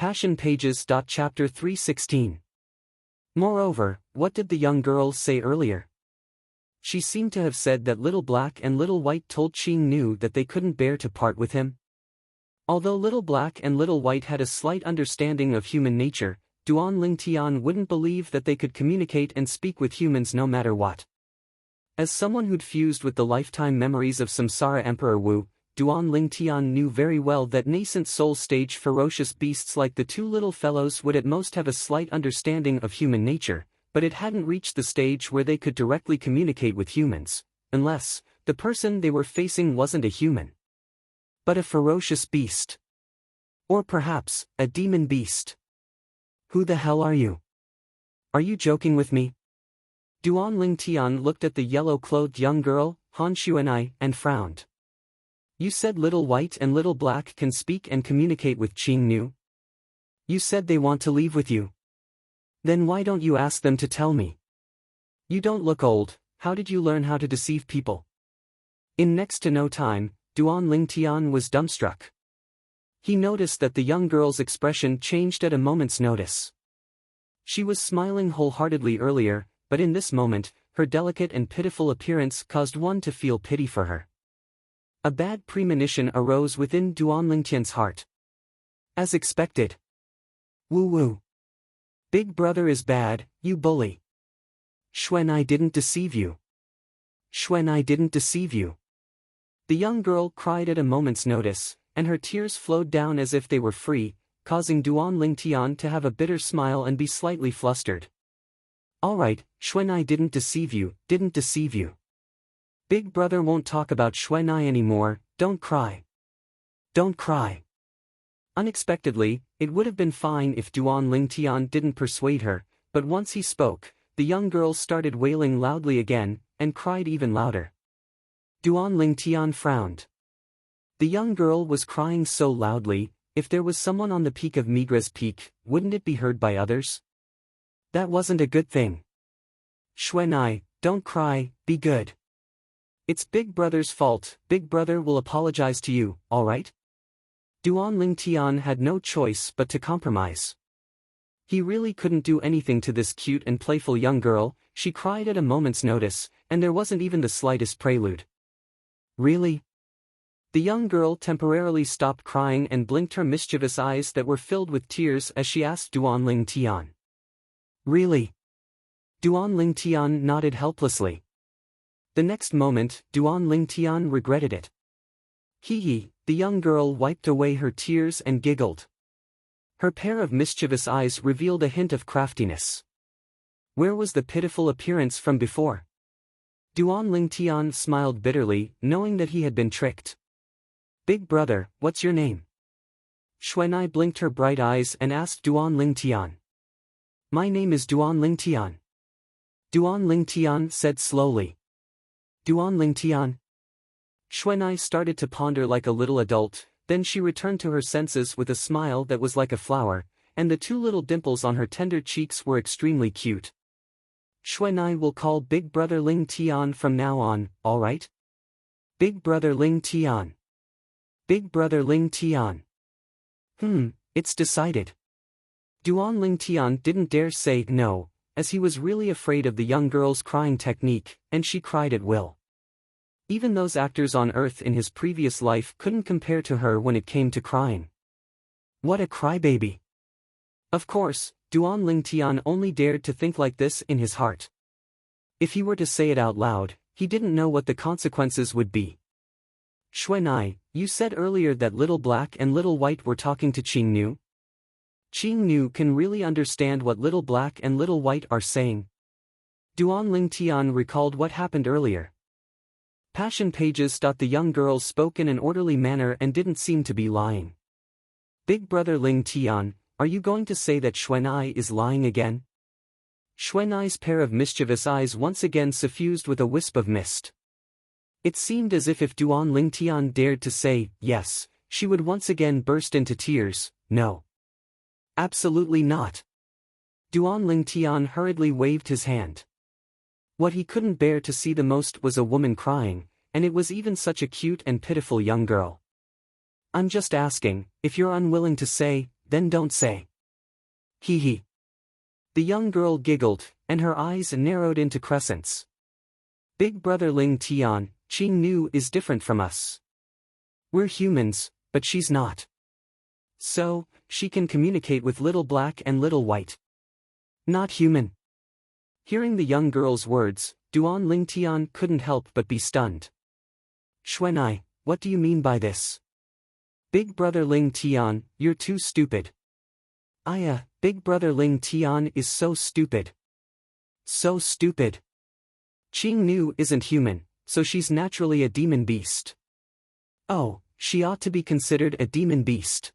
Passion Pages. Chapter 316. Moreover, what did the young girl say earlier? She seemed to have said that Little Black and Little White told Qing Nu that they couldn't bear to part with him. Although Little Black and Little White had a slight understanding of human nature, Duan Ling Tian wouldn't believe that they could communicate and speak with humans no matter what. As someone who'd fused with the lifetime memories of Samsara Emperor Wu, Duan Ling Tian knew very well that nascent soul-stage ferocious beasts like the two little fellows would at most have a slight understanding of human nature, but it hadn't reached the stage where they could directly communicate with humans, unless the person they were facing wasn't a human, but a ferocious beast. Or perhaps, a demon beast. Who the hell are you? Are you joking with me? Duan Ling Tian looked at the yellow-clothed young girl, Han Xuanai, and frowned. You said Little White and Little Black can speak and communicate with Qing Nu? You said they want to leave with you. Then why don't you ask them to tell me? You don't look old, how did you learn how to deceive people? In next to no time, Duan Ling Tian was dumbstruck. He noticed that the young girl's expression changed at a moment's notice. She was smiling wholeheartedly earlier, but in this moment, her delicate and pitiful appearance caused one to feel pity for her. A bad premonition arose within Duan Ling Tian's heart. As expected. Woo-woo. Big brother is bad, you bully. Xuanai didn't deceive you. Xuanai didn't deceive you. The young girl cried at a moment's notice, and her tears flowed down as if they were free, causing Duan Ling Tian to have a bitter smile and be slightly flustered. Alright, Xuanai didn't deceive you, didn't deceive you. Big brother won't talk about Xuanai anymore, don't cry. Don't cry. Unexpectedly, it would have been fine if Duan Ling Tian didn't persuade her, but once he spoke, the young girl started wailing loudly again, and cried even louder. Duan Ling Tian frowned. The young girl was crying so loudly, if there was someone on the peak of Migra's peak, wouldn't it be heard by others? That wasn't a good thing. Xuanai, don't cry, be good. It's Big Brother's fault, Big Brother will apologize to you, alright? Duan Ling Tian had no choice but to compromise. He really couldn't do anything to this cute and playful young girl, she cried at a moment's notice, and there wasn't even the slightest prelude. Really? The young girl temporarily stopped crying and blinked her mischievous eyes that were filled with tears as she asked Duan Ling Tian. Really? Duan Ling Tian nodded helplessly. The next moment, Duan Ling Tian regretted it. Hee, the young girl wiped away her tears and giggled. Her pair of mischievous eyes revealed a hint of craftiness. Where was the pitiful appearance from before? Duan Ling Tian smiled bitterly, knowing that he had been tricked. Big brother, what's your name? Xuanai blinked her bright eyes and asked Duan Ling Tian. My name is Duan Ling Tian. Duan Ling Tian said slowly. Duan Ling Tian. Xuanai started to ponder like a little adult, then she returned to her senses with a smile that was like a flower, and the two little dimples on her tender cheeks were extremely cute. Xuanai will call Big Brother Ling Tian from now on, alright? Big Brother Ling Tian. Big Brother Ling Tian. It's decided. Duan Ling Tian didn't dare say no, as he was really afraid of the young girl's crying technique, and she cried at will. Even those actors on Earth in his previous life couldn't compare to her when it came to crying. What a crybaby. Of course, Duan Ling Tian only dared to think like this in his heart. If he were to say it out loud, he didn't know what the consequences would be. Xuanai, you said earlier that Little Black and Little White were talking to Qing Nu? Qing Nu can really understand what Little Black and Little White are saying. Duan Ling Tian recalled what happened earlier. Passion Pages. The young girl spoke in an orderly manner and didn't seem to be lying. Big Brother Ling Tian, are you going to say that Xuanai is lying again? Xuanai's pair of mischievous eyes once again suffused with a wisp of mist. It seemed as if Duan Ling Tian dared to say yes, she would once again burst into tears. No. Absolutely not. Duan Ling Tian hurriedly waved his hand. What he couldn't bear to see the most was a woman crying, and it was even such a cute and pitiful young girl. I'm just asking, if you're unwilling to say, then don't say. Hee hee. The young girl giggled, and her eyes narrowed into crescents. Big brother Ling Tian, Qing Nu is different from us. We're humans, but she's not. So, she can communicate with Little Black and Little White. Not human. Hearing the young girl's words, Duan Ling Tian couldn't help but be stunned. Xuanai, what do you mean by this? Big brother Ling Tian, you're too stupid. Big brother Ling Tian is so stupid. So stupid. Qing Nu isn't human, so she's naturally a demon beast. Oh, she ought to be considered a demon beast.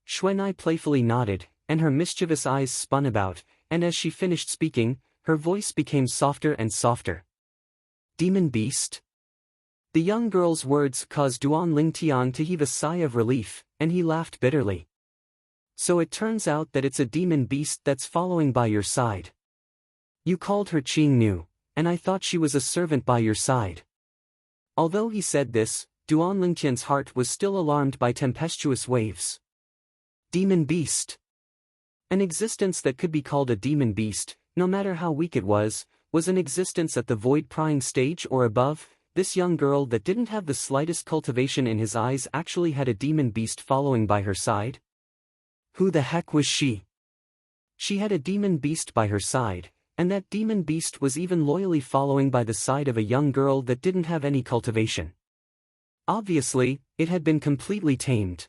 Xuanai playfully nodded, and her mischievous eyes spun about, and as she finished speaking, her voice became softer and softer. Demon beast? The young girl's words caused Duan Lingtian to heave a sigh of relief, and he laughed bitterly. So it turns out that it's a demon beast that's following by your side. You called her Qing Nu, and I thought she was a servant by your side. Although he said this, Duan Lingtian's heart was still alarmed by tempestuous waves. Demon beast. An existence that could be called a demon beast, no matter how weak it was an existence at the void-prying stage or above. This young girl that didn't have the slightest cultivation in his eyes actually had a demon beast following by her side? Who the heck was she? She had a demon beast by her side, and that demon beast was even loyally following by the side of a young girl that didn't have any cultivation. Obviously, it had been completely tamed.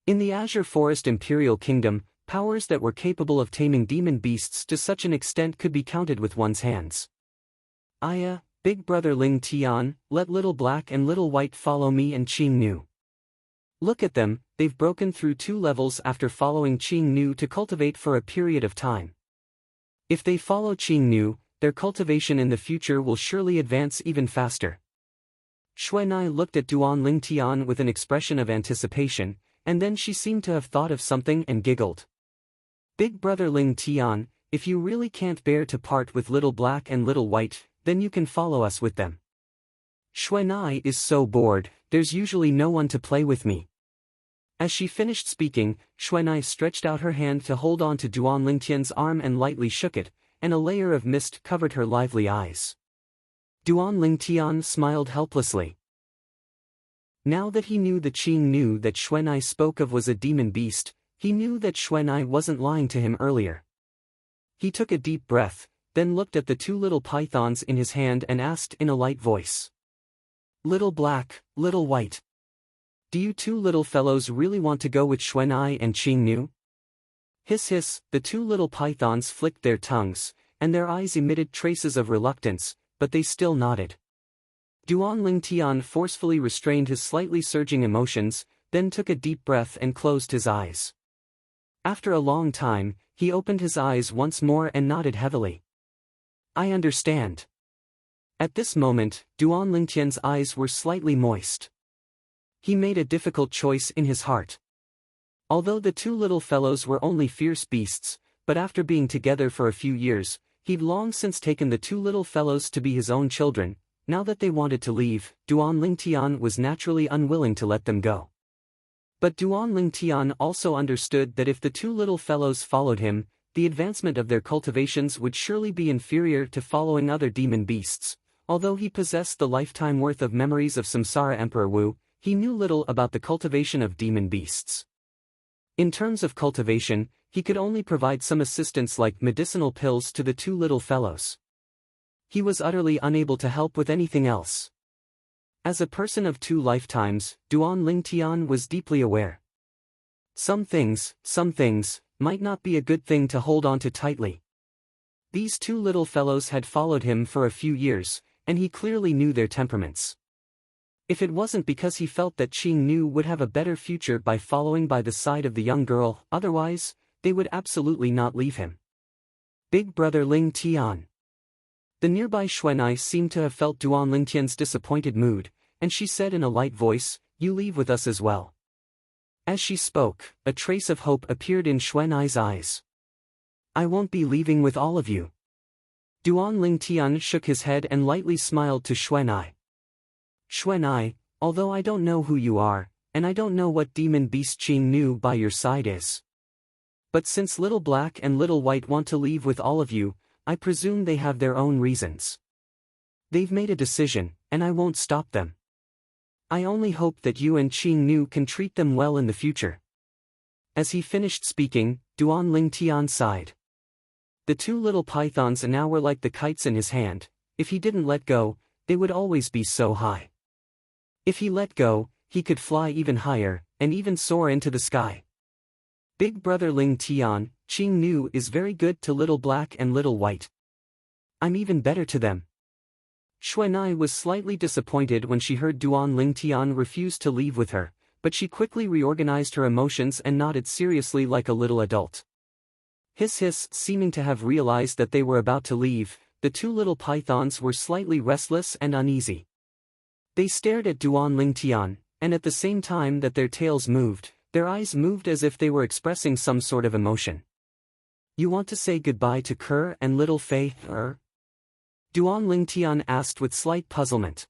In the Azure Forest Imperial Kingdom, powers that were capable of taming demon beasts to such an extent could be counted with one's hands. Big brother Ling Tian, let Little Black and Little White follow me and Qing Nu. Look at them, they've broken through 2 levels after following Qing Nu to cultivate for a period of time. If they follow Qing Nu, their cultivation in the future will surely advance even faster. Xuanai looked at Duan Lingtian with an expression of anticipation, and then she seemed to have thought of something and giggled. Big brother Ling Tian, if you really can't bear to part with Little Black and Little White, then you can follow us with them. Xuanai is so bored, there's usually no one to play with me. As she finished speaking, Xuanai stretched out her hand to hold on to Duan Lingtian's arm and lightly shook it, and a layer of mist covered her lively eyes. Duan Lingtian smiled helplessly. Now that he knew the Qing Nu that Xuanai spoke of was a demon beast, he knew that Xuanai wasn't lying to him earlier. He took a deep breath, then looked at the 2 little pythons in his hand and asked in a light voice. Little Black, Little White. Do you 2 little fellows really want to go with Xuanai and Qing Nu? Hiss hiss, the 2 little pythons flicked their tongues, and their eyes emitted traces of reluctance, but they still nodded. Duan Lingtian forcefully restrained his slightly surging emotions, then took a deep breath and closed his eyes. After a long time, he opened his eyes once more and nodded heavily. I understand. At this moment, Duan Lingtian's eyes were slightly moist. He made a difficult choice in his heart. Although the 2 little fellows were only fierce beasts, but after being together for a few years, he'd long since taken the 2 little fellows to be his own children. Now that they wanted to leave, Duan Lingtian was naturally unwilling to let them go. But Duan Lingtian also understood that if the 2 little fellows followed him, the advancement of their cultivations would surely be inferior to following other demon beasts. Although he possessed the lifetime worth of memories of Samsara Emperor Wu, he knew little about the cultivation of demon beasts. In terms of cultivation, he could only provide some assistance like medicinal pills to the 2 little fellows. He was utterly unable to help with anything else. As a person of 2 lifetimes, Duan Lingtian was deeply aware. Some things might not be a good thing to hold on to tightly. These 2 little fellows had followed him for a few years, and he clearly knew their temperaments. If it wasn't because he felt that Qing Nu would have a better future by following by the side of the young girl, otherwise, they would absolutely not leave him. Big brother Ling Tian. The nearby Xuanai seemed to have felt Duan Lingtian's disappointed mood, and she said in a light voice, "You leave with us as well." As she spoke, a trace of hope appeared in Xuanai's eyes. I won't be leaving with all of you. Duan Lingtian shook his head and lightly smiled to Xuanai. Xuanai, although I don't know who you are, and I don't know what demon beast Qing Nu by your side is. But since Little Black and Little White want to leave with all of you, I presume they have their own reasons. They've made a decision, and I won't stop them. I only hope that you and Qing Nu can treat them well in the future." As he finished speaking, Duan Lingtian sighed. The two little pythons now were like the kites in his hand. If he didn't let go, they would always be so high. If he let go, he could fly even higher, and even soar into the sky. Big brother Ling Tian, Qing Nu is very good to Little Black and Little White. I'm even better to them. Xuanai was slightly disappointed when she heard Duan Lingtian refuse to leave with her, but she quickly reorganized her emotions and nodded seriously like a little adult. Hiss, seeming to have realized that they were about to leave, the two little pythons were slightly restless and uneasy. They stared at Duan Lingtian, and at the same time that their tails moved, their eyes moved as if they were expressing some sort of emotion. "You want to say goodbye to Kerr and Little Fei, Duan Lingtian asked with slight puzzlement.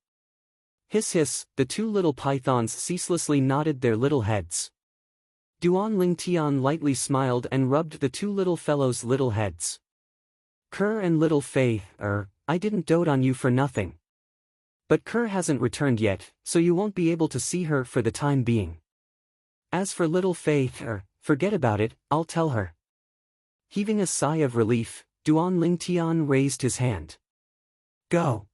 Hiss, the two little pythons ceaselessly nodded their little heads. Duan Lingtian lightly smiled and rubbed the two little fellows' little heads. "Kerr and Little Fei, I didn't dote on you for nothing. But Kerr hasn't returned yet, so you won't be able to see her for the time being. As for Little Fei, forget about it, I'll tell her." Heaving a sigh of relief, Duan Lingtian raised his hand. "Go."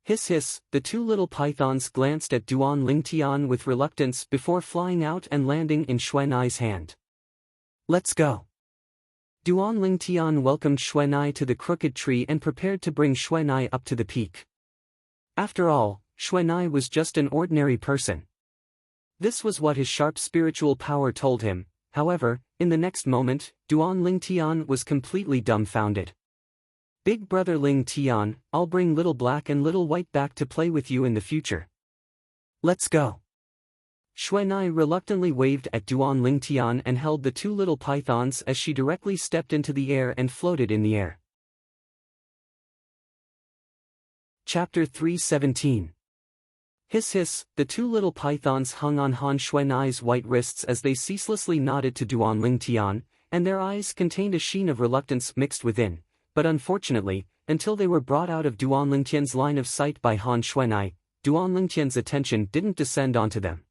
Hiss, the two little pythons glanced at Duan Lingtian with reluctance before flying out and landing in Xuanai's hand. "Let's go." Duan Lingtian welcomed Xuanai to the crooked tree and prepared to bring Xuanai up to the peak. After all, Xuanai was just an ordinary person. This was what his sharp spiritual power told him. However, in the next moment, Duan Lingtian was completely dumbfounded. "Big brother Ling Tian, I'll bring Little Black and Little White back to play with you in the future. Let's go." Xuanai reluctantly waved at Duan Lingtian and held the two little pythons as she directly stepped into the air and floated in the air. Chapter 317. Hiss, the two little pythons hung on Han Xuanai's white wrists as they ceaselessly nodded to Duan Lingtian, and their eyes contained a sheen of reluctance mixed within. But unfortunately, until they were brought out of Duan Lingtian's line of sight by Han Xuanai, Duan Lingtian's attention didn't descend onto them.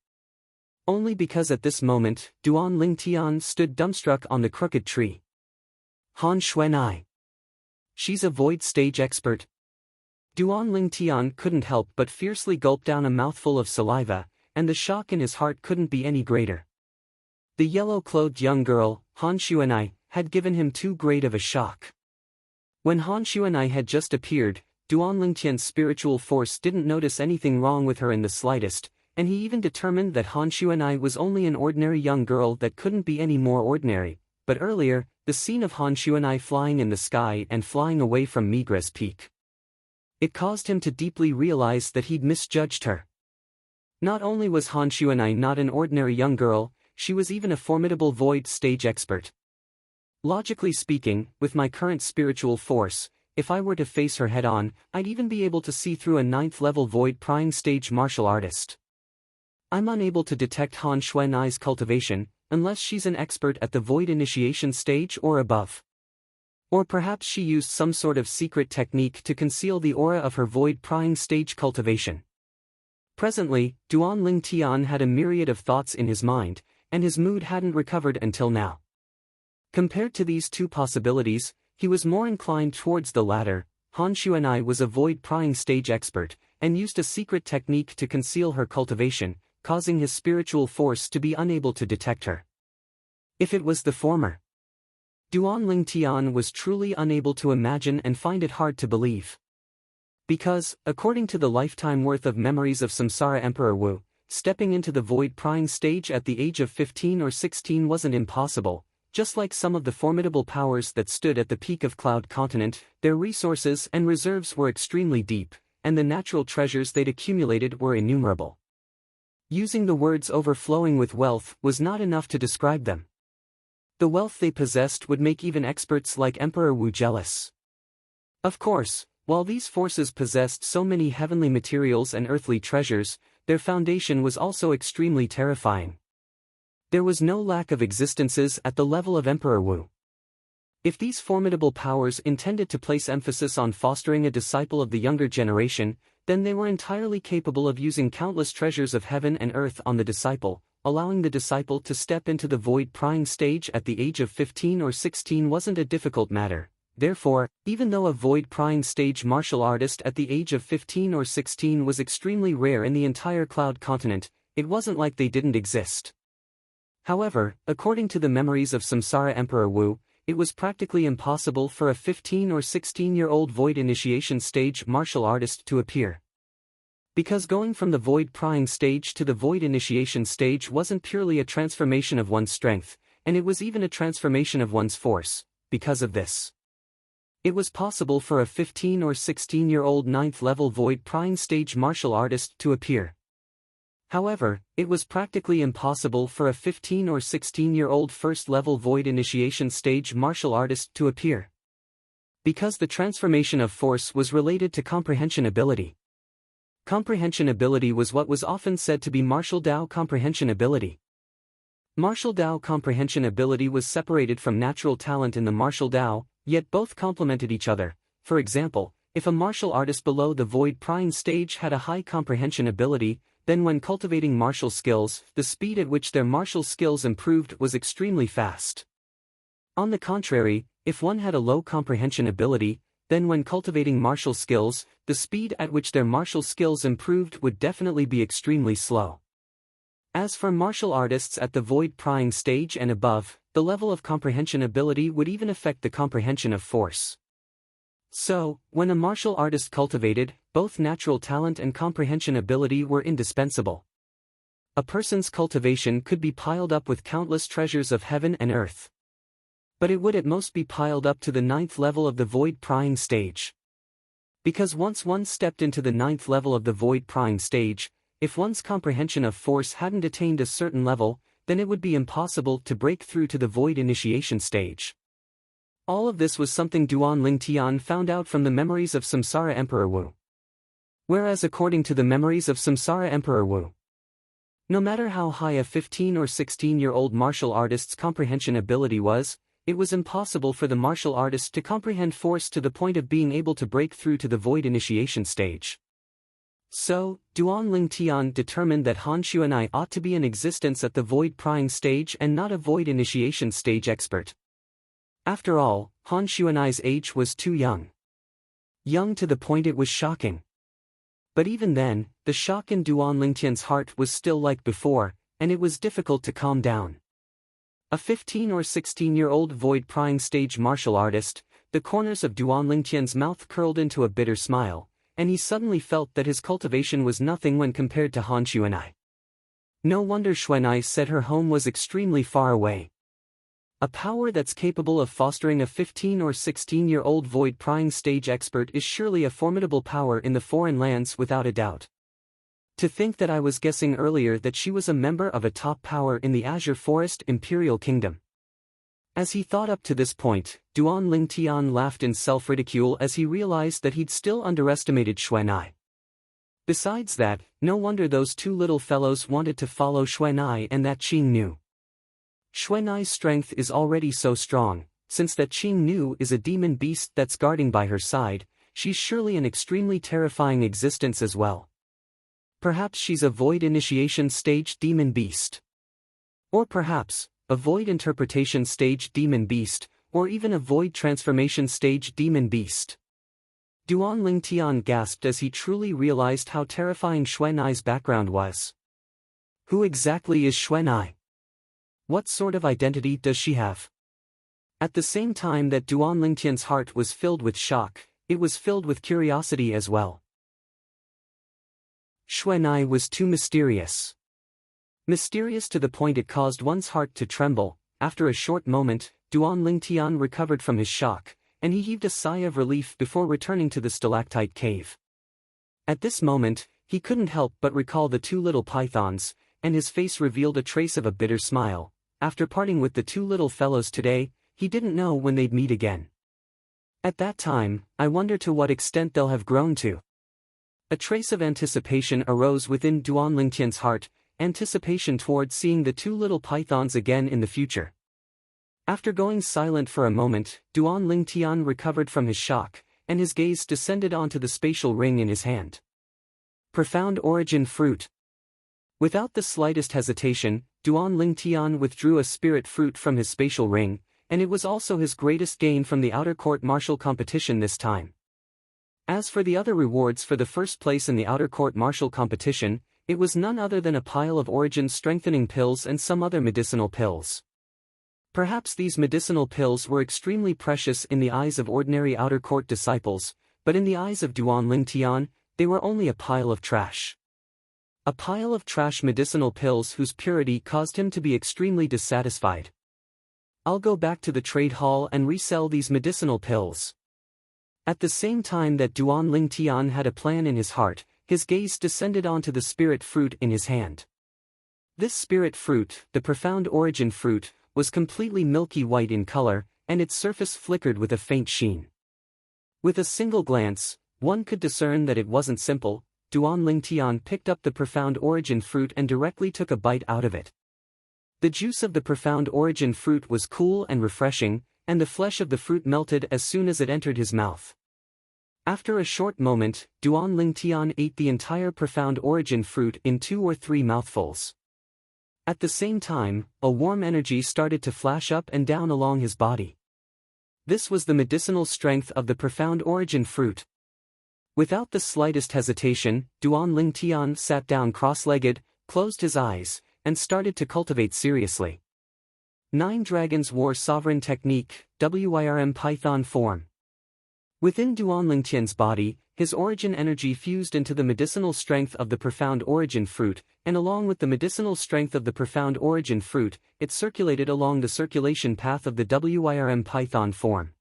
Only because at this moment, Duan Lingtian stood dumbstruck on the crooked tree. Han Xuanai. She's a void stage expert. Duan Lingtian couldn't help but fiercely gulp down a mouthful of saliva, and the shock in his heart couldn't be any greater. The yellow-clothed young girl, Han Xuanai, had given him too great of a shock. When Han Xuanai had just appeared, Duan Lingtian's spiritual force didn't notice anything wrong with her in the slightest, and he even determined that Han Xuanai was only an ordinary young girl that couldn't be any more ordinary. But earlier, the scene of Han Xuanai flying in the sky and flying away from Migres Peak. It caused him to deeply realize that he'd misjudged her. Not only was Han Xuanai not an ordinary young girl, she was even a formidable void stage expert. Logically speaking, with my current spiritual force, if I were to face her head-on, I'd even be able to see through a 9th-level void prying stage martial artist. I'm unable to detect Han Xuanai's cultivation, unless she's an expert at the void initiation stage or above. Or perhaps she used some sort of secret technique to conceal the aura of her void prying stage cultivation. Presently, Duan Lingtian had a myriad of thoughts in his mind, and his mood hadn't recovered until now. Compared to these two possibilities, he was more inclined towards the latter. Han Xuanai was a void prying stage expert, and used a secret technique to conceal her cultivation, causing his spiritual force to be unable to detect her. If it was the former, Duan Lingtian was truly unable to imagine and find it hard to believe. Because, according to the lifetime worth of memories of Samsara Emperor Wu, stepping into the void prying stage at the age of 15 or 16 wasn't impossible. Just like some of the formidable powers that stood at the peak of Cloud Continent, their resources and reserves were extremely deep, and the natural treasures they'd accumulated were innumerable. Using the words overflowing with wealth was not enough to describe them. The wealth they possessed would make even experts like Emperor Wu jealous. Of course, while these forces possessed so many heavenly materials and earthly treasures, their foundation was also extremely terrifying. There was no lack of existences at the level of Emperor Wu. If these formidable powers intended to place emphasis on fostering a disciple of the younger generation, then they were entirely capable of using countless treasures of heaven and earth on the disciple. Allowing the disciple to step into the void prying stage at the age of 15 or 16 wasn't a difficult matter. Therefore, even though a void prying stage martial artist at the age of 15 or 16 was extremely rare in the entire Cloud continent, it wasn't like they didn't exist. However, according to the memories of Samsara Emperor Wu, it was practically impossible for a 15 or 16-year-old void initiation stage martial artist to appear. Because going from the void prying stage to the void initiation stage wasn't purely a transformation of one's strength, and it was even a transformation of one's force. Because of this, it was possible for a 15 or 16-year-old 9th-level void prying stage martial artist to appear. However, it was practically impossible for a 15 or 16-year-old first-level void initiation stage martial artist to appear. Because the transformation of force was related to comprehension ability. Comprehension ability was what was often said to be martial Dao comprehension ability. Martial Dao comprehension ability was separated from natural talent in the martial Dao, yet both complemented each other. For example, if a martial artist below the void prying stage had a high comprehension ability, then when cultivating martial skills, the speed at which their martial skills improved was extremely fast. On the contrary, if one had a low comprehension ability, then when cultivating martial skills, the speed at which their martial skills improved would definitely be extremely slow. As for martial artists at the void prying stage and above, the level of comprehension ability would even affect the comprehension of force. So, when a martial artist cultivated, both natural talent and comprehension ability were indispensable. A person's cultivation could be piled up with countless treasures of heaven and earth. But it would at most be piled up to the 9th level of the void prying stage. Because once one stepped into the 9th level of the void prying stage, if one's comprehension of force hadn't attained a certain level, then it would be impossible to break through to the void initiation stage. All of this was something Duan Lingtian found out from the memories of Samsara Emperor Wu. Whereas according to the memories of Samsara Emperor Wu, no matter how high a 15 or 16-year-old martial artist's comprehension ability was, it was impossible for the martial artist to comprehend force to the point of being able to break through to the void initiation stage. So, Duan Lingtian determined that Han Xuanai ought to be in existence at the void prying stage and not a void initiation stage expert. After all, Han Xuanai's age was too young. Young to the point it was shocking. But even then, the shock in Duan Lingtian's heart was still like before, and it was difficult to calm down. A 15 or 16-year-old void prying stage martial artist, the corners of Duan Lingtian's mouth curled into a bitter smile, and he suddenly felt that his cultivation was nothing when compared to Han Xuanai. No wonder Xuanai said her home was extremely far away. A power that's capable of fostering a 15 or 16-year-old void prying stage expert is surely a formidable power in the foreign lands without a doubt. To think that I was guessing earlier that she was a member of a top power in the Azure Forest Imperial Kingdom. As he thought up to this point, Duan Lingtian laughed in self-ridicule as he realized that he'd still underestimated Xuanai. Besides that, no wonder those two little fellows wanted to follow Xuanai and that Qing knew. Xuanai's strength is already so strong, since that Qing Nu is a demon beast that's guarding by her side, she's surely an extremely terrifying existence as well. Perhaps she's a void initiation stage demon beast. Or perhaps, a void interpretation stage demon beast, or even a void transformation stage demon beast. Duan Lingtian gasped as he truly realized how terrifying Xuanai's background was. Who exactly is Xuanai? What sort of identity does she have? At the same time that Duan Lingtian's heart was filled with shock, it was filled with curiosity as well. Xuanai was too mysterious. Mysterious to the point it caused one's heart to tremble. After a short moment, Duan Lingtian recovered from his shock, and he heaved a sigh of relief before returning to the stalactite cave. At this moment, he couldn't help but recall the two little pythons, and his face revealed a trace of a bitter smile. After parting with the two little fellows today, he didn't know when they'd meet again. At that time, I wonder to what extent they'll have grown to. A trace of anticipation arose within Duan Lingtian's heart, anticipation toward seeing the two little pythons again in the future. After going silent for a moment, Duan Lingtian recovered from his shock, and his gaze descended onto the spatial ring in his hand. Profound Origin Fruit. Without the slightest hesitation, Duan Lingtian withdrew a spirit fruit from his spatial ring, and it was also his greatest gain from the outer court martial competition this time. As for the other rewards for the first place in the outer court martial competition, it was none other than a pile of origin strengthening pills and some other medicinal pills. Perhaps these medicinal pills were extremely precious in the eyes of ordinary outer court disciples, but in the eyes of Duan Lingtian, they were only a pile of trash. A pile of trash medicinal pills whose purity caused him to be extremely dissatisfied. I'll go back to the trade hall and resell these medicinal pills. At the same time that Duan Lingtian had a plan in his heart, his gaze descended onto the spirit fruit in his hand. This spirit fruit, the profound origin fruit, was completely milky white in color, and its surface flickered with a faint sheen. With a single glance, one could discern that it wasn't simple. Duan Lingtian picked up the profound origin fruit and directly took a bite out of it. The juice of the profound origin fruit was cool and refreshing, and the flesh of the fruit melted as soon as it entered his mouth. After a short moment, Duan Lingtian ate the entire profound origin fruit in 2 or 3 mouthfuls. At the same time, a warm energy started to flash up and down along his body. This was the medicinal strength of the profound origin fruit. Without the slightest hesitation, Duan Lingtian sat down cross-legged, closed his eyes, and started to cultivate seriously. 9 Dragons War Sovereign Technique, WIRM Python Form. Within Duan Lingtian's body, his origin energy fused into the medicinal strength of the profound origin fruit, and along with the medicinal strength of the profound origin fruit, it circulated along the circulation path of the WIRM Python form.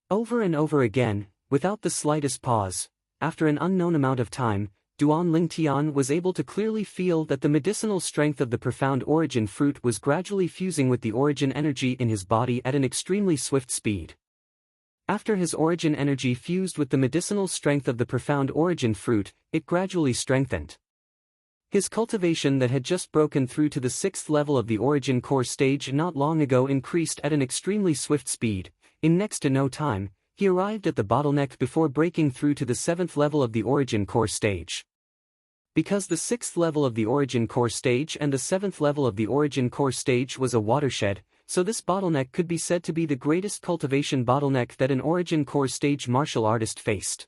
Over and over again, without the slightest pause, after an unknown amount of time, Duan Lingtian was able to clearly feel that the medicinal strength of the profound origin fruit was gradually fusing with the origin energy in his body at an extremely swift speed. After his origin energy fused with the medicinal strength of the profound origin fruit, it gradually strengthened. His cultivation that had just broken through to the 6th level of the origin core stage not long ago increased at an extremely swift speed. In next to no time, he arrived at the bottleneck before breaking through to the 7th level of the origin core stage. Because the 6th level of the origin core stage and the 7th level of the origin core stage was a watershed, so this bottleneck could be said to be the greatest cultivation bottleneck that an origin core stage martial artist faced.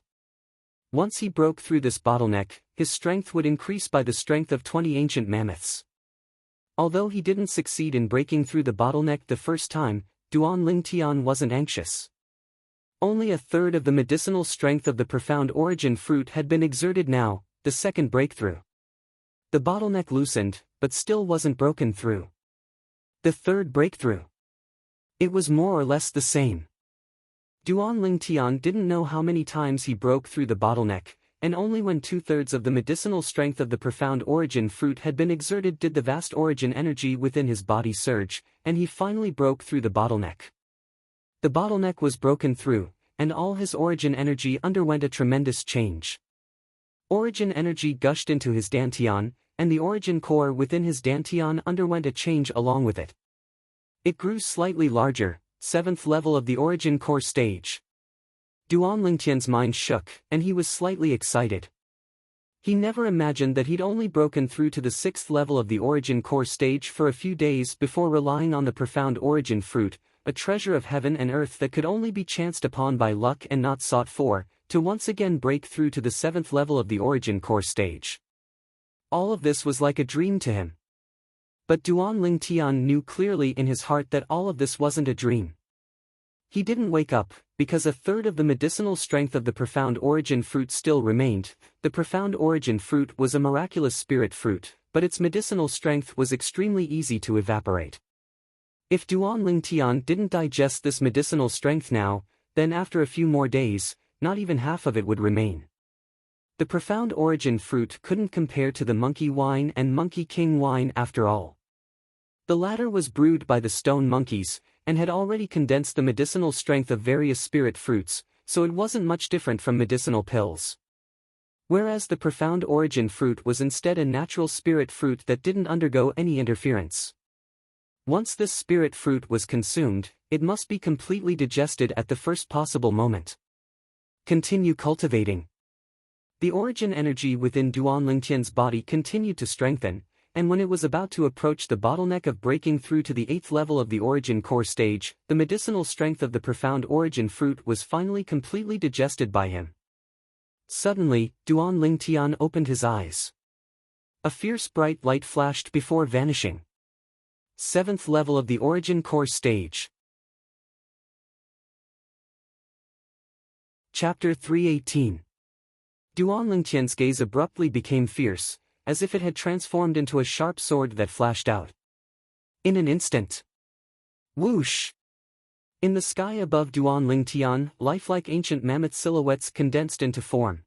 Once he broke through this bottleneck, his strength would increase by the strength of 20 ancient mammoths. Although he didn't succeed in breaking through the bottleneck the first time, Duan Lingtian wasn't anxious. Only a third of the medicinal strength of the profound origin fruit had been exerted now, the second breakthrough. The bottleneck loosened, but still wasn't broken through. The third breakthrough. It was more or less the same. Duan Lingtian didn't know how many times he broke through the bottleneck, and only when 2/3 of the medicinal strength of the profound origin fruit had been exerted did the vast origin energy within his body surge, and he finally broke through the bottleneck. The bottleneck was broken through, and all his origin energy underwent a tremendous change. Origin energy gushed into his dantian, and the origin core within his dantian underwent a change along with it. It grew slightly larger, 7th level of the origin core stage. Duan Lingtian's mind shook, and he was slightly excited. He never imagined that he'd only broken through to the 6th level of the origin core stage for a few days before relying on the profound origin fruit, a treasure of heaven and earth that could only be chanced upon by luck and not sought for, to once again break through to the 7th level of the origin core stage. All of this was like a dream to him. But Duan Lingtian knew clearly in his heart that all of this wasn't a dream. He didn't wake up, because a third of the medicinal strength of the profound origin fruit still remained. The profound origin fruit was a miraculous spirit fruit, but its medicinal strength was extremely easy to evaporate. If Duan Lingtian didn't digest this medicinal strength now, then after a few more days, not even half of it would remain. The profound origin fruit couldn't compare to the monkey wine and monkey king wine after all. The latter was brewed by the stone monkeys, and had already condensed the medicinal strength of various spirit fruits, so it wasn't much different from medicinal pills. Whereas the profound origin fruit was instead a natural spirit fruit that didn't undergo any interference. Once this spirit fruit was consumed, it must be completely digested at the first possible moment. Continue cultivating. The origin energy within Duan Lingtian's body continued to strengthen, and when it was about to approach the bottleneck of breaking through to the 8th level of the origin core stage, the medicinal strength of the profound origin fruit was finally completely digested by him. Suddenly, Duan Lingtian opened his eyes. A fierce bright light flashed before vanishing. 7th level of the origin core stage. Chapter 318. Duan Lingtian's gaze abruptly became fierce, as if it had transformed into a sharp sword that flashed out. In an instant. Whoosh! In the sky above Duan Lingtian, lifelike ancient mammoth silhouettes condensed into form.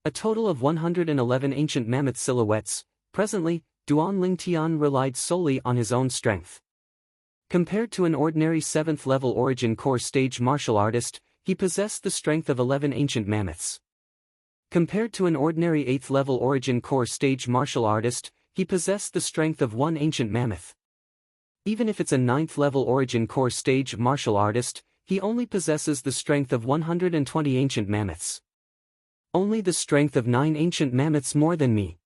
A total of 111 ancient mammoth silhouettes. Presently, Duan Lingtian relied solely on his own strength. Compared to an ordinary 7th level origin core stage martial artist, he possessed the strength of 11 ancient mammoths. Compared to an ordinary 8th level origin core stage martial artist, he possessed the strength of 1 ancient mammoth. Even if it's a 9th level origin core stage martial artist, he only possesses the strength of 120 ancient mammoths. Only the strength of 9 ancient mammoths more than me.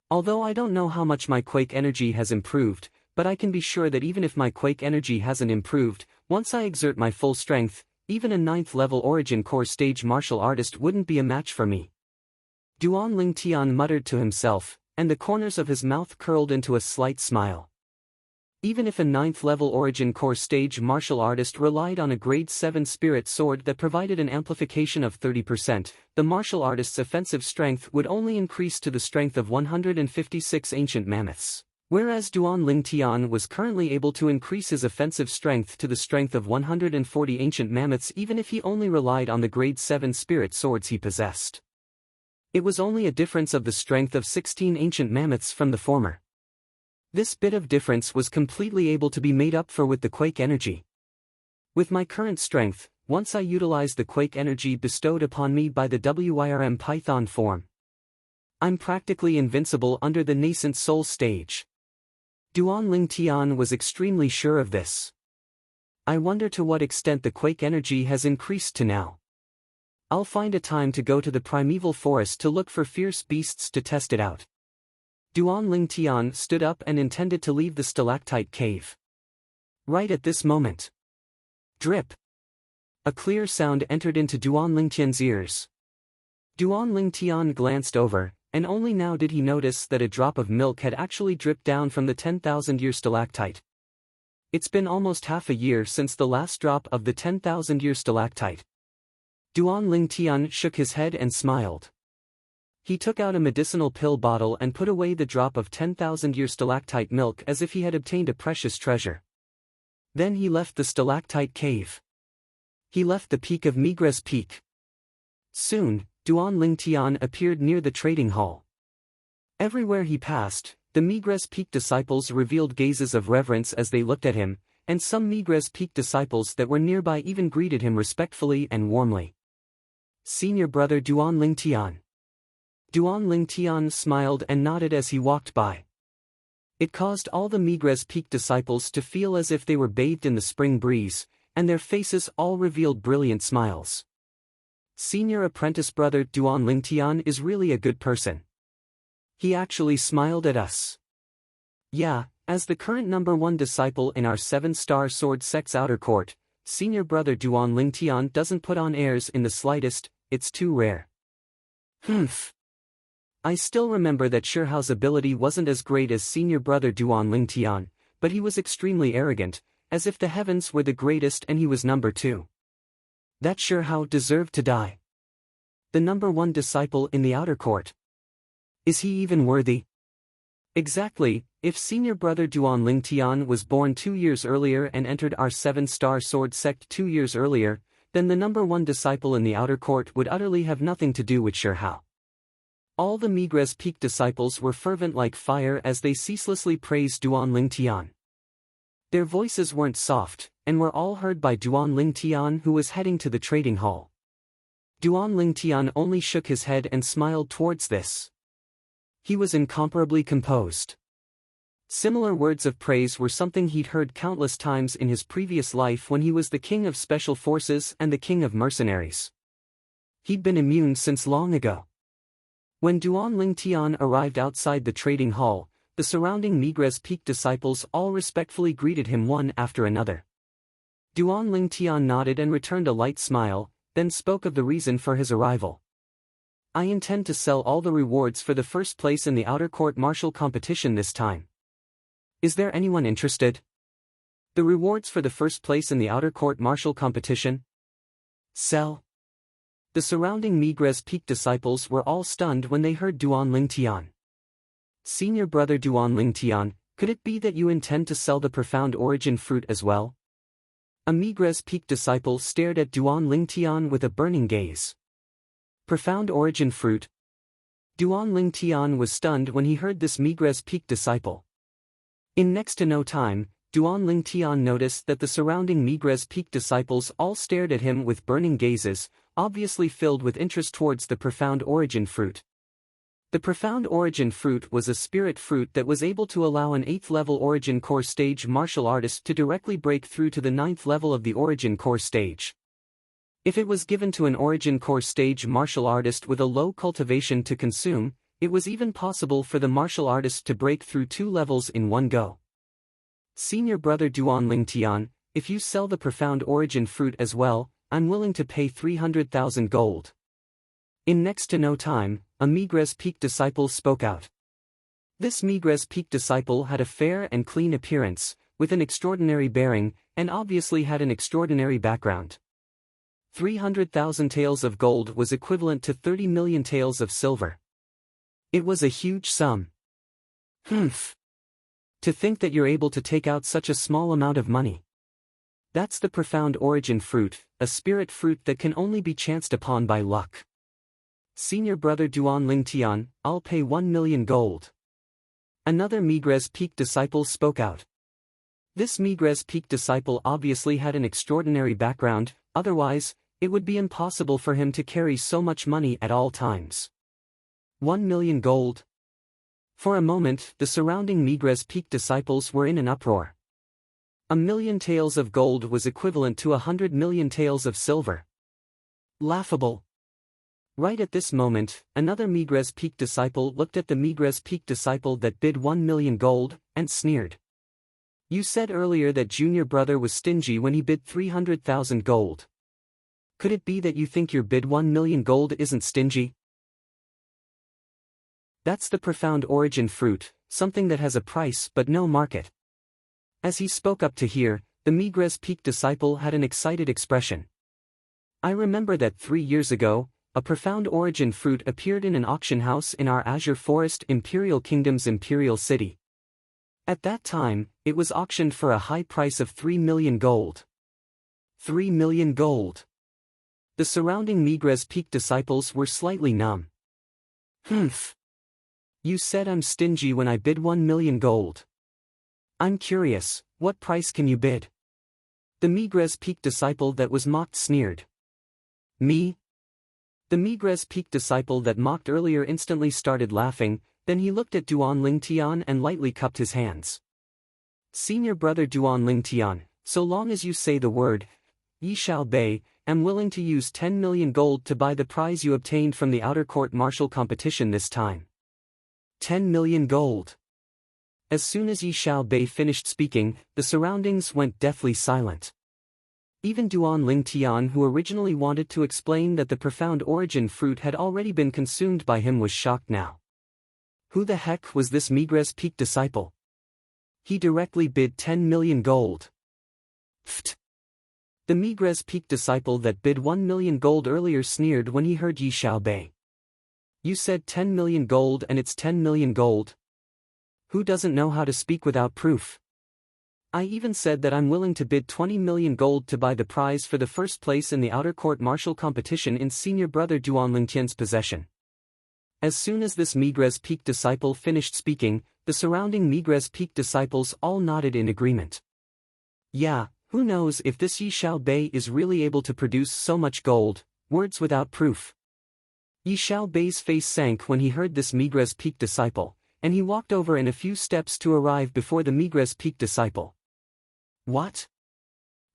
Although I don't know how much my quake energy has improved, but I can be sure that even if my quake energy hasn't improved, once I exert my full strength, even a 9th level origin core stage martial artist wouldn't be a match for me. Duan Lingtian muttered to himself, and the corners of his mouth curled into a slight smile. Even if a 9th level origin core stage martial artist relied on a grade 7 spirit sword that provided an amplification of 30%, the martial artist's offensive strength would only increase to the strength of 156 ancient mammoths. Whereas Duan Lingtian was currently able to increase his offensive strength to the strength of 140 ancient mammoths even if he only relied on the grade 7 spirit swords he possessed. It was only a difference of the strength of 16 ancient mammoths from the former. This bit of difference was completely able to be made up for with the quake energy. With my current strength, once I utilize the quake energy bestowed upon me by the WYRM Python form, I'm practically invincible under the nascent soul stage. Duan Lingtian was extremely sure of this. I wonder to what extent the quake energy has increased to now. I'll find a time to go to the primeval forest to look for fierce beasts to test it out. Duan Lingtian stood up and intended to leave the stalactite cave. Right at this moment. Drip! A clear sound entered into Duan Lingtian's ears. Duan Lingtian glanced over, and only now did he notice that a drop of milk had actually dripped down from the 10,000-year stalactite. It's been almost half a year since the last drop of the 10,000-year stalactite. Duan Lingtian shook his head and smiled. He took out a medicinal pill bottle and put away the drop of 10,000-year stalactite milk as if he had obtained a precious treasure. Then he left the stalactite cave. He left the peak of Migres Peak. Soon, Duan Lingtian appeared near the trading hall. Everywhere he passed, the Migres Peak disciples revealed gazes of reverence as they looked at him, and some Migres Peak disciples that were nearby even greeted him respectfully and warmly. Senior brother Duan Lingtian. Duan Lingtian smiled and nodded as he walked by. It caused all the Migres Peak disciples to feel as if they were bathed in the spring breeze, and their faces all revealed brilliant smiles. Senior apprentice brother Duan Lingtian is really a good person. He actually smiled at us. Yeah, as the current number 1 disciple in our 7-star sword sect's outer court, senior brother Duan Lingtian doesn't put on airs in the slightest, it's too rare. Humph. I still remember that Shihao's ability wasn't as great as senior brother Duan Lingtian, but he was extremely arrogant, as if the heavens were the greatest and he was number 2. That Shihao deserved to die. The number 1 disciple in the outer court. Is he even worthy? Exactly, if senior brother Duan Lingtian was born 2 years earlier and entered our 7-star sword sect 2 years earlier, then the number 1 disciple in the outer court would utterly have nothing to do with Shihao. All the Migres Peak disciples were fervent like fire as they ceaselessly praised Duan Lingtian. Their voices weren't soft, and were all heard by Duan Lingtian who was heading to the trading hall. Duan Lingtian only shook his head and smiled towards this. He was incomparably composed. Similar words of praise were something he'd heard countless times in his previous life when he was the king of special forces and the king of mercenaries. He'd been immune since long ago. When Duan Lingtian arrived outside the trading hall, the surrounding Migres Peak disciples all respectfully greeted him one after another. Duan Lingtian nodded and returned a light smile, then spoke of the reason for his arrival. I intend to sell all the rewards for the first place in the outer court martial competition this time. Is there anyone interested? The rewards for the first place in the outer court martial competition? Sell. The surrounding Migres Peak disciples were all stunned when they heard Duan Lingtian. Senior brother Duan Lingtian, could it be that you intend to sell the profound origin fruit as well? A Migres Peak disciple stared at Duan Lingtian with a burning gaze. Profound origin fruit? Duan Lingtian was stunned when he heard this Migres Peak disciple. In next to no time, Duan Lingtian noticed that the surrounding Migres Peak disciples all stared at him with burning gazes, obviously filled with interest towards the profound origin fruit. The profound origin fruit was a spirit fruit that was able to allow an 8th level origin core stage martial artist to directly break through to the 9th level of the origin core stage. If it was given to an origin core stage martial artist with a low cultivation to consume, it was even possible for the martial artist to break through 2 levels in one go. Senior brother Duan Lingtian, if you sell the profound origin fruit as well, I'm willing to pay 300,000 gold. In next to no time, a Migres Peak disciple spoke out. This Migres Peak disciple had a fair and clean appearance, with an extraordinary bearing, and obviously had an extraordinary background. 300,000 taels of gold was equivalent to 30 million taels of silver. It was a huge sum. Humph. To think that you're able to take out such a small amount of money. That's the profound origin fruit, a spirit fruit that can only be chanced upon by luck. Senior brother Duan Lingtian, I'll pay 1 million gold. Another Migres Peak disciple spoke out. This Migres Peak disciple obviously had an extraordinary background, otherwise, it would be impossible for him to carry so much money at all times. 1 million gold. For a moment, the surrounding Migres Peak disciples were in an uproar. 1 million taels of gold was equivalent to 100 million taels of silver. Laughable. Right at this moment, another Migres Peak disciple looked at the Migres Peak disciple that bid 1 million gold, and sneered. You said earlier that junior brother was stingy when he bid 300,000 gold. Could it be that you think your bid 1 million gold isn't stingy? That's the profound origin fruit, something that has a price but no market. As he spoke up to hear, the Migres Peak disciple had an excited expression. I remember that 3 years ago, a profound origin fruit appeared in an auction house in our Azure Forest Imperial Kingdom's Imperial City. At that time, it was auctioned for a high price of 3 million gold. 3 million gold. The surrounding Migres Peak disciples were slightly numb. Humph. You said I'm stingy when I bid 1 million gold. I'm curious, what price can you bid? The Migres Peak disciple that was mocked sneered. Me? The Migres Peak disciple that mocked earlier instantly started laughing, then he looked at Duan Lingtian and lightly cupped his hands. Senior brother Duan Lingtian, so long as you say the word, Yi Shao Bei, am willing to use 10 million gold to buy the prize you obtained from the outer court martial competition this time. 10 million gold. As soon as Yi Shao Bei finished speaking, the surroundings went deathly silent. Even Duan Lingtian, who originally wanted to explain that the profound origin fruit had already been consumed by him, was shocked now. Who the heck was this Migres Peak disciple? He directly bid 10 million gold. Pfft. The Migres Peak disciple that bid 1 million gold earlier sneered when he heard Yi Shao Bei. You said 10 million gold and it's 10 million gold? Who doesn't know how to speak without proof? I even said that I'm willing to bid 20 million gold to buy the prize for the first place in the outer court martial competition in senior brother Duan Lingtian's possession. As soon as this Migres Peak disciple finished speaking, the surrounding Migres Peak disciples all nodded in agreement. Yeah, who knows if this Yi Shao Bei is really able to produce so much gold, Words without proof. Yi Xiaobei's face sank when he heard this Migres Peak disciple, and he walked over in a few steps to arrive before the Migres Peak disciple. What?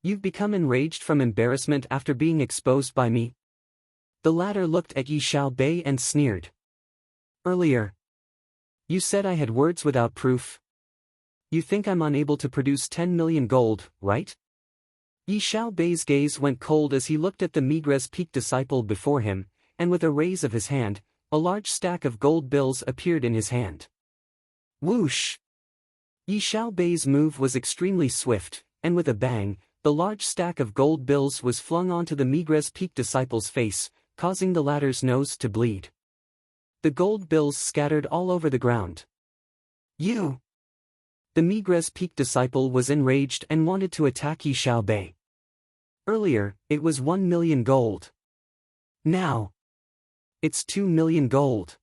You've become enraged from embarrassment after being exposed by me? The latter looked at Yi Xiaobei and sneered. Earlier, you said I had words without proof. You think I'm unable to produce 10 million gold, right? Yi Xiaobei's gaze went cold as he looked at the Migres Peak disciple before him, and with a raise of his hand, a large stack of gold bills appeared in his hand. Whoosh! Yi Xiaobei's move was extremely swift, and with a bang, the large stack of gold bills was flung onto the Migres Peak disciple's face, causing the latter's nose to bleed. The gold bills scattered all over the ground. You! The Migres Peak disciple was enraged and wanted to attack Yi Xiaobei. Earlier, it was 1 million gold. Now, it's 2 million gold.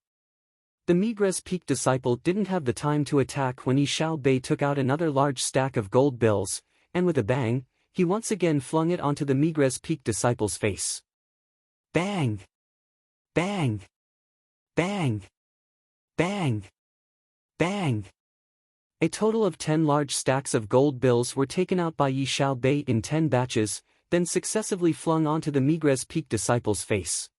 The Migres Peak disciple didn't have the time to attack when Yi Xiaobei took out another large stack of gold bills, and with a bang, he once again flung it onto the Migres Peak disciple's face. Bang! Bang! Bang! Bang! Bang! A total of 10 large stacks of gold bills were taken out by Yi Xiaobei in 10 batches, then successively flung onto the Migres Peak disciple's face.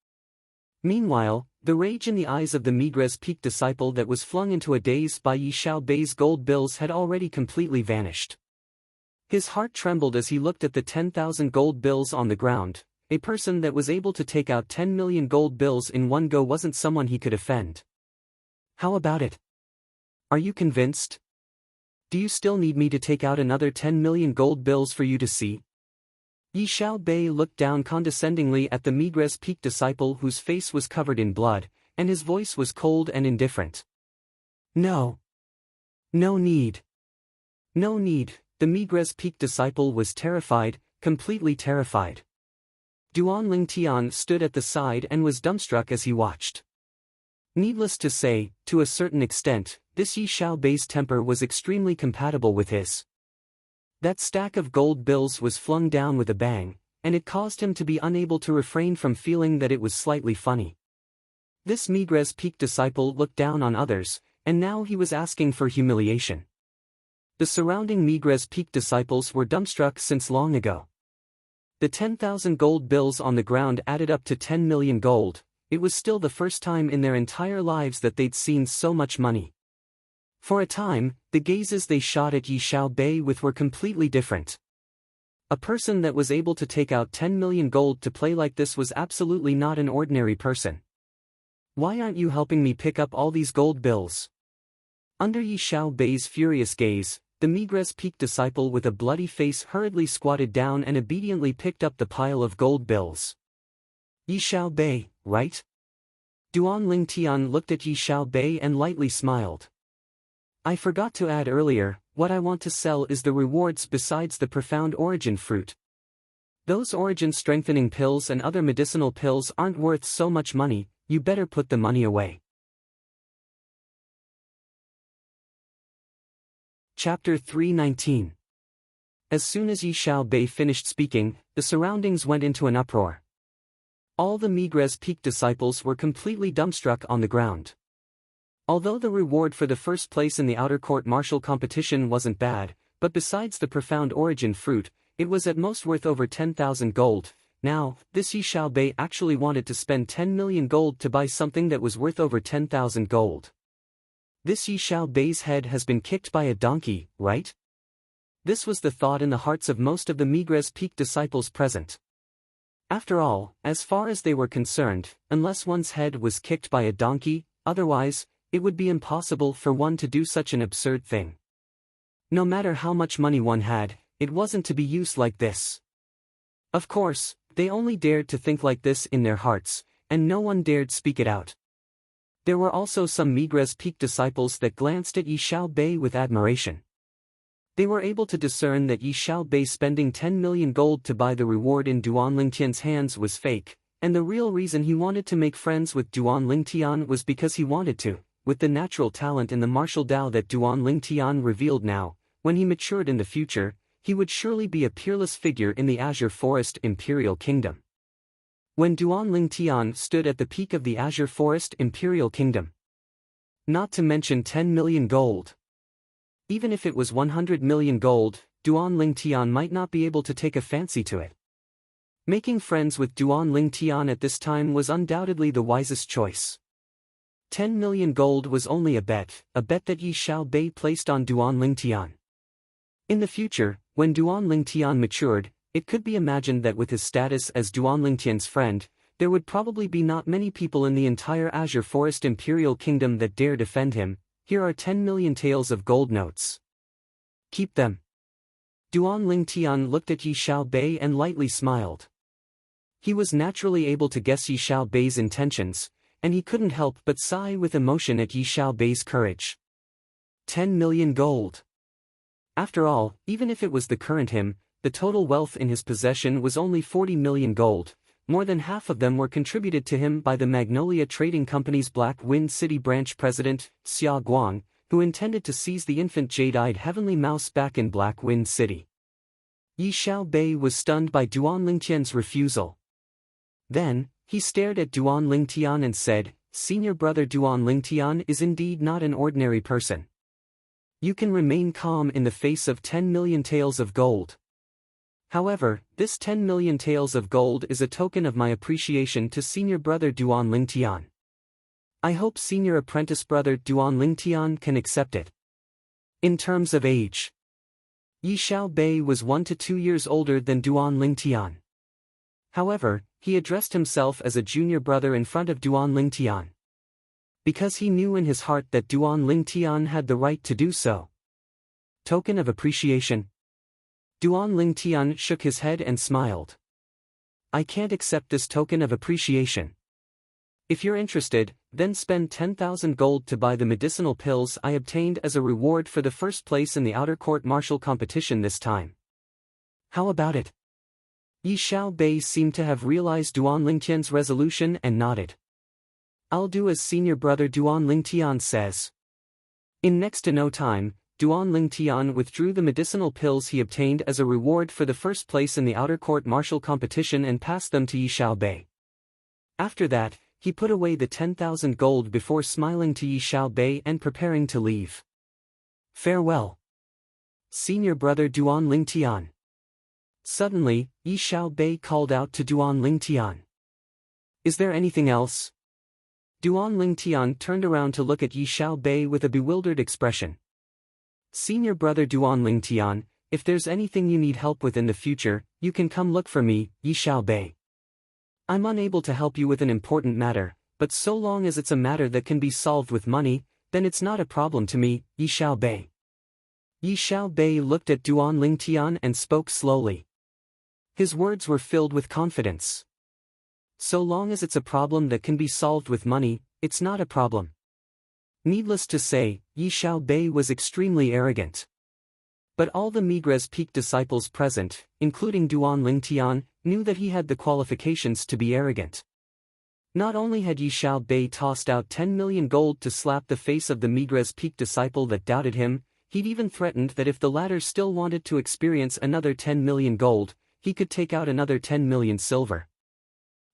Meanwhile, the rage in the eyes of the Migres Peak disciple that was flung into a daze by Yi Xiaobei's gold bills had already completely vanished. His heart trembled as he looked at the 10,000 gold bills on the ground. A person that was able to take out 10 million gold bills in one go wasn't someone he could offend. How about it? Are you convinced? Do you still need me to take out another 10 million gold bills for you to see? Yi Xiaobei looked down condescendingly at the Migres Peak disciple whose face was covered in blood, and his voice was cold and indifferent. No. No need. No need. The Migres Peak disciple was terrified, completely terrified. Duan Lingtian stood at the side and was dumbstruck as he watched. Needless to say, to a certain extent, this Yi Xiaobei's temper was extremely compatible with his. That stack of gold bills was flung down with a bang, and it caused him to be unable to refrain from feeling that it was slightly funny. This Migres Peak disciple looked down on others, and now he was asking for humiliation. The surrounding Migres Peak disciples were dumbstruck since long ago. The 10,000 gold bills on the ground added up to 10 million gold. It was still the first time in their entire lives that they'd seen so much money. For a time, the gazes they shot at Yi Xiaobei with were completely different. A person that was able to take out 10 million gold to play like this was absolutely not an ordinary person. Why aren't you helping me pick up all these gold bills? Under Yi Xiaobei's furious gaze, the Migres Peak disciple with a bloody face hurriedly squatted down and obediently picked up the pile of gold bills. Yi Xiaobei, right? Duan Lingtian looked at Yi Xiaobei and lightly smiled. I forgot to add earlier, what I want to sell is the rewards besides the profound origin fruit. Those origin strengthening pills and other medicinal pills aren't worth so much money, you better put the money away. Chapter 319. As soon as Yi Xiaobei finished speaking, the surroundings went into an uproar. All the Migres Peak disciples were completely dumbstruck on the ground. Although the reward for the first place in the outer court martial competition wasn't bad, but besides the profound origin fruit, it was at most worth over 10,000 gold. Now, this Yi Xiaobei actually wanted to spend 10 million gold to buy something that was worth over 10,000 gold. This Yi Xiaobei's head has been kicked by a donkey, right? This was the thought in the hearts of most of the Migres Peak disciples present. After all, as far as they were concerned, unless one's head was kicked by a donkey, otherwise, it would be impossible for one to do such an absurd thing. No matter how much money one had, it wasn't to be used like this. Of course, they only dared to think like this in their hearts, and no one dared speak it out. There were also some Migres Peak disciples that glanced at Yi Xiaobei with admiration. They were able to discern that Yi Xiaobei spending 10 million gold to buy the reward in Duan Lingtian's hands was fake, and the real reason he wanted to make friends with Duan Lingtian was because he wanted to. With the natural talent in the martial Tao that Duan Lingtian revealed now, when he matured in the future, he would surely be a peerless figure in the Azure Forest Imperial Kingdom. When Duan Tian stood at the peak of the Azure Forest Imperial Kingdom. Not to mention 10 million gold. Even if it was 100 million gold, Duan Tian might not be able to take a fancy to it. Making friends with Duan Tian at this time was undoubtedly the wisest choice. 10 million gold was only a bet that Yi Xiaobei placed on Duan Tian. In the future, when Duan Tian matured, it could be imagined that with his status as Duan Tian's friend, there would probably be not many people in the entire Azure Forest Imperial Kingdom that dare defend him. Here are 10 million taels of gold notes. Keep them. Duan Tian looked at Yi Xiaobei and lightly smiled. He was naturally able to guess Yi Xiaobei's intentions, and he couldn't help but sigh with emotion at Yi Xiaobei's courage. 10 million gold. After all, even if it was the current him, the total wealth in his possession was only 40 million gold. More than half of them were contributed to him by the Magnolia Trading Company's Black Wind City branch president, Xia Guang, who intended to seize the infant jade-eyed heavenly mouse back in Black Wind City. Yi Xiaobei was stunned by Duan Tian's refusal. Then, he stared at Duan Tian and said, "Senior brother Duan Tian is indeed not an ordinary person. You can remain calm in the face of 10 million taels of gold. However, this 10 million taels of gold is a token of my appreciation to senior brother Duan Tian. I hope senior apprentice brother Duan Tian can accept it." In terms of age, Yi Xiaobei was 1 to 2 years older than Duan Tian. However, he addressed himself as a junior brother in front of Duan Tian. Because he knew in his heart that Duan Tian had the right to do so. Token of appreciation. Duan Tian shook his head and smiled. "I can't accept this token of appreciation. If you're interested, then spend 10,000 gold to buy the medicinal pills I obtained as a reward for the first place in the outer court martial competition this time. How about it?" Yi Xiaobei seemed to have realized Duan Tian's resolution and nodded. "I'll do as senior brother Duan Tian says." In next to no time, Duan Tian withdrew the medicinal pills he obtained as a reward for the first place in the outer court martial competition and passed them to Yi Xiaobei. After that, he put away the 10,000 gold before smiling to Yi Xiaobei and preparing to leave. "Farewell, senior brother Duan Tian." Suddenly, Yi Xiaobei called out to Duan Tian. "Is there anything else?" Duan Tian turned around to look at Yi Xiaobei with a bewildered expression. "Senior brother Duan Tian, if there's anything you need help with in the future, you can come look for me, Yi Xiaobei. I'm unable to help you with an important matter, but so long as it's a matter that can be solved with money, then it's not a problem to me, Yi Xiaobei." Yi Xiaobei looked at Duan Tian and spoke slowly. His words were filled with confidence. So long as it's a problem that can be solved with money, it's not a problem. Needless to say, Yi Xiaobei was extremely arrogant. But all the Migres Peak disciples present, including Duan Tian, knew that he had the qualifications to be arrogant. Not only had Yi Xiaobei tossed out 10 million gold to slap the face of the Migres Peak disciple that doubted him, he'd even threatened that if the latter still wanted to experience another 10 million gold, he could take out another 10 million silver.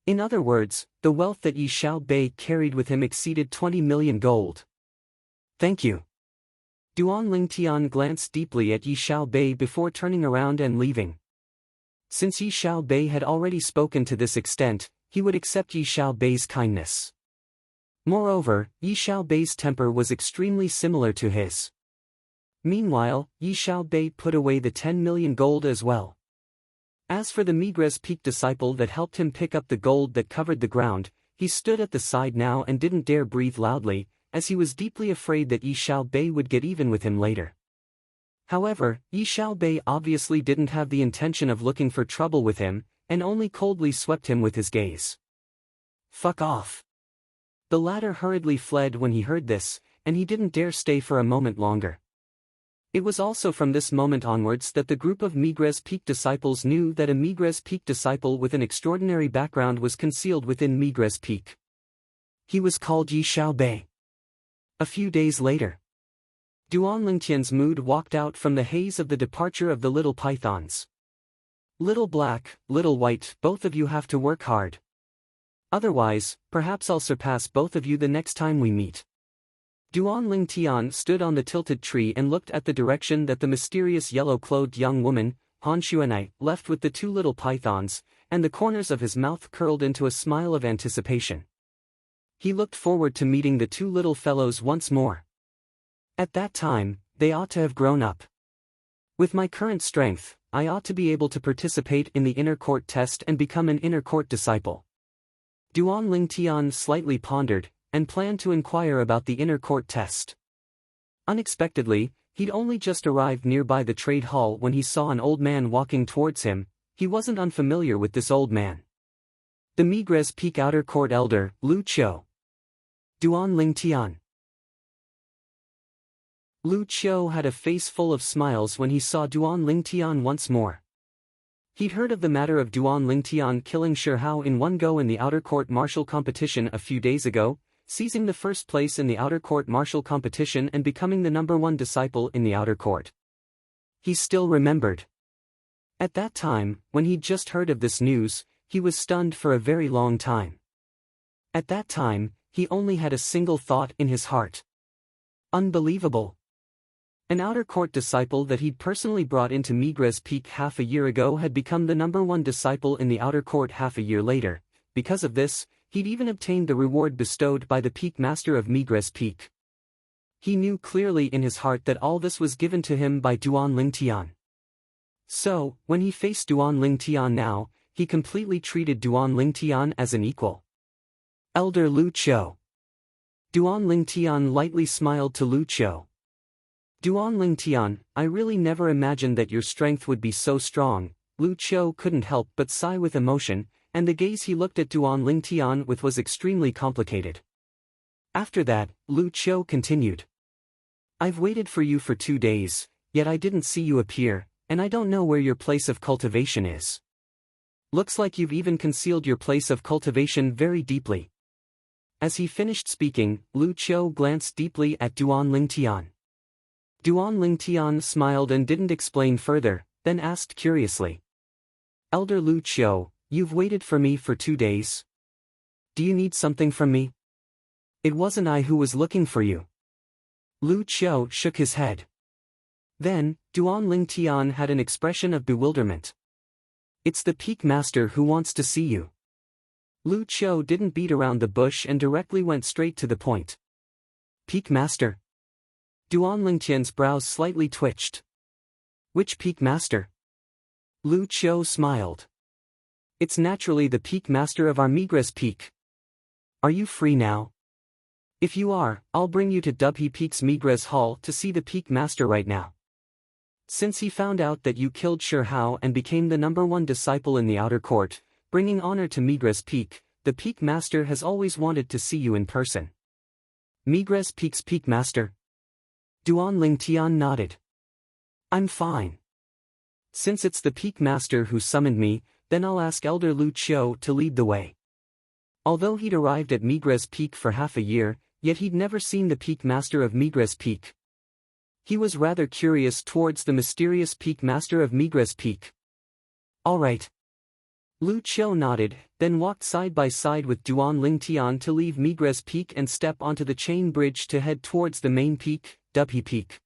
In other words, the wealth that Yi Xiaobei carried with him exceeded 20 million gold. "Thank you." Duan Tian glanced deeply at Yi Xiaobei before turning around and leaving. Since Yi Xiaobei had already spoken to this extent, he would accept Yi Xiaobei's kindness. Moreover, Yi Xiaobei's temper was extremely similar to his. Meanwhile, Yi Xiaobei put away the 10 million gold as well. As for the Migres Peak disciple that helped him pick up the gold that covered the ground, he stood at the side now and didn't dare breathe loudly, as he was deeply afraid that Yi Xiaobei would get even with him later. However, Yi Xiaobei obviously didn't have the intention of looking for trouble with him, and only coldly swept him with his gaze. "Fuck off." The latter hurriedly fled when he heard this, and he didn't dare stay for a moment longer. It was also from this moment onwards that the group of Migres Peak disciples knew that a Migres Peak disciple with an extraordinary background was concealed within Migres Peak. He was called Yi Xiaobei. A few days later, Duan Tian's mood walked out from the haze of the departure of the little pythons. "Little black, little white, both of you have to work hard. Otherwise, perhaps I'll surpass both of you the next time we meet. Duan Lingtian stood on the tilted tree and looked at the direction that the mysterious yellow-clothed young woman, Han Xuanai, left with the two little pythons, and the corners of his mouth curled into a smile of anticipation. He looked forward to meeting the two little fellows once more. At that time, they ought to have grown up. With my current strength, I ought to be able to participate in the inner court test and become an inner court disciple. Duan Lingtian slightly pondered, and planned to inquire about the inner court test. Unexpectedly, he'd only just arrived nearby the trade hall when he saw an old man walking towards him. He wasn't unfamiliar with this old man. The Migres Peak Outer Court Elder, Lu Qiu. Duan Lingtian. Lu Qiu had a face full of smiles when he saw Duan Lingtian once more. He'd heard of the matter of Duan Lingtian killing Shi Hao in one go in the outer court martial competition a few days ago, seizing the first place in the outer court martial competition and becoming the #1 disciple in the outer court. He still remembered. At that time, when he'd just heard of this news, he was stunned for a very long time. At that time, he only had a single thought in his heart. Unbelievable. An outer court disciple that he'd personally brought into Migres Peak half a year ago had become the #1 disciple in the outer court half a year later. Because of this, he'd even obtained the reward bestowed by the Peak Master of Migres Peak. He knew clearly in his heart that all this was given to him by Duan Lingtian. So, when he faced Duan Lingtian now, he completely treated Duan Lingtian as an equal. Elder Lu Qiu. Duan Lingtian lightly smiled to Lu Qiu. Duan Lingtian, I really never imagined that your strength would be so strong. Lu Qiu couldn't help but sigh with emotion, and the gaze he looked at Duan Lingtian with was extremely complicated. After that, Lu Qiu continued. I've waited for you for 2 days, yet I didn't see you appear, and I don't know where your place of cultivation is. Looks like you've even concealed your place of cultivation very deeply. As he finished speaking, Lu Qiu glanced deeply at Duan Lingtian. Duan Lingtian smiled and didn't explain further, then asked curiously. Elder Lu Qiu, you've waited for me for 2 days? Do you need something from me? It wasn't I who was looking for you. Lu Qiu shook his head. Then, Duan Lingtian had an expression of bewilderment. It's the Peak Master who wants to see you. Lu Qiu didn't beat around the bush and directly went straight to the point. Peak Master? Duan Lingtian's brows slightly twitched. Which Peak Master? Lu Qiu smiled. It's naturally the Peak Master of our Migres Peak. Are you free now? If you are, I'll bring you to Dubhe Peak's Migres Hall to see the Peak Master right now. Since he found out that you killed Shi Hao and became the #1 disciple in the outer court, bringing honor to Migres Peak, the Peak Master has always wanted to see you in person. Migres Peak's Peak Master? Duan Lingtian nodded. I'm fine. Since it's the Peak Master who summoned me, then I'll ask Elder Lu Qiu to lead the way. Although he'd arrived at Migres Peak for half a year, yet he'd never seen the Peak Master of Migres Peak. He was rather curious towards the mysterious Peak Master of Migres Peak. All right. Lu Qiu nodded, then walked side by side with Duan Lingtian to leave Migres Peak and step onto the chain bridge to head towards the main peak, Dubhe Peak.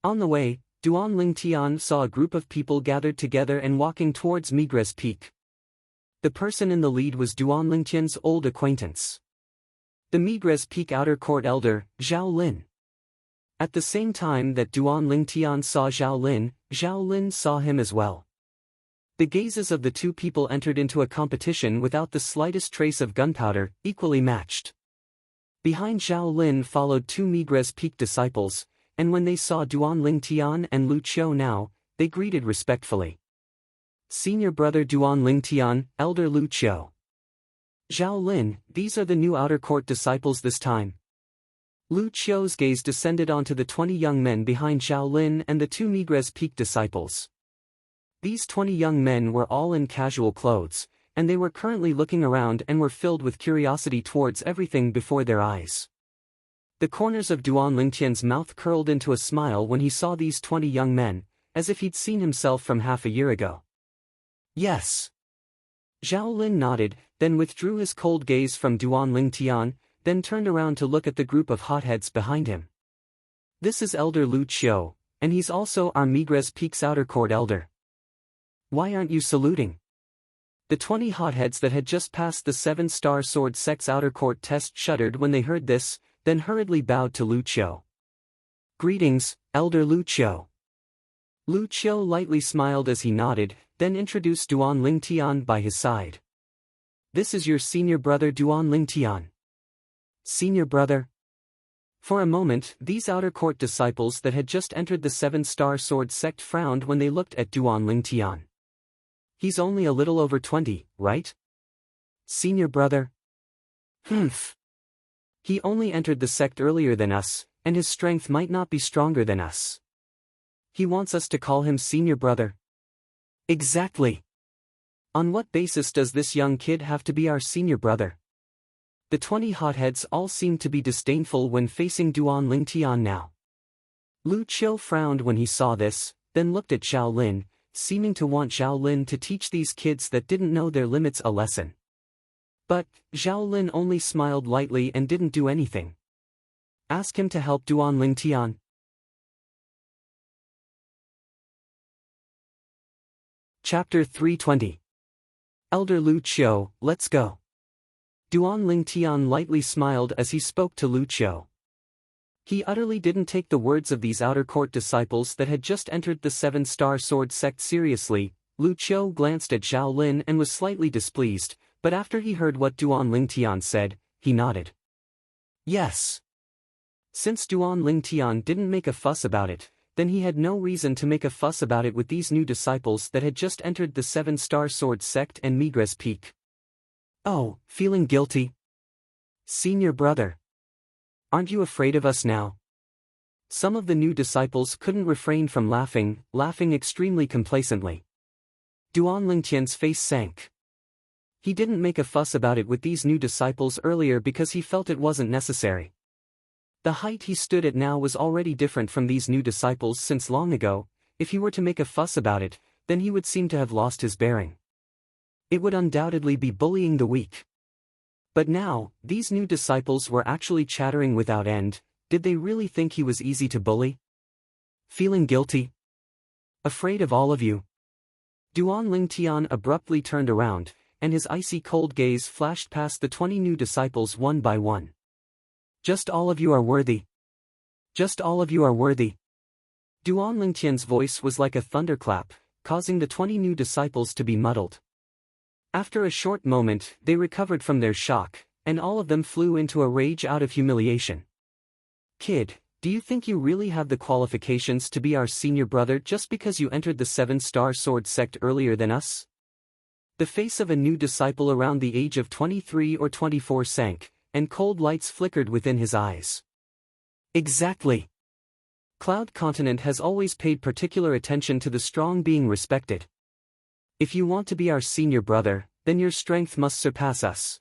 On the way, Duan Lingtian saw a group of people gathered together and walking towards Migres Peak. The person in the lead was Duan Lingtian's old acquaintance, the Migres Peak Outer Court Elder, Zhao Lin. At the same time that Duan Lingtian saw Zhao Lin saw him as well. The gazes of the two people entered into a competition without the slightest trace of gunpowder, equally matched. Behind Zhao Lin followed two Migres Peak disciples, and when they saw Duan Lingtian and Lu Qiu now, they greeted respectfully. Senior brother Duan Lingtian, Elder Lu Qiu. Zhao Lin, these are the new outer court disciples this time. Lu Qiu's gaze descended onto the 20 young men behind Zhao Lin and the two Migres Peak disciples. These 20 young men were all in casual clothes, and they were currently looking around and were filled with curiosity towards everything before their eyes. The corners of Duan Lingtian's mouth curled into a smile when he saw these 20 young men, as if he'd seen himself from half a year ago. Yes. Zhao Lin nodded, then withdrew his cold gaze from Duan Lingtian, then turned around to look at the group of hotheads behind him. This is Elder Lu Qiu, and he's also our Migres Peak's outer court elder. Why aren't you saluting? The 20 hotheads that had just passed the 7-star sword sect's outer court test shuddered when they heard this, then hurriedly bowed to Lu Qiu. Greetings, Elder Lu Qiu. Lu Qiu lightly smiled as he nodded, then introduced Duan Lingtian by his side. This is your senior brother Duan Lingtian. Senior brother? For a moment, these outer court disciples that had just entered the 7-star sword sect frowned when they looked at Duan Lingtian. He's only a little over 20, right? Senior brother? Humph. He only entered the sect earlier than us, and his strength might not be stronger than us. He wants us to call him senior brother. Exactly. On what basis does this young kid have to be our senior brother? The 20 hotheads all seemed to be disdainful when facing Duan Lingtian now. Lu Qiu frowned when he saw this, then looked at Zhao Lin, seeming to want Zhao Lin to teach these kids that didn't know their limits a lesson. But Zhao Lin only smiled lightly and didn't do anything. Ask him to help Duan Lingtian. Chapter 320. Elder Lu Qiu, let's go. Duan Lingtian lightly smiled as he spoke to Lu Qiu. He utterly didn't take the words of these outer court disciples that had just entered the 7-star sword sect seriously. Lu Qiu glanced at Zhao Lin and was slightly displeased, but after he heard what Duan Lingtian said, he nodded. Yes. Since Duan Lingtian didn't make a fuss about it, then he had no reason to make a fuss about it with these new disciples that had just entered the 7-star sword sect and Migres Peak. Oh, feeling guilty? Senior brother. Aren't you afraid of us now? Some of the new disciples couldn't refrain from laughing extremely complacently. Duan Lingtian's face sank. He didn't make a fuss about it with these new disciples earlier because he felt it wasn't necessary. The height he stood at now was already different from these new disciples since long ago. If he were to make a fuss about it, then he would seem to have lost his bearing. It would undoubtedly be bullying the weak. But now, these new disciples were actually chattering without end. Did they really think he was easy to bully? Feeling guilty? Afraid of all of you? Duan Lingtian abruptly turned around, and his icy cold gaze flashed past the 20 new disciples one by one. Just all of you are worthy. Just all of you are worthy. Duan Lingtian's voice was like a thunderclap, causing the 20 new disciples to be muddled. After a short moment, they recovered from their shock, and all of them flew into a rage out of humiliation. Kid, do you think you really have the qualifications to be our senior brother just because you entered the 7-star sword sect earlier than us? The face of a new disciple around the age of 23 or 24 sank, and cold lights flickered within his eyes. Exactly. Cloud Continent has always paid particular attention to the strong being respected. If you want to be our senior brother, then your strength must surpass us.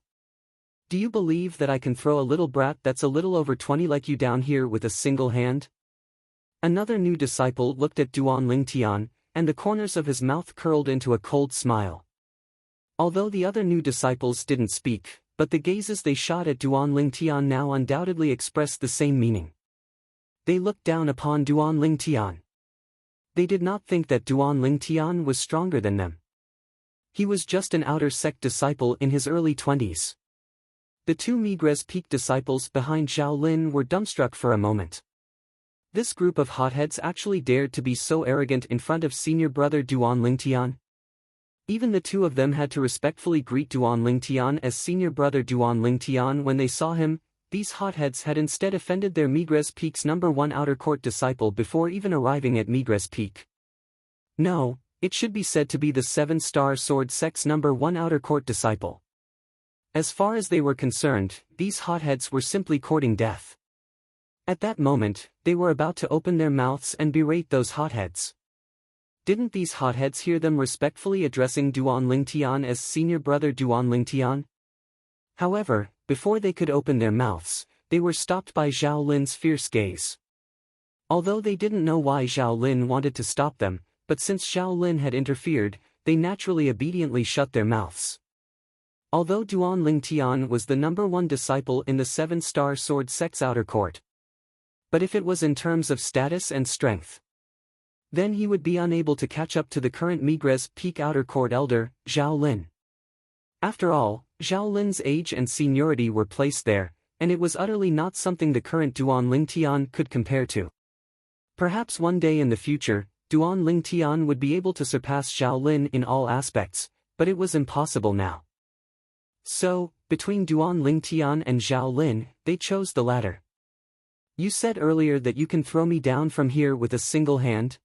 Do you believe that I can throw a little brat that's a little over 20 like you down here with a single hand? Another new disciple looked at Duan Lingtian, and the corners of his mouth curled into a cold smile. Although the other new disciples didn't speak, but the gazes they shot at Duan Lingtian now undoubtedly expressed the same meaning. They looked down upon Duan Lingtian. They did not think that Duan Lingtian was stronger than them. He was just an outer sect disciple in his early 20s. The two Migres Peak disciples behind Zhao Lin were dumbstruck for a moment. This group of hotheads actually dared to be so arrogant in front of senior brother Duan Lingtian. Even the two of them had to respectfully greet Duan Lingtian as senior brother Duan Lingtian when they saw him. These hotheads had instead offended their Migres Peak's #1 outer court disciple before even arriving at Migres Peak. No, it should be said to be the 7-star sword sect's #1 outer court disciple. As far as they were concerned, these hotheads were simply courting death. At that moment, they were about to open their mouths and berate those hotheads. Didn't these hotheads hear them respectfully addressing Duan Lingtian as senior brother Duan Lingtian? However, before they could open their mouths, they were stopped by Zhao Lin's fierce gaze. Although they didn't know why Zhao Lin wanted to stop them, but since Zhao Lin had interfered, they naturally obediently shut their mouths. Although Duan Lingtian was the #1 disciple in the 7-star sword sect's outer court. But if it was in terms of status and strength, then he would be unable to catch up to the current Migres peak outer court elder, Zhao Lin. After all, Zhao Lin's age and seniority were placed there, and it was utterly not something the current Duan Lingtian could compare to. Perhaps one day in the future, Duan Lingtian would be able to surpass Zhao Lin in all aspects, but it was impossible now. So, between Duan Lingtian and Zhao Lin, they chose the latter. You said earlier that you can throw me down from here with a single hand?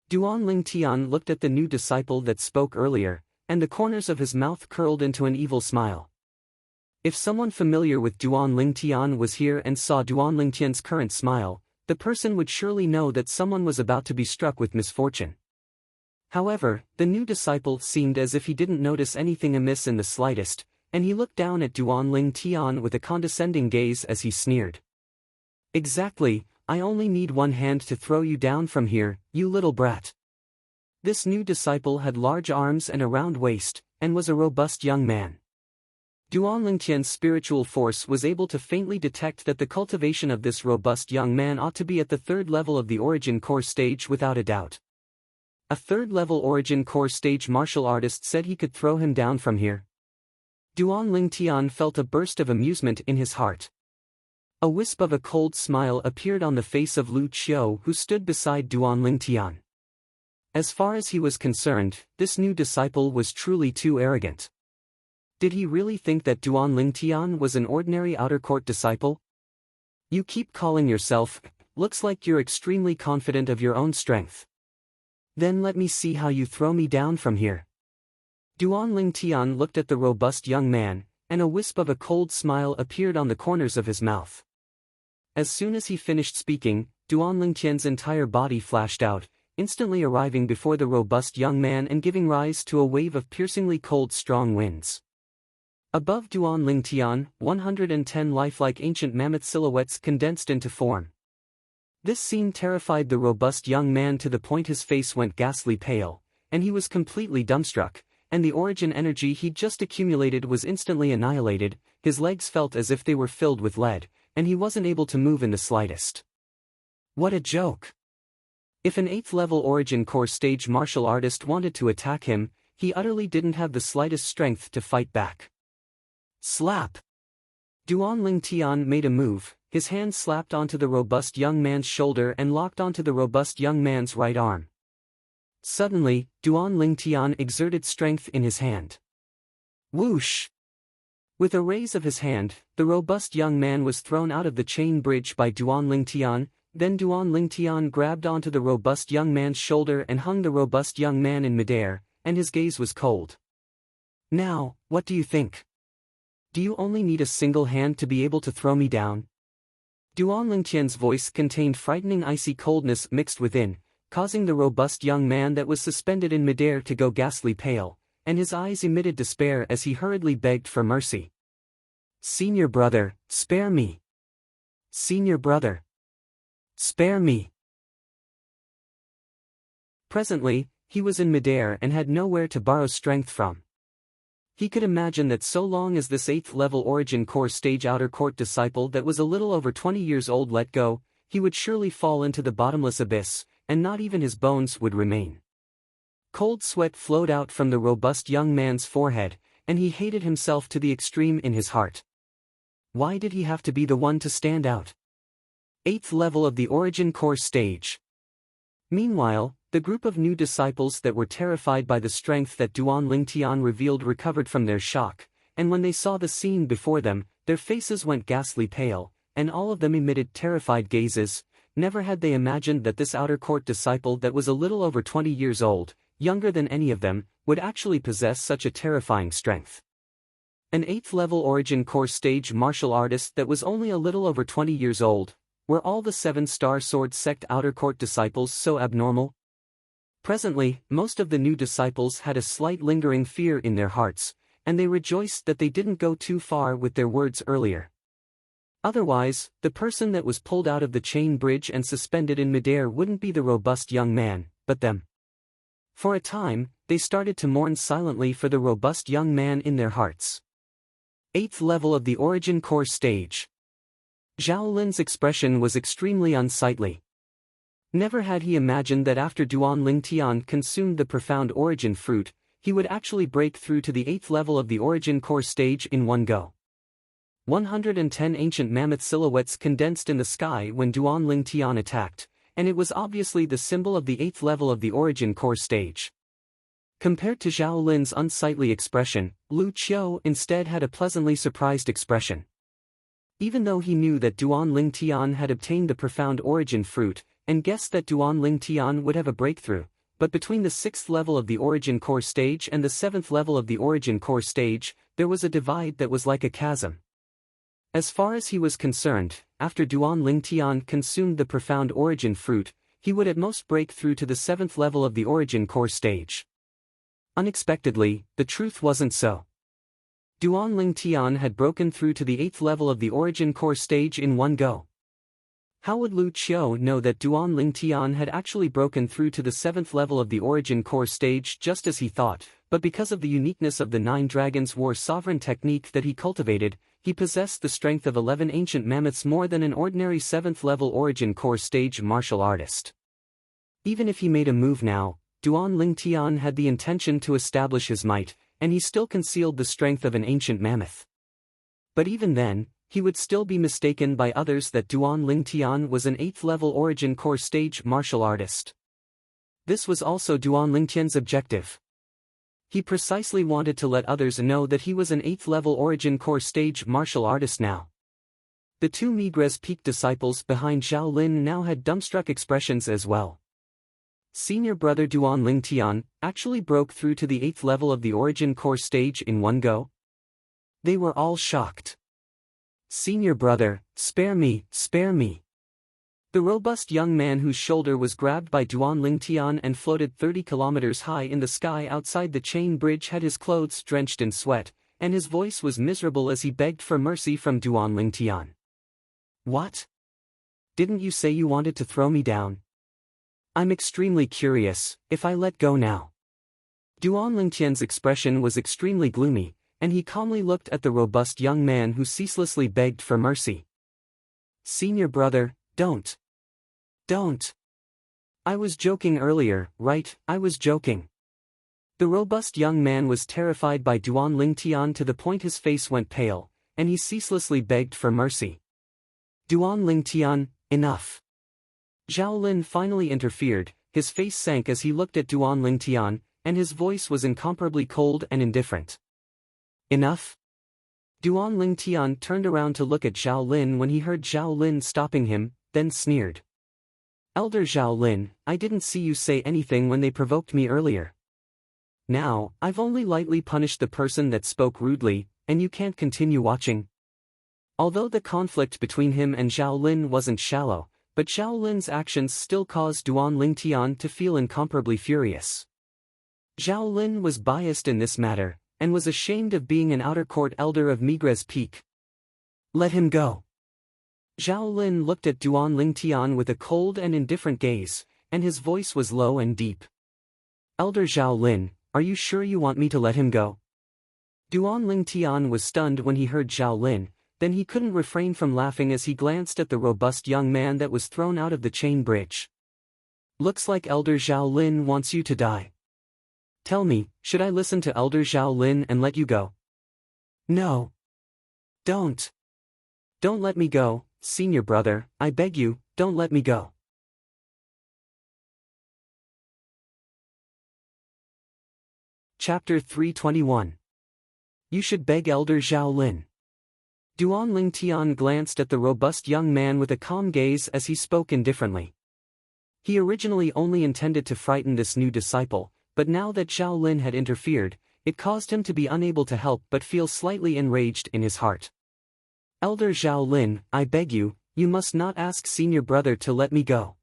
Duan Lingtian looked at the new disciple that spoke earlier, and the corners of his mouth curled into an evil smile. If someone familiar with Duan Lingtian was here and saw Duan Lingtian's current smile, the person would surely know that someone was about to be struck with misfortune. However, the new disciple seemed as if he didn't notice anything amiss in the slightest, and he looked down at Duan Lingtian with a condescending gaze as he sneered. Exactly, I only need one hand to throw you down from here, you little brat. This new disciple had large arms and a round waist, and was a robust young man. Duan Lingtian's spiritual force was able to faintly detect that the cultivation of this robust young man ought to be at the 3rd level of the Origin Core stage without a doubt. A 3rd level Origin Core stage martial artist said he could throw him down from here. Duan Lingtian felt a burst of amusement in his heart. A wisp of a cold smile appeared on the face of Lu Qiu, who stood beside Duan Lingtian. As far as he was concerned, this new disciple was truly too arrogant. Did he really think that Duan Lingtian was an ordinary outer court disciple? You keep calling yourself, looks like you're extremely confident of your own strength. Then let me see how you throw me down from here. Duan Lingtian looked at the robust young man, and a wisp of a cold smile appeared on the corners of his mouth. As soon as he finished speaking, Duan Lingtian's entire body flashed out, instantly arriving before the robust young man and giving rise to a wave of piercingly cold strong winds. Above Duan Lingtian, 110 lifelike ancient mammoth silhouettes condensed into form. This scene terrified the robust young man to the point his face went ghastly pale, and he was completely dumbstruck, and the origin energy he'd just accumulated was instantly annihilated. His legs felt as if they were filled with lead, and he wasn't able to move in the slightest. What a joke! If an 8th level Origin Core stage martial artist wanted to attack him, he utterly didn't have the slightest strength to fight back. Slap! Duan Lingtian made a move, his hand slapped onto the robust young man's shoulder and locked onto the robust young man's right arm. Suddenly, Duan Lingtian exerted strength in his hand. Whoosh! With a raise of his hand, the robust young man was thrown out of the chain bridge by Duan Lingtian. Then Duan Lingtian grabbed onto the robust young man's shoulder and hung the robust young man in midair, and his gaze was cold. Now, what do you think? Do you only need a single hand to be able to throw me down? Duan Lingtian's voice contained frightening icy coldness mixed within, causing the robust young man that was suspended in midair to go ghastly pale, and his eyes emitted despair as he hurriedly begged for mercy. Senior brother, spare me! Senior brother! Spare me! Presently, he was in midair and had nowhere to borrow strength from. He could imagine that so long as this 8th level Origin Core stage outer court disciple that was a little over 20 years old let go, he would surely fall into the bottomless abyss, and not even his bones would remain. Cold sweat flowed out from the robust young man's forehead, and he hated himself to the extreme in his heart. Why did he have to be the one to stand out? 8th level of the Origin Core stage. Meanwhile, the group of new disciples that were terrified by the strength that Duan Lingtian revealed recovered from their shock, and when they saw the scene before them, their faces went ghastly pale, and all of them emitted terrified gazes. Never had they imagined that this outer court disciple that was a little over 20 years old, younger than any of them, would actually possess such a terrifying strength. An 8th level Origin Core stage martial artist that was only a little over 20 years old. Were all the 7-star sword sect outer court disciples so abnormal? Presently, most of the new disciples had a slight lingering fear in their hearts, and they rejoiced that they didn't go too far with their words earlier. Otherwise, the person that was pulled out of the chain bridge and suspended in midair wouldn't be the robust young man, but them. For a time, they started to mourn silently for the robust young man in their hearts. 8th level of the Origin Core stage. Zhao Lin's expression was extremely unsightly. Never had he imagined that after Duan Lingtian consumed the profound origin fruit, he would actually break through to the 8th level of the Origin Core stage in one go. 110 ancient mammoth silhouettes condensed in the sky when Duan Lingtian attacked, and it was obviously the symbol of the 8th level of the Origin Core stage. Compared to Zhao Lin's unsightly expression, Lu Qiu instead had a pleasantly surprised expression. Even though he knew that Duan Lingtian had obtained the profound origin fruit, and guessed that Duan Lingtian would have a breakthrough, but between the 6th level of the Origin Core stage and the 7th level of the Origin Core stage, there was a divide that was like a chasm. As far as he was concerned, after Duan Lingtian consumed the profound origin fruit, he would at most break through to the 7th level of the Origin Core stage. Unexpectedly, the truth wasn't so. Duan Lingtian had broken through to the 8th level of the Origin Core stage in one go. How would Lu Qiu know that Duan Lingtian had actually broken through to the 7th level of the Origin Core stage just as he thought, but because of the uniqueness of the 9 Dragons War sovereign technique that he cultivated, he possessed the strength of 11 ancient mammoths more than an ordinary 7th level Origin Core stage martial artist. Even if he made a move now, Duan Lingtian had the intention to establish his might, and he still concealed the strength of an ancient mammoth. But even then, he would still be mistaken by others that Duan Lingtian was an 8th level Origin Core stage martial artist. This was also Duan Lingtian's objective. He precisely wanted to let others know that he was an 8th level Origin Core stage martial artist now. The 2 Migres Peak disciples behind Zhao Lin now had dumbstruck expressions as well. Senior brother Duan Lingtian actually broke through to the 8th level of the Origin Core stage in one go? They were all shocked. Senior brother, spare me, spare me. The robust young man whose shoulder was grabbed by Duan Lingtian and floated 30 kilometers high in the sky outside the chain bridge had his clothes drenched in sweat, and his voice was miserable as he begged for mercy from Duan Lingtian. What? Didn't you say you wanted to throw me down? I'm extremely curious, if I let go now. Duan Lingtian's expression was extremely gloomy, and he calmly looked at the robust young man who ceaselessly begged for mercy. Senior brother, don't. Don't. I was joking earlier, right? I was joking. The robust young man was terrified by Duan Lingtian to the point his face went pale, and he ceaselessly begged for mercy. Duan Lingtian, enough. Zhao Lin finally interfered, his face sank as he looked at Duan Lingtian, and his voice was incomparably cold and indifferent. Enough? Duan Lingtian turned around to look at Zhao Lin when he heard Zhao Lin stopping him, then sneered. Elder Zhao Lin, I didn't see you say anything when they provoked me earlier. Now, I've only lightly punished the person that spoke rudely, and you can't continue watching. Although the conflict between him and Zhao Lin wasn't shallow, but Zhao Lin's actions still caused Duan Lingtian to feel incomparably furious. Zhao Lin was biased in this matter, and was ashamed of being an outer court elder of Migres Peak. Let him go. Zhao Lin looked at Duan Lingtian with a cold and indifferent gaze, and his voice was low and deep. Elder Zhao Lin, are you sure you want me to let him go? Duan Lingtian was stunned when he heard Zhao Lin, then he couldn't refrain from laughing as he glanced at the robust young man that was thrown out of the chain bridge. Looks like Elder Zhao Lin wants you to die. Tell me, should I listen to Elder Zhao Lin and let you go? No. Don't. Don't let me go, senior brother, I beg you, don't let me go. Chapter 321. You should beg Elder Zhao Lin. Duan Lingtian glanced at the robust young man with a calm gaze as he spoke indifferently. He originally only intended to frighten this new disciple, but now that Zhao Lin had interfered, it caused him to be unable to help but feel slightly enraged in his heart. Elder Zhao Lin, I beg you, you must not ask senior brother to let me go.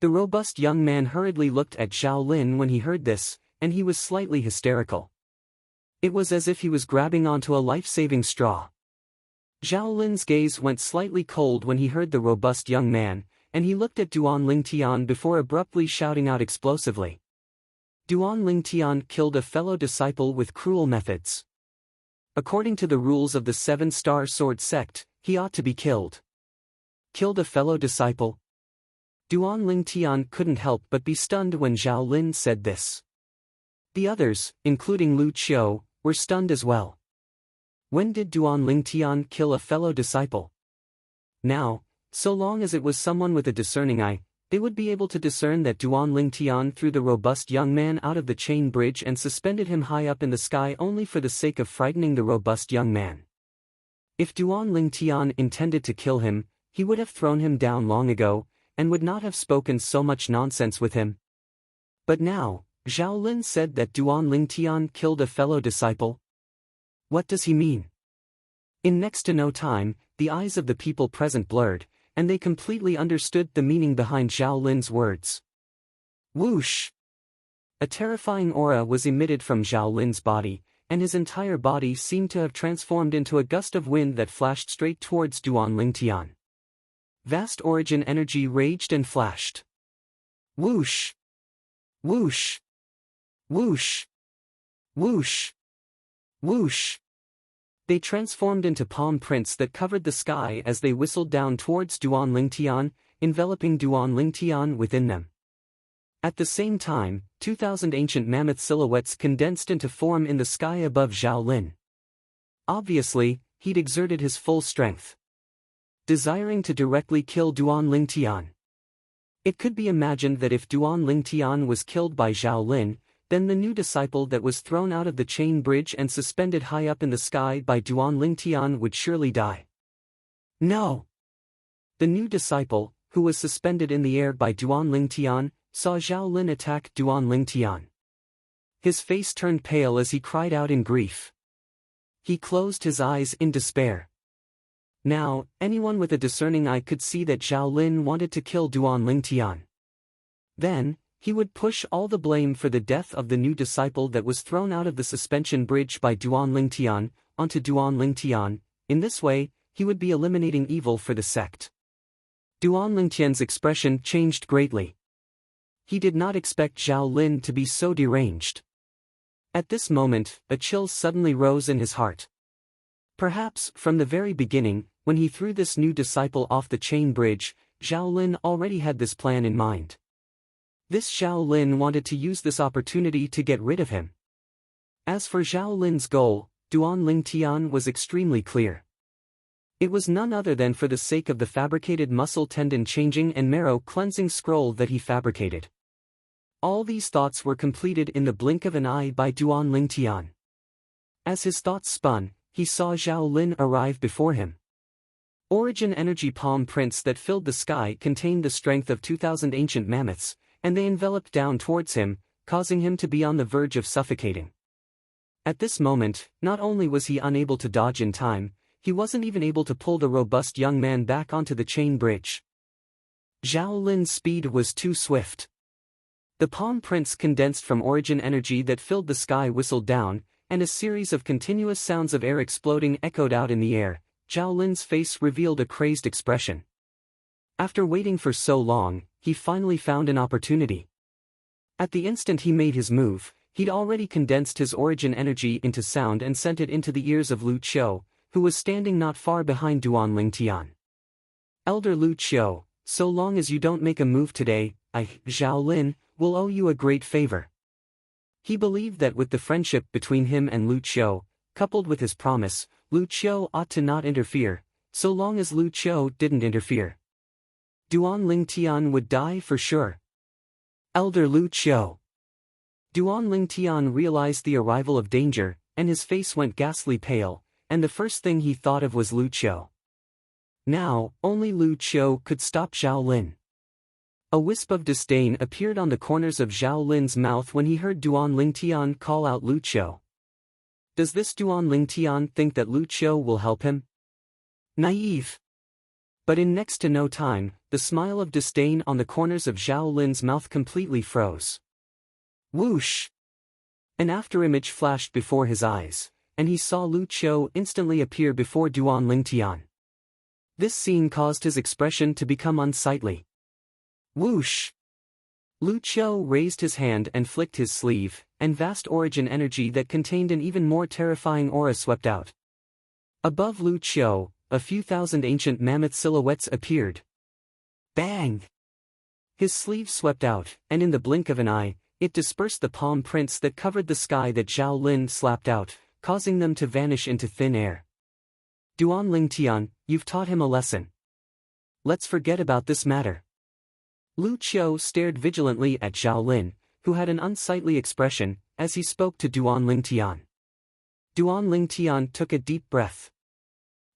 The robust young man hurriedly looked at Zhao Lin when he heard this, and he was slightly hysterical. It was as if he was grabbing onto a life-saving straw. Zhao Lin's gaze went slightly cold when he heard the robust young man, and he looked at Duan Lingtian before abruptly shouting out explosively. Duan Lingtian killed a fellow disciple with cruel methods. According to the rules of the Seven-Star Sword sect, he ought to be killed. Killed a fellow disciple? Duan Lingtian couldn't help but be stunned when Zhao Lin said this. The others, including Lu Qiu, were stunned as well. When did Duan Lingtian kill a fellow disciple? Now, so long as it was someone with a discerning eye, they would be able to discern that Duan Lingtian threw the robust young man out of the chain bridge and suspended him high up in the sky only for the sake of frightening the robust young man. If Duan Lingtian intended to kill him, he would have thrown him down long ago, and would not have spoken so much nonsense with him. But now, Zhao Lin said that Duan Lingtian killed a fellow disciple. What does he mean? In next to no time, the eyes of the people present blurred, and they completely understood the meaning behind Zhao Lin's words. Whoosh! A terrifying aura was emitted from Zhao Lin's body, and his entire body seemed to have transformed into a gust of wind that flashed straight towards Duan Lingtian. Vast origin energy raged and flashed. Whoosh! Whoosh! Whoosh! Whoosh! Whoosh! They transformed into palm prints that covered the sky as they whistled down towards Duan Lingtian, enveloping Duan Lingtian within them. At the same time, 2,000 ancient mammoth silhouettes condensed into form in the sky above Zhao Lin. Obviously, he'd exerted his full strength, desiring to directly kill Duan Lingtian. It could be imagined that if Duan Lingtian was killed by Zhao Lin, then the new disciple that was thrown out of the chain bridge and suspended high up in the sky by Duan Lingtian would surely die. No! The new disciple, who was suspended in the air by Duan Lingtian, saw Zhao Lin attack Duan Lingtian. His face turned pale as he cried out in grief. He closed his eyes in despair. Now, anyone with a discerning eye could see that Zhao Lin wanted to kill Duan Lingtian. Then, he would push all the blame for the death of the new disciple that was thrown out of the suspension bridge by Duan Lingtian, onto Duan Lingtian. In this way, he would be eliminating evil for the sect. Duan Lingtian's expression changed greatly. He did not expect Zhao Lin to be so deranged. At this moment, a chill suddenly rose in his heart. Perhaps, from the very beginning, when he threw this new disciple off the chain bridge, Zhao Lin already had this plan in mind. This Zhao Lin wanted to use this opportunity to get rid of him. As for Zhao Lin's goal, Duan Lingtian was extremely clear. It was none other than for the sake of the fabricated muscle tendon changing and marrow cleansing scroll that he fabricated. All these thoughts were completed in the blink of an eye by Duan Lingtian. As his thoughts spun, he saw Zhao Lin arrive before him. Origin energy palm prints that filled the sky contained the strength of 2,000 ancient mammoths, and they enveloped down towards him, causing him to be on the verge of suffocating. At this moment, not only was he unable to dodge in time, he wasn't even able to pull the robust young man back onto the chain bridge. Zhao Lin's speed was too swift. The palm prints condensed from origin energy that filled the sky whistled down, and a series of continuous sounds of air exploding echoed out in the air. Zhao Lin's face revealed a crazed expression. After waiting for so long, he finally found an opportunity. At the instant he made his move, he'd already condensed his origin energy into sound and sent it into the ears of Lu Qiu, who was standing not far behind Duan Lingtian. Elder Lu Qiu, so long as you don't make a move today, Zhao Lin, will owe you a great favor. He believed that with the friendship between him and Lu Qiu, coupled with his promise, Lu Qiu ought to not interfere, so long as Lu Qiu didn't interfere. Duan Lingtian would die for sure. Elder Lu Qiu. Duan Lingtian realized the arrival of danger, and his face went ghastly pale, and the first thing he thought of was Lu Qiu. Now, only Lu Qiu could stop Zhao Lin. A wisp of disdain appeared on the corners of Zhao Lin's mouth when he heard Duan Lingtian call out Lu Qiu. Does this Duan Lingtian think that Lu Qiu will help him? Naive. But in next to no time, the smile of disdain on the corners of Zhao Lin's mouth completely froze. Whoosh! An afterimage flashed before his eyes, and he saw Lu Qiu instantly appear before Duan Lingtian. This scene caused his expression to become unsightly. Whoosh! Lu Qiu raised his hand and flicked his sleeve, and vast origin energy that contained an even more terrifying aura swept out. Above Lu Qiu, a few thousand ancient mammoth silhouettes appeared. Bang! His sleeve swept out, and in the blink of an eye, it dispersed the palm prints that covered the sky that Zhao Lin slapped out, causing them to vanish into thin air. Duan Lingtian, you've taught him a lesson. Let's forget about this matter. Lu Qiu stared vigilantly at Zhao Lin, who had an unsightly expression, as he spoke to Duan Lingtian. Duan Lingtian took a deep breath.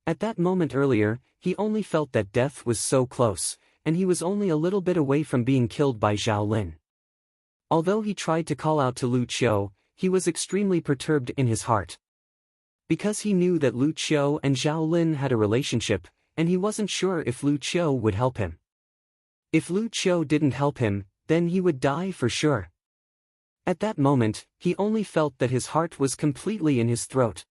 At that moment earlier, he only felt that death was so close, and he was only a little bit away from being killed by Zhao Lin. Although he tried to call out to Lu Qiu, he was extremely perturbed in his heart. Because he knew that Lu Qiu and Zhao Lin had a relationship, and he wasn't sure if Lu Qiu would help him. If Lu Qiu didn't help him, then he would die for sure. At that moment, he only felt that his heart was completely in his throat.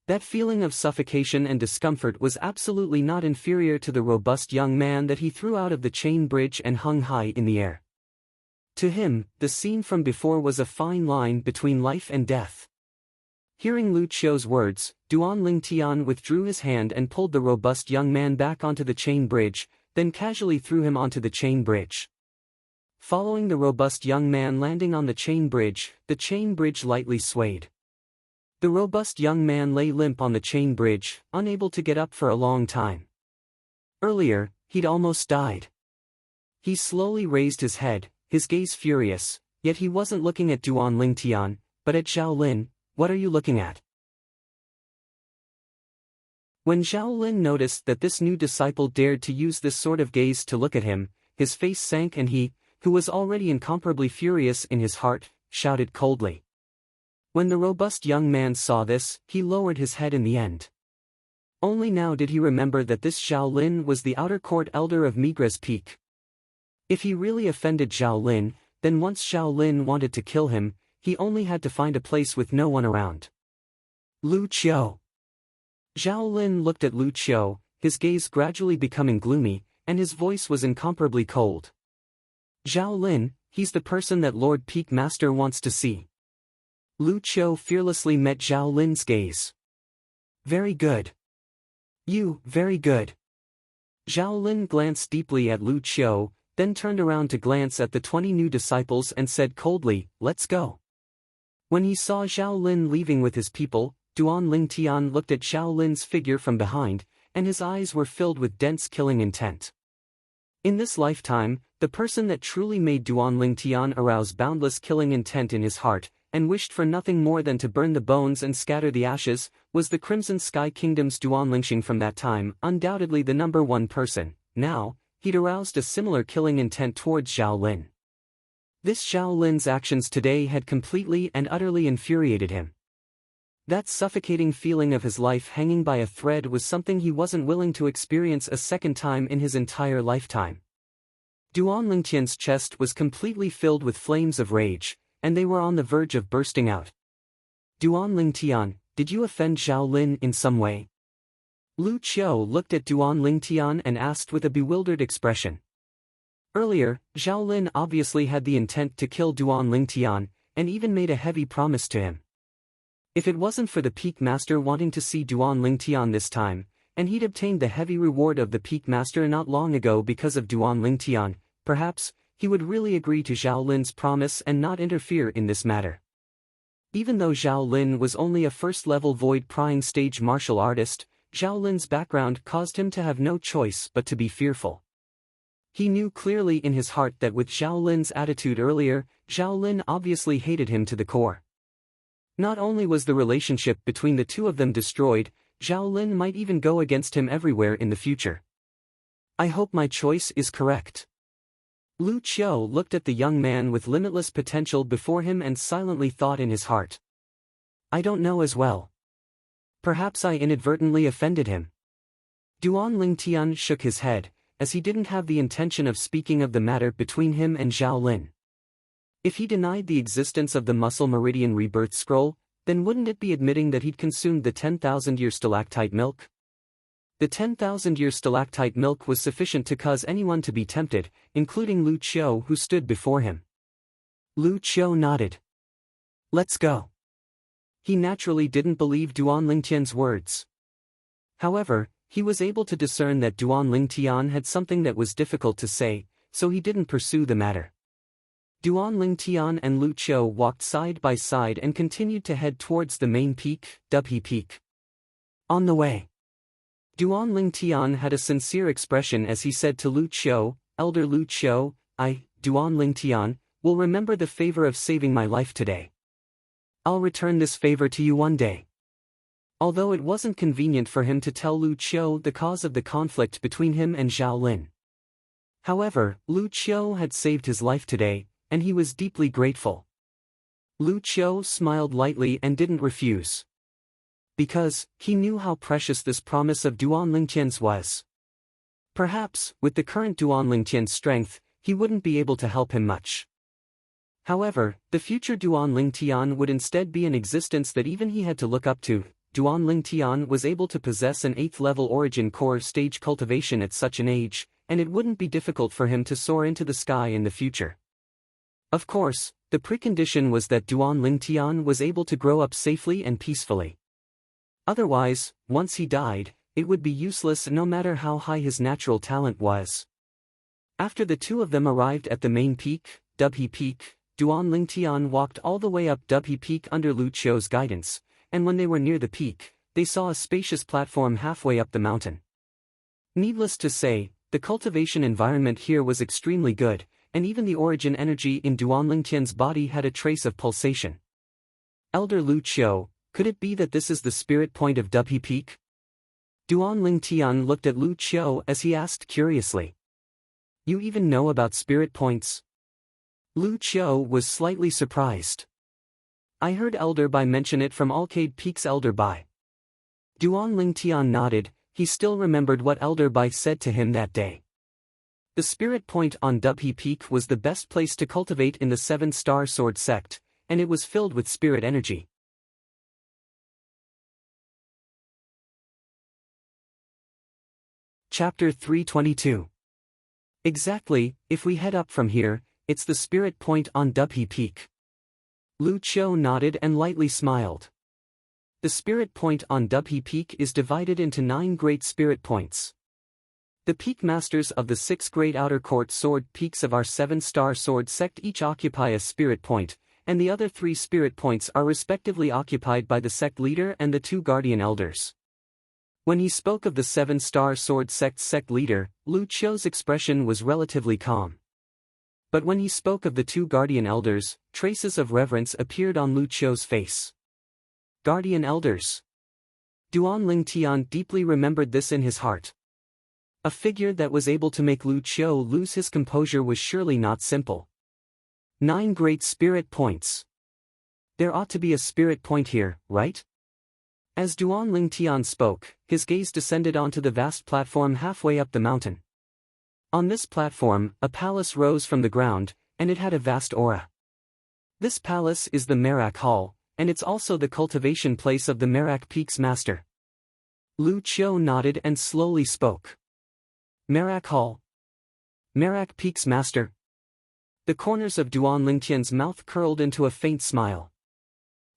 That feeling of suffocation and discomfort was absolutely not inferior to the robust young man that he threw out of the chain bridge and hung high in the air. To him, the scene from before was a fine line between life and death. Hearing Lu Qiu's words, Duan Lingtian withdrew his hand and pulled the robust young man back onto the chain bridge, then casually threw him onto the chain bridge. Following the robust young man landing on the chain bridge lightly swayed. The robust young man lay limp on the chain bridge, unable to get up for a long time. Earlier, he'd almost died. He slowly raised his head, his gaze furious, yet he wasn't looking at Duan Lingtian, but at Zhao Lin. What are you looking at? When Zhao Lin noticed that this new disciple dared to use this sort of gaze to look at him, his face sank and he, who was already incomparably furious in his heart, shouted coldly. When the robust young man saw this, he lowered his head in the end. Only now did he remember that this Zhao Lin was the outer court elder of Migres Peak. If he really offended Zhao Lin, then once Zhao Lin wanted to kill him, he only had to find a place with no one around. Lu Qiu. Zhao Lin looked at Lu Qiu, his gaze gradually becoming gloomy, and his voice was incomparably cold. Zhao Lin, he's the person that Lord Peak Master wants to see. Lu Qiu fearlessly met Zhao Lin's gaze. Very good. Very good. Zhao Lin glanced deeply at Lu Qiu, then turned around to glance at the 20 new disciples and said coldly, let's go. When he saw Zhao Lin leaving with his people, Duan Lingtian looked at Zhao Lin's figure from behind, and his eyes were filled with dense killing intent. In this lifetime, the person that truly made Duan Lingtian arouse boundless killing intent in his heart, and wished for nothing more than to burn the bones and scatter the ashes, was the Crimson Sky Kingdom's Duan Lingxing from that time, undoubtedly the number one person. Now, he'd aroused a similar killing intent towards Zhao Lin. This Zhao Lin's actions today had completely and utterly infuriated him. That suffocating feeling of his life hanging by a thread was something he wasn't willing to experience a second time in his entire lifetime. Duan Lingtian's chest was completely filled with flames of rage, and they were on the verge of bursting out. Duan Lingtian, did you offend Zhao Lin in some way? Lu Qiu looked at Duan Lingtian and asked with a bewildered expression. Earlier, Zhao Lin obviously had the intent to kill Duan Lingtian, and even made a heavy promise to him. If it wasn't for the Peak Master wanting to see Duan Lingtian this time, and he'd obtained the heavy reward of the Peak Master not long ago because of Duan Lingtian, perhaps, he would really agree to Zhao Lin's promise and not interfere in this matter. Even though Zhao Lin was only a first-level void-prying stage martial artist, Zhao Lin's background caused him to have no choice but to be fearful. He knew clearly in his heart that with Zhao Lin's attitude earlier, Zhao Lin obviously hated him to the core. Not only was the relationship between the two of them destroyed, Zhao Lin might even go against him everywhere in the future. I hope my choice is correct. Lu Qiu looked at the young man with limitless potential before him and silently thought in his heart. I don't know as well. Perhaps I inadvertently offended him. Duan Lingtian shook his head, as he didn't have the intention of speaking of the matter between him and Zhao Lin. If he denied the existence of the Muscle Meridian Rebirth Scroll, then wouldn't it be admitting that he'd consumed the 10,000-year stalactite milk? The 10,000-year stalactite milk was sufficient to cause anyone to be tempted, including Lu Qiu who stood before him. Lu Qiu nodded. Let's go. He naturally didn't believe Duan Lingtian's words. However, he was able to discern that Duan Lingtian had something that was difficult to say, so he didn't pursue the matter. Duan Lingtian and Lu Qiu walked side by side and continued to head towards the main peak, Dubhe Peak. On the way, Duan Lingtian had a sincere expression as he said to Lu Qiu, Elder Lu Qiu, I, Duan Lingtian, will remember the favor of saving my life today. I'll return this favor to you one day. Although it wasn't convenient for him to tell Lu Qiu the cause of the conflict between him and Zhao Lin. However, Lu Qiu had saved his life today, and he was deeply grateful. Lu Qiu smiled lightly and didn't refuse. Because, he knew how precious this promise of Duan Lingtian's was. Perhaps, with the current Duan Lingtian's strength, he wouldn't be able to help him much. However, the future Duan Lingtian would instead be an existence that even he had to look up to. Duan Lingtian was able to possess an 8th-level origin core stage cultivation at such an age, and it wouldn't be difficult for him to soar into the sky in the future. Of course, the precondition was that Duan Lingtian was able to grow up safely and peacefully. Otherwise, once he died, it would be useless no matter how high his natural talent was. After the two of them arrived at the main peak, Dubhe Peak, Duan Lingtian walked all the way up Dubhe Peak under Lu Qiu's guidance, and when they were near the peak, they saw a spacious platform halfway up the mountain. Needless to say, the cultivation environment here was extremely good, and even the origin energy in Duan Lingtian's body had a trace of pulsation. Elder Lu Qiu, could it be that this is the spirit point of Dubhe Peak? Duan Lingtian looked at Lu Qiu as he asked curiously. You even know about spirit points? Lu Qiu was slightly surprised. I heard Elder Bai mention it from Alcade Peak's Elder Bai. Duan Lingtian nodded, he still remembered what Elder Bai said to him that day. The spirit point on Dubhe Peak was the best place to cultivate in the 7-star sword sect, and it was filled with spirit energy. Chapter 322. Exactly, if we head up from here, it's the spirit point on Dubhe Peak. Lu Qiu nodded and lightly smiled. The spirit point on Dubhe Peak is divided into 9 great spirit points. The peak masters of the 6 great outer court sword peaks of our 7-star sword sect each occupy a spirit point, and the other 3 spirit points are respectively occupied by the sect leader and the 2 guardian elders. When he spoke of the 7-star sword sect's sect leader, Lu Qiu's expression was relatively calm. But when he spoke of the 2 guardian elders, traces of reverence appeared on Lu Qiu's face. Guardian elders. Duan Lingtian deeply remembered this in his heart. A figure that was able to make Lu Qiu lose his composure was surely not simple. 9 great spirit points. There ought to be a spirit point here, right? As Duan Lingtian spoke, his gaze descended onto the vast platform halfway up the mountain. On this platform, a palace rose from the ground, and it had a vast aura. This palace is the Merak Hall, and it's also the cultivation place of the Merak Peak's master. Lu Qiu nodded and slowly spoke. Merak Hall. Merak Peak's master. The corners of Duan Lingtian's mouth curled into a faint smile.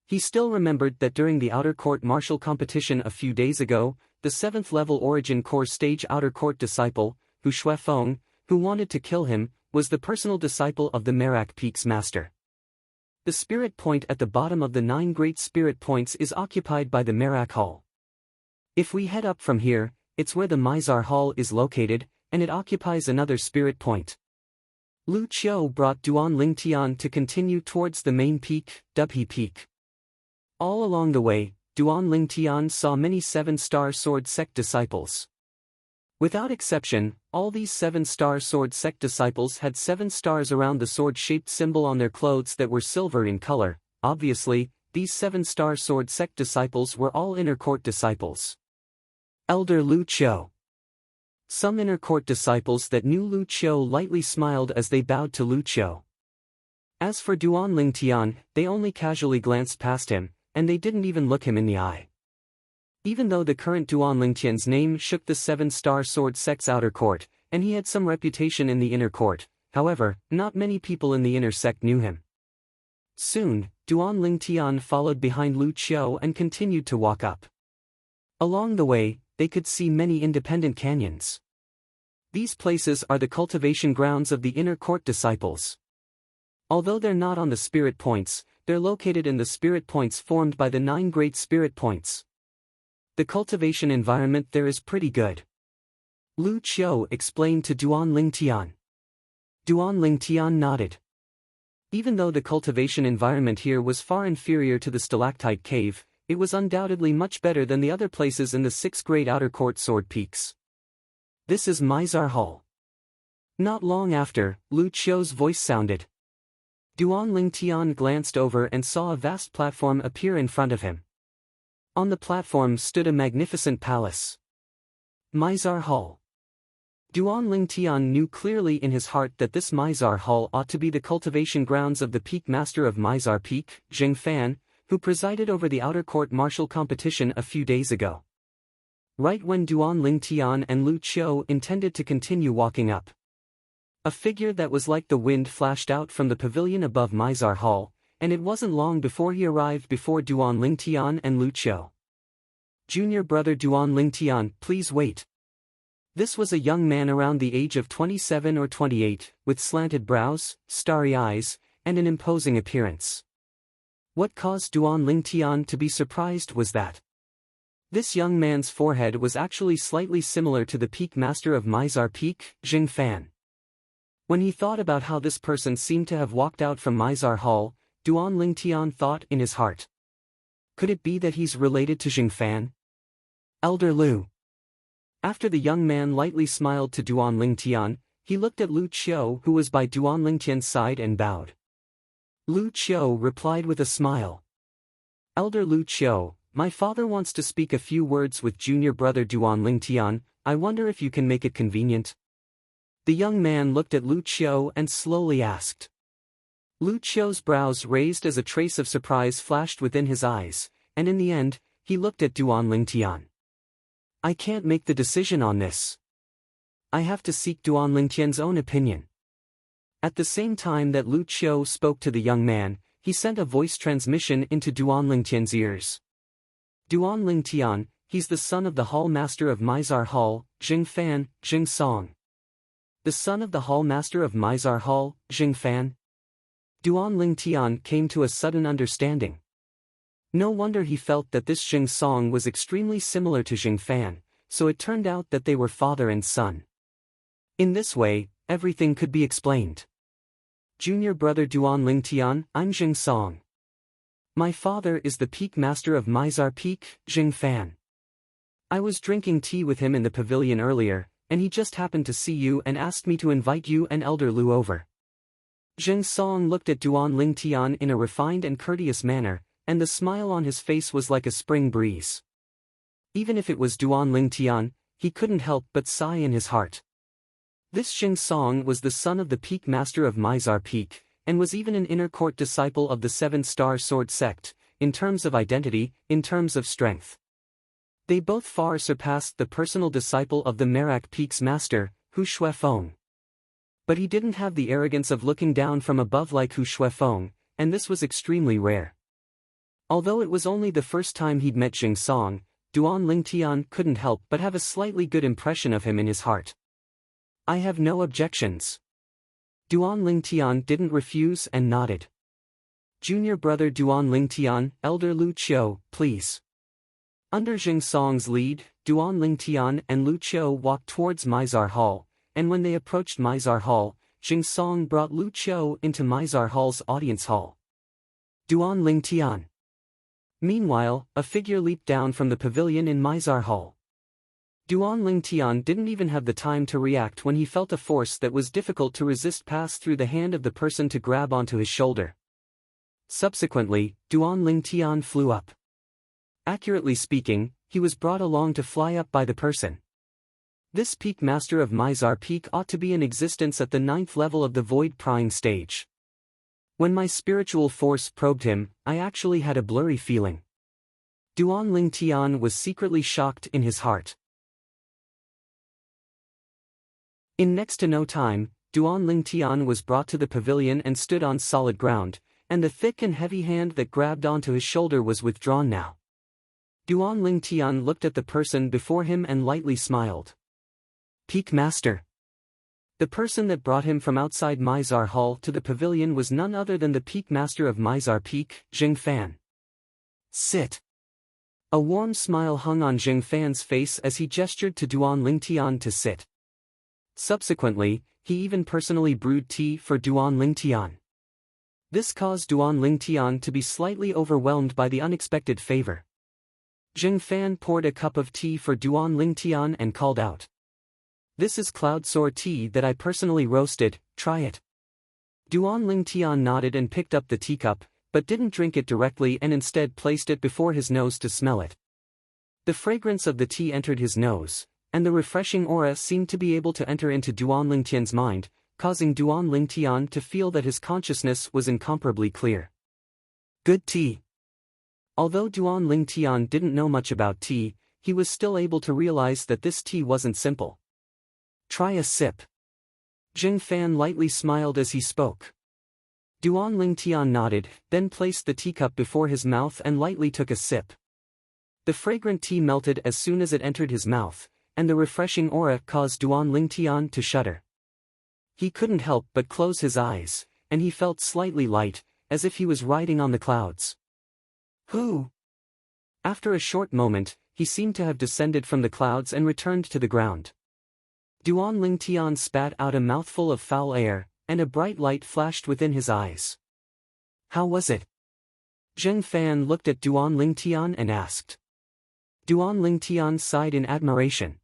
He still remembered that during the outer court martial competition a few days ago, the 7th-level origin core stage outer court disciple, Hu Shuifeng, who wanted to kill him, was the personal disciple of the Merak Peak's master. The spirit point at the bottom of the 9 great spirit points is occupied by the Merak Hall. If we head up from here, it's where the Mizar Hall is located, and it occupies another spirit point. Lu Qiu brought Duan Lingtian to continue towards the main peak, Dubhe Peak. All along the way, Duan Lingtian saw many 7-star sword sect disciples. Without exception, all these 7-star sword sect disciples had 7 stars around the sword-shaped symbol on their clothes that were silver in color. Obviously, these 7-star sword sect disciples were all inner court disciples. Elder Lu Qiu. Some inner court disciples that knew Lu Qiu lightly smiled as they bowed to Lu Qiu. As for Duan Lingtian, they only casually glanced past him, and they didn't even look him in the eye. Even though the current Duan Lingtian's name shook the seven-star sword sect's outer court, and he had some reputation in the inner court, however, not many people in the inner sect knew him. Soon, Duan Lingtian followed behind Lu Qiu and continued to walk up. Along the way, they could see many independent canyons. These places are the cultivation grounds of the inner court disciples. Although they're not on the spirit points, they're located in the spirit points formed by the 9 great spirit points. The cultivation environment there is pretty good. Lu Qiu explained to Duan Lingtian. Duan Lingtian nodded. Even though the cultivation environment here was far inferior to the stalactite cave, it was undoubtedly much better than the other places in the 6 great outer court sword peaks. This is Mizar Hall. Not long after, Lu Qiu's voice sounded. Duan Lingtian glanced over and saw a vast platform appear in front of him. On the platform stood a magnificent palace. Mizar Hall. Duan Lingtian knew clearly in his heart that this Mizar Hall ought to be the cultivation grounds of the peak master of Mizar Peak, Jing Fan, who presided over the outer court martial competition a few days ago. Right when Duan Lingtian and Lu Qiu intended to continue walking up, a figure that was like the wind flashed out from the pavilion above Mizar Hall, and it wasn't long before he arrived before Duan Lingtian and Lu Qiu. Junior brother Duan Lingtian, please wait. This was a young man around the age of 27 or 28, with slanted brows, starry eyes, and an imposing appearance. What caused Duan Lingtian to be surprised was that this young man's forehead was actually slightly similar to the peak master of Mizar Peak, Jing Fan. When he thought about how this person seemed to have walked out from Mizar Hall, Duan Lingtian thought in his heart. Could it be that he's related to Jing Fan? Elder Lu. After the young man lightly smiled to Duan Lingtian, he looked at Lu Qiu who was by Duan Lingtian's side and bowed. Lu Qiu replied with a smile. Elder Lu Qiu, my father wants to speak a few words with junior brother Duan Lingtian, I wonder if you can make it convenient? The young man looked at Lu Qiu and slowly asked. Lu Qiu's brows raised as a trace of surprise flashed within his eyes, and in the end, he looked at Duan Lingtian. I can't make the decision on this. I have to seek Duan Lingtian's own opinion. At the same time that Lu Qiu spoke to the young man, he sent a voice transmission into Duan Lingtian's ears. Duan Lingtian, he's the son of the hall master of Mizar Hall, Jing Fan, Jing Song. The son of the hall master of Mizar Hall, Jing Fan? Duan Lingtian came to a sudden understanding. No wonder he felt that this Jing Song was extremely similar to Jing Fan, so it turned out that they were father and son. In this way, everything could be explained. Junior brother Duan Lingtian, I'm Jing Song. My father is the peak master of Mizar Peak, Jing Fan. I was drinking tea with him in the pavilion earlier, and he just happened to see you and asked me to invite you and Elder Lu over. Jing Song looked at Duan Lingtian in a refined and courteous manner, and the smile on his face was like a spring breeze. Even if it was Duan Lingtian, he couldn't help but sigh in his heart. This Jing Song was the son of the peak master of Mizar Peak, and was even an inner court disciple of the 7-star sword sect, in terms of identity, in terms of strength. They both far surpassed the personal disciple of the Merak Peak's master, Hu Shuifeng. But he didn't have the arrogance of looking down from above like Hu Shuifeng, and this was extremely rare. Although it was only the first time he'd met Jing Song, Duan Lingtian couldn't help but have a slightly good impression of him in his heart. I have no objections. Duan Lingtian didn't refuse and nodded. Junior brother Duan Lingtian, Elder Lu Qiu, please. Under Jing Song's lead, Duan Lingtian and Lu Qiu walked towards Mizar Hall, and when they approached Mizar Hall, Jing Song brought Lu Qiu into Mizar Hall's audience hall. Duan Lingtian. Meanwhile, a figure leaped down from the pavilion in Mizar Hall. Duan Lingtian didn't even have the time to react when he felt a force that was difficult to resist pass through the hand of the person to grab onto his shoulder. Subsequently, Duan Lingtian flew up. Accurately speaking, he was brought along to fly up by the person. This peak master of Mizar Peak ought to be in existence at the 9th level of the void prying stage. When my spiritual force probed him, I actually had a blurry feeling. Duan Ling Tian was secretly shocked in his heart. In next to no time, Duan Ling Tian was brought to the pavilion and stood on solid ground, and the thick and heavy hand that grabbed onto his shoulder was withdrawn now. Duan Ling Tian looked at the person before him and lightly smiled. Peak Master. The person that brought him from outside Mizar Hall to the pavilion was none other than the Peak Master of Mizar Peak, Jing Fan. Sit. A warm smile hung on Jing Fan's face as he gestured to Duan Ling Tian to sit. Subsequently, he even personally brewed tea for Duan Ling Tian. This caused Duan Ling Tian to be slightly overwhelmed by the unexpected favor. Jing Fan poured a cup of tea for Duan Ling Tian and called out. This is cloud soar tea that I personally roasted, try it. Duan Ling Tian nodded and picked up the teacup, but didn't drink it directly and instead placed it before his nose to smell it. The fragrance of the tea entered his nose, and the refreshing aura seemed to be able to enter into Duan Ling Tian's mind, causing Duan Ling Tian to feel that his consciousness was incomparably clear. Good tea. Although Duan Ling Tian didn't know much about tea, he was still able to realize that this tea wasn't simple. Try a sip. Jing Fan lightly smiled as he spoke. Duan Ling Tian nodded, then placed the teacup before his mouth and lightly took a sip. The fragrant tea melted as soon as it entered his mouth, and the refreshing aura caused Duan Ling Tian to shudder. He couldn't help but close his eyes, and he felt slightly light, as if he was riding on the clouds. Who? After a short moment, he seemed to have descended from the clouds and returned to the ground. Duan Ling Tian spat out a mouthful of foul air, and a bright light flashed within his eyes. How was it? Jing Fan looked at Duan Ling Tian and asked. Duan Ling Tian sighed in admiration.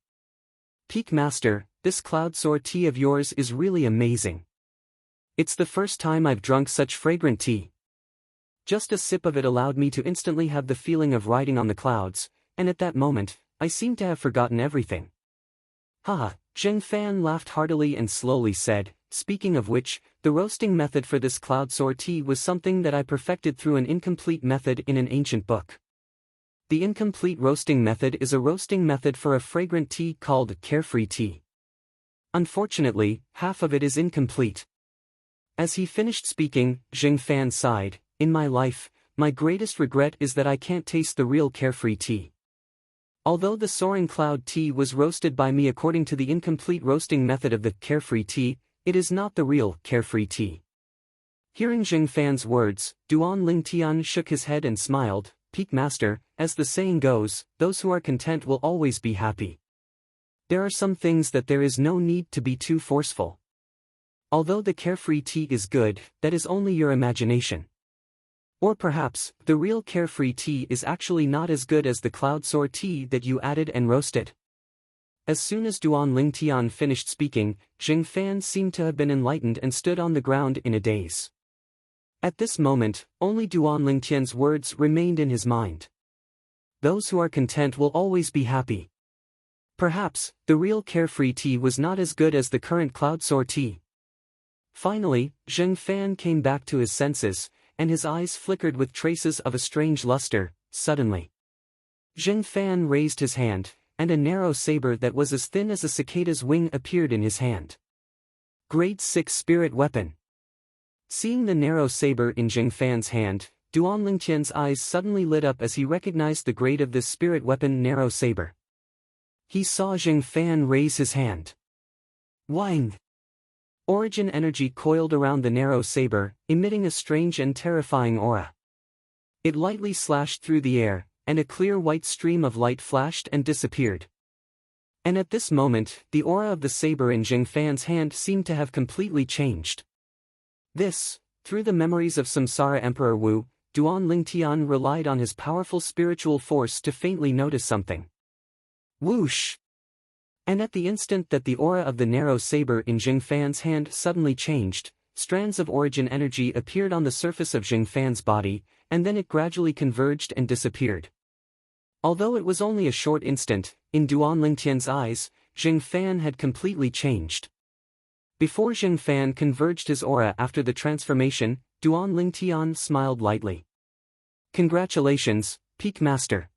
Peak Master, this cloud soar tea of yours is really amazing. It's the first time I've drunk such fragrant tea. Just a sip of it allowed me to instantly have the feeling of riding on the clouds, and at that moment, I seemed to have forgotten everything. Haha, Jing Fan laughed heartily and slowly said, speaking of which, the roasting method for this cloud soar tea was something that I perfected through an incomplete method in an ancient book. The incomplete roasting method is a roasting method for a fragrant tea called carefree tea. Unfortunately, half of it is incomplete. As he finished speaking, Jing Fan sighed, in my life, my greatest regret is that I can't taste the real carefree tea. Although the soaring cloud tea was roasted by me according to the incomplete roasting method of the carefree tea, it is not the real carefree tea. Hearing Jing Fan's words, Duan Ling Tian shook his head and smiled. Peak Master, as the saying goes, those who are content will always be happy. There are some things that there is no need to be too forceful. Although the carefree tea is good, that is only your imagination. Or perhaps, the real carefree tea is actually not as good as the cloud soar tea that you added and roasted. As soon as Duan Ling Tian finished speaking, Jing Fan seemed to have been enlightened and stood on the ground in a daze. At this moment, only Duan Ling Tian's words remained in his mind. Those who are content will always be happy. Perhaps, the real carefree tea was not as good as the current cloud soar tea. Finally, Jing Fan came back to his senses, and his eyes flickered with traces of a strange luster. Suddenly, Jing Fan raised his hand, and a narrow saber that was as thin as a cicada's wing appeared in his hand. Grade 6 Spirit Weapon. Seeing the narrow saber in Jing Fan's hand, Duan Ling Tian's eyes suddenly lit up as he recognized the grade of this spirit weapon narrow saber. He saw Jing Fan raise his hand. Wang! Origin energy coiled around the narrow saber, emitting a strange and terrifying aura. It lightly slashed through the air, and a clear white stream of light flashed and disappeared. And at this moment, the aura of the saber in Jing Fan's hand seemed to have completely changed. This, through the memories of Samsara Emperor Wu, Duan Ling Tian relied on his powerful spiritual force to faintly notice something. Whoosh! And at the instant that the aura of the narrow saber in Jing Fan's hand suddenly changed, strands of origin energy appeared on the surface of Jing Fan's body, and then it gradually converged and disappeared. Although it was only a short instant, in Duan Ling Tian's eyes, Jing Fan had completely changed. Before Jing Fan converged his aura after the transformation, Duan Ling Tian smiled lightly. Congratulations, Peak Master.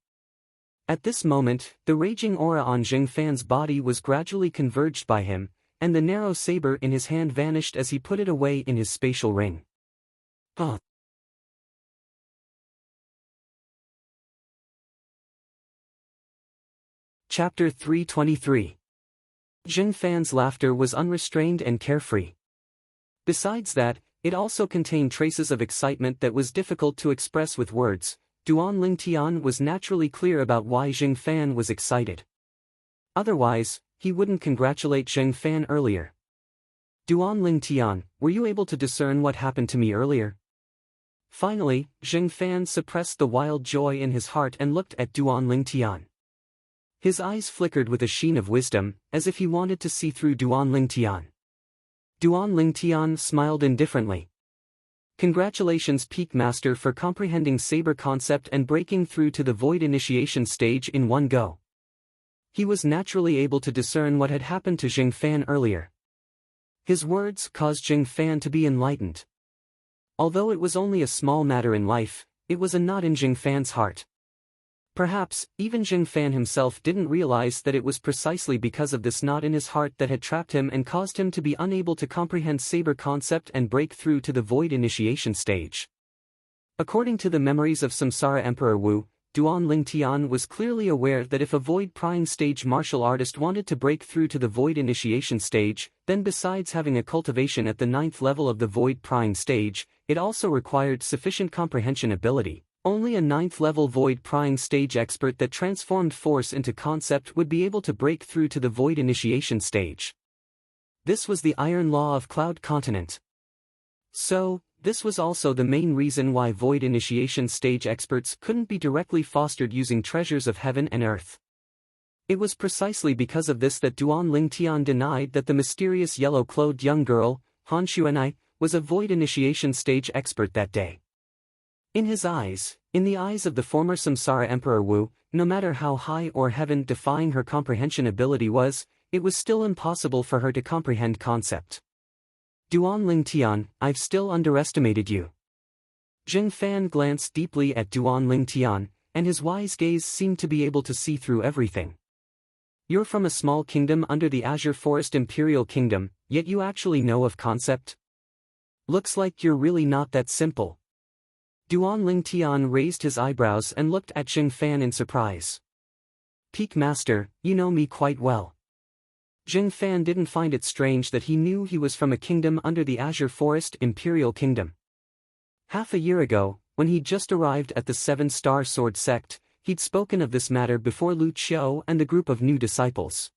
At this moment, the raging aura on Jing Fan's body was gradually converged by him, and the narrow saber in his hand vanished as he put it away in his spatial ring. Ah! Chapter 323. Jing Fan's laughter was unrestrained and carefree. Besides that, it also contained traces of excitement that was difficult to express with words. Duan Lingtian was naturally clear about why Jing Fan was excited. Otherwise, he wouldn't congratulate Jing Fan earlier. Duan Lingtian, were you able to discern what happened to me earlier? Finally, Jing Fan suppressed the wild joy in his heart and looked at Duan Lingtian. His eyes flickered with a sheen of wisdom, as if he wanted to see through Duan Lingtian. Duan Lingtian smiled indifferently. Congratulations Peak Master for comprehending Saber concept and breaking through to the Void initiation stage in one go. He was naturally able to discern what had happened to Jing Fan earlier. His words caused Jing Fan to be enlightened. Although it was only a small matter in life, it was a knot in Jing Fan's heart. Perhaps, even Jing Fan himself didn't realize that it was precisely because of this knot in his heart that had trapped him and caused him to be unable to comprehend Saber concept and break through to the Void initiation stage. According to the memories of Samsara Emperor Wu, Duan Lingtian was clearly aware that if a Void prying stage martial artist wanted to break through to the Void initiation stage, then besides having a cultivation at the 9th level of the Void prying stage, it also required sufficient comprehension ability. Only a 9th level Void prying stage expert that transformed force into concept would be able to break through to the Void initiation stage. This was the iron law of Cloud Continent. So, this was also the main reason why Void initiation stage experts couldn't be directly fostered using treasures of heaven and earth. It was precisely because of this that Duan Lingtian denied that the mysterious yellow-clothed young girl, Han Xuanai, was a Void initiation stage expert that day. In his eyes, in the eyes of the former Samsara Emperor Wu, no matter how high or heaven-defying her comprehension ability was, it was still impossible for her to comprehend concept. Duan Lingtian, I've still underestimated you. Jing Fan glanced deeply at Duan Lingtian, and his wise gaze seemed to be able to see through everything. You're from a small kingdom under the Azure Forest Imperial Kingdom, yet you actually know of concept? Looks like you're really not that simple. Duan Lingtian raised his eyebrows and looked at Jing Fan in surprise. Peak Master, you know me quite well. Jing Fan didn't find it strange that he knew he was from a kingdom under the Azure Forest Imperial Kingdom. Half a year ago, when he'd just arrived at the 7-Star Sword Sect, he'd spoken of this matter before Lu Qiu and the group of new disciples.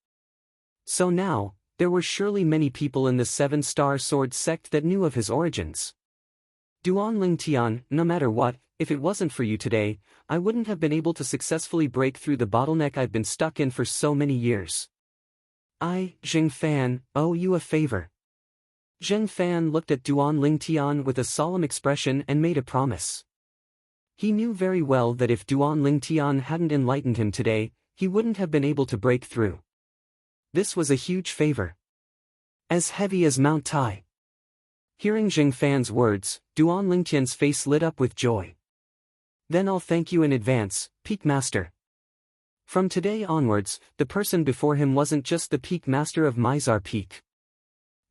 So now, there were surely many people in the 7-Star Sword Sect that knew of his origins. Duan Lingtian, no matter what, if it wasn't for you today, I wouldn't have been able to successfully break through the bottleneck I've been stuck in for so many years. I, Jing Fan, owe you a favor. Jing Fan looked at Duan Lingtian with a solemn expression and made a promise. He knew very well that if Duan Lingtian hadn't enlightened him today, he wouldn't have been able to break through. This was a huge favor. As heavy as Mount Tai. Hearing Jing Fan's words, Duan Lingtian's face lit up with joy. Then I'll thank you in advance, Peak Master. From today onwards, the person before him wasn't just the Peak Master of Mizar Peak.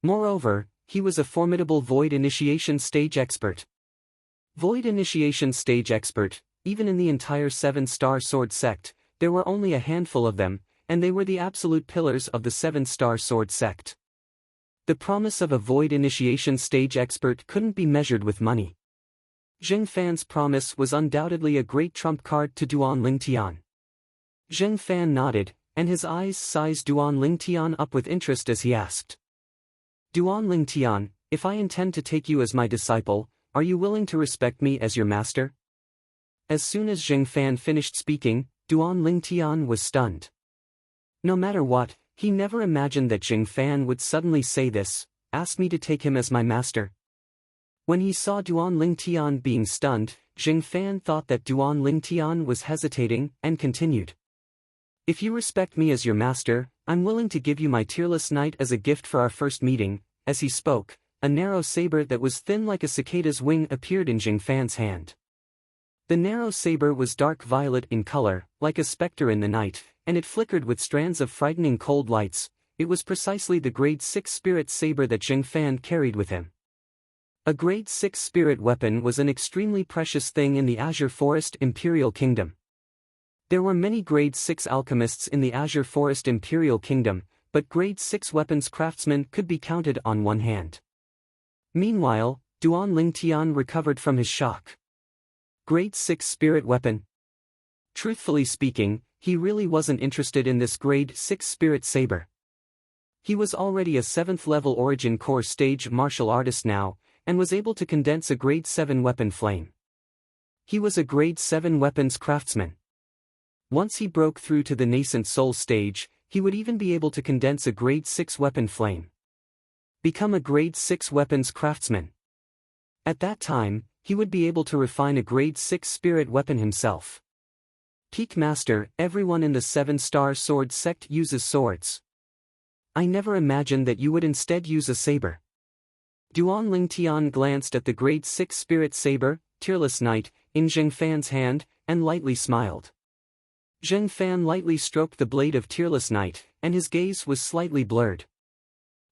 Moreover, he was a formidable Void initiation stage expert. Void initiation stage expert, even in the entire 7-Star Sword Sect, there were only a handful of them, and they were the absolute pillars of the 7-Star Sword Sect. The promise of a Void initiation stage expert couldn't be measured with money. Jing Fan's promise was undoubtedly a great trump card to Duan Lingtian. Jing Fan nodded, and his eyes sized Duan Lingtian up with interest as he asked. Duan Lingtian, if I intend to take you as my disciple, are you willing to respect me as your master? As soon as Jing Fan finished speaking, Duan Lingtian was stunned. No matter what, he never imagined that Jing Fan would suddenly say this, ask me to take him as my master. When he saw Duan Lingtian being stunned, Jing Fan thought that Duan Lingtian was hesitating, and continued. If you respect me as your master, I'm willing to give you my tearless knight as a gift for our first meeting. As he spoke, a narrow saber that was thin like a cicada's wing appeared in Jing Fan's hand. The narrow saber was dark violet in color, like a specter in the night, and it flickered with strands of frightening cold lights. It was precisely the grade 6 spirit saber that Jing Fan carried with him. A grade 6 spirit weapon was an extremely precious thing in the Azure Forest Imperial Kingdom. There were many grade 6 alchemists in the Azure Forest Imperial Kingdom, but grade 6 weapons craftsmen could be counted on one hand. Meanwhile, Duan Lingtian recovered from his shock. Grade 6 spirit weapon? Truthfully speaking, he really wasn't interested in this grade 6 spirit saber. He was already a 7th level origin core stage martial artist now, and was able to condense a grade 7 weapon flame. He was a grade 7 weapons craftsman. Once he broke through to the nascent soul stage, he would even be able to condense a grade 6 weapon flame. Become a grade 6 weapons craftsman. At that time, he would be able to refine a grade 6 spirit weapon himself. Peak Master, everyone in the 7-star sword sect uses swords. I never imagined that you would instead use a saber. Duan Lingtian glanced at the grade 6 spirit saber, Tearless Knight, in Zheng Fan's hand, and lightly smiled. Zheng Fan lightly stroked the blade of Tearless Knight, and his gaze was slightly blurred.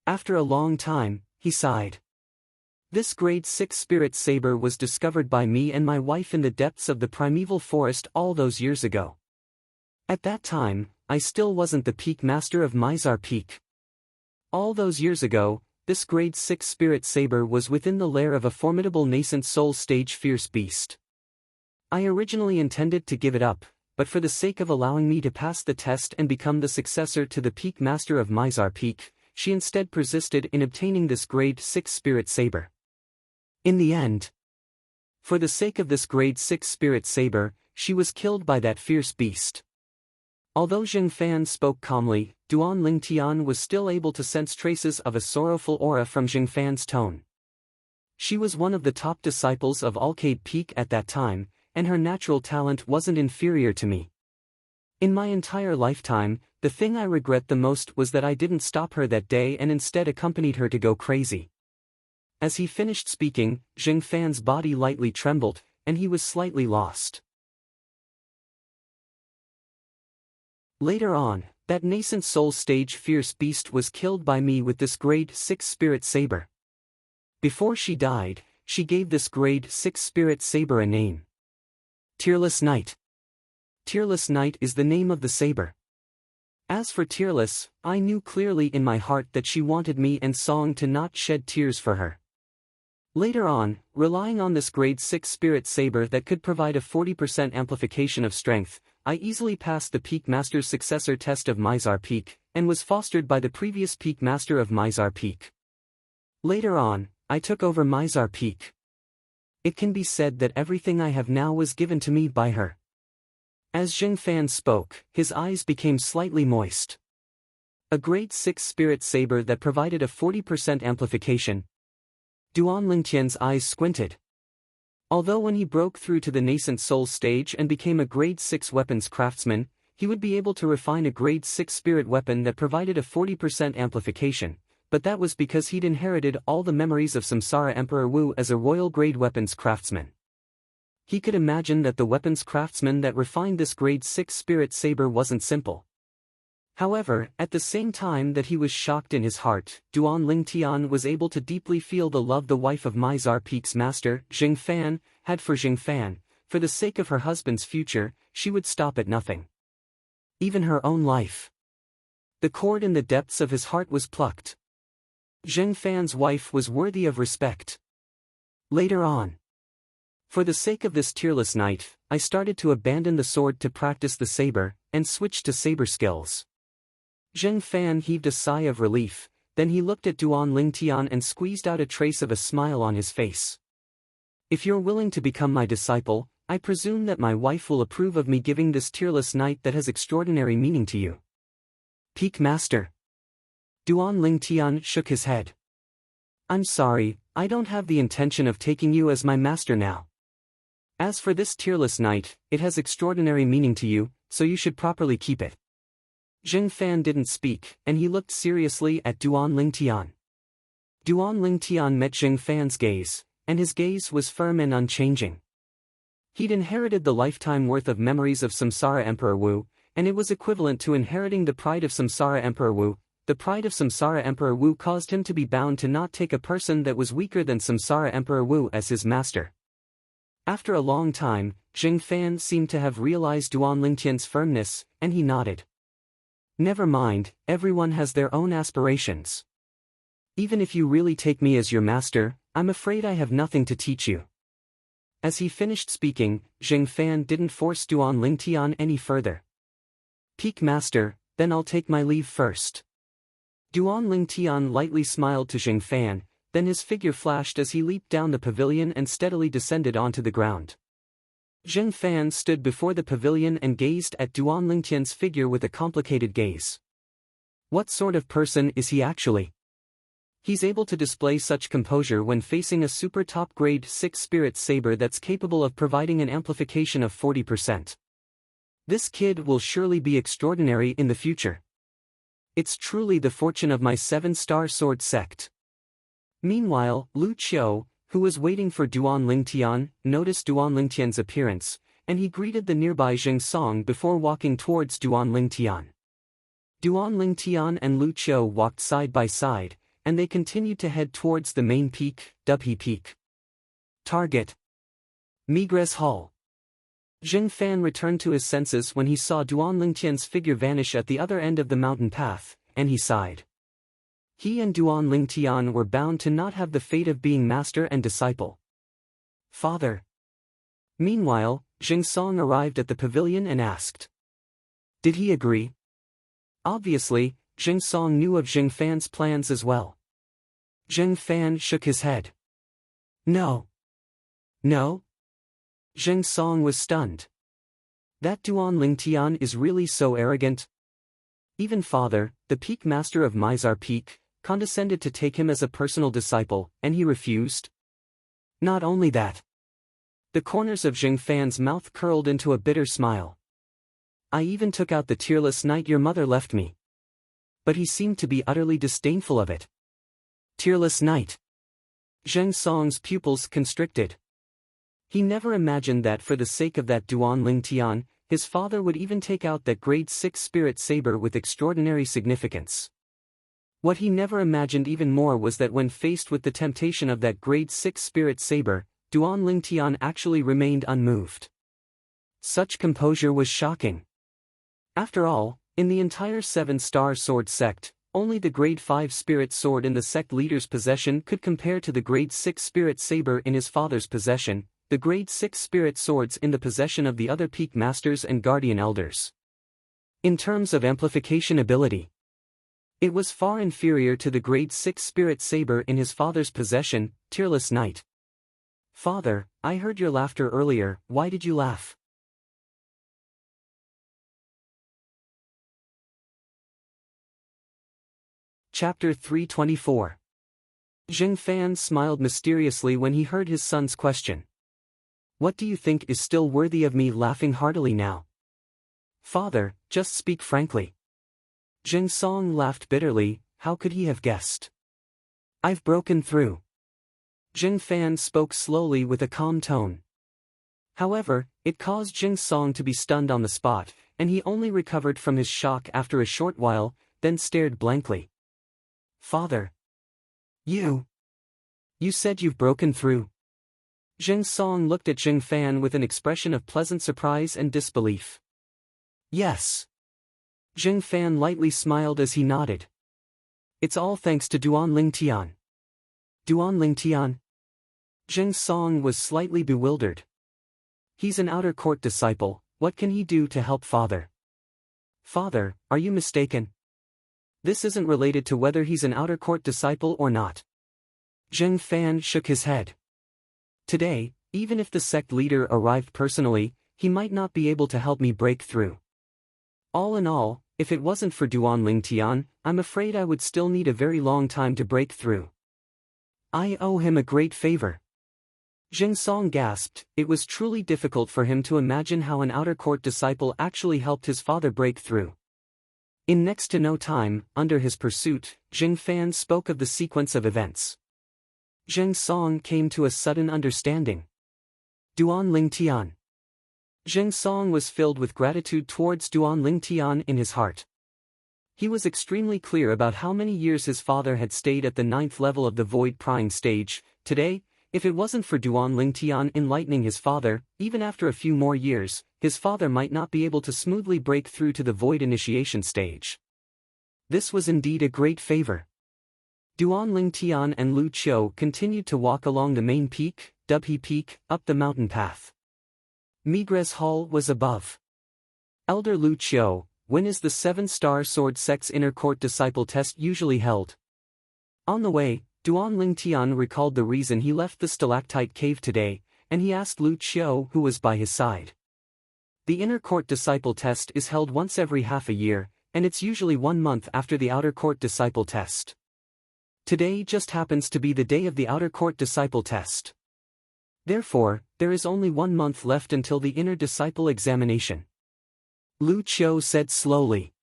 After a long time, he sighed. This grade 6 spirit saber was discovered by me and my wife in the depths of the primeval forest all those years ago. At that time, I still wasn't the peak master of Mizar Peak. All those years ago, this grade 6 spirit saber was within the lair of a formidable nascent soul stage fierce beast. I originally intended to give it up, but for the sake of allowing me to pass the test and become the successor to the peak master of Mizar Peak, she instead persisted in obtaining this grade 6 spirit saber. In the end, for the sake of this grade 6 spirit saber, she was killed by that fierce beast. Although Zheng Fan spoke calmly, Duan Lingtian was still able to sense traces of a sorrowful aura from Zheng Fan's tone. She was one of the top disciples of Alcade Peak at that time, and her natural talent wasn't inferior to me. In my entire lifetime, the thing I regret the most was that I didn't stop her that day and instead accompanied her to go crazy. As he finished speaking, Zheng Fan's body lightly trembled, and he was slightly lost. Later on, that nascent soul stage fierce beast was killed by me with this grade 6 spirit saber. Before she died, she gave this grade 6 spirit saber a name. Tearless Knight. Tearless Knight is the name of the saber. As for Tearless, I knew clearly in my heart that she wanted me and Song to not shed tears for her. Later on, relying on this grade 6 spirit saber that could provide a 40% amplification of strength, I easily passed the Peak Master's successor test of Mizar Peak, and was fostered by the previous Peak Master of Mizar Peak. Later on, I took over Mizar Peak. It can be said that everything I have now was given to me by her. As Zheng Fan spoke, his eyes became slightly moist. A grade 6 spirit saber that provided a 40% amplification. Duan Lingtian's eyes squinted. Although when he broke through to the nascent soul stage and became a grade 6 weapons craftsman, he would be able to refine a grade 6 spirit weapon that provided a 40% amplification, but that was because he'd inherited all the memories of Samsara Emperor Wu as a royal grade weapons craftsman. He could imagine that the weapons craftsman that refined this grade 6 spirit saber wasn't simple. However, at the same time that he was shocked in his heart, Duan Lingtian was able to deeply feel the love the wife of Mizar Peak's master, Zheng Fan, had for Zheng Fan. For the sake of her husband's future, she would stop at nothing. Even her own life. The cord in the depths of his heart was plucked. Zheng Fan's wife was worthy of respect. Later on, for the sake of this Tearless Knight, I started to abandon the sword to practice the saber, and switched to saber skills. Zheng Fan heaved a sigh of relief, then he looked at Duan Lingtian and squeezed out a trace of a smile on his face. If you're willing to become my disciple, I presume that my wife will approve of me giving this Tearless Knight that has extraordinary meaning to you. Peak Master. Duan Lingtian shook his head. I'm sorry, I don't have the intention of taking you as my master now. As for this Tearless Knight, it has extraordinary meaning to you, so you should properly keep it. Zheng Fan didn't speak, and he looked seriously at Duan Lingtian. Duan Lingtian met Zheng Fan's gaze, and his gaze was firm and unchanging. He'd inherited the lifetime worth of memories of Samsara Emperor Wu, and it was equivalent to inheriting the pride of Samsara Emperor Wu. The pride of Samsara Emperor Wu caused him to be bound to not take a person that was weaker than Samsara Emperor Wu as his master. After a long time, Jing Fan seemed to have realized Duan Lingtian's firmness, and he nodded. Never mind, everyone has their own aspirations. Even if you really take me as your master, I'm afraid I have nothing to teach you. As he finished speaking, Jing Fan didn't force Duan Lingtian any further. Peak Master, then I'll take my leave first. Duan Lingtian lightly smiled to Jing Fan, then his figure flashed as he leaped down the pavilion and steadily descended onto the ground. Jing Fan stood before the pavilion and gazed at Duan Lingtian's figure with a complicated gaze. What sort of person is he actually? He's able to display such composure when facing a super top grade 6 spirit saber that's capable of providing an amplification of 40%. This kid will surely be extraordinary in the future. It's truly the fortune of my 7-star sword sect. Meanwhile, Lu Qiu, who was waiting for Duan Lingtian, noticed Duan Lingtian's appearance, and he greeted the nearby Jing Song before walking towards Duan Lingtian. Duan Lingtian and Lu Qiu walked side by side, and they continued to head towards the main peak, Dubhe Peak. Target: Migres Hall. Jing Fan returned to his senses when he saw Duan Lingtian's figure vanish at the other end of the mountain path, and he sighed. He and Duan Lingtian were bound to not have the fate of being master and disciple. Father. Meanwhile, Jing Song arrived at the pavilion and asked. Did he agree? Obviously, Jing Song knew of Jing Fan's plans as well. Jing Fan shook his head. No. No? Jing Song was stunned. That Duan Lingtian is really so arrogant? Even Father, the Peak Master of Mizar Peak, condescended to take him as a personal disciple, and he refused? Not only that. The corners of Jing Fan's mouth curled into a bitter smile. I even took out the tearless night your mother left me. But he seemed to be utterly disdainful of it. Tearless night. Jing Song's pupils constricted. He never imagined that for the sake of that Duan Lingtian, his father would even take out that grade 6 spirit saber with extraordinary significance. What he never imagined even more was that when faced with the temptation of that grade 6 spirit saber, Duan Lingtian actually remained unmoved. Such composure was shocking. After all, in the entire 7-star sword sect, only the grade 5 spirit sword in the sect leader's possession could compare to the grade 6 spirit saber in his father's possession, the grade 6 spirit swords in the possession of the other peak masters and guardian elders. In terms of amplification ability, it was far inferior to the grade 6 spirit saber in his father's possession, Tearless Night. Father, I heard your laughter earlier, why did you laugh? Chapter 324. Jing Fan smiled mysteriously when he heard his son's question. What do you think is still worthy of me laughing heartily now? Father, just speak frankly. Jing Song laughed bitterly, how could he have guessed? I've broken through. Jing Fan spoke slowly with a calm tone. However, it caused Jing Song to be stunned on the spot, and he only recovered from his shock after a short while, then stared blankly. Father. You said you've broken through. Jing Song looked at Jing Fan with an expression of pleasant surprise and disbelief. Yes. Jing Fan lightly smiled as he nodded. It's all thanks to Duan Lingtian. Duan Lingtian? Jing Song was slightly bewildered. He's an outer court disciple, what can he do to help Father? Father, are you mistaken? This isn't related to whether he's an outer court disciple or not. Jing Fan shook his head. Today, even if the sect leader arrived personally, he might not be able to help me break through. All in all, if it wasn't for Duan Lingtian, I'm afraid I would still need a very long time to break through. I owe him a great favor. Jing Song gasped, it was truly difficult for him to imagine how an outer court disciple actually helped his father break through. In next to no time, under his pursuit, Jing Fan spoke of the sequence of events. Jing Song came to a sudden understanding. Duan Lingtian. Zheng Song was filled with gratitude towards Duan Lingtian in his heart. He was extremely clear about how many years his father had stayed at the 9th level of the void prying stage. Today, if it wasn't for Duan Lingtian enlightening his father, even after a few more years, his father might not be able to smoothly break through to the void initiation stage. This was indeed a great favor. Duan Lingtian and Lu Qiu continued to walk along the main peak, Dubhe Peak, up the mountain path. Migres Hall was above. Elder Lu Qiu, when is the 7-star sword sect's inner court disciple test usually held? On the way, Duan Lingtian recalled the reason he left the stalactite cave today, and he asked Lu Qiu who was by his side. The inner court disciple test is held once every half a year, and it's usually 1 month after the outer court disciple test. Today just happens to be the day of the outer court disciple test. Therefore, there is only 1 month left until the inner disciple examination. Lu Qiu said slowly.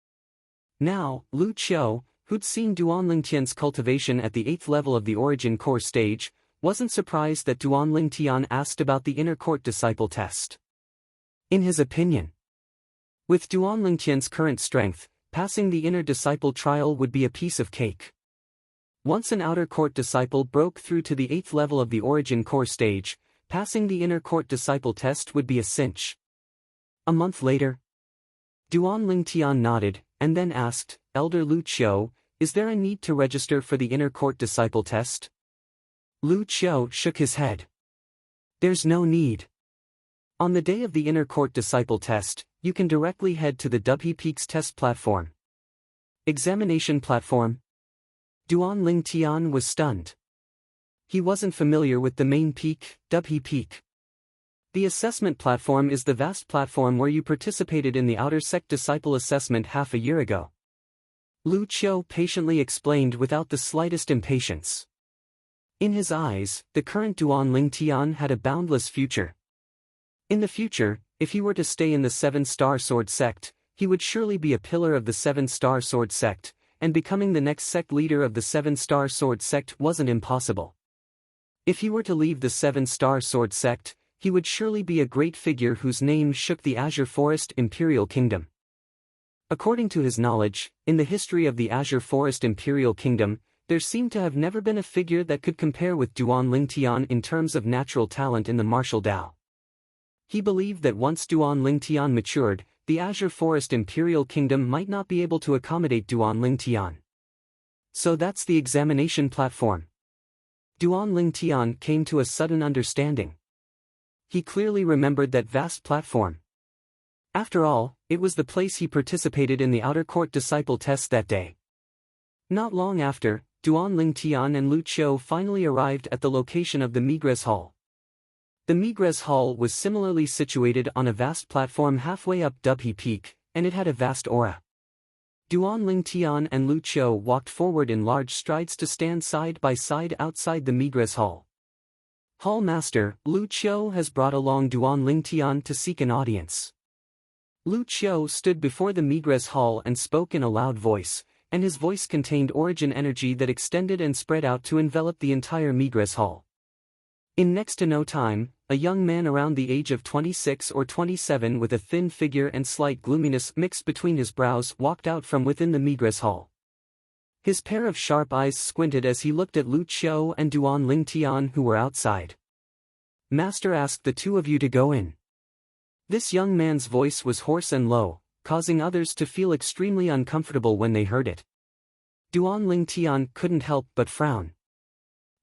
Now, Lu Qiu, who'd seen Duan Lingtian's cultivation at the 8th level of the origin core stage, wasn't surprised that Duan Lingtian asked about the inner court disciple test. In his opinion, with Duan Lingtian's current strength, passing the inner disciple trial would be a piece of cake. Once an outer court disciple broke through to the 8th level of the origin core stage, passing the inner court disciple test would be a cinch. A month later, Duan Lingtian nodded, and then asked, Elder Lu Qiu, is there a need to register for the inner court disciple test? Lu Qiu shook his head. There's no need. On the day of the inner court disciple test, you can directly head to the Dubhe Peak's test platform. Examination platform? Duan Lingtian was stunned. He wasn't familiar with the main peak, Dubhe Peak. The assessment platform is the vast platform where you participated in the outer sect disciple assessment half a year ago. Lu Qiu patiently explained without the slightest impatience. In his eyes, the current Duan Lingtian had a boundless future. In the future, if he were to stay in the 7-star sword sect, he would surely be a pillar of the 7-star sword sect, and becoming the next sect leader of the 7-star sword sect wasn't impossible. If he were to leave the 7-star sword sect, he would surely be a great figure whose name shook the Azure Forest Imperial Kingdom. According to his knowledge, in the history of the Azure Forest Imperial Kingdom, there seemed to have never been a figure that could compare with Duan Lingtian in terms of natural talent in the martial Dao. He believed that once Duan Lingtian matured, the Azure Forest Imperial Kingdom might not be able to accommodate Duan Lingtian. So that's the examination platform. Duan Lingtian came to a sudden understanding. He clearly remembered that vast platform. After all, it was the place he participated in the outer court disciple test that day. Not long after, Duan Lingtian and Lu Qiu finally arrived at the location of the Migres Hall. The Migres Hall was similarly situated on a vast platform halfway up Dubhe Peak, and it had a vast aura. Duan Lingtian and Lu Qiu walked forward in large strides to stand side by side outside the Migres Hall. Hall Master, Lu Qiu has brought along Duan Lingtian to seek an audience. Lu Qiu stood before the Migres Hall and spoke in a loud voice, and his voice contained origin energy that extended and spread out to envelop the entire Migres Hall. In next to no time, a young man around the age of 26 or 27 with a thin figure and slight gloominess mixed between his brows walked out from within the Migres Hall. His pair of sharp eyes squinted as he looked at Lu Qiu and Duan Lingtian who were outside. Master asked the two of you to go in. This young man's voice was hoarse and low, causing others to feel extremely uncomfortable when they heard it. Duan Lingtian couldn't help but frown.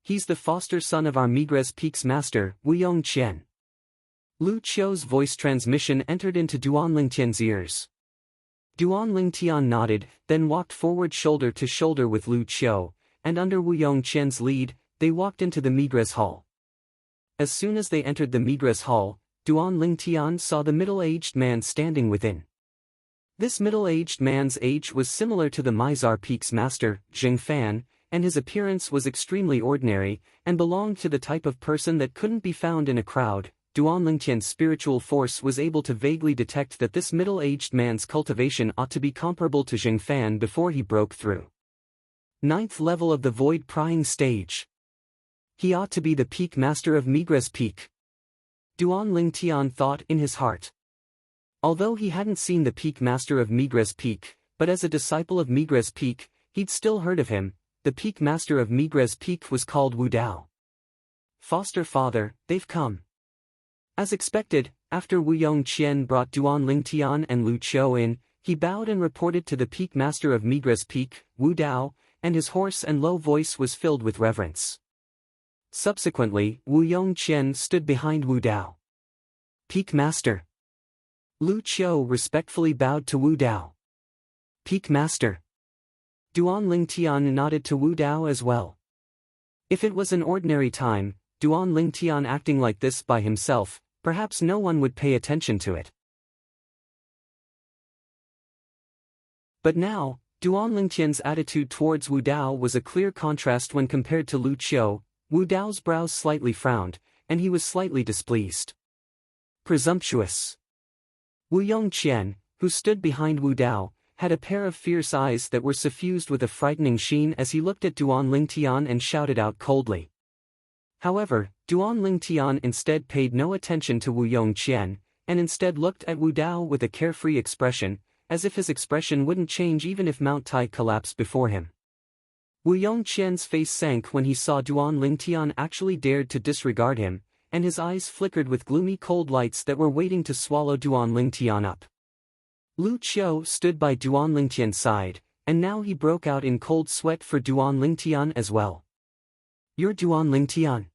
He's the foster son of our Migres Peak's master, Wuyong Qian. Lu Qiu's voice transmission entered into Duan Lingtian's ears. Duan Lingtian nodded, then walked forward shoulder to shoulder with Lu Qiu, and under Wuyong Qian's lead, they walked into the Migres Hall. As soon as they entered the Migres Hall, Duan Lingtian saw the middle-aged man standing within. This middle-aged man's age was similar to the Mizar Peak's master, Jing Fan, and his appearance was extremely ordinary, and belonged to the type of person that couldn't be found in a crowd. Duan Lingtian's spiritual force was able to vaguely detect that this middle-aged man's cultivation ought to be comparable to Jing Fan before he broke through. 9th level of the void prying stage. He ought to be the peak master of Migres Peak. Duan Lingtian thought in his heart. Although he hadn't seen the peak master of Migra's Peak, but as a disciple of Migra's Peak, he'd still heard of him. The peak master of Migra's Peak was called Wu Dao. Foster father, they've come. As expected, after Wu Yongqian brought Duan Lingtian and Lu Qiu in, he bowed and reported to the peak master of Migra's Peak, Wu Dao, and his hoarse and low voice was filled with reverence. Subsequently, Wu Yongqian stood behind Wu Dao. Peak master. Lu Qiu respectfully bowed to Wu Dao. Peak master. Duan Lingtian nodded to Wu Dao as well. If it was an ordinary time, Duan Lingtian acting like this by himself, perhaps no one would pay attention to it. But now, Duan Lingtian's attitude towards Wu Dao was a clear contrast when compared to Lu Qiu. Wu Dao's brows slightly frowned, and he was slightly displeased. Presumptuous. Wu Yongqian, who stood behind Wu Dao, had a pair of fierce eyes that were suffused with a frightening sheen as he looked at Duan Lingtian and shouted out coldly. However, Duan Lingtian instead paid no attention to Wu Yongqian, and instead looked at Wu Dao with a carefree expression, as if his expression wouldn't change even if Mount Tai collapsed before him. Wu Yongqian's face sank when he saw Duan Lingtian actually dared to disregard him, and his eyes flickered with gloomy cold lights that were waiting to swallow Duan Lingtian up. Lu Qiu stood by Duan Lingtian's side, and now he broke out in cold sweat for Duan Lingtian as well. You're Duan Lingtian.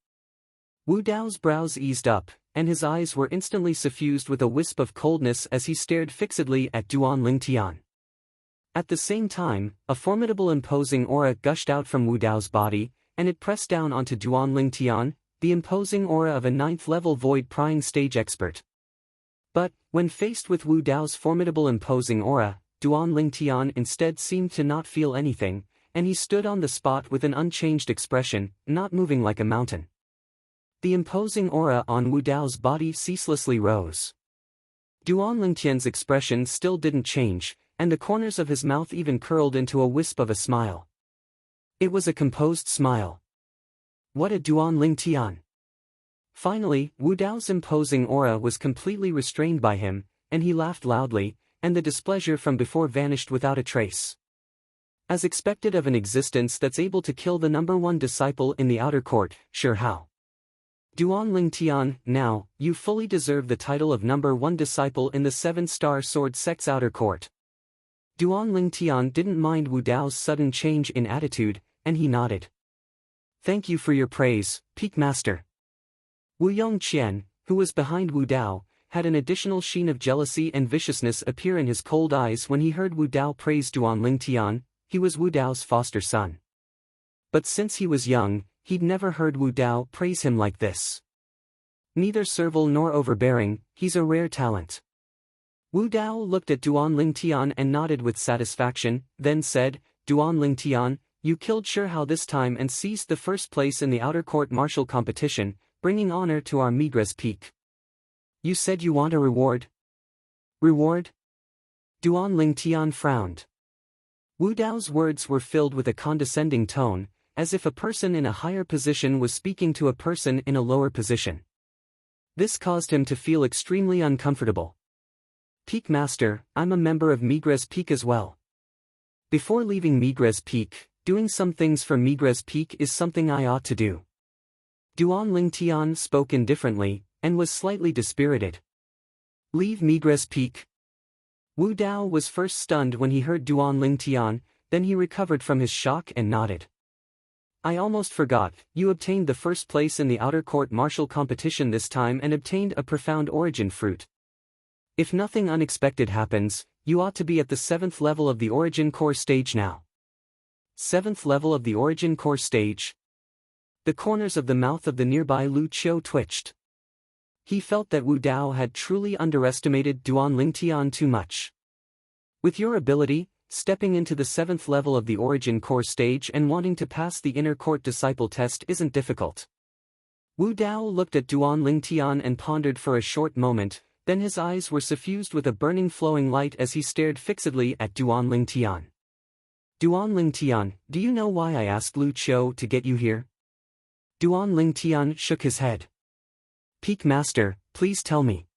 Wu Dao's brows eased up, and his eyes were instantly suffused with a wisp of coldness as he stared fixedly at Duan Lingtian. At the same time, a formidable imposing aura gushed out from Wu Dao's body, and it pressed down onto Duan Lingtian, the imposing aura of a 9th-level void-prying stage expert. But, when faced with Wu Dao's formidable imposing aura, Duan Lingtian instead seemed to not feel anything, and he stood on the spot with an unchanged expression, not moving like a mountain. The imposing aura on Wu Dao's body ceaselessly rose. Duan Lingtian's expression still didn't change, and the corners of his mouth even curled into a wisp of a smile. It was a composed smile. What a Duan Lingtian! Finally, Wu Dao's imposing aura was completely restrained by him, and he laughed loudly, and the displeasure from before vanished without a trace. As expected of an existence that's able to kill the number one disciple in the outer court, sure how. Duan Lingtian, now, you fully deserve the title of number one disciple in the 7-star sword sect's outer court. Duan Lingtian didn't mind Wu Dao's sudden change in attitude, and he nodded. Thank you for your praise, Peak Master. Wu Yongqian, who was behind Wu Dao, had an additional sheen of jealousy and viciousness appear in his cold eyes when he heard Wu Dao praise Duan Lingtian. He was Wu Dao's foster son. But since he was young, he'd never heard Wu Dao praise him like this. Neither servile nor overbearing, he's a rare talent. Wu Dao looked at Duan Lingtian and nodded with satisfaction, then said, Duan Lingtian, you killed Shihao this time and seized the first place in the outer court martial competition, bringing honor to our Migra's Peak. You said you want a reward? Reward? Duan Lingtian frowned. Wu Dao's words were filled with a condescending tone, as if a person in a higher position was speaking to a person in a lower position. This caused him to feel extremely uncomfortable. Peak Master, I'm a member of Migra's Peak as well. Before leaving Migra's Peak, doing some things for Migra's Peak is something I ought to do. Duan Lingtian spoke indifferently, and was slightly dispirited. Leave Migra's Peak? Wu Dao was first stunned when he heard Duan Lingtian, then he recovered from his shock and nodded. I almost forgot, you obtained the first place in the outer court martial competition this time and obtained a profound origin fruit. If nothing unexpected happens, you ought to be at the 7th level of the origin core stage now. 7th level of the origin core stage? The corners of the mouth of the nearby Lu Qiu twitched. He felt that Wu Dao had truly underestimated Duan Lingtian too much. With your ability, stepping into the 7th level of the origin core stage and wanting to pass the inner court disciple test isn't difficult. Wu Dao looked at Duan Lingtian and pondered for a short moment, then his eyes were suffused with a burning flowing light as he stared fixedly at Duan Lingtian. Duan Lingtian, do you know why I asked Lu Qiu to get you here? Duan Lingtian shook his head. Peak Master, please tell me.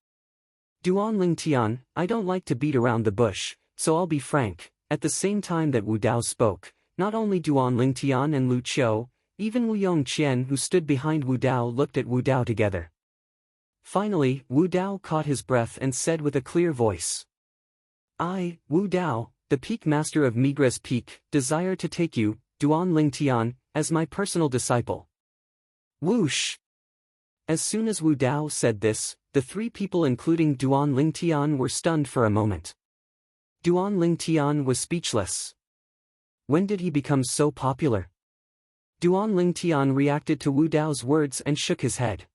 Duan Lingtian, I don't like to beat around the bush, so I'll be frank. At the same time that Wu Dao spoke, not only Duan Lingtian and Lu Qiu, even Wu Yongqian who stood behind Wu Dao looked at Wu Dao together. Finally, Wu Dao caught his breath and said with a clear voice. I, Wu Dao, the Peak Master of Migres Peak, desire to take you, Duan Lingtian, as my personal disciple. Whoosh! As soon as Wu Dao said this, the three people including Duan Lingtian were stunned for a moment. Duan Lingtian was speechless. When did he become so popular? Duan Lingtian reacted to Wu Dao's words and shook his head.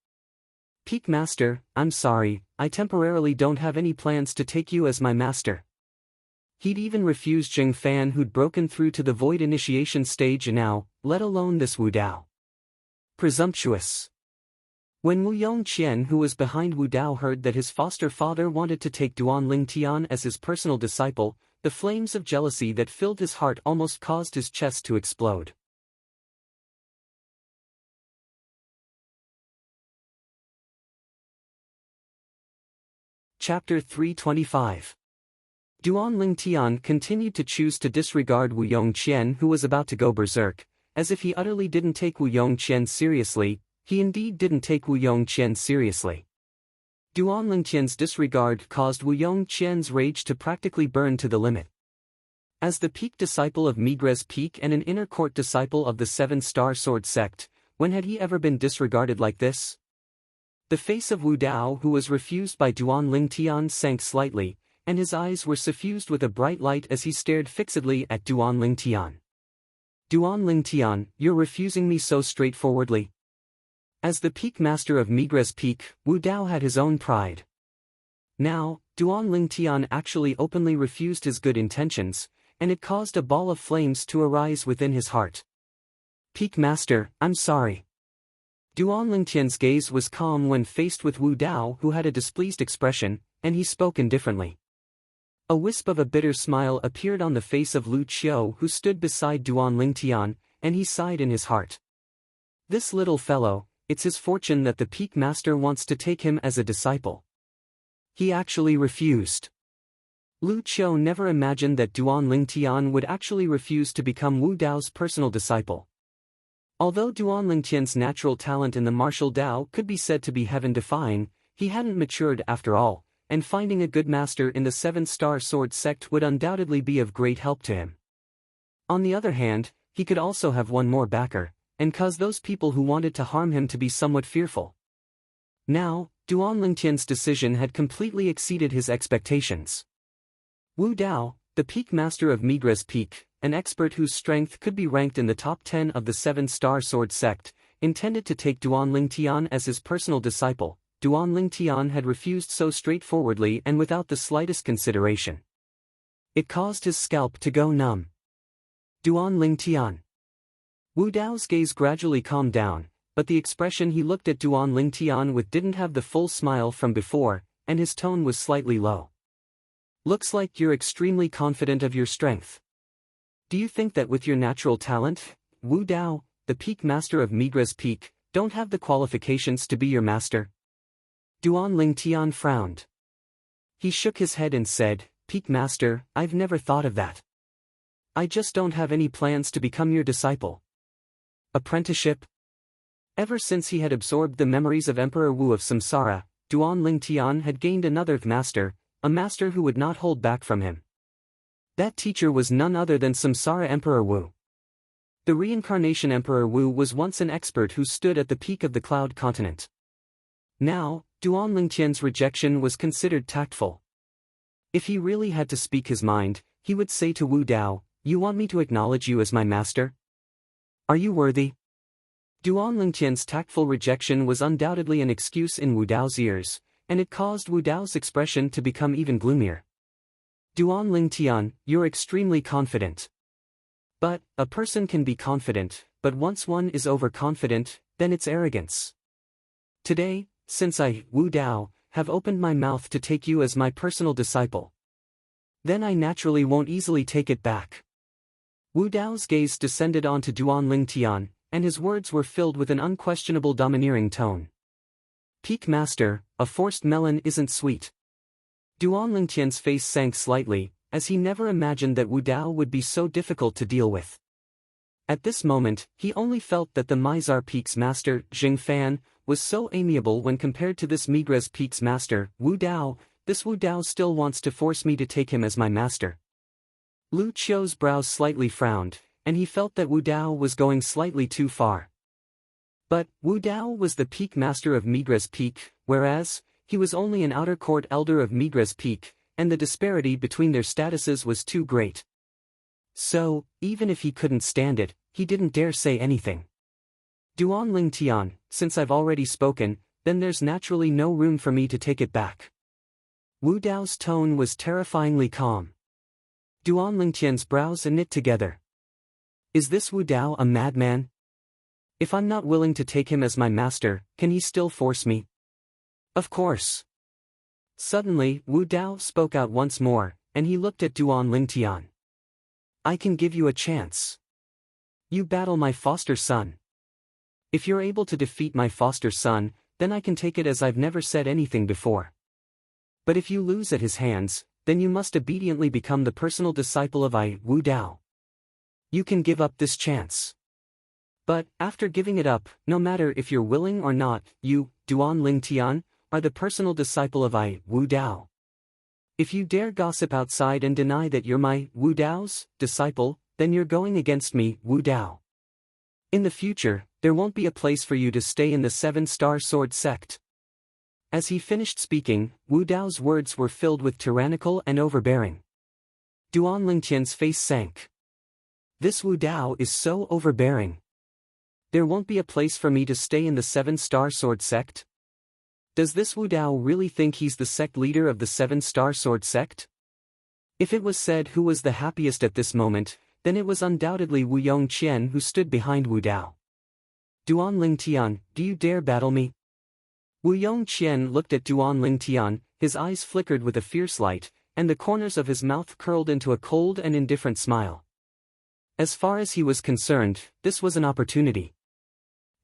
Peak Master, I'm sorry, I temporarily don't have any plans to take you as my master. He'd even refused Jing Fan who'd broken through to the void initiation stage now, let alone this Wu Dao. Presumptuous. When Wu Yongqian who was behind Wu Dao heard that his foster father wanted to take Duan Lingtian as his personal disciple, the flames of jealousy that filled his heart almost caused his chest to explode. Chapter 325. Duan Lingtian continued to choose to disregard Wu Yongqian who was about to go berserk, as if he utterly didn't take Wu Yongqian seriously. He indeed didn't take Wu Yongqian seriously. Duan Lingtian's disregard caused Wu Yongqian's rage to practically burn to the limit. As the peak disciple of Migres Peak and an inner court disciple of the Seven-Star Sword sect, when had he ever been disregarded like this? The face of Wu Dao who was refused by Duan Lingtian sank slightly, and his eyes were suffused with a bright light as he stared fixedly at Duan Lingtian. Duan Lingtian, you're refusing me so straightforwardly? As the Peak Master of Migres Peak, Wu Dao had his own pride. Now, Duan Lingtian actually openly refused his good intentions, and it caused a ball of flames to arise within his heart. Peak Master, I'm sorry. Duan Lingtian's gaze was calm when faced with Wu Dao who had a displeased expression, and he spoke indifferently. A wisp of a bitter smile appeared on the face of Lu Qiu who stood beside Duan Lingtian, and he sighed in his heart. This little fellow, it's his fortune that the Peak Master wants to take him as a disciple. He actually refused. Lu Qiu never imagined that Duan Lingtian would actually refuse to become Wu Dao's personal disciple. Although Duan Lingtian's natural talent in the martial Dao could be said to be heaven-defying, he hadn't matured after all, and finding a good master in the Seven-Star Sword sect would undoubtedly be of great help to him. On the other hand, he could also have one more backer, and cause those people who wanted to harm him to be somewhat fearful. Now, Duan Lingtian's decision had completely exceeded his expectations. Wu Dao, the Peak Master of Migres Peak, an expert whose strength could be ranked in the top 10 of the Seven-Star Sword sect, intended to take Duan Lingtian as his personal disciple. Duan Lingtian had refused so straightforwardly and without the slightest consideration. It caused his scalp to go numb. Duan Lingtian. Wu Dao's gaze gradually calmed down, but the expression he looked at Duan Lingtian with didn't have the full smile from before, and his tone was slightly low. Looks like you're extremely confident of your strength. Do you think that with your natural talent, Wu Dao, the Peak Master of Migres Peak, don't have the qualifications to be your master? Duan Lingtian frowned. He shook his head and said, Peak Master, I've never thought of that. I just don't have any plans to become your disciple. Apprenticeship? Ever since he had absorbed the memories of Emperor Wu of Samsara, Duan Lingtian had gained another master, a master who would not hold back from him. That teacher was none other than Samsara Emperor Wu. The reincarnation Emperor Wu was once an expert who stood at the peak of the Cloud Continent. Now, Duan Lingtian's rejection was considered tactful. If he really had to speak his mind, he would say to Wu Dao, you want me to acknowledge you as my master? Are you worthy? Duan Lingtian's tactful rejection was undoubtedly an excuse in Wu Dao's ears, and it caused Wu Dao's expression to become even gloomier. Duan Lingtian, you're extremely confident. But, a person can be confident, but once one is overconfident, then it's arrogance. Today, since I, Wu Dao, have opened my mouth to take you as my personal disciple, then I naturally won't easily take it back. Wu Dao's gaze descended onto Duan Lingtian, and his words were filled with an unquestionable domineering tone. Peak Master, a forced melon isn't sweet. Duan Lingtian's face sank slightly, as he never imagined that Wu Dao would be so difficult to deal with. At this moment, he only felt that the Mizar Peak's master, Jing Fan, was so amiable when compared to this Migres Peak's master, Wu Dao. This Wu Dao still wants to force me to take him as my master. Lu Qiu's brows slightly frowned, and he felt that Wu Dao was going slightly too far. But Wu Dao was the Peak master of Migres Peak, whereas he was only an outer court elder of Migres Peak, and the disparity between their statuses was too great. So, even if he couldn't stand it, he didn't dare say anything. Duan Lingtian, since I've already spoken, then there's naturally no room for me to take it back. Wu Dao's tone was terrifyingly calm. Duan Lingtian's brows knit together. Is this Wu Dao a madman? If I'm not willing to take him as my master, can he still force me? Of course. Suddenly, Wu Dao spoke out once more, and he looked at Duan Lingtian. I can give you a chance. You battle my foster son. If you're able to defeat my foster son, then I can take it as I've never said anything before. But if you lose at his hands, then you must obediently become the personal disciple of Wu Dao. You can give up this chance. But, after giving it up, no matter if you're willing or not, you, Duan Lingtian, are the personal disciple of Wu Dao. If you dare gossip outside and deny that you're my, Wu Dao's, disciple, then you're going against me, Wu Dao. In the future, there won't be a place for you to stay in the 7-Star Sword sect. As he finished speaking, Wu Dao's words were filled with tyrannical and overbearing. Duan Lingtian's face sank. This Wu Dao is so overbearing. There won't be a place for me to stay in the 7-Star Sword sect? Does this Wu Dao really think he's the sect leader of the 7-Star Sword sect? If it was said who was the happiest at this moment, then it was undoubtedly Wu Yongqian who stood behind Wu Dao. Duan Lingtian, do you dare battle me? Wu Yongqian looked at Duan Lingtian, his eyes flickered with a fierce light, and the corners of his mouth curled into a cold and indifferent smile. As far as he was concerned, this was an opportunity.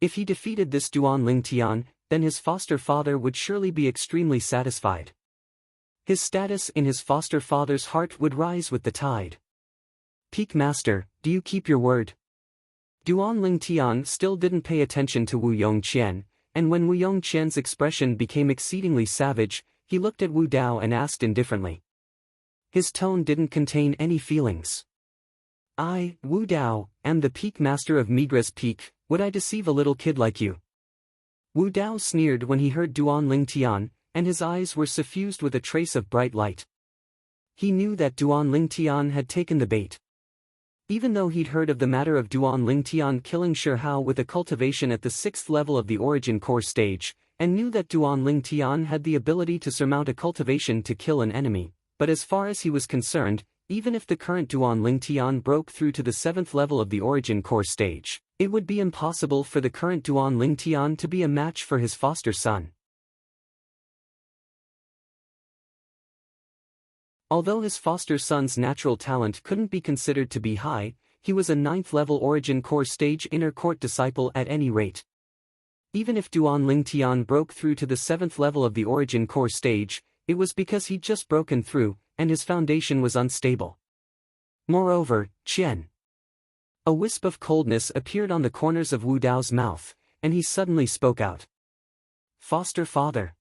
If he defeated this Duan Lingtian, then his foster father would surely be extremely satisfied. His status in his foster father's heart would rise with the tide. Peak Master, do you keep your word? Duan Lingtian still didn't pay attention to Wu Yongqian, and when Wu Yongqian's expression became exceedingly savage, he looked at Wu Dao and asked indifferently. His tone didn't contain any feelings. I, Wu Dao, am the Peak Master of Migres Peak, would I deceive a little kid like you? Wu Dao sneered when he heard Duan Lingtian, and his eyes were suffused with a trace of bright light. He knew that Duan Lingtian had taken the bait. Even though he'd heard of the matter of Duan Lingtian killing Shi Hao with a cultivation at the 6th level of the Origin Core stage, and knew that Duan Lingtian had the ability to surmount a cultivation to kill an enemy, but as far as he was concerned, even if the current Duan Lingtian broke through to the 7th level of the Origin Core stage, it would be impossible for the current Duan Lingtian to be a match for his foster son. Although his foster son's natural talent couldn't be considered to be high, he was a 9th-level Origin Core stage inner court disciple at any rate. Even if Duan Lingtian broke through to the 7th level of the Origin Core stage, it was because he'd just broken through, and his foundation was unstable. Moreover, Qian. A wisp of coldness appeared on the corners of Wu Dao's mouth, and he suddenly spoke out. Foster father.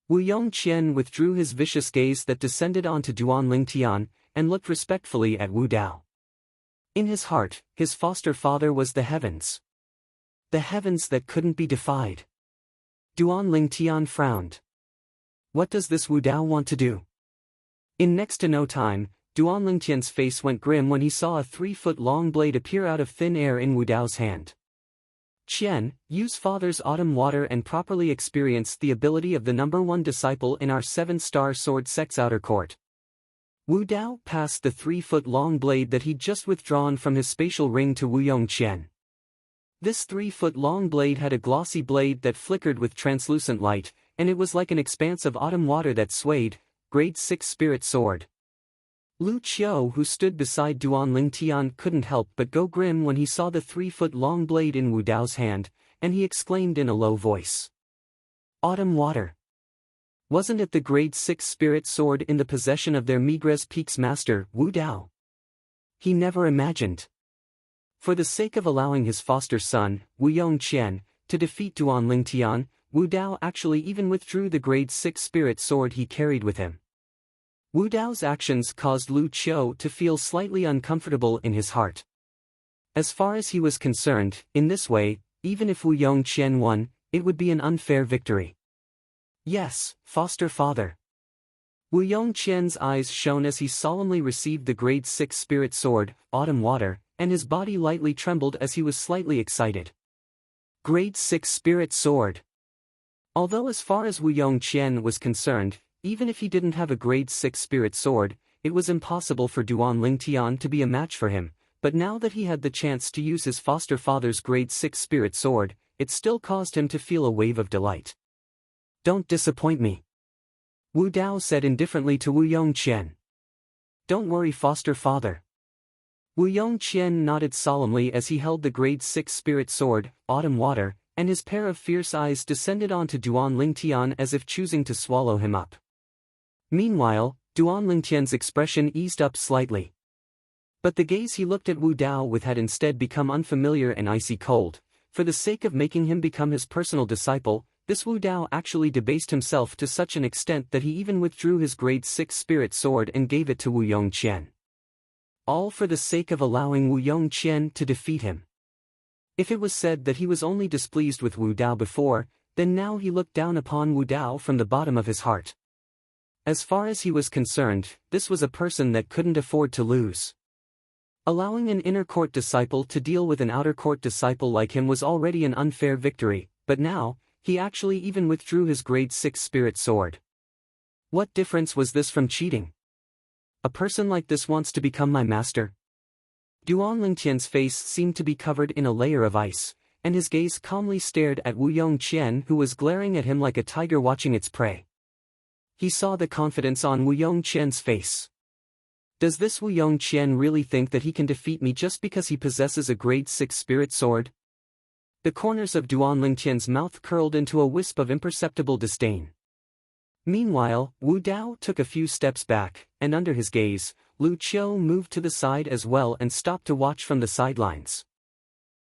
Wu Yongqian withdrew his vicious gaze that descended onto Duan Lingtian, and looked respectfully at Wu Dao. In his heart, his foster father was the heavens. The heavens that couldn't be defied. Duan Lingtian frowned. What does this Wu Dao want to do? In next to no time, Duan Lingtian's face went grim when he saw a 3-foot-long blade appear out of thin air in Wu Dao's hand. Qian, use Father's Autumn Water and properly experience the ability of the #1 disciple in our 7-Star Sword sect's outer court. Wu Dao passed the 3-foot-long blade that he'd just withdrawn from his spatial ring to Wu Yongqian. This 3-foot-long blade had a glossy blade that flickered with translucent light, and it was like an expanse of autumn water that swayed. Grade 6 Spirit Sword. Lu Qiu, who stood beside Duan Lingtian, couldn't help but go grim when he saw the 3-foot-long blade in Wu Dao's hand, and he exclaimed in a low voice. Autumn water. Wasn't it the grade 6 spirit sword in the possession of their Migres Peak's master, Wu Dao? He never imagined. For the sake of allowing his foster son, Wu Yongqian, to defeat Duan Lingtian, Wu Dao actually even withdrew the grade 6 spirit sword he carried with him. Wu Dao's actions caused Lu Qiu to feel slightly uncomfortable in his heart. As far as he was concerned, in this way, even if Wu Yongqian won, it would be an unfair victory. Yes, foster father. Wu Yongqian's eyes shone as he solemnly received the grade 6 spirit sword, Autumn Water, and his body lightly trembled as he was slightly excited. Grade 6 spirit sword. Although as far as Wu Yongqian was concerned, even if he didn't have a grade 6 spirit sword, it was impossible for Duan Lingtian to be a match for him, but now that he had the chance to use his foster father's grade 6 spirit sword, it still caused him to feel a wave of delight. Don't disappoint me, Wu Dao said indifferently to Wu Yongqian. Don't worry, foster father. Wu Yongqian nodded solemnly as he held the grade 6 spirit sword, Autumn Water, and his pair of fierce eyes descended onto Duan Lingtian as if choosing to swallow him up. Meanwhile, Duan Lingtian's expression eased up slightly. But the gaze he looked at Wu Dao with had instead become unfamiliar and icy cold. For the sake of making him become his personal disciple, this Wu Dao actually debased himself to such an extent that he even withdrew his grade 6 spirit sword and gave it to Wu Yongqian. All for the sake of allowing Wu Yongqian to defeat him. If it was said that he was only displeased with Wu Dao before, then now he looked down upon Wu Dao from the bottom of his heart. As far as he was concerned, this was a person that couldn't afford to lose. Allowing an inner court disciple to deal with an outer court disciple like him was already an unfair victory, but now, he actually even withdrew his grade 6 spirit sword. What difference was this from cheating? A person like this wants to become my master? Duan Lingtian's face seemed to be covered in a layer of ice, and his gaze calmly stared at Wu Yongqian, who was glaring at him like a tiger watching its prey. He saw the confidence on Wu Yongqian's face. Does this Wu Yongqian really think that he can defeat me just because he possesses a grade 6 spirit sword? The corners of Duan Lingtian's mouth curled into a wisp of imperceptible disdain. Meanwhile, Wu Dao took a few steps back, and under his gaze, Lu Qiu moved to the side as well and stopped to watch from the sidelines.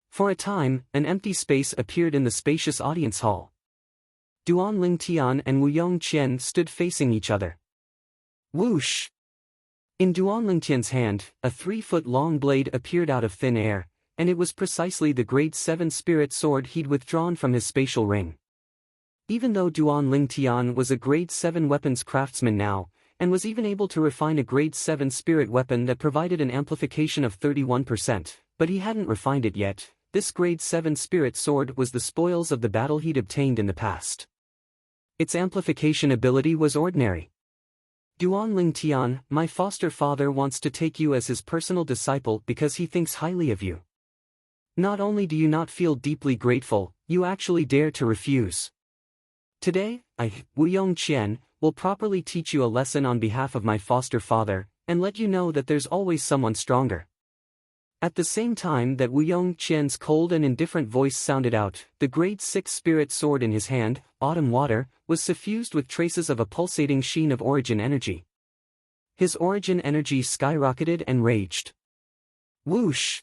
For a time, an empty space appeared in the spacious audience hall. Duan Lingtian and Wu Yongqian stood facing each other. Whoosh! In Duan Lingtian's hand, a 3-foot-long blade appeared out of thin air, and it was precisely the grade 7 spirit sword he'd withdrawn from his spatial ring. Even though Duan Lingtian was a grade 7 weapons craftsman now, and was even able to refine a grade 7 spirit weapon that provided an amplification of 31%, but he hadn't refined it yet, this grade 7 spirit sword was the spoils of the battle he'd obtained in the past. Its amplification ability was ordinary. Duan Lingtian, my foster father wants to take you as his personal disciple because he thinks highly of you. Not only do you not feel deeply grateful, you actually dare to refuse. Today, I, Wu Yongqian, will properly teach you a lesson on behalf of my foster father, and let you know that there's always someone stronger. At the same time that Wu Yongqian's cold and indifferent voice sounded out, the grade 6 spirit sword in his hand, Autumn Water, was suffused with traces of a pulsating sheen of origin energy. His origin energy skyrocketed and raged. Whoosh!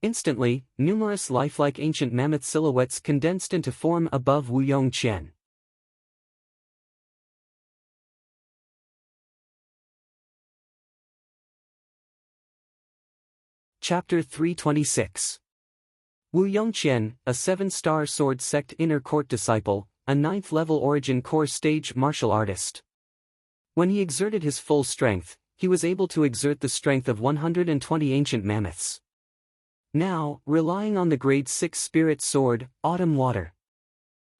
Instantly, numerous lifelike ancient mammoth silhouettes condensed into form above Wu Yongqian. Chapter 326. Wu Yongqian, a 7-star sword sect inner court disciple, a 9th-level origin core stage martial artist. When he exerted his full strength, he was able to exert the strength of 120 ancient mammoths. Now, relying on the grade 6 spirit sword, Autumn Water.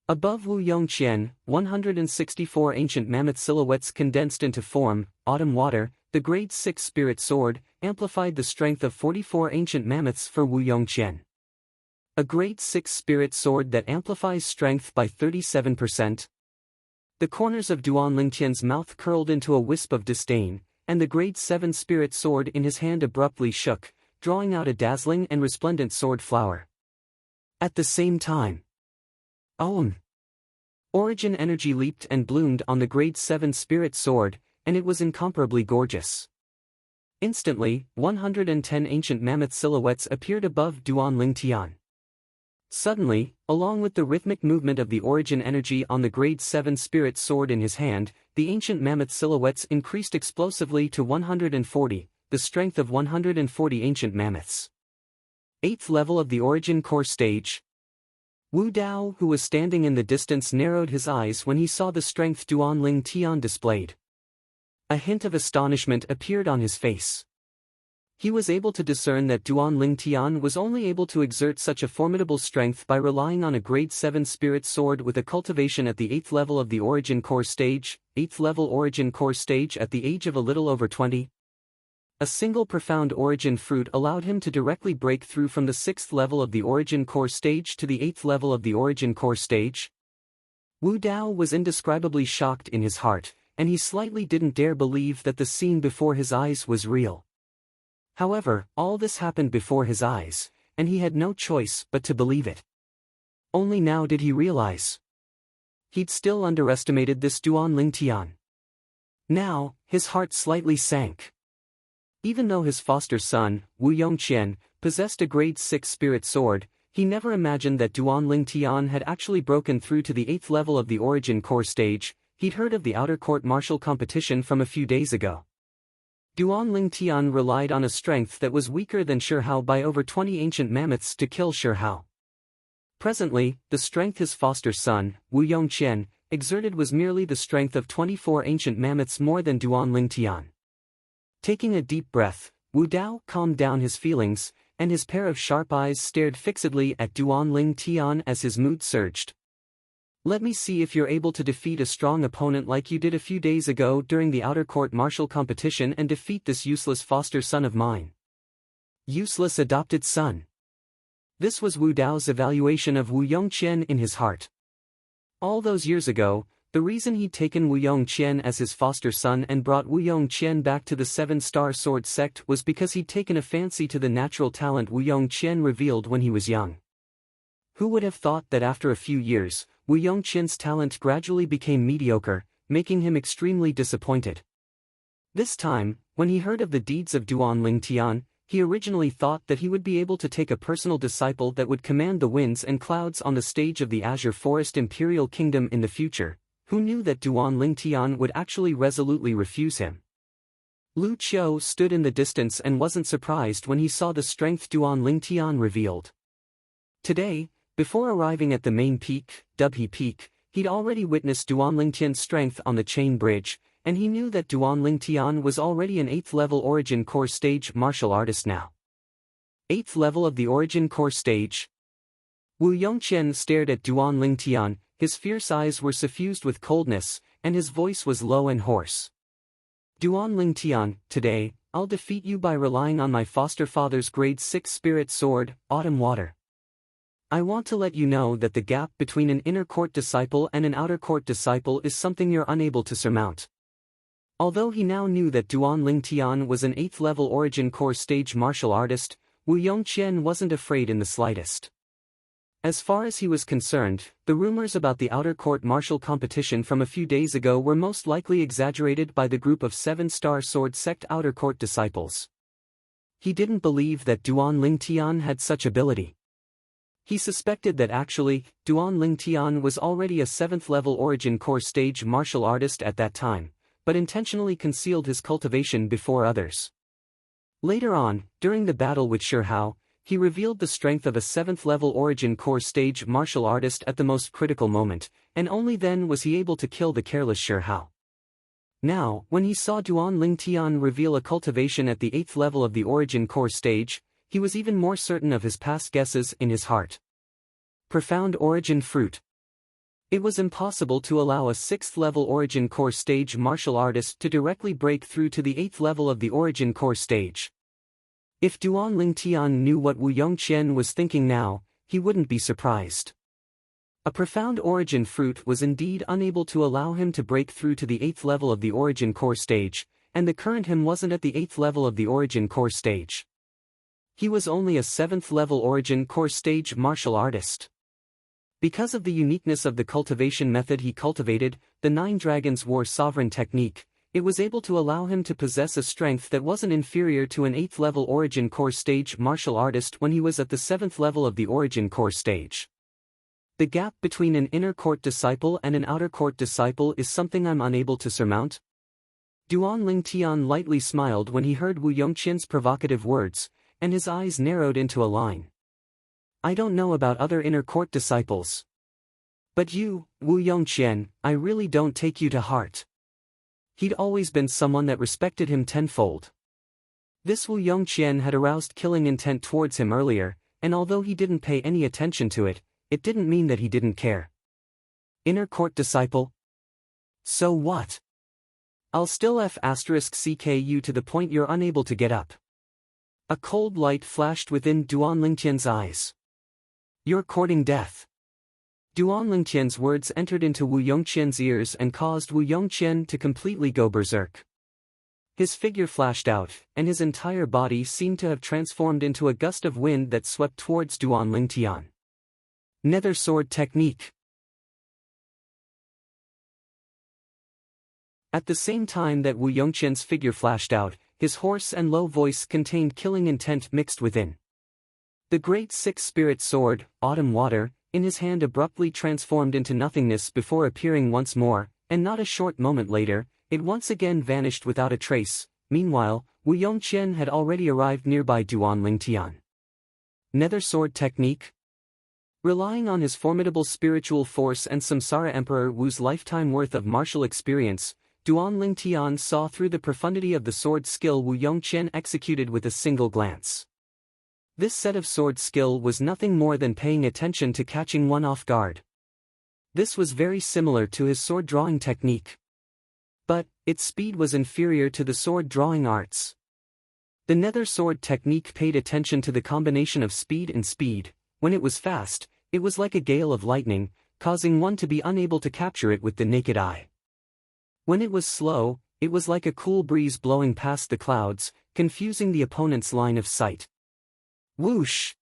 Above Wu Yongqian, 164 ancient mammoth silhouettes condensed into form, Autumn Water, the grade 6 spirit sword, amplified the strength of 44 ancient mammoths for Wu Yongqian. A grade 6 spirit sword that amplifies strength by 37%. The corners of Duan Lingtian's mouth curled into a wisp of disdain, and the grade 7 spirit sword in his hand abruptly shook, drawing out a dazzling and resplendent sword flower. At the same time, Origin energy leaped and bloomed on the grade 7 spirit sword, and it was incomparably gorgeous. Instantly, 110 ancient mammoth silhouettes appeared above Duan Tian. Suddenly, along with the rhythmic movement of the origin energy on the grade 7 spirit sword in his hand, the ancient mammoth silhouettes increased explosively to 140, the strength of 140 ancient mammoths. 8th level of the origin core stage. Wu Dao, who was standing in the distance, narrowed his eyes when he saw the strength Duan Tian displayed. A hint of astonishment appeared on his face. He was able to discern that Duan Tian was only able to exert such a formidable strength by relying on a grade 7 spirit sword with a cultivation at the 8th level of the origin core stage, 8th level origin core stage at the age of a little over 20. A single profound origin fruit allowed him to directly break through from the 6th level of the origin core stage to the 8th level of the origin core stage. Wu Dao was indescribably shocked in his heart, and he slightly didn't dare believe that the scene before his eyes was real. However, all this happened before his eyes, and he had no choice but to believe it. Only now did he realize he'd still underestimated this Duan Tian. Now, his heart slightly sank. Even though his foster son, Wu Yongqian, possessed a grade 6 spirit sword, he never imagined that Duan Tian had actually broken through to the 8th level of the origin core stage. He'd heard of the outer court martial competition from a few days ago. Duan Tian relied on a strength that was weaker than Shihao by over 20 ancient mammoths to kill Shihao. Presently, the strength his foster son, Wu Yongqian, exerted was merely the strength of 24 ancient mammoths more than Duan Tian. Taking a deep breath, Wu Dao calmed down his feelings, and his pair of sharp eyes stared fixedly at Duan Tian as his mood surged. Let me see if you're able to defeat a strong opponent like you did a few days ago during the outer court martial competition and defeat this useless foster son of mine. Useless adopted son. This was Wu Dao's evaluation of Wu Yongqian in his heart. All those years ago, the reason he'd taken Wu Yongqian as his foster son and brought Wu Yongqian back to the 7-star sword sect was because he'd taken a fancy to the natural talent Wu Yongqian revealed when he was young. Who would have thought that after a few years, Wu Yongqian's talent gradually became mediocre, making him extremely disappointed. This time, when he heard of the deeds of Duan Tian, he originally thought that he would be able to take a personal disciple that would command the winds and clouds on the stage of the Azure Forest Imperial Kingdom in the future. Who knew that Duan Tian would actually resolutely refuse him? Lu Qiu stood in the distance and wasn't surprised when he saw the strength Duan Tian revealed. Today, before arriving at the main peak, Dubhe Peak, he'd already witnessed Duan Tian's strength on the chain bridge, and he knew that Duan Tian was already an 8th level origin core stage martial artist now. 8th level of the origin core stage. Wu Yongqian stared at Duan Tian, his fierce eyes were suffused with coldness, and his voice was low and hoarse. Duan Tian, today, I'll defeat you by relying on my foster father's grade 6 spirit sword, Autumn Water. I want to let you know that the gap between an inner court disciple and an outer court disciple is something you're unable to surmount. Although he now knew that Duan Tian was an 8th level origin core stage martial artist, Wu Yongqian wasn't afraid in the slightest. As far as he was concerned, the rumors about the outer court martial competition from a few days ago were most likely exaggerated by the group of 7-star sword sect outer court disciples. He didn't believe that Duan Tian had such ability. He suspected that actually, Duan Tian was already a 7th level origin core stage martial artist at that time, but intentionally concealed his cultivation before others. Later on, during the battle with Shihao, he revealed the strength of a 7th level origin core stage martial artist at the most critical moment, and only then was he able to kill the careless Shihao. Now, when he saw Duan Tian reveal a cultivation at the 8th level of the origin core stage, he was even more certain of his past guesses in his heart. Profound origin fruit. It was impossible to allow a 6th level origin core stage martial artist to directly break through to the 8th level of the origin core stage. If Duan Tian knew what Wu Yongqian was thinking now, he wouldn't be surprised. A profound origin fruit was indeed unable to allow him to break through to the 8th level of the origin core stage, and the current him wasn't at the 8th level of the origin core stage. He was only a 7th level origin core stage martial artist. Because of the uniqueness of the cultivation method he cultivated, the 9 Dragons War Sovereign technique, it was able to allow him to possess a strength that wasn't inferior to an 8th level Origin Core stage martial artist when he was at the 7th level of the Origin Core stage. The gap between an inner court disciple and an outer court disciple is something I'm unable to surmount. Duan Tian lightly smiled when he heard Wu Yongqian's provocative words, and his eyes narrowed into a line. I don't know about other inner court disciples. But you, Wu Yongqian, I really don't take you to heart. He'd always been someone that respected him tenfold. This Wu Yongqian had aroused killing intent towards him earlier, and although he didn't pay any attention to it, it didn't mean that he didn't care. Inner court disciple? So what? I'll still *CK you to the point you're unable to get up. A cold light flashed within Duan Lingtian's eyes. You're courting death. Duan Lingtian's words entered into Wu Yongqian's ears and caused Wu Yongqian to completely go berserk. His figure flashed out, and his entire body seemed to have transformed into a gust of wind that swept towards Duan Lingtian. Nether Sword Technique. At the same time that Wu Yongqian's figure flashed out, his hoarse and low voice contained killing intent mixed within. The great 6-spirit sword, Autumn Water, in his hand abruptly transformed into nothingness before appearing once more, and not a short moment later, it once again vanished without a trace. Meanwhile, Wu Yongqian had already arrived nearby Duan Lingtian. Nether Sword Technique. Relying on his formidable spiritual force and Samsara Emperor Wu's lifetime worth of martial experience, Duan Lingtian saw through the profundity of the sword skill Wu Yongqian executed with a single glance. This set of sword skill was nothing more than paying attention to catching one off guard. This was very similar to his sword drawing technique. But, its speed was inferior to the sword drawing arts. The Nether Sword Technique paid attention to the combination of speed and speed. When it was fast, it was like a gale of lightning, causing one to be unable to capture it with the naked eye. When it was slow, it was like a cool breeze blowing past the clouds, confusing the opponent's line of sight. Whoosh!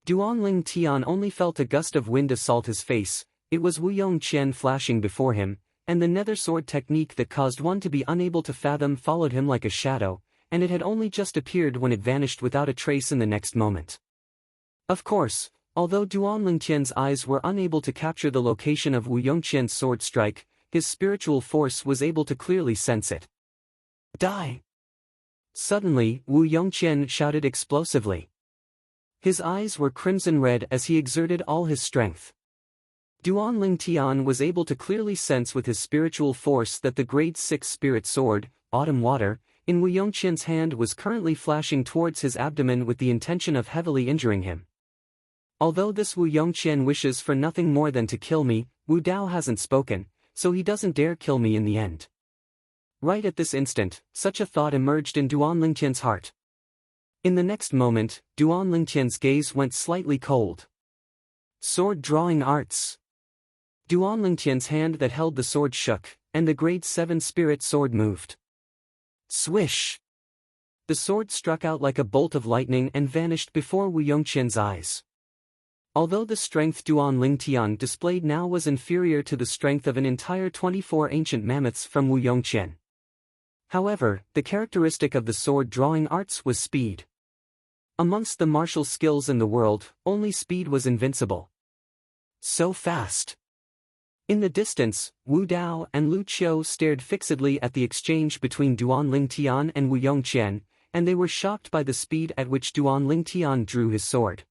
Duan Lingtian only felt a gust of wind assault his face. It was Wu Yongqian flashing before him, and the Nether Sword Technique that caused one to be unable to fathom followed him like a shadow, and it had only just appeared when it vanished without a trace in the next moment. Of course, although Duan Lingtian's eyes were unable to capture the location of Wu Yongqian's sword strike, his spiritual force was able to clearly sense it. Die! Suddenly, Wu Yongqian shouted explosively. His eyes were crimson red as he exerted all his strength. Duan Lingtian was able to clearly sense with his spiritual force that the grade 6 spirit sword, Autumn Water, in Wu Yongqian's hand was currently flashing towards his abdomen with the intention of heavily injuring him. Although this Wu Yongqian wishes for nothing more than to kill me, Wu Dao hasn't spoken, so he doesn't dare kill me in the end. Right at this instant, such a thought emerged in Duan Lingtian's heart. In the next moment, Duan Lingtian's gaze went slightly cold. Sword drawing arts. Duan Lingtian's hand that held the sword shook, and the grade 7 spirit sword moved. Swish! The sword struck out like a bolt of lightning and vanished before Wu Yongqian's eyes. Although the strength Duan Lingtian displayed now was inferior to the strength of an entire 24 ancient mammoths from Wu Yongqian. However, the characteristic of the sword drawing arts was speed. Amongst the martial skills in the world, only speed was invincible. So fast! In the distance, Wu Dao and Lu Qiu stared fixedly at the exchange between Duan Lingtian and Wu Yongqian, and they were shocked by the speed at which Duan Lingtian drew his sword.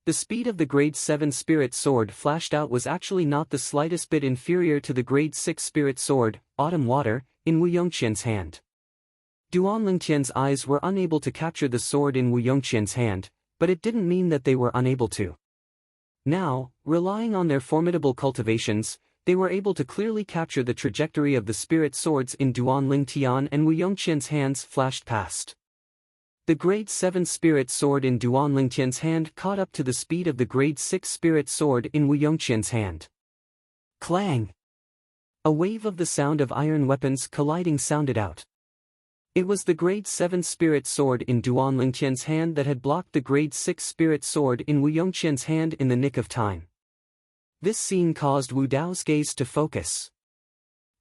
The speed of the grade 7 spirit sword flashed out was actually not the slightest bit inferior to the grade 6 spirit sword, Autumn Water, in Wu Yongqian's hand. Duan Lingtian's eyes were unable to capture the sword in Wu Yongqian's hand, but it didn't mean that they were unable to. Now, relying on their formidable cultivations, they were able to clearly capture the trajectory of the spirit swords in Duan Lingtian and Wu Yongqian's hands flashed past. The grade 7 spirit sword in Duan Lingtian's hand caught up to the speed of the grade 6 spirit sword in Wu Yongqian's hand. Clang! A wave of the sound of iron weapons colliding sounded out. It was the grade 7 spirit sword in Duan Lingtian's hand that had blocked the grade 6 spirit sword in Wu Yongqian's hand in the nick of time. This scene caused Wu Dao's gaze to focus.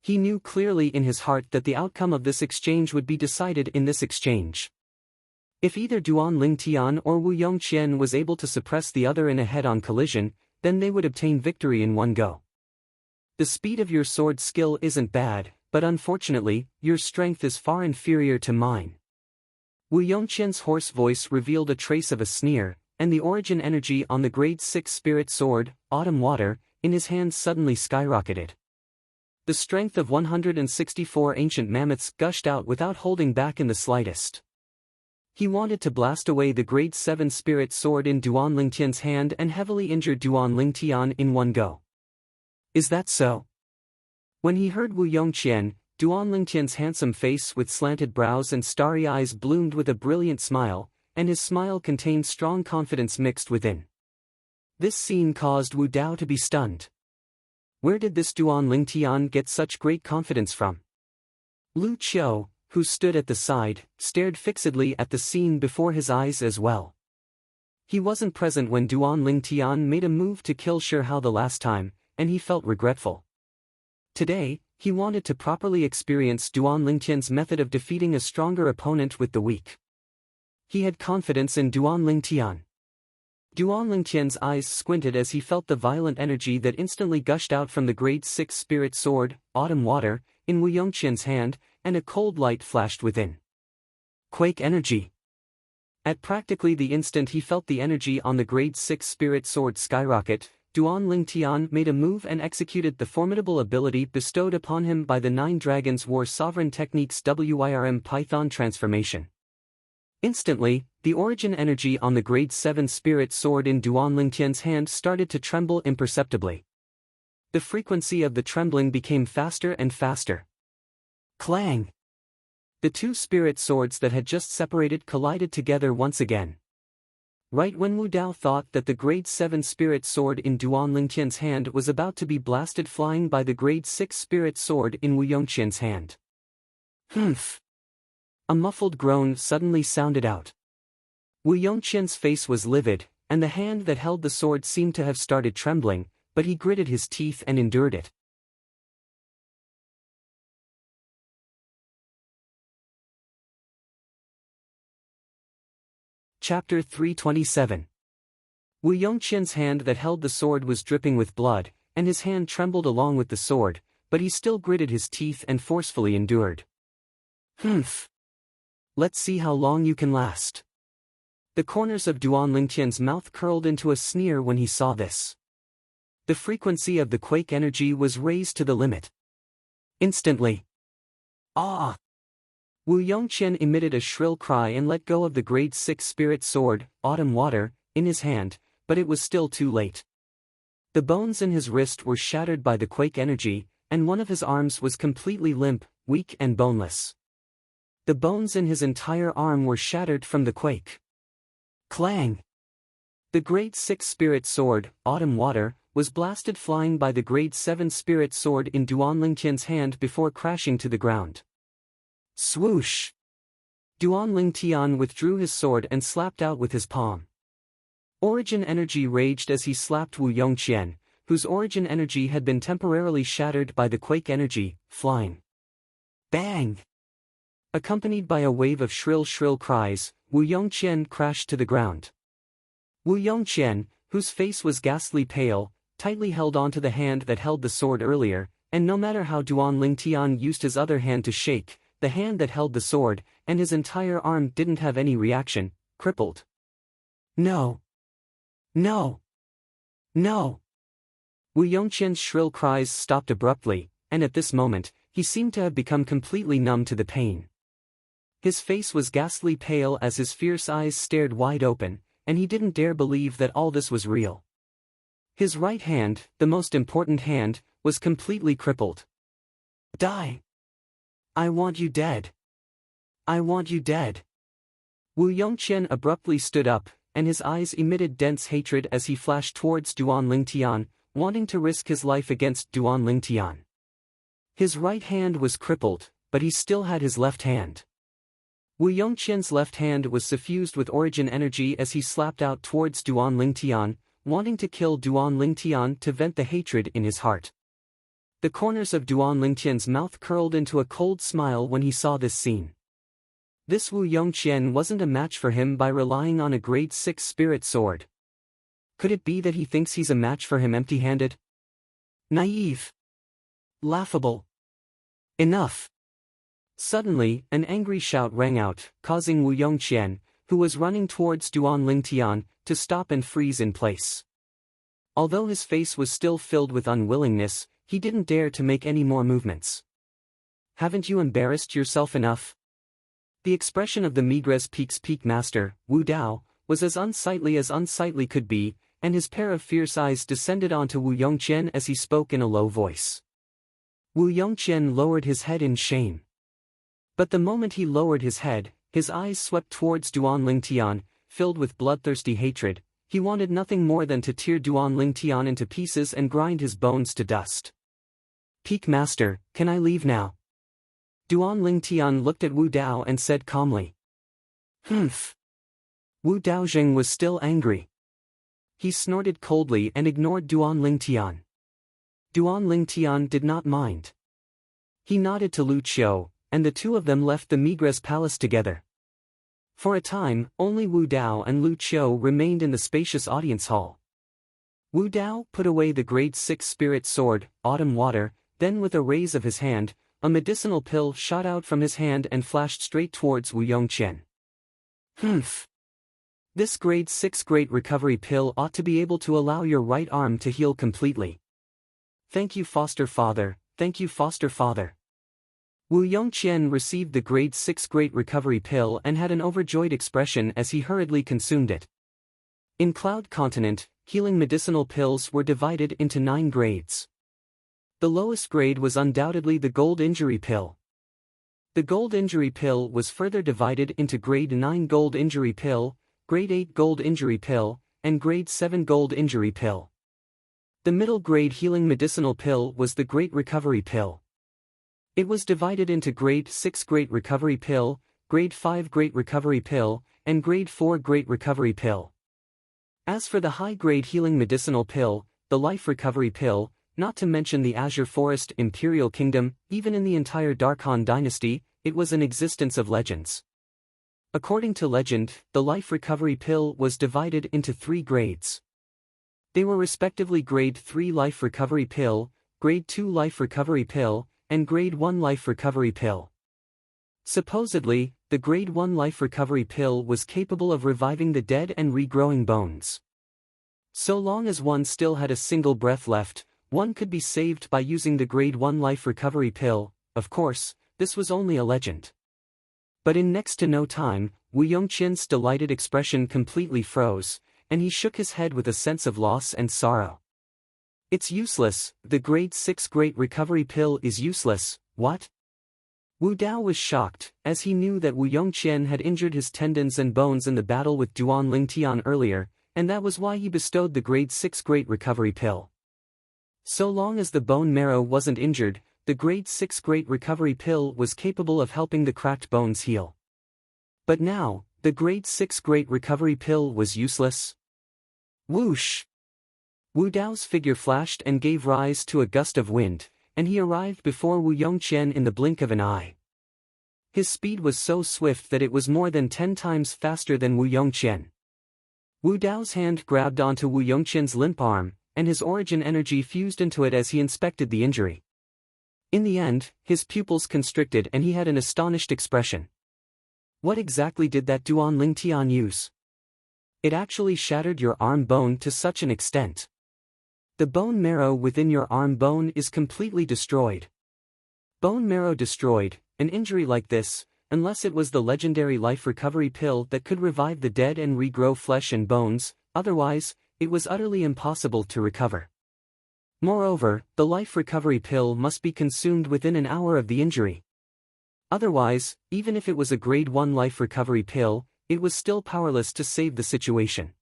He knew clearly in his heart that the outcome of this exchange would be decided in this exchange. If either Duan Lingtian or Wu Yongqian was able to suppress the other in a head-on collision, then they would obtain victory in one go. The speed of your sword skill isn't bad, but unfortunately, your strength is far inferior to mine. Wu Yongqian's hoarse voice revealed a trace of a sneer, and the origin energy on the grade 6 spirit sword, Autumn Water, in his hand suddenly skyrocketed. The strength of 164 ancient mammoths gushed out without holding back in the slightest. He wanted to blast away the grade 7 spirit sword in Duan Lingtian's hand and heavily injure Duan Lingtian in one go. Is that so? When he heard Wu Yongqian, Duan Lingtian's handsome face with slanted brows and starry eyes bloomed with a brilliant smile, and his smile contained strong confidence mixed within. This scene caused Wu Dao to be stunned. Where did this Duan Lingtian get such great confidence from? Lu Qiu, who stood at the side, stared fixedly at the scene before his eyes as well. He wasn't present when Duan Lingtian made a move to kill Shi Hao the last time, and he felt regretful. Today, he wanted to properly experience Duan Lingtian's method of defeating a stronger opponent with the weak. He had confidence in Duan Lingtian. Duan Lingtian's eyes squinted as he felt the violent energy that instantly gushed out from the grade 6 spirit sword, Autumn Water, in Wu Yongqian's hand, and a cold light flashed within. Quake energy. At practically the instant he felt the energy on the grade 6 spirit sword skyrocket, Duan Lingtian made a move and executed the formidable ability bestowed upon him by the 9 Dragons War Sovereign Techniques WIRM Python transformation. Instantly, the origin energy on the grade 7 spirit sword in Duan Lingtian's hand started to tremble imperceptibly. The frequency of the trembling became faster and faster. Clang! The 2 spirit swords that had just separated collided together once again. Right when Wu Dao thought that the grade 7 spirit sword in Duan Lingtian's hand was about to be blasted flying by the grade 6 spirit sword in Wu Yongqian's hand. Humph! A muffled groan suddenly sounded out. Wu Yongqian's face was livid, and the hand that held the sword seemed to have started trembling, but he gritted his teeth and endured it. Chapter 327. Wu Yongqian's hand that held the sword was dripping with blood, and his hand trembled along with the sword, but he still gritted his teeth and forcefully endured. Humph! Let's see how long you can last. The corners of Duan Lingtian's mouth curled into a sneer when he saw this. The frequency of the quake energy was raised to the limit. Instantly. Ah! Wu Yongqian emitted a shrill cry and let go of the grade 6 spirit sword, Autumn Water, in his hand, but it was still too late. The bones in his wrist were shattered by the quake energy, and one of his arms was completely limp, weak and boneless. The bones in his entire arm were shattered from the quake. Clang! The grade 6 spirit sword, Autumn Water, was blasted flying by the grade 7 spirit sword in Duan Lingtian's hand before crashing to the ground. Swoosh! Duan Lingtian withdrew his sword and slapped out with his palm. Origin energy raged as he slapped Wu Yongqian, whose origin energy had been temporarily shattered by the quake energy, flying. Bang! Accompanied by a wave of shrill cries, Wu Yongqian crashed to the ground. Wu Yongqian, whose face was ghastly pale, tightly held onto the hand that held the sword earlier, and no matter how Duan Lingtian used his other hand to shake, the hand that held the sword, and his entire arm didn't have any reaction, crippled. No! No! No! Wu Yongqian's shrill cries stopped abruptly, and at this moment, he seemed to have become completely numb to the pain. His face was ghastly pale as his fierce eyes stared wide open, and he didn't dare believe that all this was real. His right hand, the most important hand, was completely crippled. Die! I want you dead. I want you dead. Wu Yongqian abruptly stood up, and his eyes emitted dense hatred as he flashed towards Duan Lingtian, wanting to risk his life against Duan Lingtian. His right hand was crippled, but he still had his left hand. Wu Yongqian's left hand was suffused with origin energy as he slapped out towards Duan Lingtian, wanting to kill Duan Lingtian to vent the hatred in his heart. The corners of Duan Lingtian's mouth curled into a cold smile when he saw this scene. This Wu Yongqian wasn't a match for him by relying on a grade 6 spirit sword. Could it be that he thinks he's a match for him empty-handed? Naive. Laughable. Enough. Suddenly, an angry shout rang out, causing Wu Yongqian, who was running towards Duan Lingtian, to stop and freeze in place. Although his face was still filled with unwillingness, he didn't dare to make any more movements. Haven't you embarrassed yourself enough? The expression of the Migres Peak's peak master, Wu Dao, was as unsightly could be, and his pair of fierce eyes descended onto Wu Yongqian as he spoke in a low voice. Wu Yongqian lowered his head in shame. But the moment he lowered his head, his eyes swept towards Duan Lingtian, filled with bloodthirsty hatred. He wanted nothing more than to tear Duan Lingtian into pieces and grind his bones to dust. Peak Master, can I leave now? Duan Lingtian looked at Wu Dao and said calmly. Humph. Wu Daojing was still angry. He snorted coldly and ignored Duan Lingtian. Duan Lingtian did not mind. He nodded to Lu Qiu, and the two of them left the Migres palace together. For a time, only Wu Dao and Lu Qiu remained in the spacious audience hall. Wu Dao put away the grade 6 spirit sword, Autumn Water, then with a raise of his hand, a medicinal pill shot out from his hand and flashed straight towards Wu Yongqian. Humph. This grade 6 great recovery pill ought to be able to allow your right arm to heal completely. Thank you, foster father, thank you, foster father. Wu Yongqian received the grade 6 great recovery pill and had an overjoyed expression as he hurriedly consumed it. In Cloud Continent, healing medicinal pills were divided into 9 grades. The lowest grade was undoubtedly the Gold Injury Pill. The Gold Injury Pill was further divided into Grade 9 Gold Injury Pill, Grade 8 Gold Injury Pill, and Grade 7 Gold Injury Pill. The middle grade healing medicinal pill was the Great Recovery Pill. It was divided into Grade 6 Great Recovery Pill, Grade 5 Great Recovery Pill, and Grade 4 Great Recovery Pill. As for the high-grade healing medicinal pill, the Life Recovery Pill, not to mention the Azure Forest Imperial Kingdom, even in the entire Darkhan dynasty, it was an existence of legends. According to legend, the Life Recovery Pill was divided into 3 grades. They were respectively Grade 3 Life Recovery Pill, Grade 2 Life Recovery Pill, and Grade 1 Life Recovery Pill. Supposedly, the Grade 1 Life Recovery Pill was capable of reviving the dead and regrowing bones. So long as one still had a single breath left, one could be saved by using the Grade 1 Life Recovery Pill. Of course, this was only a legend. But in next to no time, Wu Yongqian's delighted expression completely froze, and he shook his head with a sense of loss and sorrow. It's useless, the Grade 6 Great Recovery Pill is useless, what? Wu Dao was shocked, as he knew that Wu Yongqian had injured his tendons and bones in the battle with Duan Lingtian earlier, and that was why he bestowed the Grade 6 Great Recovery Pill. So long as the bone marrow wasn't injured, the Grade 6 Great Recovery Pill was capable of helping the cracked bones heal. But now, the Grade 6 Great Recovery Pill was useless? Whoosh! Wu Dao's figure flashed and gave rise to a gust of wind, and he arrived before Wu Yongqian in the blink of an eye. His speed was so swift that it was more than 10 times faster than Wu Yongqian. Wu Dao's hand grabbed onto Wu Yongqian's limp arm, and his origin energy fused into it as he inspected the injury. In the end, his pupils constricted and he had an astonished expression. What exactly did that Duan Lingtian use? It actually shattered your arm bone to such an extent. The bone marrow within your arm bone is completely destroyed. Bone marrow destroyed, an injury like this, unless it was the legendary Life Recovery Pill that could revive the dead and regrow flesh and bones, otherwise, it was utterly impossible to recover. Moreover, the Life Recovery Pill must be consumed within an hour of the injury. Otherwise, even if it was a Grade 1 Life Recovery Pill, it was still powerless to save the situation.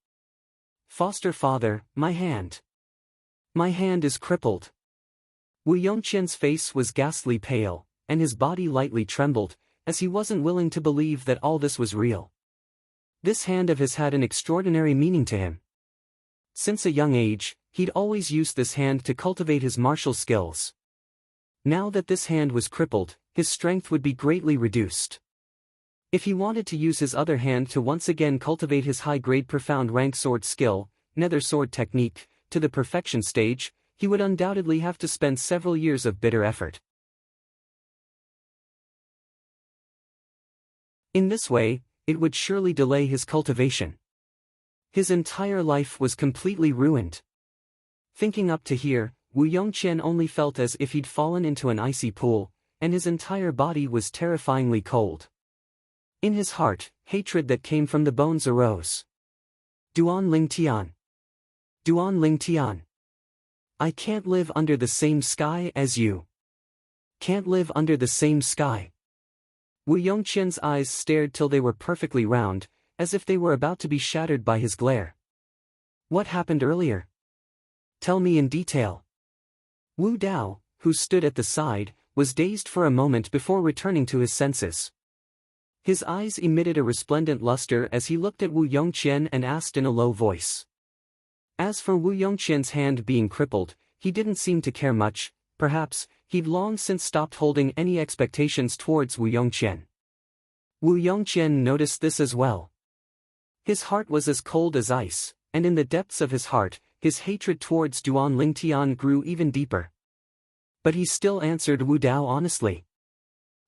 Foster father, my hand. My hand is crippled. Wu Yongqian's face was ghastly pale, and his body lightly trembled, as he wasn't willing to believe that all this was real. This hand of his had an extraordinary meaning to him. Since a young age, he'd always used this hand to cultivate his martial skills. Now that this hand was crippled, his strength would be greatly reduced. If he wanted to use his other hand to once again cultivate his high-grade profound rank sword skill, nether sword technique, to the perfection stage, he would undoubtedly have to spend several years of bitter effort. In this way, it would surely delay his cultivation. His entire life was completely ruined. Thinking up to here, Wu Yongqian only felt as if he'd fallen into an icy pool, and his entire body was terrifyingly cold. In his heart, hatred that came from the bones arose. Duan Lingtian. Duan Lingtian. I can't live under the same sky as you. Can't live under the same sky. Wu Yongqian's eyes stared till they were perfectly round, as if they were about to be shattered by his glare. What happened earlier? Tell me in detail. Wu Dao, who stood at the side, was dazed for a moment before returning to his senses. His eyes emitted a resplendent luster as he looked at Wu Yongqian and asked in a low voice. As for Wu Yongqian's hand being crippled, he didn't seem to care much. Perhaps, he'd long since stopped holding any expectations towards Wu Yongqian. Wu Yongqian noticed this as well. His heart was as cold as ice, and in the depths of his heart, his hatred towards Duan Lingtian grew even deeper. But he still answered Wu Dao honestly.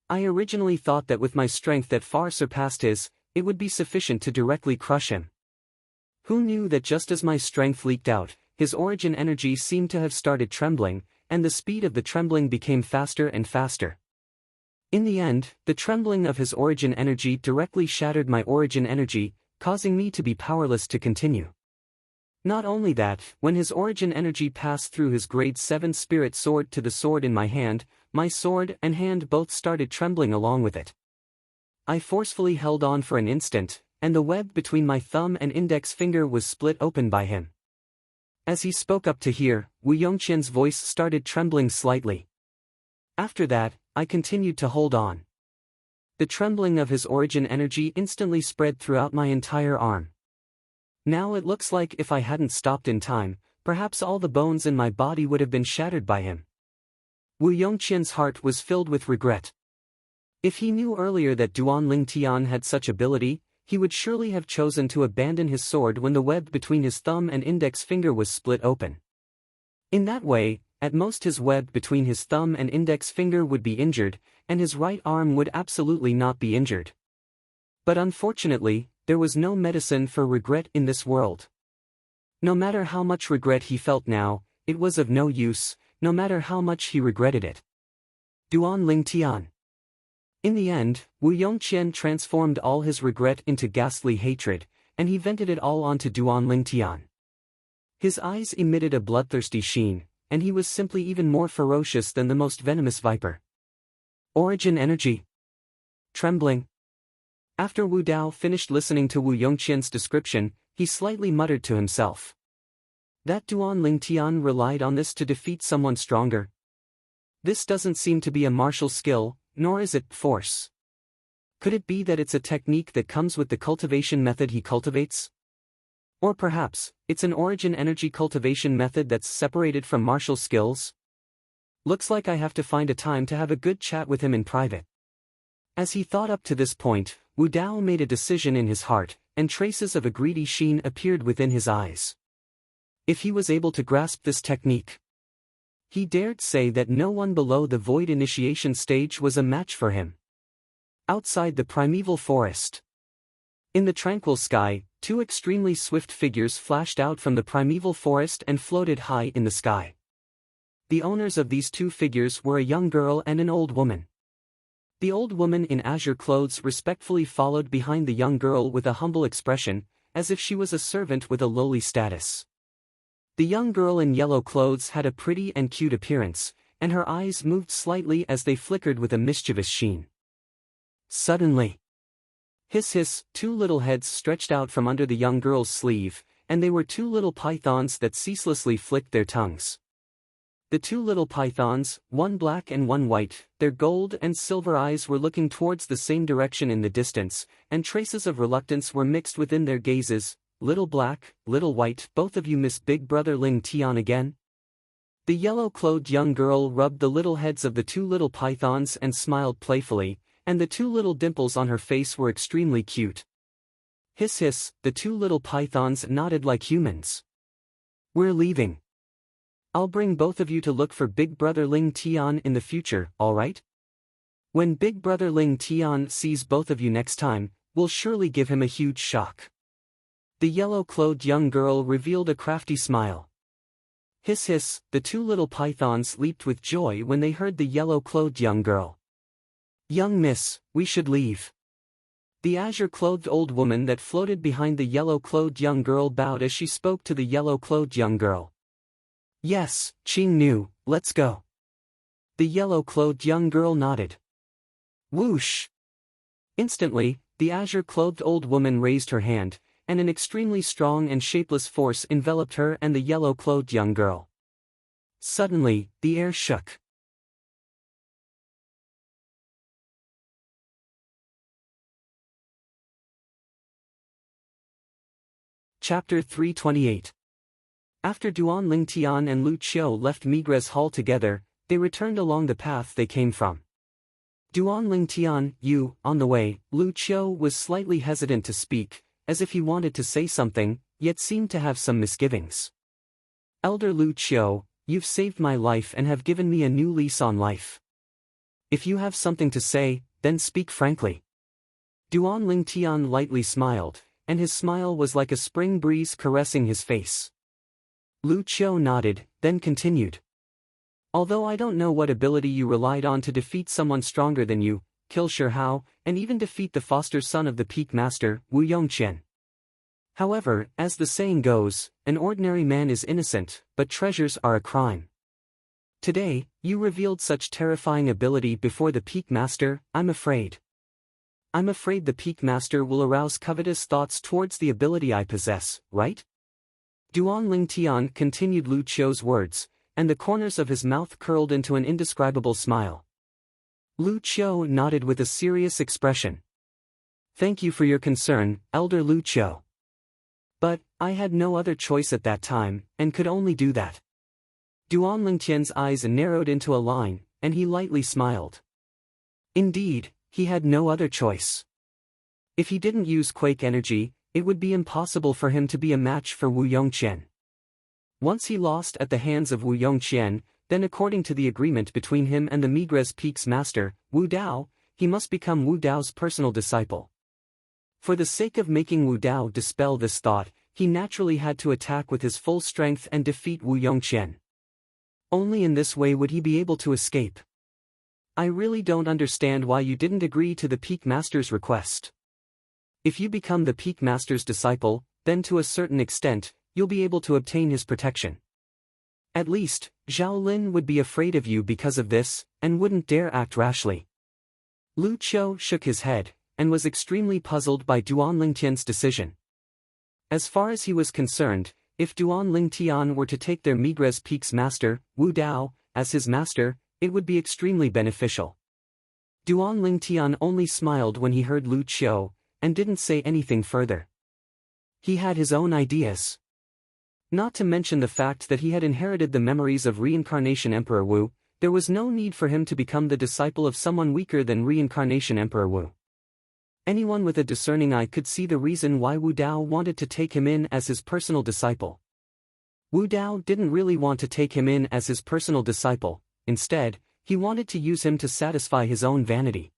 I originally thought that with my strength that far surpassed his, it would be sufficient to directly crush him. Who knew that just as my strength leaked out, his origin energy seemed to have started trembling, and the speed of the trembling became faster and faster. In the end, the trembling of his origin energy directly shattered my origin energy, causing me to be powerless to continue. Not only that, when his origin energy passed through his grade 7 spirit sword to the sword in my sword and hand both started trembling along with it. I forcefully held on for an instant, and the web between my thumb and index finger was split open by him. As he spoke up to here, Wu Yongqian's voice started trembling slightly. After that, I continued to hold on. The trembling of his origin energy instantly spread throughout my entire arm. Now it looks like if I hadn't stopped in time, perhaps all the bones in my body would have been shattered by him. Wu Yongqian's heart was filled with regret. If he knew earlier that Duan Lingtian had such ability, he would surely have chosen to abandon his sword when the web between his thumb and index finger was split open. In that way, at most his web between his thumb and index finger would be injured, and his right arm would absolutely not be injured. But unfortunately, there was no medicine for regret in this world. No matter how much regret he felt now, it was of no use, no matter how much he regretted it. Duan Lingtian. In the end, Wu Yongqian transformed all his regret into ghastly hatred, and he vented it all onto Duan Lingtian. His eyes emitted a bloodthirsty sheen, and he was simply even more ferocious than the most venomous viper. Origin energy. Trembling. After Wu Dao finished listening to Wu Yongqian's description, he slightly muttered to himself. That Duan Lingtian relied on this to defeat someone stronger. This doesn't seem to be a martial skill, nor is it force. Could it be that it's a technique that comes with the cultivation method he cultivates? Or perhaps, it's an origin energy cultivation method that's separated from martial skills? Looks like I have to find a time to have a good chat with him in private. As he thought up to this point, Wu Dao made a decision in his heart, and traces of a greedy sheen appeared within his eyes. If he was able to grasp this technique, he dared say that no one below the void initiation stage was a match for him. Outside the primeval forest. In the tranquil sky, two extremely swift figures flashed out from the primeval forest and floated high in the sky. The owners of these two figures were a young girl and an old woman. The old woman in azure clothes respectfully followed behind the young girl with a humble expression, as if she was a servant with a lowly status. The young girl in yellow clothes had a pretty and cute appearance, and her eyes moved slightly as they flickered with a mischievous sheen. Suddenly, hiss hiss, two little heads stretched out from under the young girl's sleeve, and they were two little pythons that ceaselessly flicked their tongues. The two little pythons, one black and one white, their gold and silver eyes were looking towards the same direction in the distance, and traces of reluctance were mixed within their gazes. little black, little white, both of you miss Big Brother Ling Tian again? The yellow-clothed young girl rubbed the little heads of the two little pythons and smiled playfully, and the two little dimples on her face were extremely cute. Hiss hiss, the two little pythons nodded like humans. We're leaving. I'll bring both of you to look for Big Brother Ling Tian in the future, alright? When Big Brother Ling Tian sees both of you next time, we'll surely give him a huge shock. The yellow-clothed young girl revealed a crafty smile. Hiss hiss, the two little pythons leaped with joy when they heard the yellow-clothed young girl. Young miss, we should leave. The azure-clothed old woman that floated behind the yellow-clothed young girl bowed as she spoke to the yellow-clothed young girl. Yes, Qing Nu, let's go. The yellow-clothed young girl nodded. Whoosh! Instantly, the azure-clothed old woman raised her hand, and an extremely strong and shapeless force enveloped her and the yellow-clothed young girl. Suddenly, the air shook. Chapter 328. After Duan Lingtian and Lu Qiu left Migres Hall together, they returned along the path they came from. Duan Lingtian, on the way, Lu Qiu was slightly hesitant to speak, as if he wanted to say something, yet seemed to have some misgivings. Elder Lu Qiu, you've saved my life and have given me a new lease on life. If you have something to say, then speak frankly. Duan Lingtian lightly smiled, and his smile was like a spring breeze caressing his face. Lu Qiu nodded, then continued. Although I don't know what ability you relied on to defeat someone stronger than you, kill Shi Hao, and even defeat the foster son of the Peak Master, Wu Yongqian. However, as the saying goes, an ordinary man is innocent, but treasures are a crime. Today, you revealed such terrifying ability before the Peak Master, I'm afraid. I'm afraid the Peak Master will arouse covetous thoughts towards the ability I possess, right? Duan Lingtian continued Lu Qiu's words, and the corners of his mouth curled into an indescribable smile. Lu Qiu nodded with a serious expression. Thank you for your concern, Elder Lu Qiu. But, I had no other choice at that time, and could only do that. Duan Lingtian's eyes narrowed into a line, and he lightly smiled. Indeed, he had no other choice. If he didn't use quake energy, it would be impossible for him to be a match for Wu Yongqian. Once he lost at the hands of Wu Yongqian, then according to the agreement between him and the Migres Peak's master, Wu Dao, he must become Wu Dao's personal disciple. For the sake of making Wu Dao dispel this thought, he naturally had to attack with his full strength and defeat Wu Yongqian. Only in this way would he be able to escape. I really don't understand why you didn't agree to the Peak Master's request. If you become the Peak Master's disciple, then to a certain extent, you'll be able to obtain his protection. At least, Zhao Lin would be afraid of you because of this, and wouldn't dare act rashly. Lu Qiu shook his head, and was extremely puzzled by Duan Lingtian's decision. As far as he was concerned, if Duan Lingtian were to take their Migres Peak's master, Wu Dao, as his master, it would be extremely beneficial. Duan Lingtian only smiled when he heard Lu Qiu, and didn't say anything further. He had his own ideas. Not to mention the fact that he had inherited the memories of Reincarnation Emperor Wu, there was no need for him to become the disciple of someone weaker than Reincarnation Emperor Wu. Anyone with a discerning eye could see the reason why Wu Dao wanted to take him in as his personal disciple. Wu Dao didn't really want to take him in as his personal disciple, instead, he wanted to use him to satisfy his own vanity.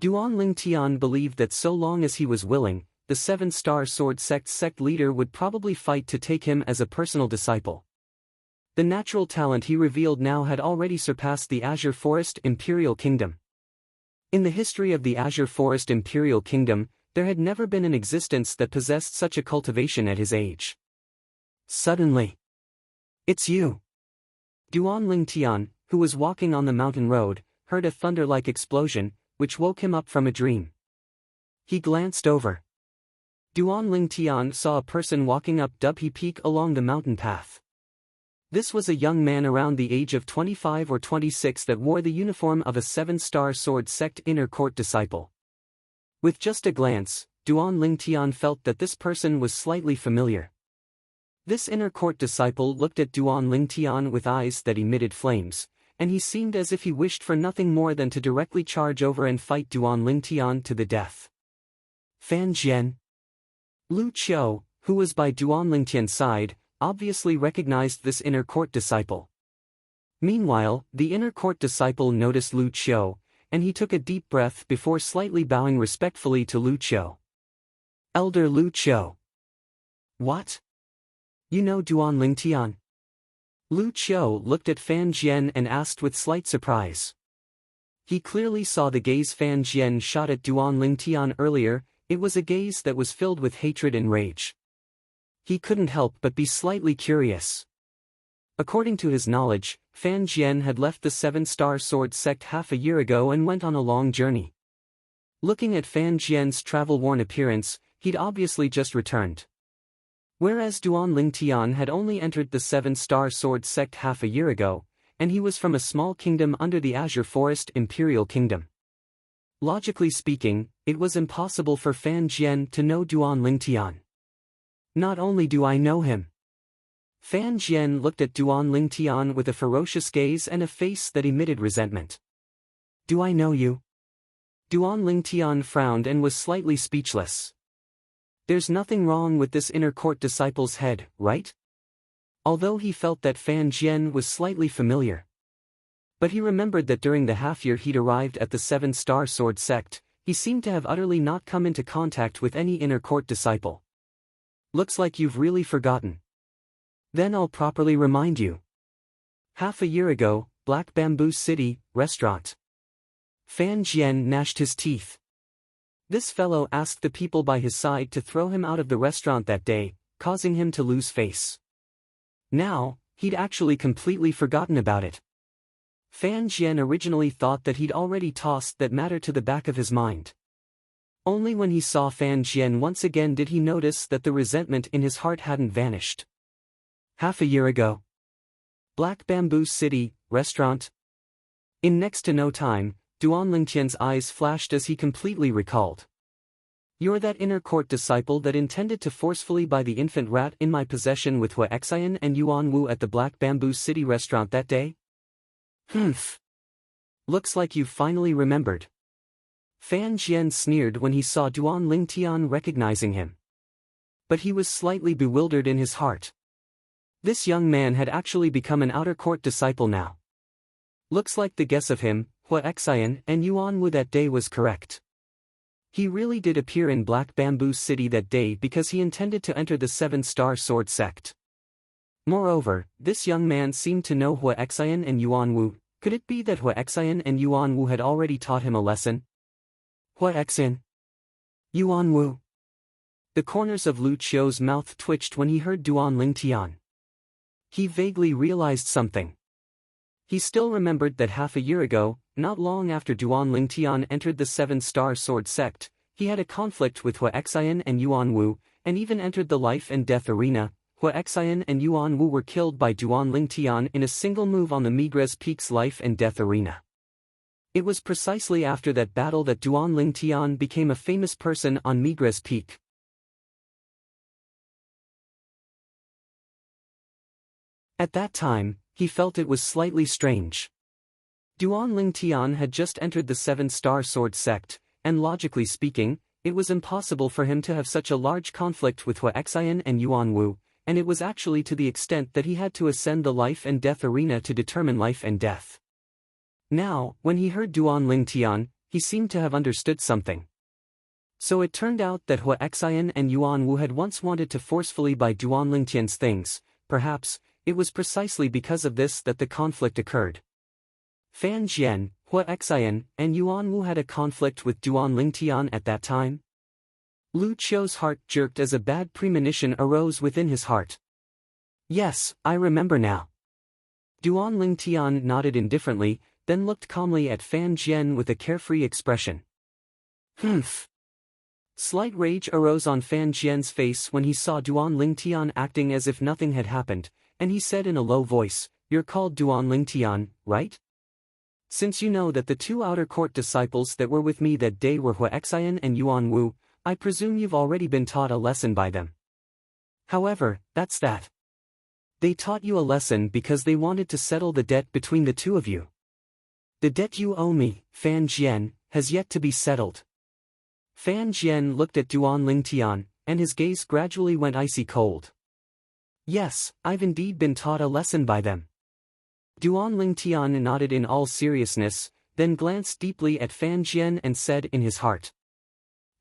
Duan Lingtian believed that so long as he was willing, the Seven-Star Sword sect leader would probably fight to take him as a personal disciple. The natural talent he revealed now had already surpassed the Azure Forest Imperial Kingdom. In the history of the Azure Forest Imperial Kingdom, there had never been an existence that possessed such a cultivation at his age. Suddenly, it's you. Duan Lingtian, who was walking on the mountain road, heard a thunder-like explosion, which woke him up from a dream. He glanced over. Duan Lingtian saw a person walking up Dubhe Peak along the mountain path. This was a young man around the age of 25 or 26 that wore the uniform of a Seven-Star Sword sect inner court disciple. With just a glance, Duan Lingtian felt that this person was slightly familiar. This inner court disciple looked at Duan Lingtian with eyes that emitted flames, and he seemed as if he wished for nothing more than to directly charge over and fight Duan Lingtian to the death. Fan Jian. Lu Qiu, who was by Duan Lingtian's side, obviously recognized this inner court disciple. Meanwhile, the inner court disciple noticed Lu Qiu, and he took a deep breath before slightly bowing respectfully to Lu Qiu. Elder Lu Qiu. What? You know Duan Lingtian? Lu Qiu looked at Fan Jian and asked with slight surprise. He clearly saw the gaze Fan Jian shot at Duan Lingtian earlier. It was a gaze that was filled with hatred and rage. He couldn't help but be slightly curious. According to his knowledge, Fan Jian had left the Seven-Star Sword sect half a year ago and went on a long journey. Looking at Fan Jian's travel-worn appearance, he'd obviously just returned. Whereas Duan Lingtian had only entered the Seven-Star Sword sect half a year ago, and he was from a small kingdom under the Azure Forest Imperial Kingdom. Logically speaking, it was impossible for Fan Jian to know Duan Lingtian. Not only do I know him. Fan Jian looked at Duan Lingtian with a ferocious gaze and a face that emitted resentment. Do I know you? Duan Lingtian frowned and was slightly speechless. There's nothing wrong with this inner court disciple's head, right? Although he felt that Fan Jian was slightly familiar. But he remembered that during the half-year he'd arrived at the Seven-Star Sword sect, he seemed to have utterly not come into contact with any inner court disciple. Looks like you've really forgotten. Then I'll properly remind you. Half a year ago, Black Bamboo City, restaurant. Fan Jian gnashed his teeth. This fellow asked the people by his side to throw him out of the restaurant that day, causing him to lose face. Now, he'd actually completely forgotten about it. Fan Jian originally thought that he'd already tossed that matter to the back of his mind. Only when he saw Fan Jian once again did he notice that the resentment in his heart hadn't vanished. Half a year ago. Black Bamboo City, restaurant. In next to no time, Duan Lingtian's eyes flashed as he completely recalled. You're that inner court disciple that intended to forcefully buy the infant rat in my possession with Hua Xian and Yuan Wu at the Black Bamboo City restaurant that day? Humph. Looks like you've finally remembered. Fan Jian sneered when he saw Duan Lingtian recognizing him. But he was slightly bewildered in his heart. This young man had actually become an outer court disciple now. Looks like the guess of him, Hua Xian and Yuan Wu that day was correct. He really did appear in Black Bamboo City that day because he intended to enter the Seven-Star Sword sect. Moreover, this young man seemed to know Hua Xian and Yuan Wu. Could it be that Hua Xian and Yuan Wu had already taught him a lesson? Hua Xian? Yuan Wu? The corners of Lu Qiu's mouth twitched when he heard Duan Lingtian. He vaguely realized something. He still remembered that half a year ago, not long after Duan Lingtian entered the Seven-Star Sword sect, he had a conflict with Hua Xian and Yuan Wu, and even entered the life and death arena. Hua Xian and Yuan Wu were killed by Duan Lingtian in a single move on the Migres Peak's life and death arena. It was precisely after that battle that Duan Lingtian became a famous person on Migres Peak. At that time, he felt it was slightly strange. Duan Lingtian had just entered the Seven-Star Sword sect, and logically speaking, it was impossible for him to have such a large conflict with Hua Xian and Yuan Wu, and it was actually to the extent that he had to ascend the life and death arena to determine life and death. Now, when he heard Duan Lingtian, he seemed to have understood something. So it turned out that Hua Xian and Yuan Wu had once wanted to forcefully buy Duan Lingtian's things. Perhaps, it was precisely because of this that the conflict occurred. Fan Jian, Hua Xian, and Yuan Wu had a conflict with Duan Lingtian at that time? Lu Qiu's heart jerked as a bad premonition arose within his heart. Yes, I remember now. Duan Lingtian nodded indifferently, then looked calmly at Fan Jian with a carefree expression. Humph. Slight rage arose on Fan Jian's face when he saw Duan Lingtian acting as if nothing had happened, and he said in a low voice, "You're called Duan Lingtian, right? Since you know that the two outer court disciples that were with me that day were Hua Xian and Yuan Wu, I presume you've already been taught a lesson by them. However, that's that. They taught you a lesson because they wanted to settle the debt between the two of you. The debt you owe me, Fan Jian, has yet to be settled. Fan Jian looked at Duan Lingtian, and his gaze gradually went icy cold. Yes, I've indeed been taught a lesson by them. Duan Lingtian nodded in all seriousness, then glanced deeply at Fan Jian and said in his heart.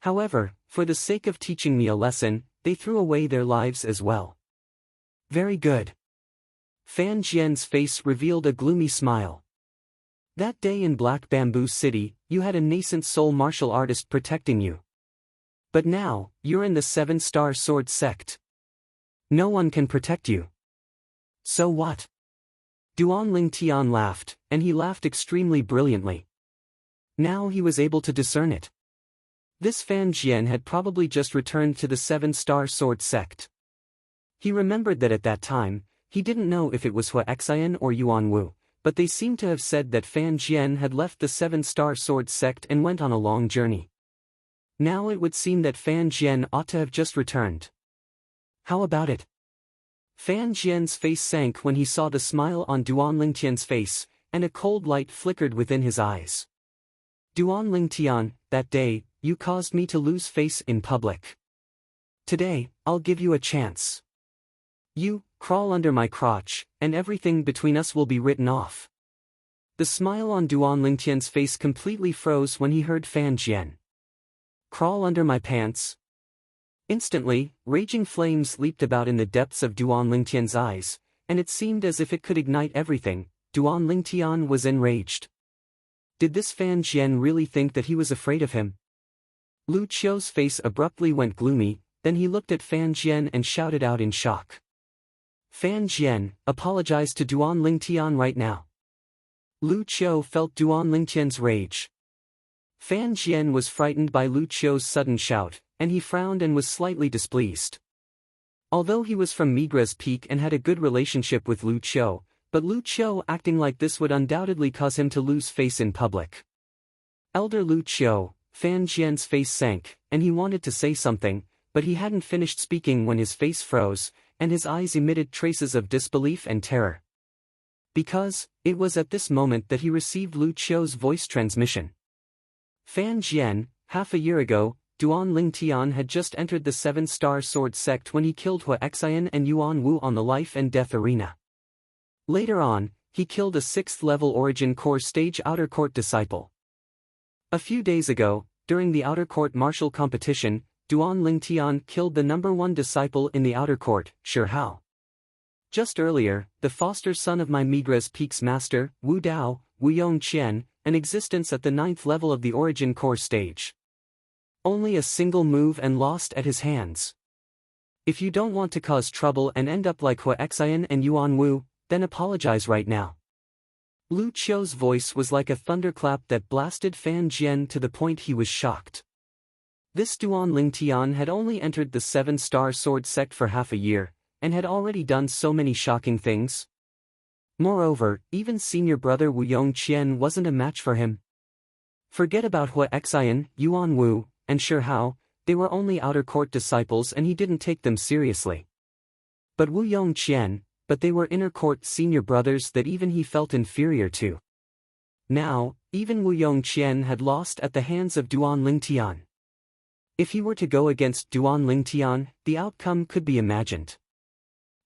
However, for the sake of teaching me a lesson, they threw away their lives as well. Very good. Fan Jian's face revealed a gloomy smile. That day in Black Bamboo City, you had a nascent soul martial artist protecting you. But now, you're in the 7-star sword sect. No one can protect you. So what? Duan Lingtian laughed, and he laughed extremely brilliantly. Now he was able to discern it. This Fan Jian had probably just returned to the 7-star sword sect. He remembered that at that time, he didn't know if it was Hua Xian or Yuan Wu, but they seemed to have said that Fan Jian had left the 7-star sword sect and went on a long journey. Now it would seem that Fan Jian ought to have just returned. How about it? Fan Jian's face sank when he saw the smile on Duan Lingtian's face, and a cold light flickered within his eyes. Duan Lingtian, that day, you caused me to lose face in public. Today, I'll give you a chance. You, crawl under my crotch, and everything between us will be written off. The smile on Duan Lingtian's face completely froze when he heard Fan Jian. Crawl under my pants? Instantly, raging flames leaped about in the depths of Duan Lingtian's eyes, and it seemed as if it could ignite everything. Duan Lingtian was enraged. Did this Fan Jian really think that he was afraid of him? Lu Qiu's face abruptly went gloomy, then he looked at Fan Jian and shouted out in shock. Fan Jian, apologize to Duan Lingtian right now. Lu Qiu felt Duan Lingtian's rage. Fan Jian was frightened by Lu Qiu's sudden shout, and he frowned and was slightly displeased. Although he was from Migra's Peak and had a good relationship with Lu Qiu, but Lu Qiu acting like this would undoubtedly cause him to lose face in public. Elder Lu Qiu, Fan Jian's face sank, and he wanted to say something, but he hadn't finished speaking when his face froze, and his eyes emitted traces of disbelief and terror. Because, it was at this moment that he received Lu Qiu's voice transmission. Fan Jian, half a year ago, Duan Lingtian had just entered the 7-star sword sect when he killed Hua Xian and Yuan Wu on the life and death arena. Later on, he killed a 6th-level Origin Core Stage Outer Court disciple. A few days ago, during the Outer Court martial competition, Duan Lingtian killed the #1 disciple in the Outer Court, Shi Hao. Just earlier, the foster son of my Migra's Peak's master, Wu Dao, Wu Yongqian, an existence at the 9th level of the Origin Core stage. Only a single move and lost at his hands. If you don't want to cause trouble and end up like Hua Xian and Yuan Wu, then apologize right now. Lu Qiu's voice was like a thunderclap that blasted Fan Jian to the point he was shocked. This Duan Lingtian had only entered the 7-star sword sect for half a year, and had already done so many shocking things. Moreover, even senior brother Wu Yongqian wasn't a match for him. Forget about Hua Xian, Yuan Wu, and Shi Hao, they were only outer court disciples and he didn't take them seriously. But Wu Yongqian, but they were inner court senior brothers that even he felt inferior to. Now, even Wu Yongqian had lost at the hands of Duan Lingtian. If he were to go against Duan Lingtian, the outcome could be imagined.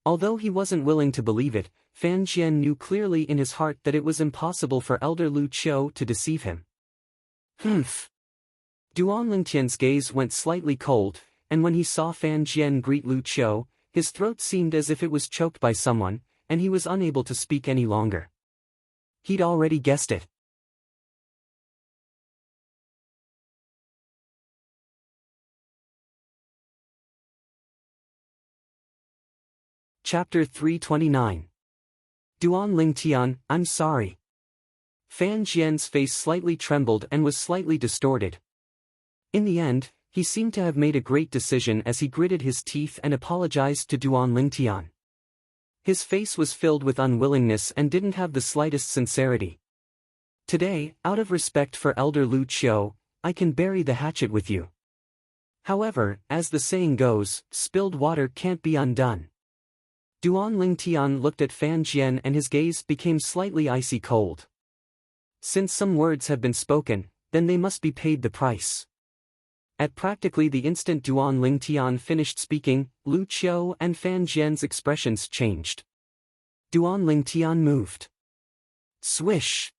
Although he wasn't willing to believe it, Fan Jian knew clearly in his heart that it was impossible for Elder Lu Qiu to deceive him. Humph. Duan Lingtian's gaze went slightly cold, and when he saw Fan Jian greet Lu Qiu, his throat seemed as if it was choked by someone, and he was unable to speak any longer. He'd already guessed it. Chapter 329. Duan Lingtian, I'm sorry. Fan Jian's face slightly trembled and was slightly distorted. In the end, he seemed to have made a great decision as he gritted his teeth and apologized to Duan Lingtian. His face was filled with unwillingness and didn't have the slightest sincerity. Today, out of respect for Elder Lu Qiu, I can bury the hatchet with you. However, as the saying goes, spilled water can't be undone. Duan Lingtian looked at Fan Jian and his gaze became slightly icy cold. Since some words have been spoken, then they must be paid the price. At practically the instant Duan Lingtian finished speaking, Lu Qiu and Fan Jian's expressions changed. Duan Lingtian moved. Swish!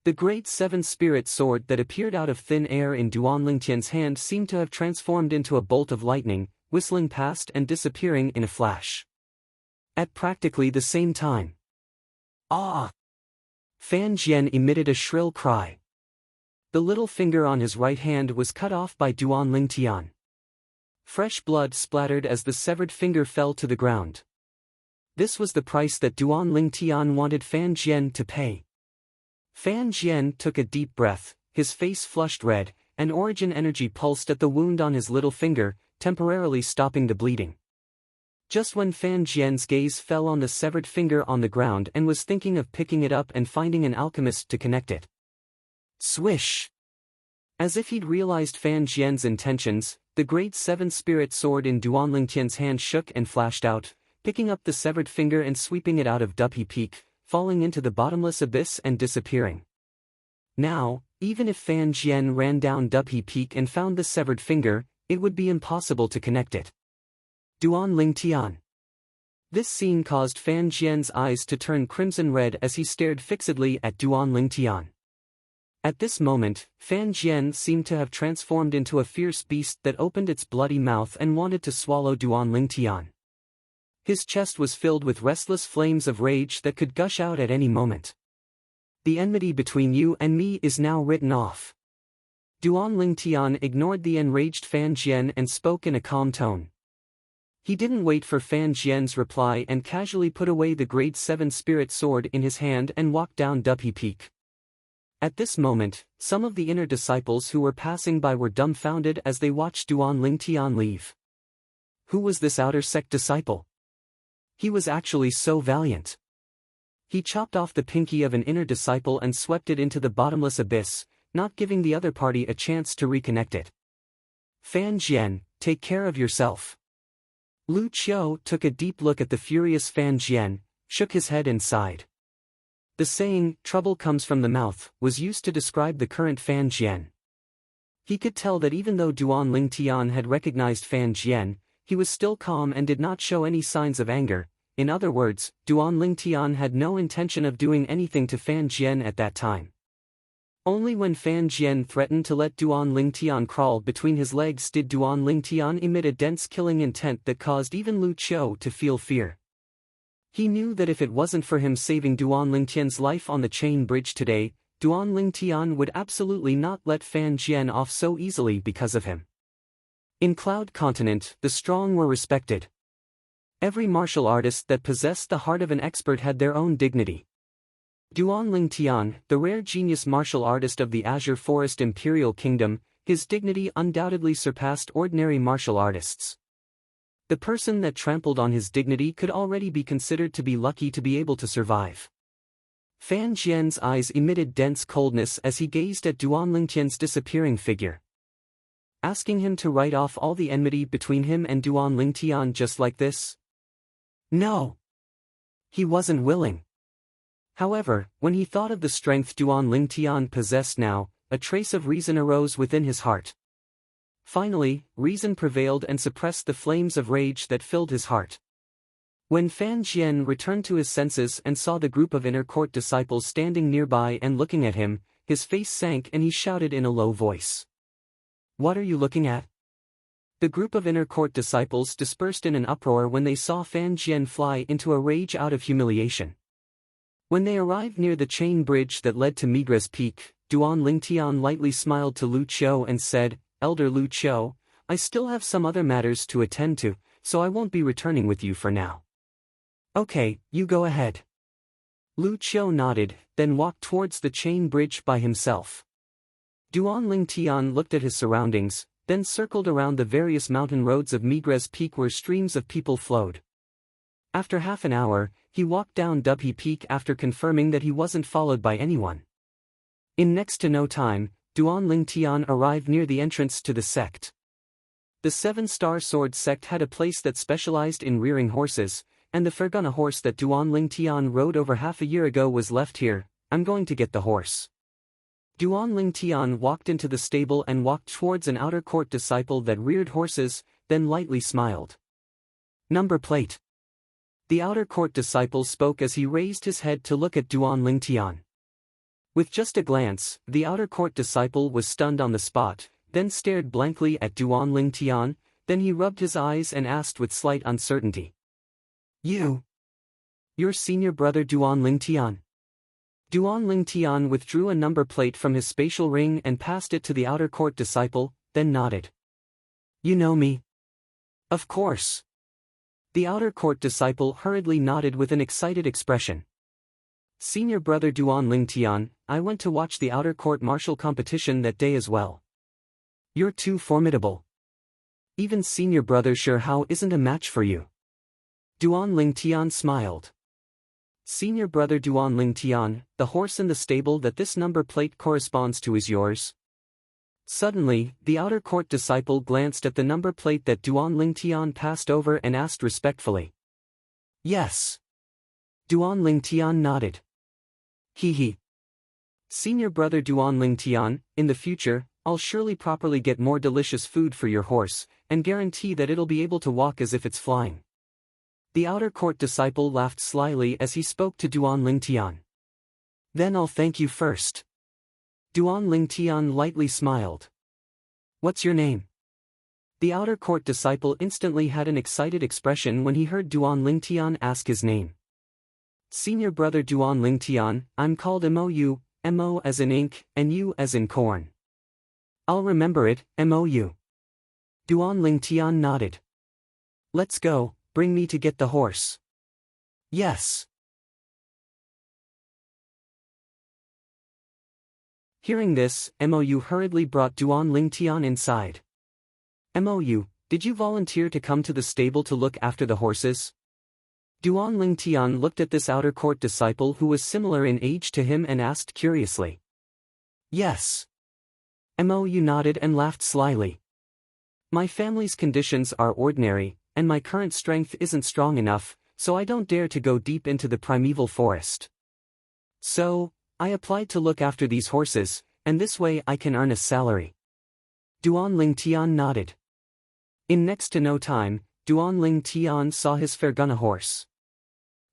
The great seven-spirit sword that appeared out of thin air in Duan Lingtian's hand seemed to have transformed into a bolt of lightning, whistling past and disappearing in a flash. At practically the same time. Ah! Fan Jian emitted a shrill cry. The little finger on his right hand was cut off by Duan Lingtian. Fresh blood splattered as the severed finger fell to the ground. This was the price that Duan Lingtian wanted Fan Jian to pay. Fan Jian took a deep breath, his face flushed red, and origin energy pulsed at the wound on his little finger, temporarily stopping the bleeding. Just when Fan Jian's gaze fell on the severed finger on the ground and was thinking of picking it up and finding an alchemist to connect it. Swish! As if he'd realized Fan Jian's intentions, the great seven-spirit sword in Duan Lingtian's hand shook and flashed out, picking up the severed finger and sweeping it out of Duppy Peak, falling into the bottomless abyss and disappearing. Now, even if Fan Jian ran down Duppy Peak and found the severed finger, it would be impossible to connect it. Duan Lingtian. This scene caused Fan Jian's eyes to turn crimson red as he stared fixedly at Duan Lingtian. At this moment, Fan Jian seemed to have transformed into a fierce beast that opened its bloody mouth and wanted to swallow Duan Lingtian. His chest was filled with restless flames of rage that could gush out at any moment. The enmity between you and me is now written off. Duan Lingtian ignored the enraged Fan Jian and spoke in a calm tone. He didn't wait for Fan Jian's reply and casually put away the grade 7 spirit sword in his hand and walked down Duppy Peak. At this moment, some of the inner disciples who were passing by were dumbfounded as they watched Duan Lingtian leave. Who was this outer sect disciple? He was actually so valiant. He chopped off the pinky of an inner disciple and swept it into the bottomless abyss, not giving the other party a chance to reconnect it. Fan Jian, take care of yourself. Lu Qiu took a deep look at the furious Fan Jian, shook his head and sighed. The saying, "trouble comes from the mouth," was used to describe the current Fan Jian. He could tell that even though Duan Lingtian had recognized Fan Jian, he was still calm and did not show any signs of anger. In other words, Duan Lingtian had no intention of doing anything to Fan Jian at that time. Only when Fan Jian threatened to let Duan Lingtian crawl between his legs did Duan Lingtian emit a dense killing intent that caused even Lu Qiu to feel fear. He knew that if it wasn't for him saving Duan Lingtian's life on the chain bridge today, Duan Lingtian would absolutely not let Fan Jian off so easily because of him. In Cloud Continent, the strong were respected. Every martial artist that possessed the heart of an expert had their own dignity. Duan Lingtian, the rare genius martial artist of the Azure Forest Imperial Kingdom, his dignity undoubtedly surpassed ordinary martial artists. The person that trampled on his dignity could already be considered to be lucky to be able to survive. Fan Jian's eyes emitted dense coldness as he gazed at Duan Lingtian's disappearing figure. Asking him to write off all the enmity between him and Duan Lingtian just like this? No. He wasn't willing. However, when he thought of the strength Duan Lingtian possessed now, a trace of reason arose within his heart. Finally, reason prevailed and suppressed the flames of rage that filled his heart. When Fan Jian returned to his senses and saw the group of inner court disciples standing nearby and looking at him, his face sank and he shouted in a low voice. "What are you looking at?" The group of inner court disciples dispersed in an uproar when they saw Fan Jian fly into a rage out of humiliation. When they arrived near the chain bridge that led to Migres Peak, Duan Lingtian lightly smiled to Lu Qiu and said, "Elder Lu Qiu, I still have some other matters to attend to, so I won't be returning with you for now." "Okay, you go ahead." Lu Qiu nodded, then walked towards the chain bridge by himself. Duan Lingtian looked at his surroundings, then circled around the various mountain roads of Migres Peak where streams of people flowed. After half an hour, he walked down Duppy Peak after confirming that he wasn't followed by anyone. In next to no time, Duan Lingtian arrived near the entrance to the sect. The Seven-Star Sword sect had a place that specialized in rearing horses, and the Fergana horse that Duan Ling Tian rode over half a year ago was left here. I'm going to get the horse. Duan Ling Tian walked into the stable and walked towards an outer court disciple that reared horses, then lightly smiled. Number plate. The outer court disciple spoke as he raised his head to look at Duan Ling Tian. With just a glance, the outer court disciple was stunned on the spot, then stared blankly at Duan Ling Tian, then he rubbed his eyes and asked with slight uncertainty. Your senior brother Duan Ling Tian? Duan Ling Tian withdrew a number plate from his spatial ring and passed it to the outer court disciple, then nodded. You know me? Of course. The outer court disciple hurriedly nodded with an excited expression. Senior brother Duan Ling Tian, I went to watch the outer court martial competition that day as well. You're too formidable. Even senior brother Sure Hao isn't a match for you. Duan Ling Tian smiled. Senior brother Duan Ling Tian, the horse in the stable that this number plate corresponds to is yours? Suddenly, the outer court disciple glanced at the number plate that Duan Ling Tian passed over and asked respectfully. Yes. Duan Ling Tian nodded. He. Senior brother Duan Ling Tian, in the future, I'll surely properly get more delicious food for your horse, and guarantee that it'll be able to walk as if it's flying. The outer court disciple laughed slyly as he spoke to Duan Ling Tian. Then I'll thank you first. Duan Ling Tian lightly smiled. What's your name? The outer court disciple instantly had an excited expression when he heard Duan Ling Tian ask his name. Senior brother Duan Ling Tian, I'm called Mou, Mo as in ink, and U as in corn. I'll remember it, Mou. Duan Ling Tian nodded. Let's go, bring me to get the horse. Yes. Hearing this, Mou hurriedly brought Duan Ling Tian inside. Mou, did you volunteer to come to the stable to look after the horses? Duan Ling Tian looked at this outer court disciple who was similar in age to him and asked curiously. Yes. Mou nodded and laughed slyly. My family's conditions are ordinary, and my current strength isn't strong enough, so I don't dare to go deep into the primeval forest. So, I applied to look after these horses, and this way I can earn a salary. Duan Ling Tian nodded. In next to no time, Duan Ling Tian saw his Fergana horse.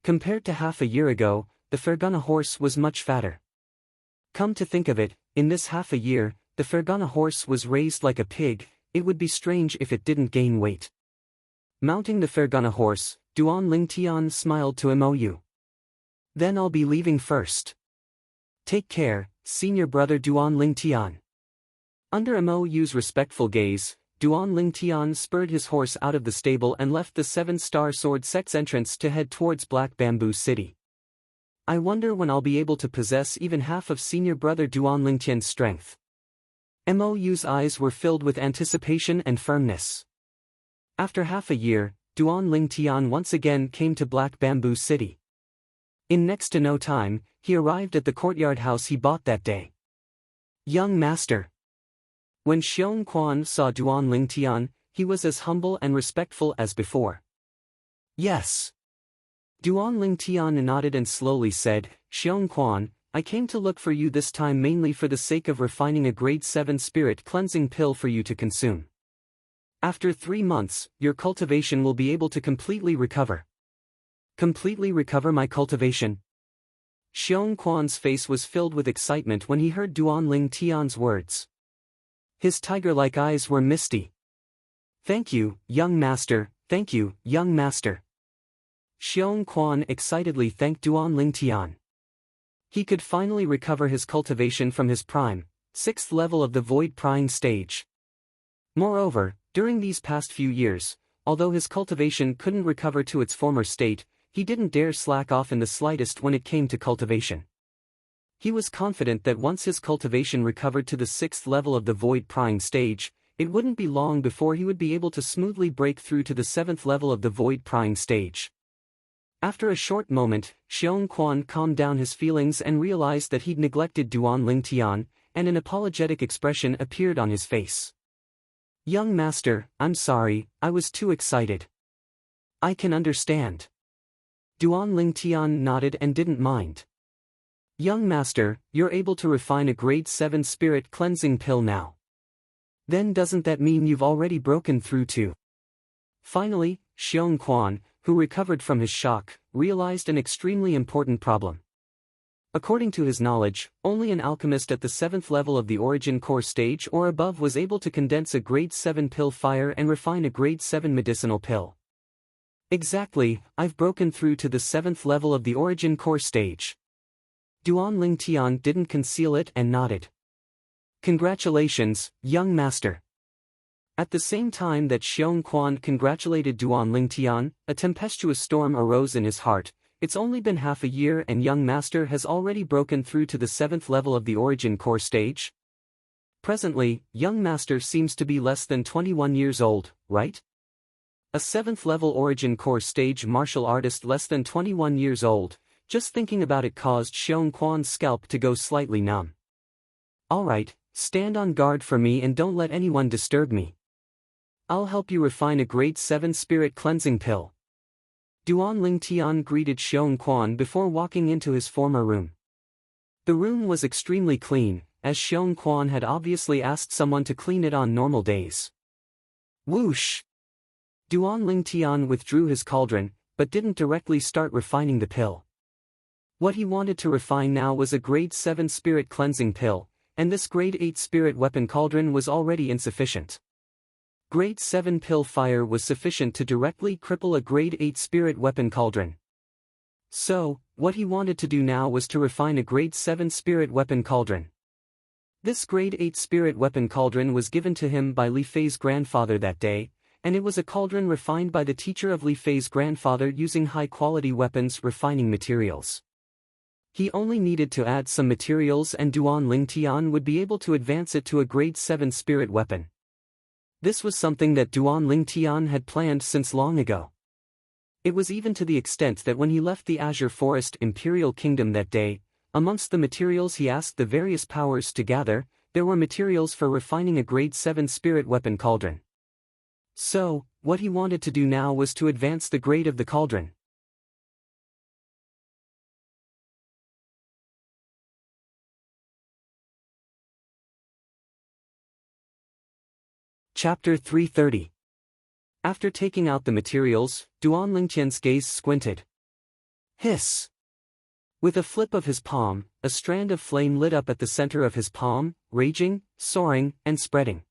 Compared to half a year ago, the Fergana horse was much fatter. Come to think of it, in this half a year, the Fergana horse was raised like a pig. It would be strange if it didn't gain weight. Mounting the Fergana horse, Duan Ling Tian smiled to Mou. Then I'll be leaving first. Take care, senior brother Duan Ling Tian. Under Mou's respectful gaze, Duan Ling Tian spurred his horse out of the stable and left the Seven-Star Sword sect's entrance to head towards Black Bamboo City. I wonder when I'll be able to possess even half of senior brother Duan Ling Tian's strength. Mou's eyes were filled with anticipation and firmness. After half a year, Duan Ling Tian once again came to Black Bamboo City. In next to no time, he arrived at the courtyard house he bought that day. Young master. When Xiong Quan saw Duan Ling Tian, he was as humble and respectful as before. Yes. Duan Ling Tian nodded and slowly said, Xiong Quan, I came to look for you this time mainly for the sake of refining a grade 7 spirit cleansing pill for you to consume. After 3 months, your cultivation will be able to completely recover. Completely recover my cultivation? Xiong Quan's face was filled with excitement when he heard Duan Ling Tian's words. His tiger-like eyes were misty. Thank you, young master, thank you, young master. Xiong Quan excitedly thanked Duan Ling Tian. He could finally recover his cultivation from his prime, 6th level of the void prying stage. Moreover, during these past few years, although his cultivation couldn't recover to its former state, he didn't dare slack off in the slightest when it came to cultivation. He was confident that once his cultivation recovered to the 6th level of the void prying stage, it wouldn't be long before he would be able to smoothly break through to the 7th level of the void prying stage. After a short moment, Xiong Quan calmed down his feelings and realized that he'd neglected Duan Ling Tian, and an apologetic expression appeared on his face. Young master, I'm sorry, I was too excited. I can understand. Duan Lingtian nodded and didn't mind. Young master, you're able to refine a grade 7 spirit cleansing pill now. Then doesn't that mean you've already broken through to? Finally, Xiong Quan, who recovered from his shock, realized an extremely important problem. According to his knowledge, only an alchemist at the 7th level of the origin core stage or above was able to condense a grade 7 pill fire and refine a grade 7 medicinal pill. Exactly, I've broken through to the 7th level of the origin core stage. Duan Lingtian didn't conceal it and nodded. Congratulations, young master. At the same time that Xiong Quan congratulated Duan Lingtian, a tempestuous storm arose in his heart. It's only been half a year and young master has already broken through to the 7th level of the origin core stage? Presently, young master seems to be less than 21 years old, right? A 7th level origin core stage martial artist less than 21 years old, just thinking about it caused Xiong Quan's scalp to go slightly numb. Alright, stand on guard for me and don't let anyone disturb me. I'll help you refine a grade 7 spirit cleansing pill. Duan Lingtian greeted Xiong Quan before walking into his former room. The room was extremely clean, as Xiong Quan had obviously asked someone to clean it on normal days. Whoosh! Duan Lingtian withdrew his cauldron, but didn't directly start refining the pill. What he wanted to refine now was a grade 7 spirit cleansing pill, and this grade 8 spirit weapon cauldron was already insufficient. Grade 7 pill fire was sufficient to directly cripple a grade 8 spirit weapon cauldron. So, what he wanted to do now was to refine a grade 7 spirit weapon cauldron. This grade 8 spirit weapon cauldron was given to him by Li Fei's grandfather that day, and it was a cauldron refined by the teacher of Li Fei's grandfather using high-quality weapons refining materials. He only needed to add some materials and Duan Lingtian would be able to advance it to a grade 7 spirit weapon. This was something that Duan Lingtian had planned since long ago. It was even to the extent that when he left the Azure Forest Imperial Kingdom that day, amongst the materials he asked the various powers to gather, there were materials for refining a grade 7 spirit weapon cauldron. So, what he wanted to do now was to advance the grade of the cauldron. Chapter 330. After taking out the materials, Duan Lingtian's gaze squinted. Hiss! With a flip of his palm, a strand of flame lit up at the center of his palm, raging, soaring, and spreading.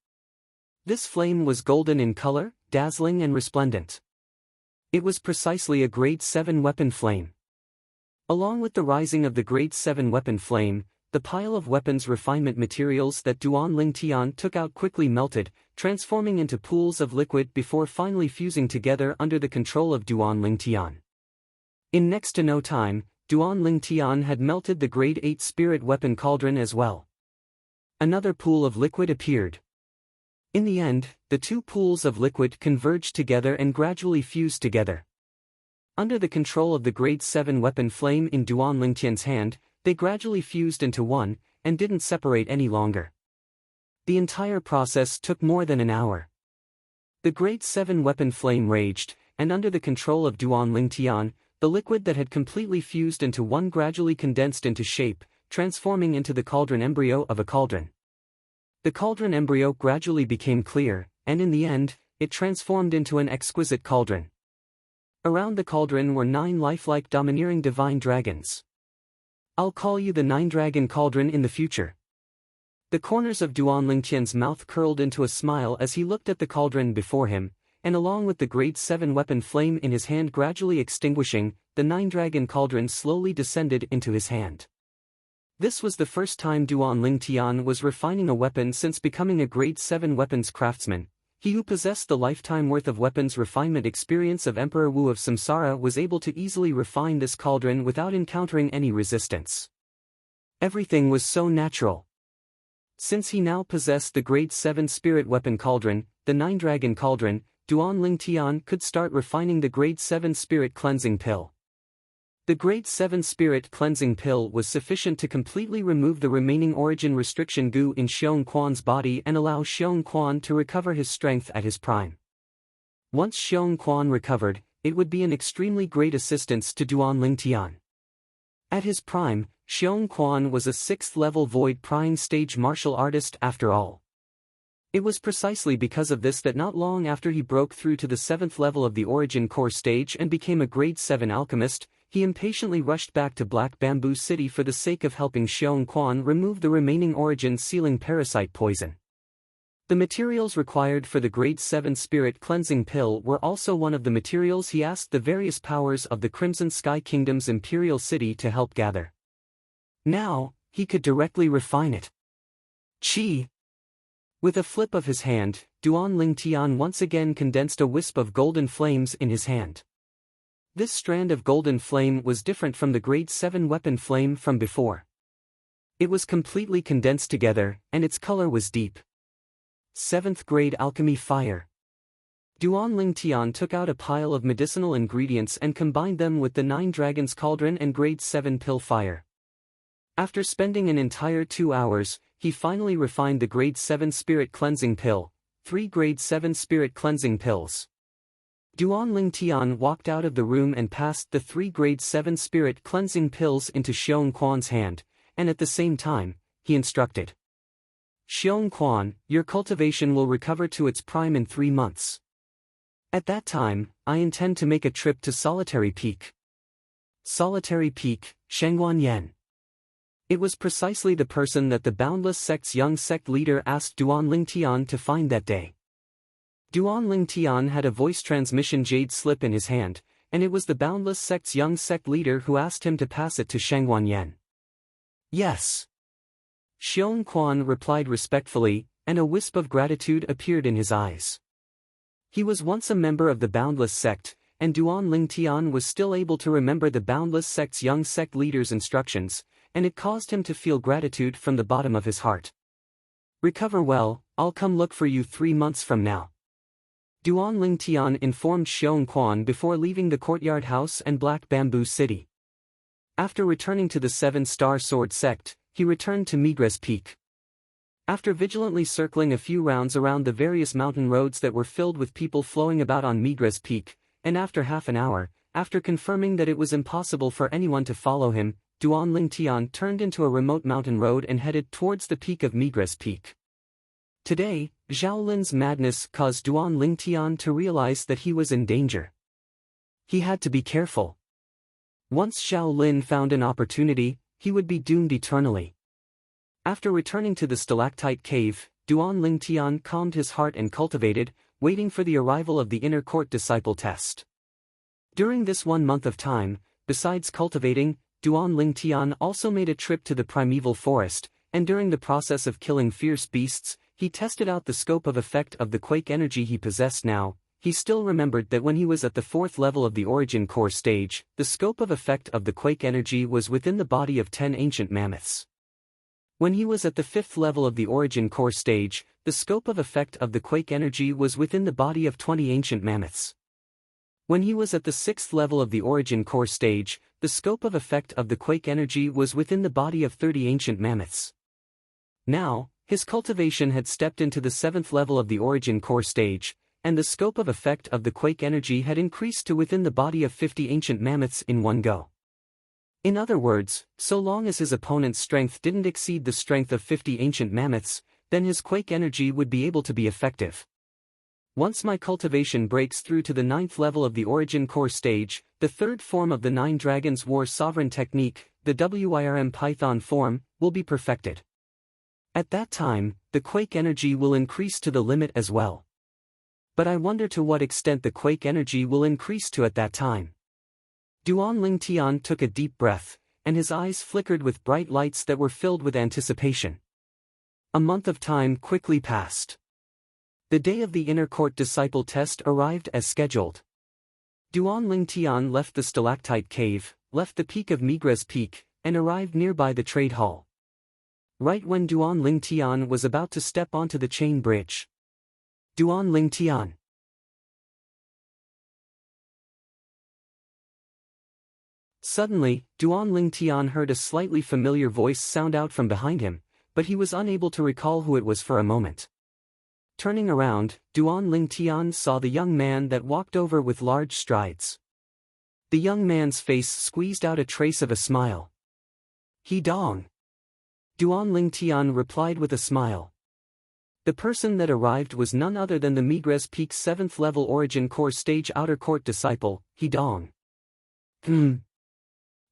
This flame was golden in color, dazzling and resplendent. It was precisely a grade 7 weapon flame. Along with the rising of the grade 7 weapon flame, the pile of weapons refinement materials that Duan Lingtian took out quickly melted, transforming into pools of liquid before finally fusing together under the control of Duan Lingtian. In next to no time, Duan Lingtian had melted the grade 8 spirit weapon cauldron as well. Another pool of liquid appeared. In the end, the two pools of liquid converged together and gradually fused together. Under the control of the grade 7 weapon flame in Duan Lingtian's hand, they gradually fused into one, and didn't separate any longer. The entire process took more than an hour. The grade 7 weapon flame raged, and under the control of Duan Lingtian, the liquid that had completely fused into one gradually condensed into shape, transforming into the cauldron embryo of a cauldron. The cauldron embryo gradually became clear, and in the end, it transformed into an exquisite cauldron. Around the cauldron were 9 lifelike domineering divine dragons. I'll call you the 9-dragon cauldron in the future. The corners of Duan Lingtian's mouth curled into a smile as he looked at the cauldron before him, and along with the grade 7 weapon flame in his hand gradually extinguishing, the 9-dragon cauldron slowly descended into his hand. This was the first time Duan Lingtian was refining a weapon since becoming a grade 7 weapons craftsman. He who possessed the lifetime worth of weapons refinement experience of Emperor Wu of Samsara was able to easily refine this cauldron without encountering any resistance. Everything was so natural. Since he now possessed the grade 7 spirit weapon cauldron, the 9-dragon cauldron, Duan Lingtian could start refining the grade 7 spirit cleansing pill. The grade 7 spirit cleansing pill was sufficient to completely remove the remaining origin restriction goo in Xiong Quan's body and allow Xiong Quan to recover his strength at his prime. Once Xiong Quan recovered, it would be an extremely great assistance to Duan Lingtian. At his prime, Xiong Quan was a 6th-level void prying stage martial artist after all. It was precisely because of this that not long after he broke through to the 7th level of the origin core stage and became a grade 7 alchemist, he impatiently rushed back to Black Bamboo City for the sake of helping Xiong Quan remove the remaining origin-sealing parasite poison. The materials required for the grade 7 spirit cleansing pill were also one of the materials he asked the various powers of the Crimson Sky Kingdom's Imperial City to help gather. Now, he could directly refine it. Chi! With a flip of his hand, Duan Lingtian once again condensed a wisp of golden flames in his hand. This strand of golden flame was different from the grade 7 weapon flame from before. It was completely condensed together, and its color was deep. 7th grade alchemy fire. Duan Lingtian took out a pile of medicinal ingredients and combined them with the 9 dragons cauldron and grade 7 pill fire. After spending an entire 2 hours, he finally refined the grade 7 spirit cleansing pill, 3 grade 7 spirit cleansing pills. Duan Lingtian walked out of the room and passed the 3 grade 7 spirit cleansing pills into Xiong Quan's hand, and at the same time, he instructed. Xiong Quan, your cultivation will recover to its prime in 3 months. At that time, I intend to make a trip to Solitary Peak. Solitary Peak, Shengguan Yan. It was precisely the person that the Boundless Sect's young sect leader asked Duan Lingtian to find that day. Duan Lingtian had a voice transmission jade slip in his hand, and it was the Boundless Sect's young sect leader who asked him to pass it to Shengguan Yan. Yes. Xiong Quan replied respectfully, and a wisp of gratitude appeared in his eyes. He was once a member of the Boundless Sect, and Duan Lingtian was still able to remember the Boundless Sect's young sect leader's instructions, and it caused him to feel gratitude from the bottom of his heart. Recover well, I'll come look for you 3 months from now. Duan Lingtian informed Xiong Quan before leaving the courtyard house and Black Bamboo City. After returning to the 7-star sword sect, he returned to Migres Peak. After vigilantly circling a few rounds around the various mountain roads that were filled with people flowing about on Migres Peak, and after half an hour, after confirming that it was impossible for anyone to follow him, Duan Lingtian turned into a remote mountain road and headed towards the peak of Migres Peak. Today, Zhao Lin's madness caused Duan Lingtian to realize that he was in danger. He had to be careful. Once Zhao Lin found an opportunity, he would be doomed eternally. After returning to the stalactite cave, Duan Lingtian calmed his heart and cultivated, waiting for the arrival of the inner court disciple test. During this 1 month of time, besides cultivating, Duan Lingtian also made a trip to the primeval forest, and during the process of killing fierce beasts, he tested out the scope of effect of the quake energy he possessed now. He still remembered that when he was at the 4th level of the origin core stage, the scope of effect of the quake energy was within the body of 10 ancient mammoths. When he was at the 5th level of the origin core stage, the scope of effect of the quake energy was within the body of 20 ancient mammoths. When he was at the 6th level of the origin core stage, the scope of effect of the quake energy was within the body of 30 ancient mammoths. Now, his cultivation had stepped into the 7th level of the origin core stage, and the scope of effect of the quake energy had increased to within the body of 50 ancient mammoths in one go. In other words, so long as his opponent's strength didn't exceed the strength of 50 ancient mammoths, then his quake energy would be able to be effective. Once my cultivation breaks through to the 9th level of the origin core stage, the 3rd form of the 9 Dragons War Sovereign technique, the WIRM Python form, will be perfected. At that time, the quake energy will increase to the limit as well. But I wonder to what extent the quake energy will increase to at that time. Duan Lingtian took a deep breath, and his eyes flickered with bright lights that were filled with anticipation. A month of time quickly passed. The day of the inner court disciple test arrived as scheduled. Duan Lingtian left the stalactite cave, left the peak of Migres Peak, and arrived nearby the trade hall. Right when Duan Lingtian was about to step onto the chain bridge. Duan Lingtian. Suddenly, Duan Lingtian heard a slightly familiar voice sound out from behind him, but he was unable to recall who it was for a moment. Turning around, Duan Lingtian saw the young man that walked over with large strides. The young man's face squeezed out a trace of a smile. "He Dong." Duan Lingtian replied with a smile. The person that arrived was none other than the Migres Peak 7th level Origin Core Stage Outer Court disciple, He Dong.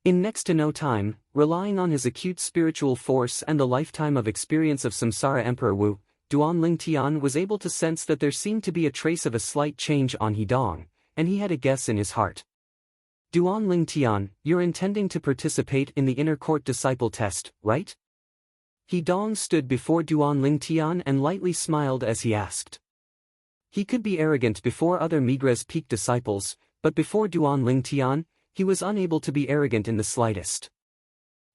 In next to no time, relying on his acute spiritual force and the lifetime of experience of Samsara Emperor Wu, Duan Lingtian was able to sense that there seemed to be a trace of a slight change on He Dong, and he had a guess in his heart. "Duan Lingtian, you're intending to participate in the Inner Court Disciple Test, right?" He Dong stood before Duan Lingtian and lightly smiled as he asked. He could be arrogant before other Migres Peak disciples, but before Duan Lingtian, he was unable to be arrogant in the slightest.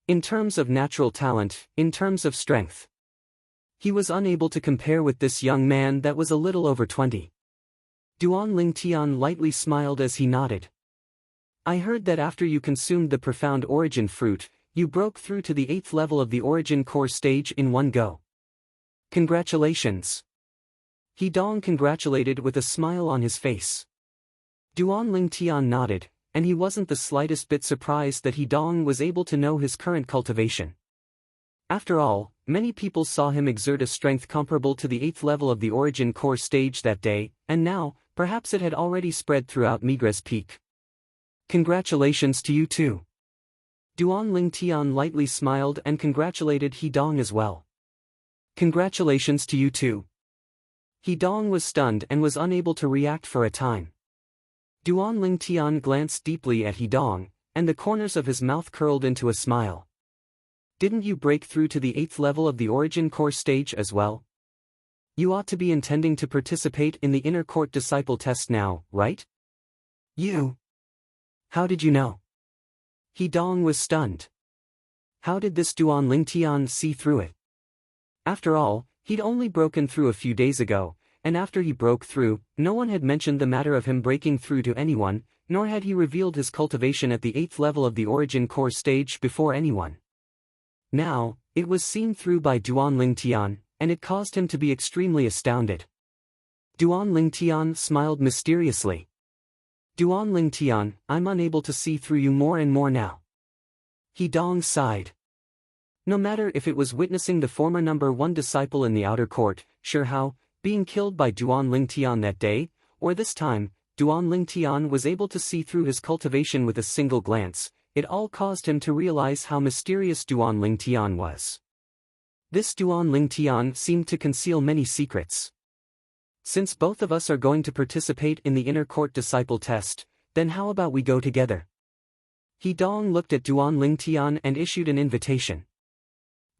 In terms of natural talent, in terms of strength, he was unable to compare with this young man that was a little over 20. Duan Lingtian lightly smiled as he nodded. "I heard that after you consumed the profound origin fruit, you broke through to the 8th level of the Origin Core stage in one go. Congratulations." He Dong congratulated with a smile on his face. Duan Lingtian nodded, and he wasn't the slightest bit surprised that He Dong was able to know his current cultivation. After all, many people saw him exert a strength comparable to the 8th level of the Origin Core stage that day, and now, perhaps it had already spread throughout Migres Peak. "Congratulations to you too." Duan Lingtian lightly smiled and congratulated He Dong as well. "Congratulations to you too." He Dong was stunned and was unable to react for a time. Duan Lingtian glanced deeply at He Dong, and the corners of his mouth curled into a smile. "Didn't you break through to the 8th level of the Origin Core stage as well? You ought to be intending to participate in the Inner Court Disciple Test now, right?" "You? How did you know?" He Dong was stunned. How did this Duan Lingtian see through it? After all, he'd only broken through a few days ago, and after he broke through, no one had mentioned the matter of him breaking through to anyone, nor had he revealed his cultivation at the 8th level of the Origin Core stage before anyone. Now, it was seen through by Duan Lingtian, and it caused him to be extremely astounded. Duan Lingtian smiled mysteriously. "Duan Lingtian, I'm unable to see through you more and more now." He Dong sighed. No matter if it was witnessing the former number 1 disciple in the outer court, Shi Hao, being killed by Duan Lingtian that day, or this time, Duan Lingtian was able to see through his cultivation with a single glance, it all caused him to realize how mysterious Duan Lingtian was. This Duan Lingtian seemed to conceal many secrets. "Since both of us are going to participate in the Inner Court Disciple Test, then how about we go together?" He Dong looked at Duan Lingtian and issued an invitation.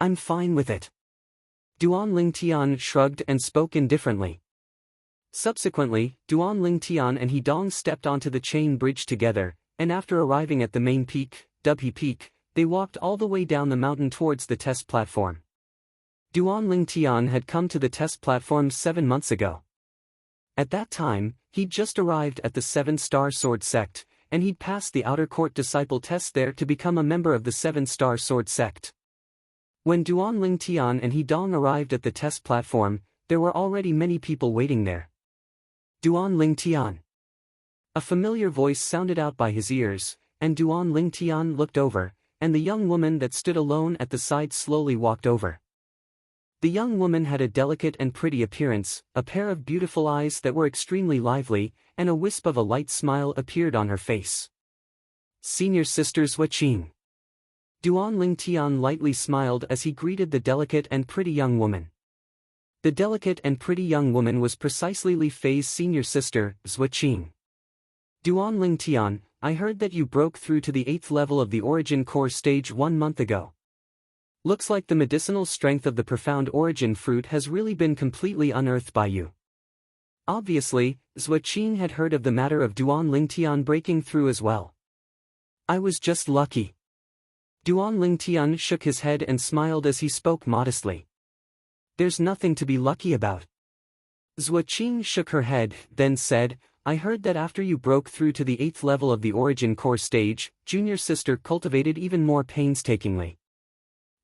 "I'm fine with it." Duan Lingtian shrugged and spoke indifferently. Subsequently, Duan Lingtian and He Dong stepped onto the chain bridge together, and after arriving at the main peak, Dubhe Peak, they walked all the way down the mountain towards the test platform. Duan Lingtian had come to the test platform 7 months ago. At that time, he'd just arrived at the 7-star sword sect, and he'd passed the outer court disciple test there to become a member of the 7-star sword sect. When Duan Lingtian and He Dong arrived at the test platform, there were already many people waiting there. "Duan Lingtian." A familiar voice sounded out by his ears, and Duan Lingtian looked over, and the young woman that stood alone at the side slowly walked over. The young woman had a delicate and pretty appearance, a pair of beautiful eyes that were extremely lively, and a wisp of a light smile appeared on her face. "Senior Sister Zhuaqing." Duan Lingtian lightly smiled as he greeted the delicate and pretty young woman. The delicate and pretty young woman was precisely Li Fei's senior sister, Zhuaqing. "Duan Lingtian, I heard that you broke through to the 8th level of the Origin Core stage 1 month ago. Looks like the medicinal strength of the profound origin fruit has really been completely unearthed by you." Obviously, Zhuaqing had heard of the matter of Duan Lingtian breaking through as well. "I was just lucky." Duan Lingtian shook his head and smiled as he spoke modestly. "There's nothing to be lucky about." Zhuaqing shook her head, then said, I heard that after you broke through to the 8th level of the origin core stage, junior sister cultivated even more painstakingly.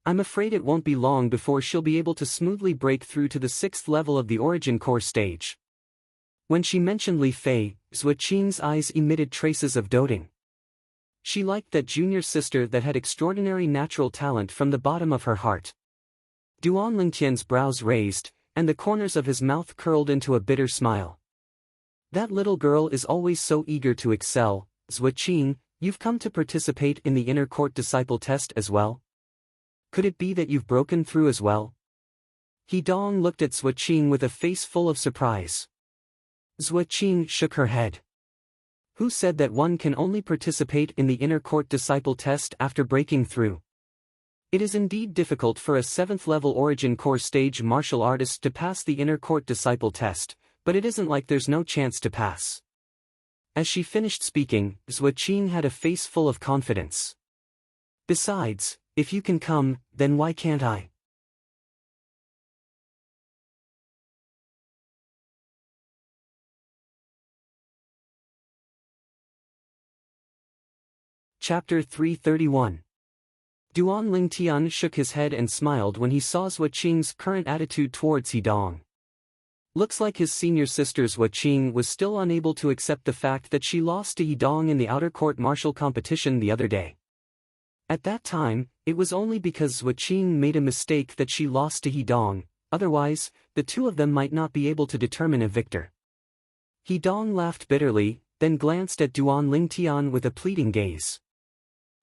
I'm afraid it won't be long before she'll be able to smoothly break through to the 6th level of the origin core stage. When she mentioned Li Fei, Zhua Qing's eyes emitted traces of doting. She liked that junior sister that had extraordinary natural talent from the bottom of her heart. Duan Lingtian's brows raised, and the corners of his mouth curled into a bitter smile. That little girl is always so eager to excel. Zhua Qing, you've come to participate in the inner court disciple test as well? Could it be that you've broken through as well? He Dong looked at Zhua Qing with a face full of surprise. Zhua Qing shook her head. Who said that one can only participate in the inner court disciple test after breaking through? It is indeed difficult for a 7th level origin core stage martial artist to pass the inner court disciple test, but it isn't like there's no chance to pass. As she finished speaking, Zhua Qing had a face full of confidence. Besides, if you can come, then why can't I? Chapter 331. Duan Lingtian shook his head and smiled when he saw Zhua Qing's current attitude towards He Dong. Looks like his senior sister Zhua Qing was still unable to accept the fact that she lost to He Dong in the outer court martial competition the other day. At that time, it was only because Zhua Qing made a mistake that she lost to He Dong, otherwise, the two of them might not be able to determine a victor. He Dong laughed bitterly, then glanced at Duan Lingtian with a pleading gaze.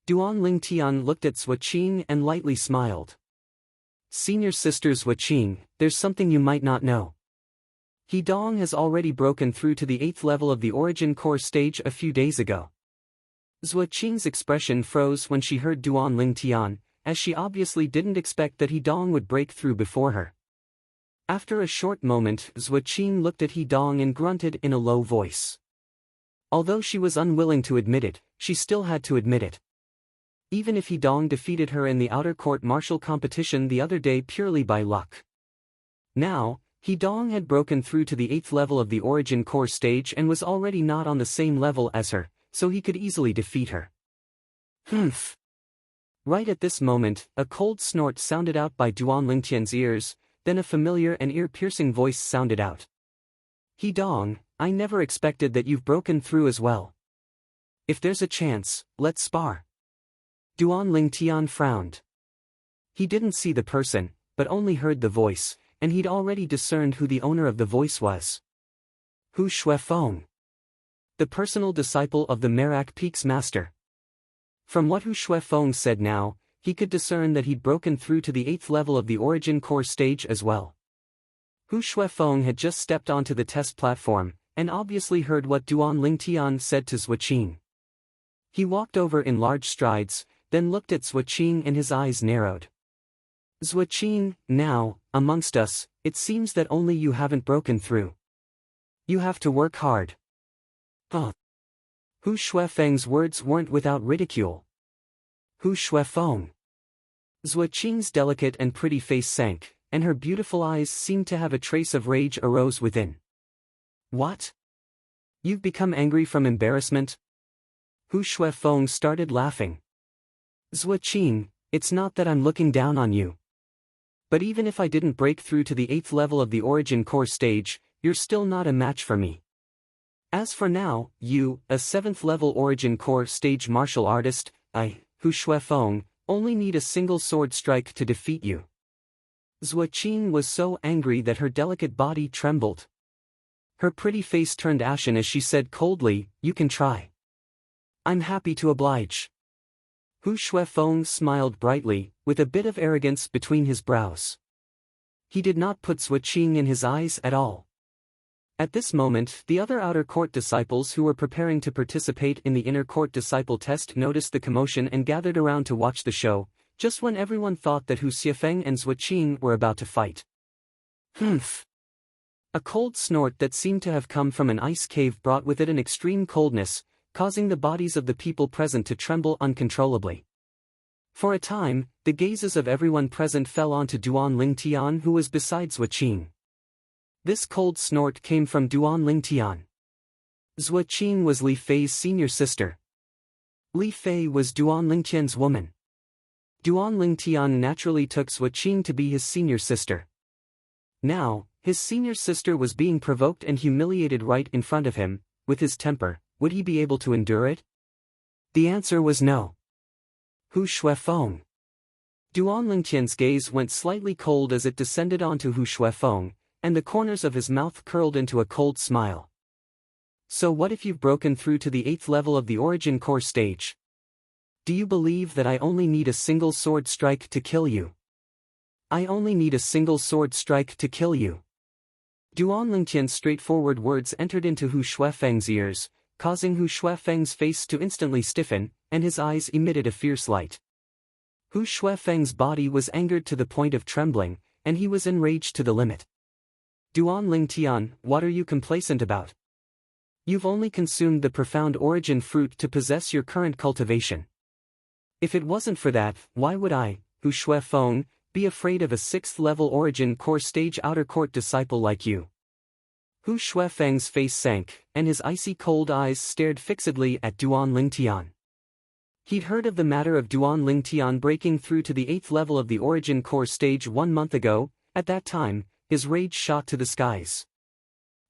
Duan Lingtian looked at Zhua Qing and lightly smiled. Senior sister Zhua Qing, there's something you might not know. He Dong has already broken through to the 8th level of the origin core stage a few days ago. Zhua Qing's expression froze when she heard Duan Lingtian, as she obviously didn't expect that He Dong would break through before her. After a short moment, Zhua Qing looked at He Dong and grunted in a low voice. Although she was unwilling to admit it, she still had to admit it. Even if He Dong defeated her in the outer court martial competition the other day purely by luck. Now, He Dong had broken through to the 8th level of the origin core stage and was already not on the same level as her, so he could easily defeat her. Humph. Right at this moment, a cold snort sounded out by Duan Lingtian's ears, then a familiar and ear-piercing voice sounded out. He Dong, I never expected that you've broken through as well. If there's a chance, let's spar. Duan Lingtian frowned. He didn't see the person, but only heard the voice, and he'd already discerned who the owner of the voice was. Hu Shuifeng. The personal disciple of the Merak Peak's master. From what Hu Shuifeng said now, he could discern that he'd broken through to the 8th level of the origin core stage as well. Hu Shuifeng had just stepped onto the test platform, and obviously heard what Duan Lingtian said to Zhua Qing. He walked over in large strides, then looked at Zhua Qing and his eyes narrowed. Zhua Qing, now, amongst us, it seems that only you haven't broken through. You have to work hard. Hu Shuifeng's words weren't without ridicule. Hu Shuifeng. Zhua Qing's delicate and pretty face sank, and her beautiful eyes seemed to have a trace of rage arose within. What? You've become angry from embarrassment? Hu Shuifeng started laughing. Zhua Qing, it's not that I'm looking down on you. But even if I didn't break through to the 8th level of the origin core stage, you're still not a match for me. As for now, you, a 7th level origin core stage martial artist, Hu Shuifeng, only need a single sword strike to defeat you. Zhua Qing was so angry that her delicate body trembled. Her pretty face turned ashen as she said coldly, you can try. I'm happy to oblige. Hu Shuifeng smiled brightly, with a bit of arrogance between his brows. He did not put Zhua Qing in his eyes at all. At this moment, the other outer court disciples who were preparing to participate in the inner court disciple test noticed the commotion and gathered around to watch the show, just when everyone thought that Hu Shuifeng and Zhua Qing were about to fight. Humph. A cold snort that seemed to have come from an ice cave brought with it an extreme coldness, causing the bodies of the people present to tremble uncontrollably. For a time, the gazes of everyone present fell onto Duan Lingtian, who was beside Zhua Qing. This cold snort came from Duan Lingtian. Zhua Qing was Li Fei's senior sister. Li Fei was Duan Lingtian's woman. Duan Lingtian naturally took Zhua Qing to be his senior sister. Now, his senior sister was being provoked and humiliated right in front of him. With his temper, would he be able to endure it? The answer was no. Hu Shuifeng. Duan Lingtian's gaze went slightly cold as it descended onto Hu Shuifeng, and the corners of his mouth curled into a cold smile. So what if you've broken through to the 8th level of the origin core stage? Do you believe that I only need a single sword strike to kill you? I only need a single sword strike to kill you. Duan Lingtian's straightforward words entered into Hu Shuifeng's ears, causing Hu Shuifeng's face to instantly stiffen, and his eyes emitted a fierce light. Hu Shuifeng's body was angered to the point of trembling, and he was enraged to the limit. Duan Lingtian, what are you complacent about? You've only consumed the profound origin fruit to possess your current cultivation. If it wasn't for that, why would I, Hu Shuifeng, be afraid of a 6th level origin core stage outer court disciple like you? Hu Shuifeng's face sank, and his icy cold eyes stared fixedly at Duan Lingtian. He'd heard of the matter of Duan Lingtian breaking through to the 8th level of the origin core stage 1 month ago. At that time, his rage shot to the skies.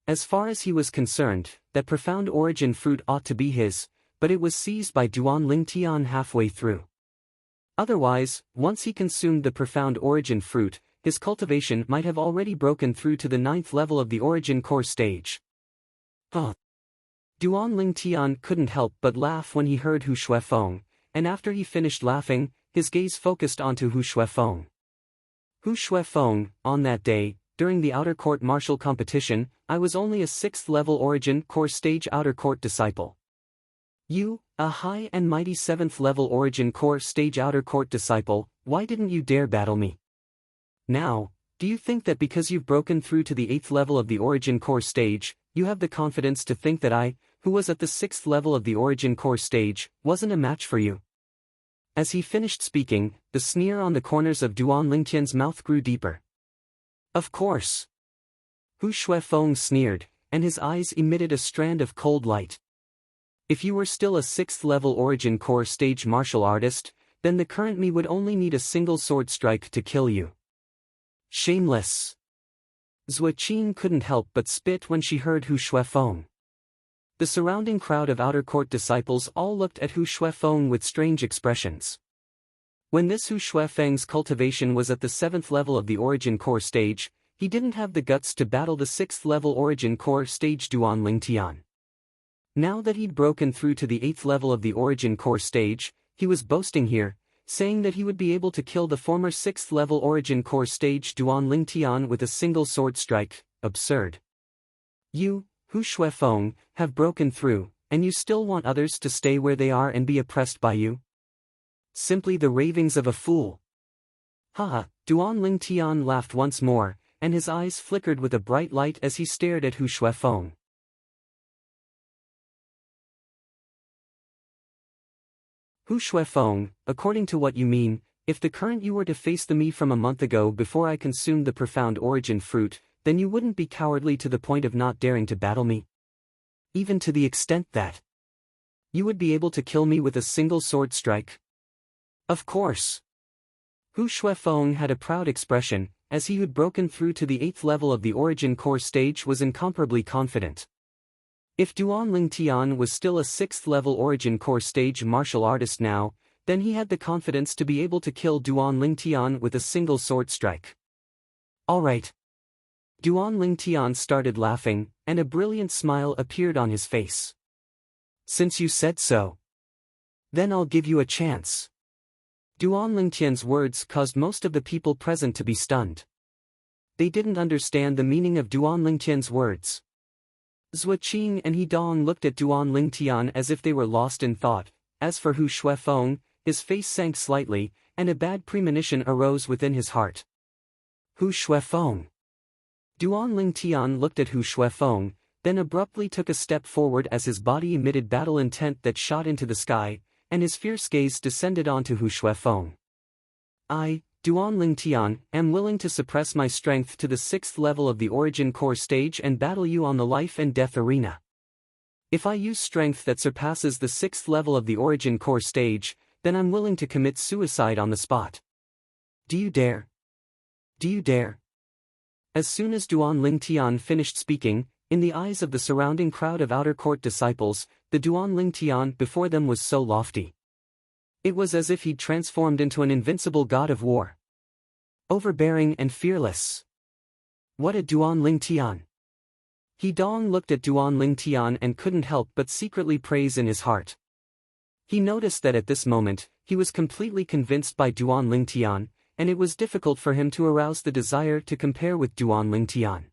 As far as he was concerned, that profound origin fruit ought to be his, but it was seized by Duan Lingtian halfway through. Otherwise, once he consumed the profound origin fruit, his cultivation might have already broken through to the 9th level of the origin core stage. Duan Lingtian couldn't help but laugh when he heard Hu Shuifeng, and after he finished laughing, his gaze focused onto Hu Shuifeng. Hu Shuifeng, on that day, during the outer court martial competition, I was only a 6th level origin core stage outer court disciple. You, a high and mighty 7th level origin core stage outer court disciple, why didn't you dare battle me? Now, do you think that because you've broken through to the 8th level of the origin core stage, you have the confidence to think that I, who was at the 6th level of the origin core stage, wasn't a match for you? As he finished speaking, the sneer on the corners of Duan Lingtian's mouth grew deeper. Of course. Hu Shuifeng sneered, and his eyes emitted a strand of cold light. If you were still a 6th level origin core stage martial artist, then the current me would only need a single sword strike to kill you. Shameless. Zhua Qing couldn't help but spit when she heard Hu Shuifeng. The surrounding crowd of outer court disciples all looked at Hu Shuifeng with strange expressions. When this Hu Shuifeng's cultivation was at the 7th level of the origin core stage, he didn't have the guts to battle the 6th level origin core stage Duan Lingtian. Now that he'd broken through to the 8th level of the origin core stage, he was boasting here, saying that he would be able to kill the former 6th level origin core stage Duan Lingtian with a single sword strike. Absurd. You, Hu Shuifeng, have broken through, and you still want others to stay where they are and be oppressed by you? Simply the ravings of a fool. Haha, Duan Lingtian laughed once more, and his eyes flickered with a bright light as he stared at Hu Shuifeng. Hu Shuifeng, according to what you mean, if the current you were to face the me from a month ago before I consumed the profound origin fruit, then you wouldn't be cowardly to the point of not daring to battle me? Even to the extent that you would be able to kill me with a single sword strike? Of course. Hu Shuifeng had a proud expression, as he who'd broken through to the 8th level of the origin core stage was incomparably confident. If Duan Lingtian was still a 6th level origin core stage martial artist now, then he had the confidence to be able to kill Duan Lingtian with a single sword strike. Alright. Duan Lingtian started laughing, and a brilliant smile appeared on his face. Since you said so, then I'll give you a chance. Duan Lingtian's words caused most of the people present to be stunned. They didn't understand the meaning of Duan Lingtian's words. Zhua Qing and He Dong looked at Duan Lingtian as if they were lost in thought. As for Hu Shuifeng, his face sank slightly, and a bad premonition arose within his heart. Hu Shuifeng. Duan Lingtian looked at Hu Shuifeng, then abruptly took a step forward as his body emitted battle intent that shot into the sky, and his fierce gaze descended onto Hu Shuifeng. I, Duan Lingtian, am willing to suppress my strength to the 6th level of the origin core stage and battle you on the life and death arena. If I use strength that surpasses the 6th level of the origin core stage, then I'm willing to commit suicide on the spot. Do you dare? Do you dare? As soon as Duan Lingtian finished speaking, in the eyes of the surrounding crowd of outer court disciples, the Duan Lingtian before them was so lofty. It was as if he'd transformed into an invincible god of war. Overbearing and fearless. What a Duan Lingtian! He Dong looked at Duan Lingtian and couldn't help but secretly praise in his heart. He noticed that at this moment, he was completely convinced by Duan Lingtian, and it was difficult for him to arouse the desire to compare with Duan Lingtian.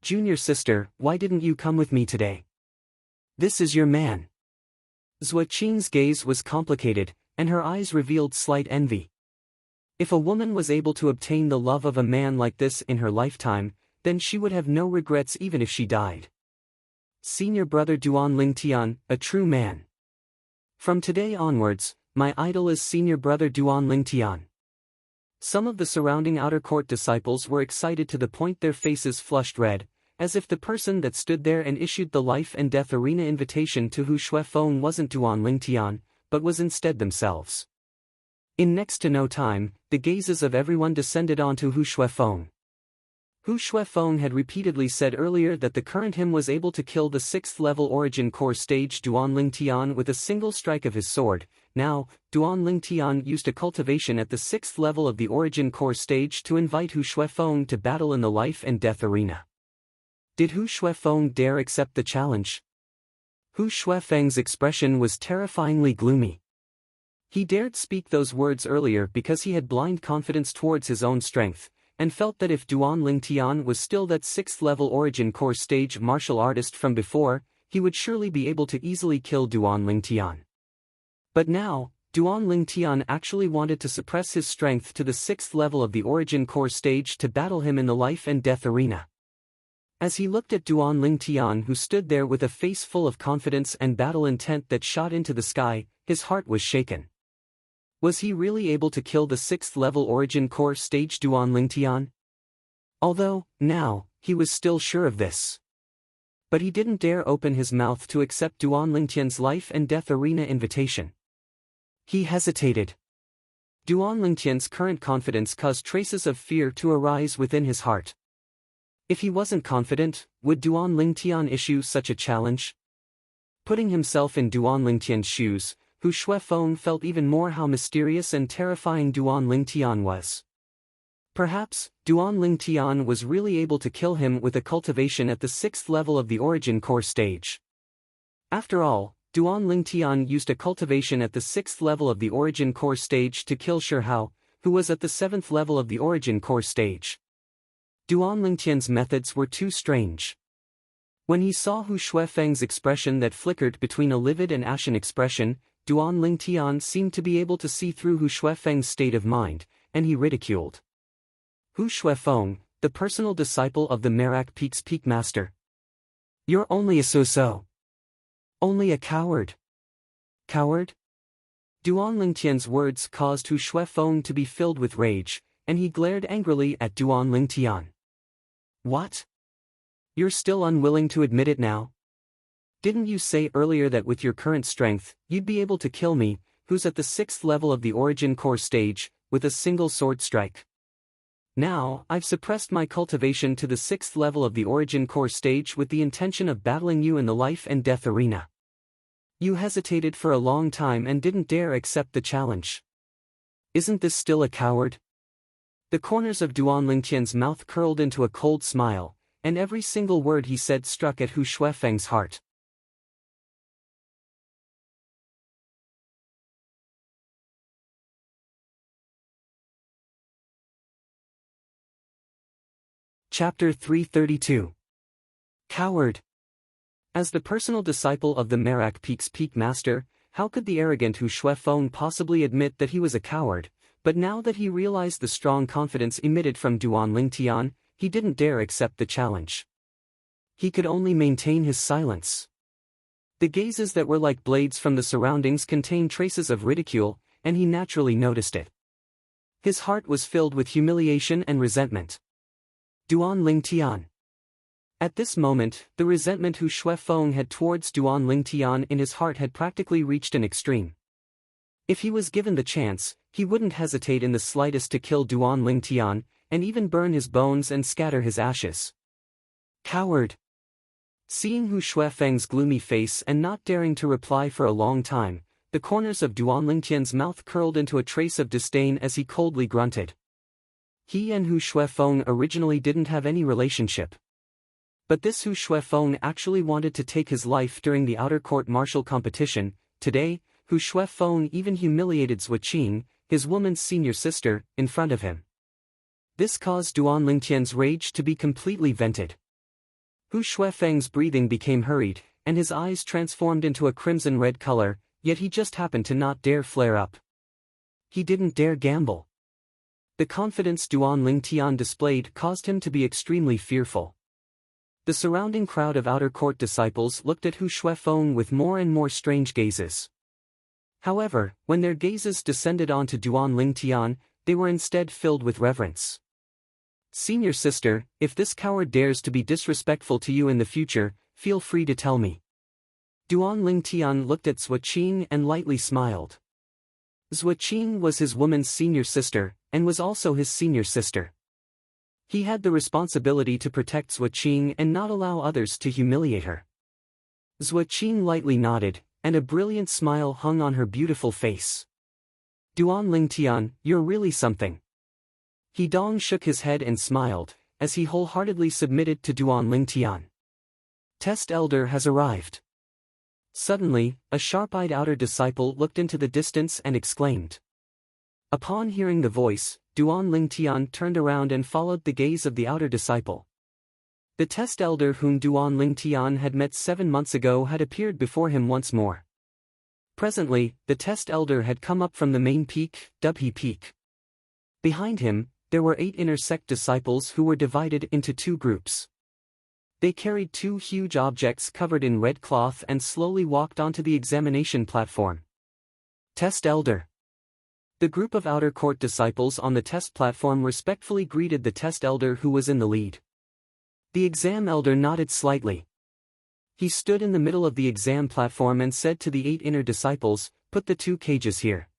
Junior sister, why didn't you come with me today? This is your man. Zhua Qing's gaze was complicated, and her eyes revealed slight envy. If a woman was able to obtain the love of a man like this in her lifetime, then she would have no regrets even if she died. Senior brother Duan Lingtian, a true man. From today onwards, my idol is senior brother Duan Lingtian. Some of the surrounding outer court disciples were excited to the point their faces flushed red, as if the person that stood there and issued the life and death arena invitation to Hu Shuifeng wasn't Duan Lingtian, but was instead themselves. In next to no time, the gazes of everyone descended onto Hu Shuifeng. Hu Shuifeng had repeatedly said earlier that the current him was able to kill the 6th level origin core stage Duan Lingtian with a single strike of his sword. Now, Duan Lingtian used a cultivation at the 6th level of the origin core stage to invite Hu Shuifeng to battle in the life and death arena. Did Hu Shuifeng dare accept the challenge? Hu Shuifeng's expression was terrifyingly gloomy. He dared speak those words earlier because he had blind confidence towards his own strength, and felt that if Duan Lingtian was still that 6th level origin core stage martial artist from before, he would surely be able to easily kill Duan Lingtian. But now, Duan Lingtian actually wanted to suppress his strength to the 6th level of the origin core stage to battle him in the life and death arena. As he looked at Duan Lingtian, who stood there with a face full of confidence and battle intent that shot into the sky, his heart was shaken. Was he really able to kill the 6th level origin core stage Duan Lingtian? Although, now, he was still sure of this. But he didn't dare open his mouth to accept Duan Lingtian's life and death arena invitation. He hesitated. Duan Lingtian's current confidence caused traces of fear to arise within his heart. If he wasn't confident, would Duan Lingtian issue such a challenge? Putting himself in Duan Lingtian's shoes, Hu Shuifeng felt even more how mysterious and terrifying Duan Lingtian was. Perhaps, Duan Lingtian was really able to kill him with a cultivation at the 6th level of the origin core stage. After all, Duan Lingtian used a cultivation at the 6th level of the origin core stage to kill Shi Hao, who was at the 7th level of the origin core stage. Duan Lingtian's methods were too strange. When he saw Hu Shuifeng's expression that flickered between a livid and ashen expression, Duan Lingtian seemed to be able to see through Hu Shuifeng's state of mind, and he ridiculed. Hu Shuifeng, the personal disciple of the Merak Peak's Peak Master. You're only a so-so. Only a coward. Coward? Duan Lingtian's words caused Hu Shuifeng to be filled with rage, and he glared angrily at Duan Lingtian. What? You're still unwilling to admit it now? Didn't you say earlier that with your current strength, you'd be able to kill me, who's at the 6th level of the origin core stage, with a single sword strike? Now, I've suppressed my cultivation to the 6th level of the origin core stage with the intention of battling you in the life and death arena. You hesitated for a long time and didn't dare accept the challenge. Isn't this still a coward? The corners of Duan Lingtian's mouth curled into a cold smile, and every single word he said struck at Hu Shuifeng's heart. Chapter 332. Coward. As the personal disciple of the Merak Peak's Peak Master, how could the arrogant Hu Shuifeng possibly admit that he was a coward? But now that he realized the strong confidence emitted from Duan Lingtian, he didn't dare accept the challenge. He could only maintain his silence. The gazes that were like blades from the surroundings contained traces of ridicule, and he naturally noticed it. His heart was filled with humiliation and resentment. Duan Lingtian. At this moment, the resentment Hu Shuefeng had towards Duan Lingtian in his heart had practically reached an extreme. If he was given the chance, he wouldn't hesitate in the slightest to kill Duan Lingtian, and even burn his bones and scatter his ashes. Coward! Seeing Hu Shuefeng's gloomy face and not daring to reply for a long time, the corners of Duan Lingtian's mouth curled into a trace of disdain as he coldly grunted. He and Hu Shuefeng originally didn't have any relationship. But this Hu Shuefeng actually wanted to take his life during the outer court martial competition. Today, Hu Shuefeng even humiliated Zhuo Qing, his woman's senior sister, in front of him. This caused Duan Lingtian's rage to be completely vented. Hu Shuefeng's breathing became hurried, and his eyes transformed into a crimson-red color, yet he just happened to not dare flare up. He didn't dare gamble. The confidence Duan Lingtian displayed caused him to be extremely fearful. The surrounding crowd of outer court disciples looked at Hu Shuefeng with more and more strange gazes. However, when their gazes descended onto Duan Lingtian, they were instead filled with reverence. Senior sister, if this coward dares to be disrespectful to you in the future, feel free to tell me. Duan Lingtian looked at Zhuo Qing and lightly smiled. Zhuo Qing was his woman's senior sister, and was also his senior sister. He had the responsibility to protect Zhuo Qing and not allow others to humiliate her. Zhuo Qing lightly nodded, and a brilliant smile hung on her beautiful face. Duan Lingtian, you're really something. He Dong shook his head and smiled, as he wholeheartedly submitted to Duan Lingtian. Test Elder has arrived. Suddenly, a sharp-eyed outer disciple looked into the distance and exclaimed. Upon hearing the voice, Duan Lingtian turned around and followed the gaze of the outer disciple. The Test Elder whom Duan Lingtian had met 7 months ago had appeared before him once more. Presently, the Test Elder had come up from the main peak, Dubhe Peak. Behind him, there were 8 inner sect disciples who were divided into 2 groups. They carried 2 huge objects covered in red cloth and slowly walked onto the examination platform. Test Elder. The group of outer court disciples on the test platform respectfully greeted the Test Elder who was in the lead. The exam elder nodded slightly. He stood in the middle of the exam platform and said to the 8 inner disciples, "Put the 2 cages here."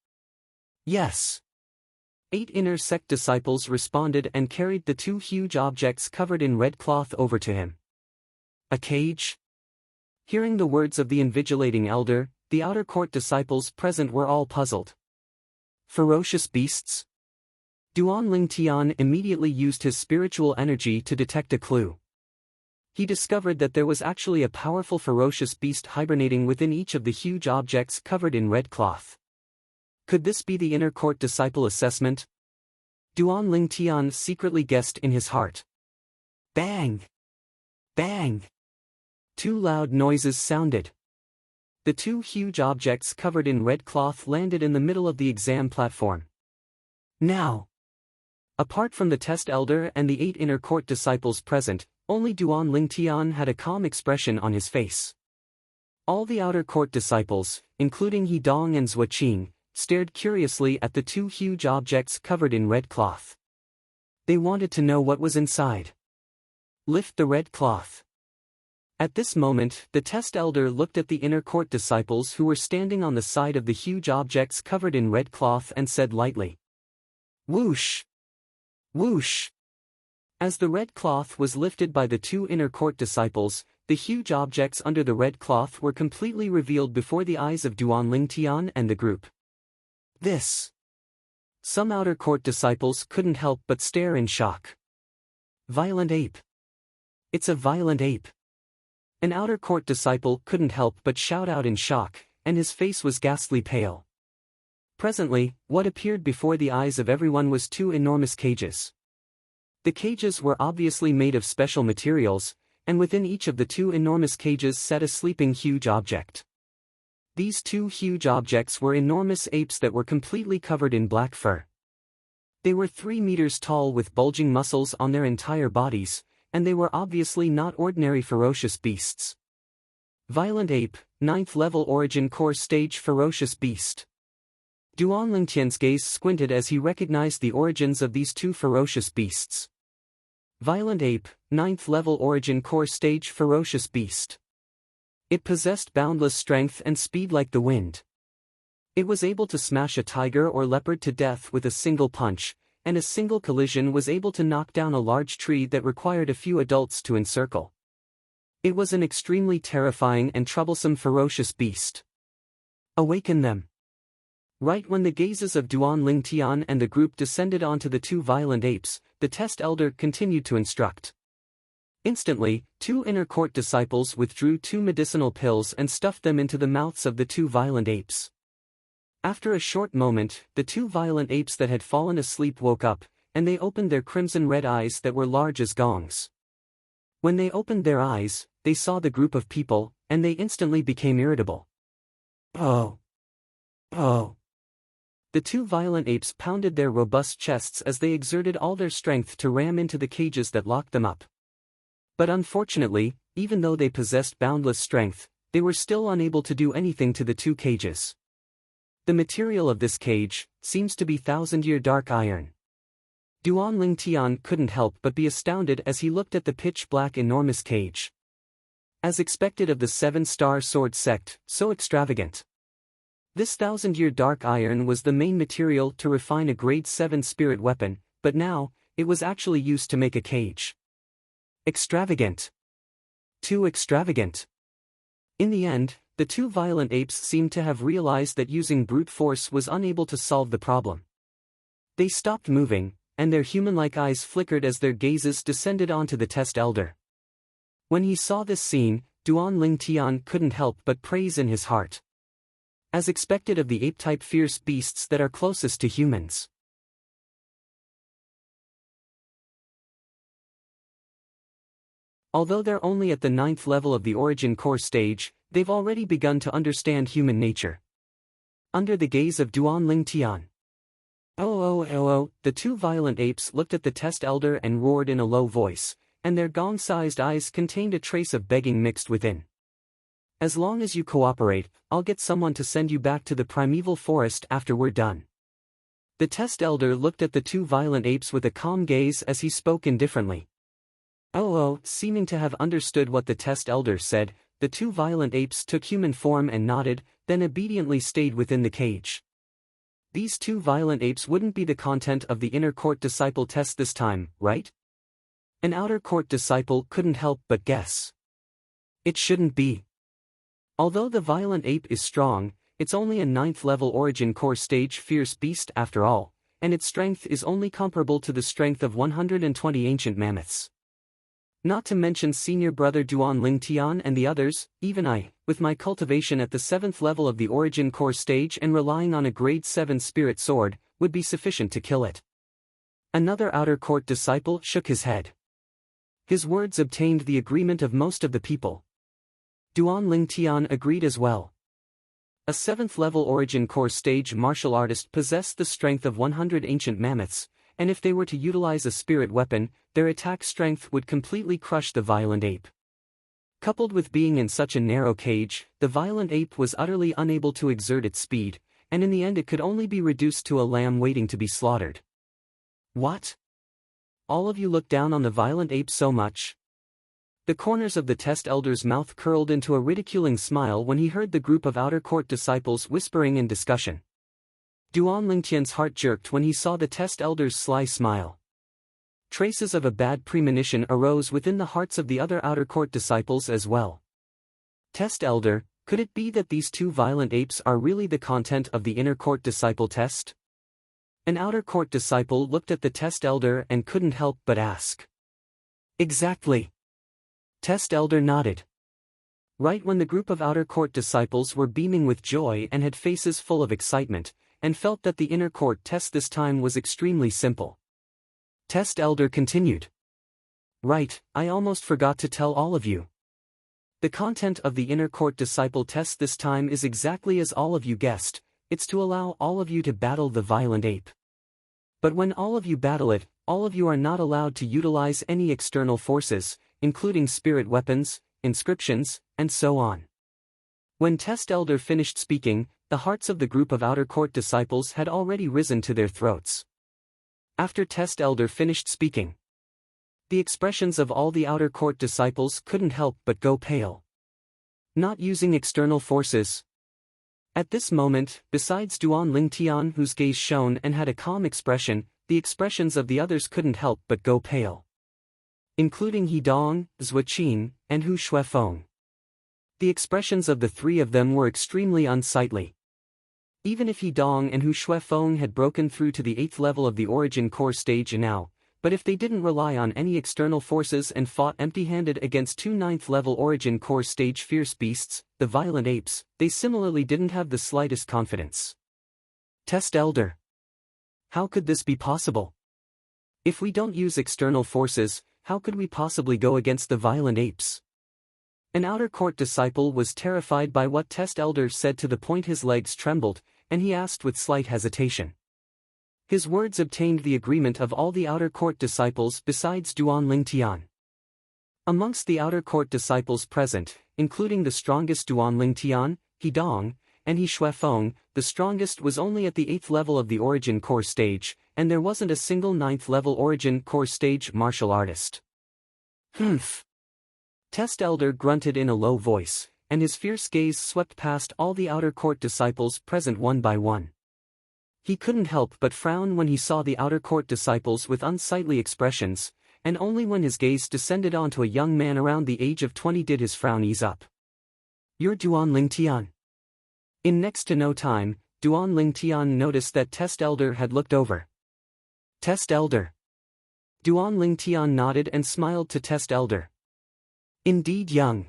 Yes. 8 inner sect disciples responded and carried the 2 huge objects covered in red cloth over to him. A cage? Hearing the words of the invigilating elder, the outer court disciples present were all puzzled. Ferocious beasts? Duan Lingtian immediately used his spiritual energy to detect a clue. He discovered that there was actually a powerful ferocious beast hibernating within each of the huge objects covered in red cloth. Could this be the inner court disciple assessment? Duan Lingtian secretly guessed in his heart. Bang! Bang! 2 loud noises sounded. The 2 huge objects covered in red cloth landed in the middle of the exam platform. Now! Apart from the Test Elder and the 8 inner court disciples present, only Duan Lingtian had a calm expression on his face. All the outer court disciples, including He Dong and Zhuo Qing, stared curiously at the 2 huge objects covered in red cloth. They wanted to know what was inside. Lift the red cloth. At this moment, the Test Elder looked at the inner court disciples who were standing on the side of the huge objects covered in red cloth and said lightly. Whoosh! Whoosh! As the red cloth was lifted by the 2 inner court disciples, the huge objects under the red cloth were completely revealed before the eyes of Duan Lingtian and the group. This. Some outer court disciples couldn't help but stare in shock. Violent ape. It's a violent ape. An outer court disciple couldn't help but shout out in shock, and his face was ghastly pale. Presently, what appeared before the eyes of everyone was 2 enormous cages. The cages were obviously made of special materials, and within each of the 2 enormous cages sat a sleeping huge object. These 2 huge objects were enormous apes that were completely covered in black fur. They were 3 meters tall with bulging muscles on their entire bodies, and they were obviously not ordinary ferocious beasts. Violent ape, 9th level origin core stage ferocious beast. Duan Lingtian's gaze squinted as he recognized the origins of these 2 ferocious beasts. Violent ape, ninth level Origin Core Stage ferocious beast. It possessed boundless strength and speed like the wind. It was able to smash a tiger or leopard to death with a single punch, and a single collision was able to knock down a large tree that required a few adults to encircle. It was an extremely terrifying and troublesome ferocious beast. Awaken them. Right when the gazes of Duan Lingtian and the group descended onto the two violent apes, the test elder continued to instruct. Instantly, two inner court disciples withdrew two medicinal pills and stuffed them into the mouths of the two violent apes. After a short moment, the two violent apes that had fallen asleep woke up, and they opened their crimson-red eyes that were large as gongs. When they opened their eyes, they saw the group of people, and they instantly became irritable. Oh! Oh! The two violent apes pounded their robust chests as they exerted all their strength to ram into the cages that locked them up. But unfortunately, even though they possessed boundless strength, they were still unable to do anything to the two cages. The material of this cage seems to be thousand-year dark iron. Duan Lingtian couldn't help but be astounded as he looked at the pitch-black enormous cage. As expected of the seven-star sword sect, so extravagant. This thousand-year dark iron was the main material to refine a grade 7 spirit weapon, but now, it was actually used to make a cage. Extravagant. Too extravagant. In the end, the two violent apes seemed to have realized that using brute force was unable to solve the problem. They stopped moving, and their human-like eyes flickered as their gazes descended onto the test elder. When he saw this scene, Duan Lingtian couldn't help but praise in his heart. As expected of the ape-type fierce beasts that are closest to humans. Although they're only at the 9th level of the Origin Core stage, they've already begun to understand human nature. Under the gaze of Duan Lingtian. Oh, the two violent apes looked at the test elder and roared in a low voice, and their gong-sized eyes contained a trace of begging mixed within. As long as you cooperate, I'll get someone to send you back to the primeval forest after we're done. The test elder looked at the two violent apes with a calm gaze as he spoke indifferently. Seeming to have understood what the test elder said, the two violent apes took human form and nodded, then obediently stayed within the cage. These two violent apes wouldn't be the content of the inner court disciple test this time, right? An outer court disciple couldn't help but guess. It shouldn't be. Although the violent ape is strong, it's only a 9th level Origin Core stage fierce beast after all, and its strength is only comparable to the strength of 120 ancient mammoths. Not to mention senior brother Duan Lingtian and the others, even I, with my cultivation at the 7th level of the Origin Core stage and relying on a grade 7 spirit sword, would be sufficient to kill it. Another outer court disciple shook his head. His words obtained the agreement of most of the people. Duan Lingtian agreed as well. A 7th level Origin Core stage martial artist possessed the strength of 100 ancient mammoths, and if they were to utilize a spirit weapon, their attack strength would completely crush the violent ape. Coupled with being in such a narrow cage, the violent ape was utterly unable to exert its speed, and in the end it could only be reduced to a lamb waiting to be slaughtered. What? All of you look down on the violent ape so much? The corners of the test elder's mouth curled into a ridiculing smile when he heard the group of outer court disciples whispering in discussion. Duan Lingtian's heart jerked when he saw the test elder's sly smile. Traces of a bad premonition arose within the hearts of the other outer court disciples as well. Test elder, could it be that these two violent apes are really the content of the inner court disciple test? An outer court disciple looked at the test elder and couldn't help but ask. Exactly. Test elder nodded. Right when the group of outer court disciples were beaming with joy and had faces full of excitement, and felt that the inner court test this time was extremely simple. Test elder continued. Right, I almost forgot to tell all of you. The content of the inner court disciple test this time is exactly as all of you guessed, it's to allow all of you to battle the violent ape. But when all of you battle it, all of you are not allowed to utilize any external forces, including spirit weapons, inscriptions, and so on. When Test Elder finished speaking, the hearts of the group of outer court disciples had already risen to their throats. After Test Elder finished speaking, The expressions of all the outer court disciples couldn't help but go pale. Not using external forces. At this moment, besides Duan Lingtian, whose gaze shone and had a calm expression, the expressions of the others couldn't help but go pale. Including He Dong, Zhua Qin, and Hu Shuifeng. The expressions of the three of them were extremely unsightly. Even if He Dong and Hu Shuifeng had broken through to the 8th level of the origin core stage now, but if they didn't rely on any external forces and fought empty-handed against two 9th level origin core stage fierce beasts, the violent apes, they similarly didn't have the slightest confidence. Test Elder. How could this be possible? If we don't use external forces, how could we possibly go against the violent apes? An outer court disciple was terrified by what Test Elder said to the point his legs trembled, and he asked with slight hesitation. His words obtained the agreement of all the outer court disciples besides Duan Lingtian. Amongst the outer court disciples present, including the strongest Duan Lingtian, He Dong, and He Shuifeng, the strongest was only at the 8th level of the origin core stage, and there wasn't a single 9th level origin core stage martial artist. Humph. Test Elder grunted in a low voice, and his fierce gaze swept past all the outer court disciples present one by one. He couldn't help but frown when he saw the outer court disciples with unsightly expressions, and only when his gaze descended onto a young man around the age of 20 did his frown ease up. You're Duan Lingtian. In next to no time, Duan Lingtian noticed that Test Elder had looked over. Test Elder. Duan Lingtian nodded and smiled to Test Elder. Indeed, young.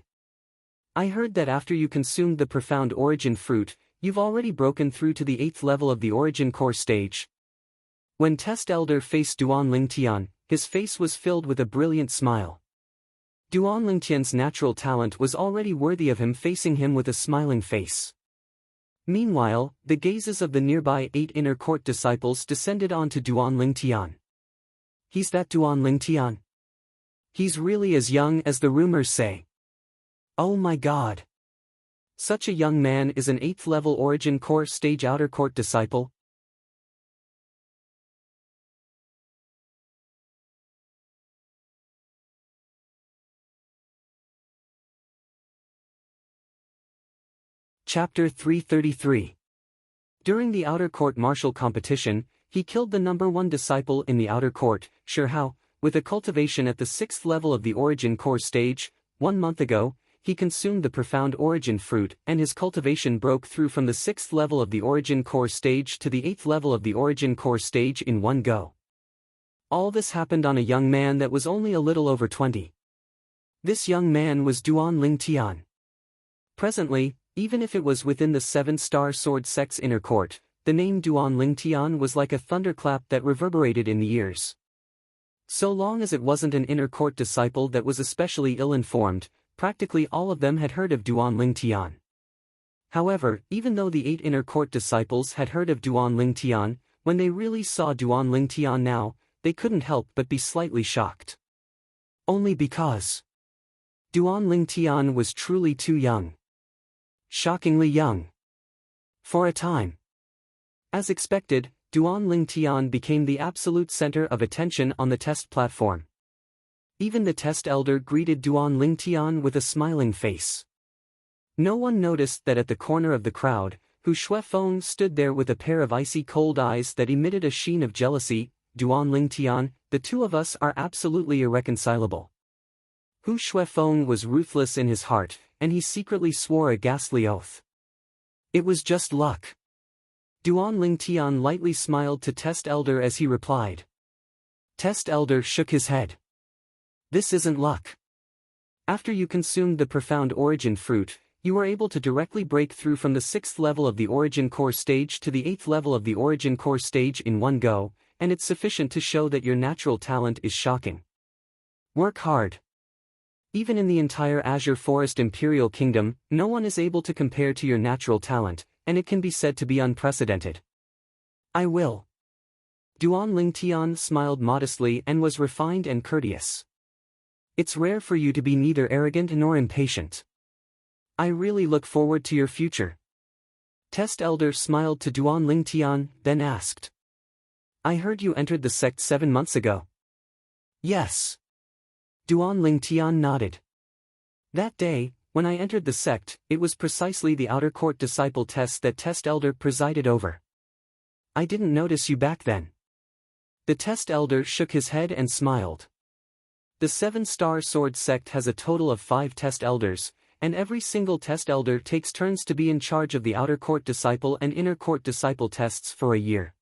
I heard that after you consumed the profound origin fruit, you've already broken through to the 8th level of the origin core stage. When Test Elder faced Duan Lingtian, his face was filled with a brilliant smile. Duan Lingtian's natural talent was already worthy of him facing him with a smiling face. Meanwhile, the gazes of the nearby 8 inner court disciples descended onto Duan Lingtian. He's that Duan Lingtian. He's really as young as the rumors say. Oh my god. Such a young man is an 8th level origin core stage outer court disciple. Chapter 333. During the outer court martial competition, he killed the number 1 disciple in the outer court, Shihao, with a cultivation at the 6th level of the origin core stage. 1 month ago, he consumed the profound origin fruit and his cultivation broke through from the 6th level of the origin core stage to the 8th level of the origin core stage in one go. All this happened on a young man that was only a little over 20. This young man was Duan Lingtian. Presently, even if it was within the 7-star sword sect's inner court, the name Duan Lingtian was like a thunderclap that reverberated in the ears. So long as it wasn't an inner court disciple that was especially ill-informed, practically all of them had heard of Duan Lingtian. However, even though the 8 inner court disciples had heard of Duan Lingtian, when they really saw Duan Lingtian now, they couldn't help but be slightly shocked. Only because Duan Lingtian was truly too young. Shockingly young. For a time. As expected, Duan Lingtian became the absolute center of attention on the test platform. Even the test elder greeted Duan Lingtian with a smiling face. No one noticed that at the corner of the crowd, Hu Shuifeng stood there with a pair of icy cold eyes that emitted a sheen of jealousy. Duan Lingtian, the two of us are absolutely irreconcilable. Hu Shuifeng was ruthless in his heart, and he secretly swore a ghastly oath. It was just luck. Duan Lingtian lightly smiled to Test Elder as he replied. Test Elder shook his head. This isn't luck. After you consumed the profound origin fruit, you were able to directly break through from the 6th level of the origin core stage to the 8th level of the origin core stage in one go, and it's sufficient to show that your natural talent is shocking. Work hard. Even in the entire Azure Forest Imperial Kingdom, no one is able to compare to your natural talent, and it can be said to be unprecedented. I will. Duan Lingtian smiled modestly and was refined and courteous. It's rare for you to be neither arrogant nor impatient. I really look forward to your future. Test Elder smiled to Duan Lingtian, then asked. I heard you entered the sect 7 months ago. Yes. Duan Lingtian nodded. That day, when I entered the sect, it was precisely the outer court disciple test that test elder presided over. I didn't notice you back then. The test elder shook his head and smiled. The 7-star sword sect has a total of 5 test elders, and every single test elder takes turns to be in charge of the outer court disciple and inner court disciple tests for a year.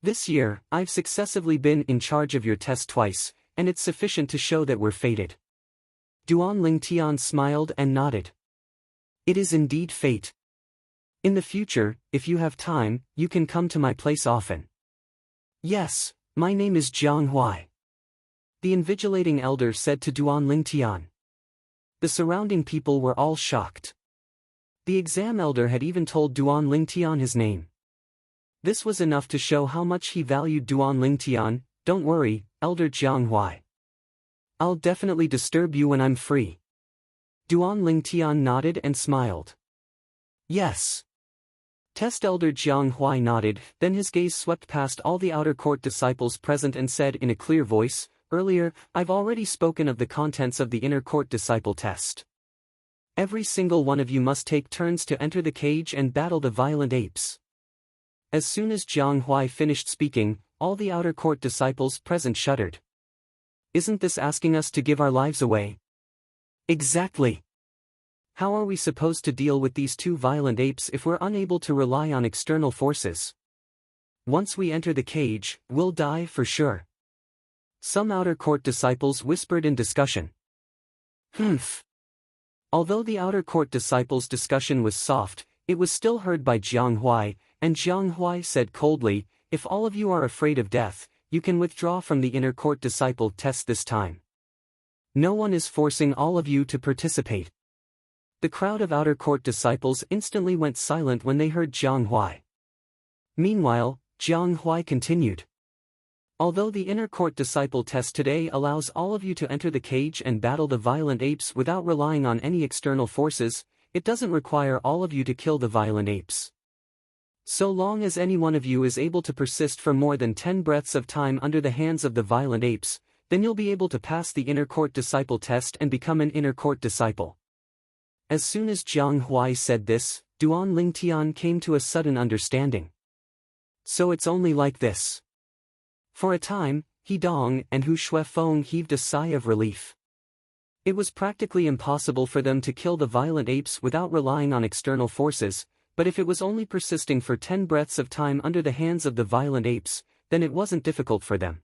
This year, I've successively been in charge of your test twice, and it's sufficient to show that we're fated. Duan Lingtian smiled and nodded. It is indeed fate. In the future, if you have time, you can come to my place often. Yes, my name is Jiang Huai. The invigilating elder said to Duan Lingtian. The surrounding people were all shocked. The exam elder had even told Duan Lingtian his name. This was enough to show how much he valued Duan Lingtian. Don't worry, Elder Jiang Huai. I'll definitely disturb you when I'm free. Duan Lingtian nodded and smiled. Yes. Test Elder Jiang Huai nodded, then his gaze swept past all the outer court disciples present and said in a clear voice, Earlier, I've already spoken of the contents of the inner court disciple test. Every single one of you must take turns to enter the cage and battle the violent apes. As soon as Jiang Huai finished speaking, all the outer court disciples present shuddered. Isn't this asking us to give our lives away? Exactly. How are we supposed to deal with these 2 violent apes if we're unable to rely on external forces? Once we enter the cage, we'll die for sure. Some outer court disciples whispered in discussion. Humph. Although the outer court disciples' discussion was soft, it was still heard by Jiang Huai, and Jiang Huai said coldly, If all of you are afraid of death, you can withdraw from the inner court disciple test this time. No one is forcing all of you to participate. The crowd of outer court disciples instantly went silent when they heard Jiang Huai. Meanwhile, Jiang Huai continued. Although the inner court disciple test today allows all of you to enter the cage and battle the violent apes without relying on any external forces, it doesn't require all of you to kill the violent apes. So long as any one of you is able to persist for more than 10 breaths of time under the hands of the violent apes, then you'll be able to pass the inner court disciple test and become an inner court disciple. As soon as Jiang Huai said this, Duan Lingtian came to a sudden understanding. So it's only like this. For a time, He Dong and Hu Shuifeng heaved a sigh of relief. It was practically impossible for them to kill the violent apes without relying on external forces, but if it was only persisting for 10 breaths of time under the hands of the violent apes, then it wasn't difficult for them.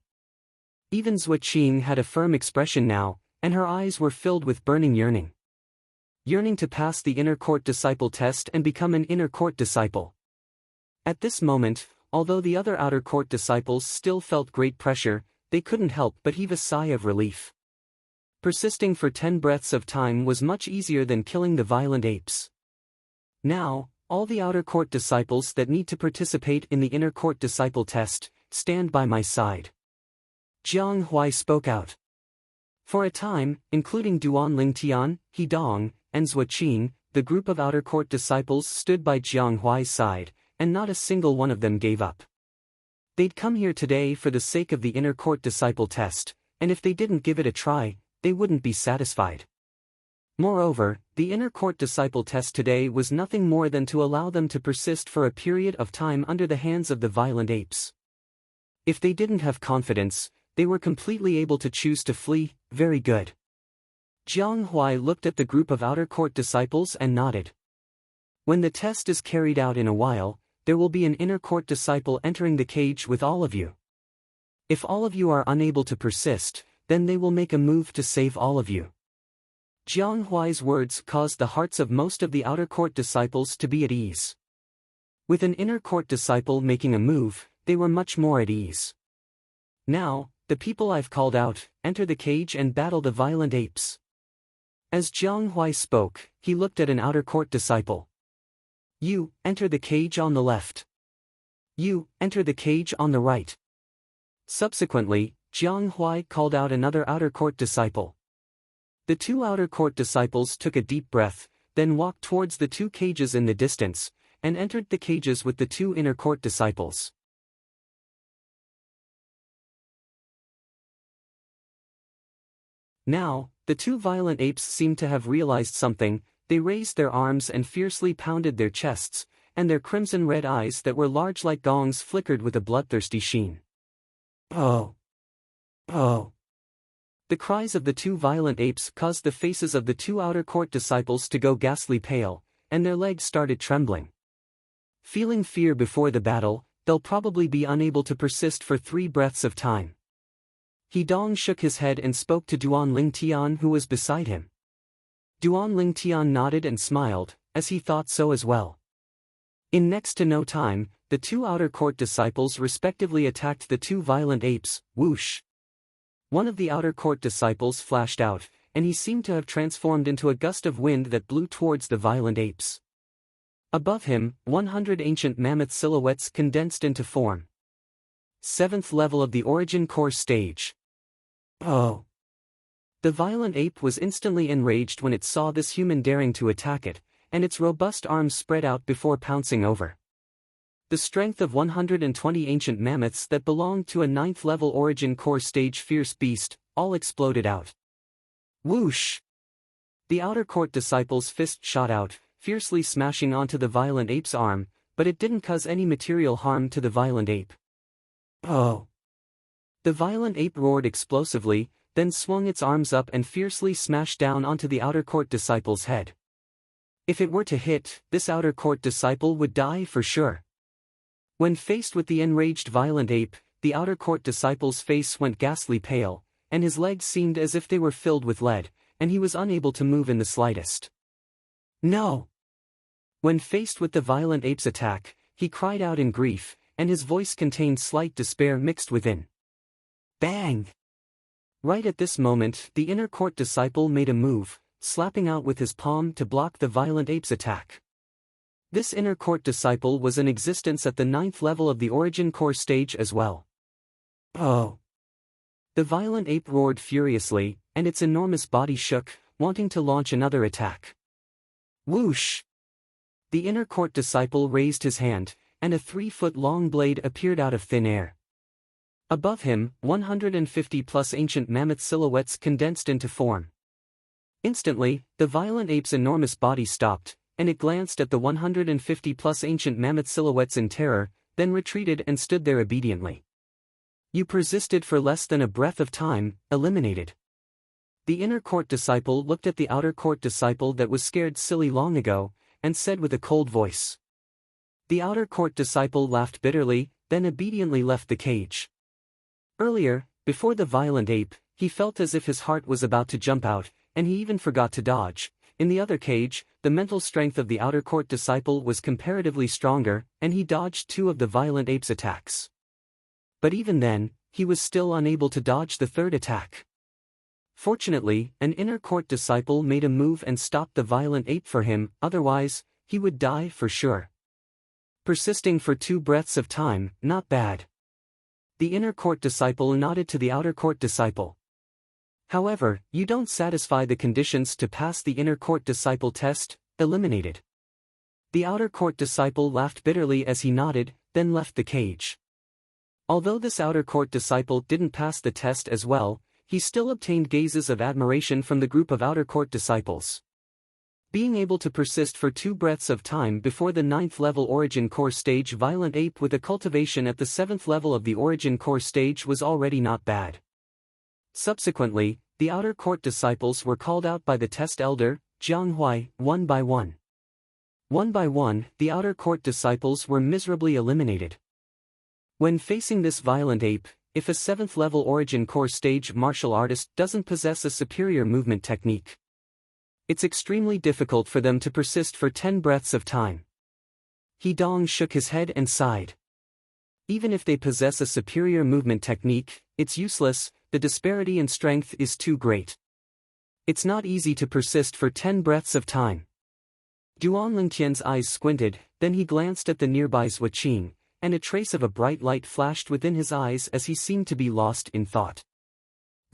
Even Zuoqing had a firm expression now, and her eyes were filled with burning yearning. Yearning to pass the inner court disciple test and become an inner court disciple. At this moment, although the other outer court disciples still felt great pressure, they couldn't help but heave a sigh of relief. Persisting for 10 breaths of time was much easier than killing the violent apes. Now, all the outer court disciples that need to participate in the inner court disciple test, stand by my side. Jiang Huai spoke out. For a time, including Duan Lingtian, He Dong, and Zuoqing, the group of outer court disciples stood by Jiang Huai's side, and not a single one of them gave up. They'd come here today for the sake of the inner court disciple test, and if they didn't give it a try, they wouldn't be satisfied. Moreover, the inner court disciple test today was nothing more than to allow them to persist for a period of time under the hands of the violent apes. If they didn't have confidence, they were completely able to choose to flee. Very good. Jiang Huai looked at the group of outer court disciples and nodded. When the test is carried out in a while, there will be an inner court disciple entering the cage with all of you. If all of you are unable to persist, then they will make a move to save all of you. Jiang Huai's words caused the hearts of most of the outer court disciples to be at ease. With an inner court disciple making a move, they were much more at ease. Now, the people I've called out, enter the cage and battle the violent apes. As Jiang Huai spoke, he looked at an outer court disciple. You, enter the cage on the left. You, enter the cage on the right. Subsequently, Jiang Huai called out another outer court disciple. The 2 outer court disciples took a deep breath, then walked towards the 2 cages in the distance, and entered the cages with the 2 inner court disciples. Now, the two violent apes seemed to have realized something. They raised their arms and fiercely pounded their chests, and their crimson-red eyes that were large like gongs flickered with a bloodthirsty sheen. Oh! Oh! The cries of the two violent apes caused the faces of the two outer court disciples to go ghastly pale, and their legs started trembling. Feeling fear before the battle, they'll probably be unable to persist for 3 breaths of time. He Dong shook his head and spoke to Duan Lingtian, who was beside him. Duan Lingtian nodded and smiled, as he thought so as well. In next to no time, the two outer court disciples respectively attacked the two violent apes. Whoosh! One of the outer court disciples flashed out, and he seemed to have transformed into a gust of wind that blew towards the violent apes. Above him, 100 ancient mammoth silhouettes condensed into form. 7th level of the origin core stage. Oh! The violent ape was instantly enraged when it saw this human daring to attack it, and its robust arms spread out before pouncing over. The strength of 120 ancient mammoths that belonged to a 9th level origin core stage fierce beast, all exploded out. Whoosh! The outer court disciple's fist shot out, fiercely smashing onto the violent ape's arm, but it didn't cause any material harm to the violent ape. Oh! The violent ape roared explosively, then swung its arms up and fiercely smashed down onto the outer court disciple's head. If it were to hit, this outer court disciple would die for sure. When faced with the enraged violent ape, the outer court disciple's face went ghastly pale, and his legs seemed as if they were filled with lead, and he was unable to move in the slightest. No! When faced with the violent ape's attack, he cried out in grief, and his voice contained slight despair mixed within. Bang! Right at this moment, the inner court disciple made a move, slapping out with his palm to block the violent ape's attack. This inner court disciple was in existence at the 9th level of the origin core stage as well. Oh! The violent ape roared furiously, and its enormous body shook, wanting to launch another attack. Whoosh! The inner court disciple raised his hand, and a 3-foot-long blade appeared out of thin air. Above him, 150-plus ancient mammoth silhouettes condensed into form. Instantly, the violent ape's enormous body stopped, and it glanced at the 150-plus ancient mammoth silhouettes in terror, then retreated and stood there obediently. You persisted for less than a breath of time, eliminated. The inner court disciple looked at the outer court disciple that was scared silly long ago, and said with a cold voice. The outer court disciple laughed bitterly, then obediently left the cage. Earlier, before the violent ape, he felt as if his heart was about to jump out, and he even forgot to dodge. In the other cage, the mental strength of the outer court disciple was comparatively stronger, and he dodged 2 of the violent ape's attacks. But even then, he was still unable to dodge the 3rd attack. Fortunately, an inner court disciple made a move and stopped the violent ape for him, otherwise, he would die for sure. Persisting for 2 breaths of time, not bad. The inner court disciple nodded to the outer court disciple. However, you don't satisfy the conditions to pass the inner court disciple test, eliminated. The outer court disciple laughed bitterly as he nodded, then left the cage. Although this outer court disciple didn't pass the test as well, he still obtained gazes of admiration from the group of outer court disciples. Being able to persist for 2 breaths of time before the 9th level origin core stage violent ape with a cultivation at the 7th level of the origin core stage was already not bad. Subsequently, the outer court disciples were called out by the test elder, Jiang Huai, one by one. One by one, the outer court disciples were miserably eliminated. When facing this violent ape, if a 7th level origin core stage martial artist doesn't possess a superior movement technique, it's extremely difficult for them to persist for 10 breaths of time. He Dong shook his head and sighed. Even if they possess a superior movement technique, it's useless. The disparity in strength is too great. It's not easy to persist for 10 breaths of time. Duan Lingtian's eyes squinted, then he glanced at the nearby Zhua Qing, and a trace of a bright light flashed within his eyes as he seemed to be lost in thought.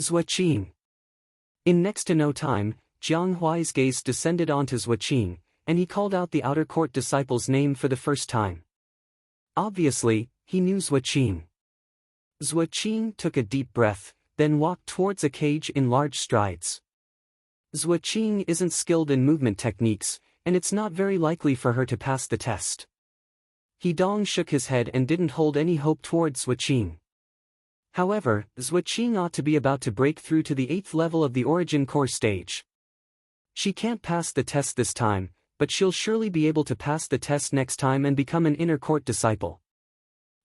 Zhua Qing. In next to no time, Jiang Huai's gaze descended onto Zhua Qing, and he called out the outer court disciple's name for the first time. Obviously, he knew Zhua Qing. Zhua Qing took a deep breath, then walked towards a cage in large strides. Zhua Qing isn't skilled in movement techniques, and it's not very likely for her to pass the test. He Dong shook his head and didn't hold any hope towards Zhua Qing. However, Zhua Qing ought to be about to break through to the 8th level of the Origin Core stage. She can't pass the test this time, but she'll surely be able to pass the test next time and become an inner court disciple.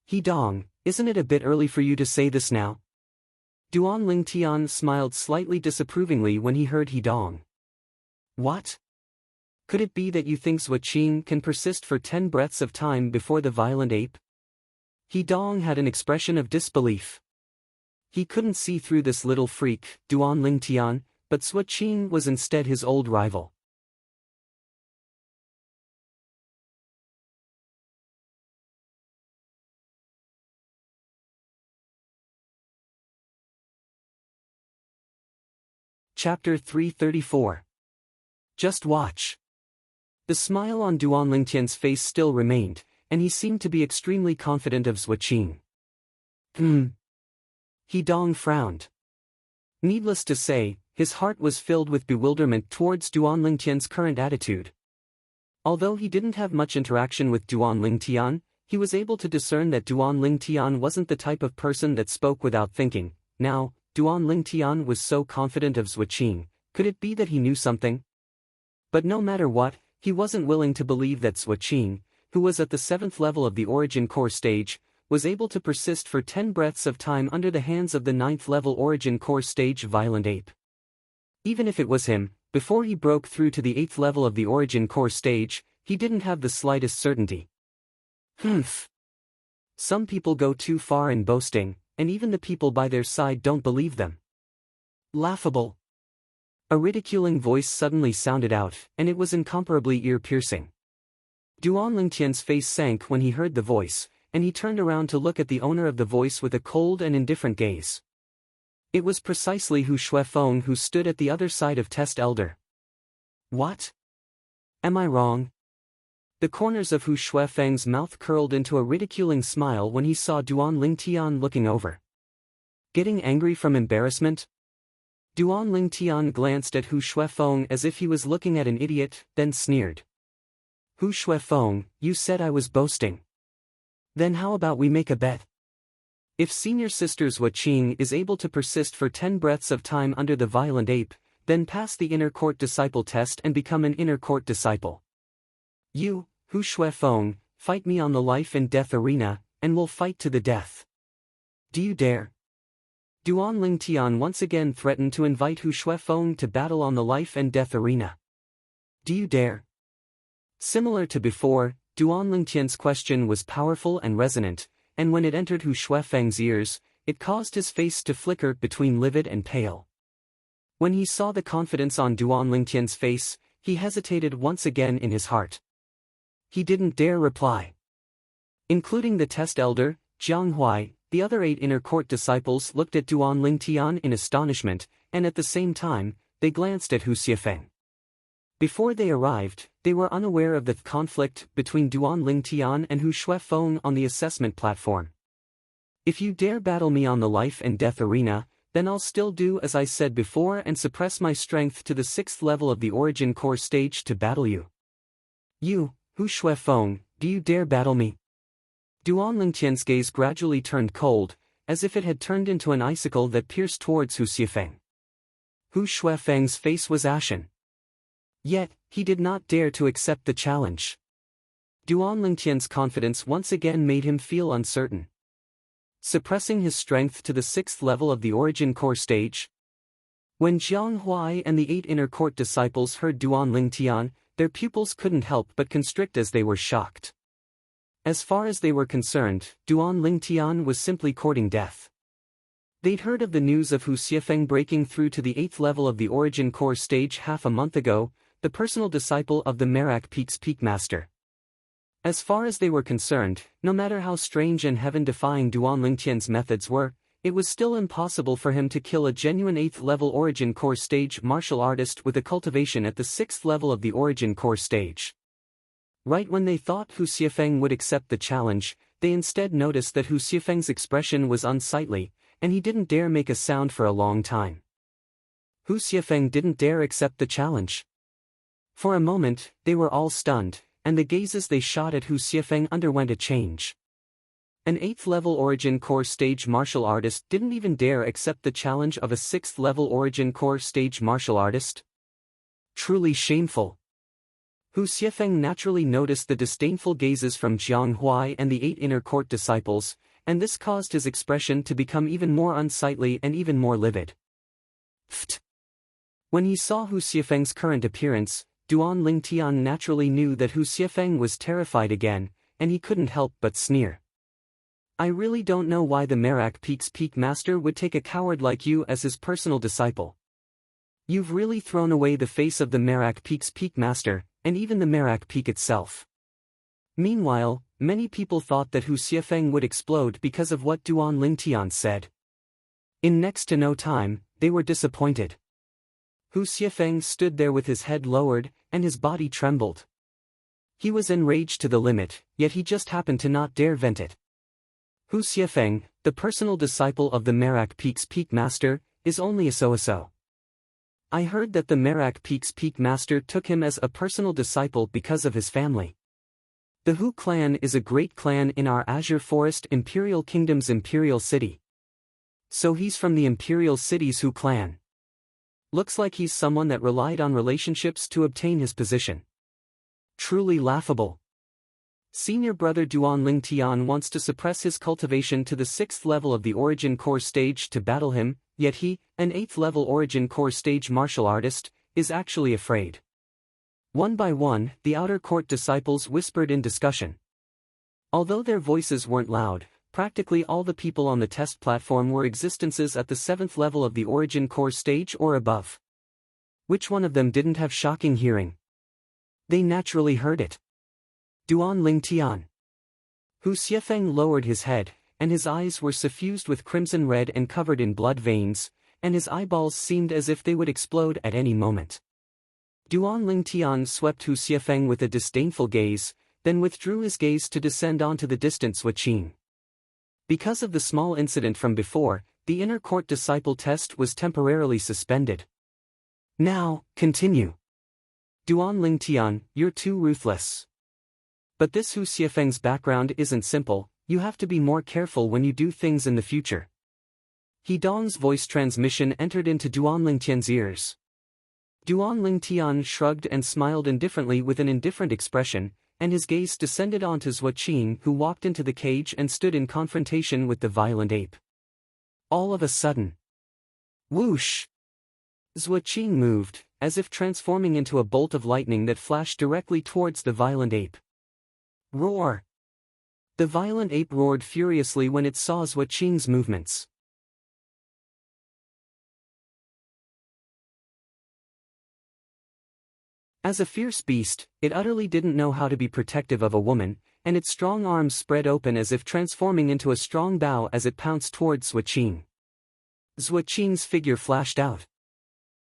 He Dong, isn't it a bit early for you to say this now? Duan Lingtian smiled slightly disapprovingly when he heard He Dong. What? Could it be that you think Zhua Qing can persist for 10 breaths of time before the violent ape? He Dong had an expression of disbelief. He couldn't see through this little freak, Duan Lingtian, but Zhua Qing was instead his old rival. Chapter 334. Just watch. The smile on Duan Lingtian's face still remained, and he seemed to be extremely confident of Zhua Qing. He Dong frowned. Needless to say, his heart was filled with bewilderment towards Duan Lingtian's current attitude. Although he didn't have much interaction with Duan Lingtian, he was able to discern that Duan Lingtian wasn't the type of person that spoke without thinking. Now, Duan Lingtian was so confident of Zhua Qing, could it be that he knew something? But no matter what, he wasn't willing to believe that Zhua Qing, who was at the 7th level of the Origin Core stage, was able to persist for 10 breaths of time under the hands of the 9th level Origin Core stage Violent Ape. Even if it was him, before he broke through to the 8th level of the Origin Core stage, he didn't have the slightest certainty. Some people go too far in boasting, and even the people by their side don't believe them. Laughable. A ridiculing voice suddenly sounded out, and it was incomparably ear-piercing. Duan Lingtian's face sank when he heard the voice, and he turned around to look at the owner of the voice with a cold and indifferent gaze. It was precisely Hu Shuifeng who stood at the other side of Test Elder. What? Am I wrong? The corners of Hu Shuifeng's mouth curled into a ridiculing smile when he saw Duan Lingtian looking over. Getting angry from embarrassment? Duan Lingtian glanced at Hu Shuifeng as if he was looking at an idiot, then sneered. Hu Shuifeng, you said I was boasting. Then how about we make a bet? If senior sister Zhua Qing is able to persist for 10 breaths of time under the violent ape, then pass the inner court disciple test and become an inner court disciple. You, Hu Shuifeng, fight me on the life and death arena, and we'll fight to the death. Do you dare? Duan Lingtian once again threatened to invite Hu Shuifeng to battle on the life and death arena. Do you dare? Similar to before, Duan Lingtian's question was powerful and resonant, and when it entered Hu Shuifeng's ears, it caused his face to flicker between livid and pale. When he saw the confidence on Duan Lingtian's face, he hesitated once again in his heart. He didn't dare reply. Including the test elder, Jiang Huai, the other 8 inner court disciples looked at Duan Lingtian in astonishment, and at the same time, they glanced at Hu Xiefeng. Before they arrived, they were unaware of the conflict between Duan Lingtian and Hu Shuifeng on the assessment platform. If you dare battle me on the life and death arena, then I'll still do as I said before and suppress my strength to the 6th level of the Origin Core stage to battle you. You, Hu Shuifeng, do you dare battle me? Duan Lingtian's gaze gradually turned cold, as if it had turned into an icicle that pierced towards Hu Xiefeng. Hu Shuifeng's face was ashen. Yet, he did not dare to accept the challenge. Duan Lingtian's confidence once again made him feel uncertain. Suppressing his strength to the 6th level of the Origin Core stage? When Jiang Huai and the 8 inner court disciples heard Duan Lingtian, their pupils couldn't help but constrict as they were shocked. As far as they were concerned, Duan Lingtian was simply courting death. They'd heard of the news of Hu Xiefeng breaking through to the 8th level of the Origin Core stage half a month ago, the personal disciple of the Merak Peak's Peak Master. As far as they were concerned, no matter how strange and heaven-defying Duan Lingtian's methods were, it was still impossible for him to kill a genuine 8th level Origin Core stage martial artist with a cultivation at the 6th level of the Origin Core stage. Right when they thought Hu Xiefeng would accept the challenge, they instead noticed that Hu Xiefeng's expression was unsightly, and he didn't dare make a sound for a long time. Hu Xiefeng didn't dare accept the challenge. For a moment, they were all stunned, and the gazes they shot at Hu Xiefeng underwent a change. An 8th-level Origin Core stage martial artist didn't even dare accept the challenge of a 6th-level Origin Core stage martial artist? Truly shameful. Hu Xiefeng naturally noticed the disdainful gazes from Jiang Huai and the 8 inner court disciples, and this caused his expression to become even more unsightly and even more livid. Pfft. When he saw Hu Xiefeng's current appearance, Duan Lingtian naturally knew that Hu Xiefeng was terrified again, and he couldn't help but sneer. I really don't know why the Merak Peak's Peak Master would take a coward like you as his personal disciple. You've really thrown away the face of the Merak Peak's Peak Master, and even the Merak Peak itself. Meanwhile, many people thought that Hu Xiefeng would explode because of what Duan Lingtian said. In next to no time, they were disappointed. Hu Xiefeng stood there with his head lowered, and his body trembled. He was enraged to the limit, yet he just happened to not dare vent it. Hu Xiefeng, the personal disciple of the Merak Peak's Peak Master, is only a so-so. I heard that the Merak Peak's Peak Master took him as a personal disciple because of his family. The Hu clan is a great clan in our Azure Forest Imperial Kingdom's Imperial City. So he's from the Imperial City's Hu clan. Looks like he's someone that relied on relationships to obtain his position. Truly laughable. Senior brother Duan Lingtian wants to suppress his cultivation to the 6th level of the Origin Core stage to battle him, yet he, an 8th level Origin Core stage martial artist, is actually afraid. One by one, the outer court disciples whispered in discussion. Although their voices weren't loud, practically all the people on the test platform were existences at the 7th level of the Origin Core stage or above. Which one of them didn't have shocking hearing? They naturally heard it. Duan Lingtian. Hu Xiefeng lowered his head, and his eyes were suffused with crimson red and covered in blood veins, and his eyeballs seemed as if they would explode at any moment. Duan Lingtian swept Hu Xiefeng with a disdainful gaze, then withdrew his gaze to descend onto the distant Suaqing. Because of the small incident from before, the inner court disciple test was temporarily suspended. Now, continue. Duan Lingtian, you're too ruthless. But this Hu Xiefeng's background isn't simple, you have to be more careful when you do things in the future. He Dong's voice transmission entered into Duan Lingtian's ears. Duan Lingtian shrugged and smiled indifferently with an indifferent expression, and his gaze descended onto Suaqing, who walked into the cage and stood in confrontation with the violent ape. All of a sudden, whoosh! Suaqing moved, as if transforming into a bolt of lightning that flashed directly towards the violent ape. Roar! The violent ape roared furiously when it saw Suaqing's movements. As a fierce beast, it utterly didn't know how to be protective of a woman, and its strong arms spread open as if transforming into a strong bow as it pounced towards Suaqing. Suaqing's figure flashed out.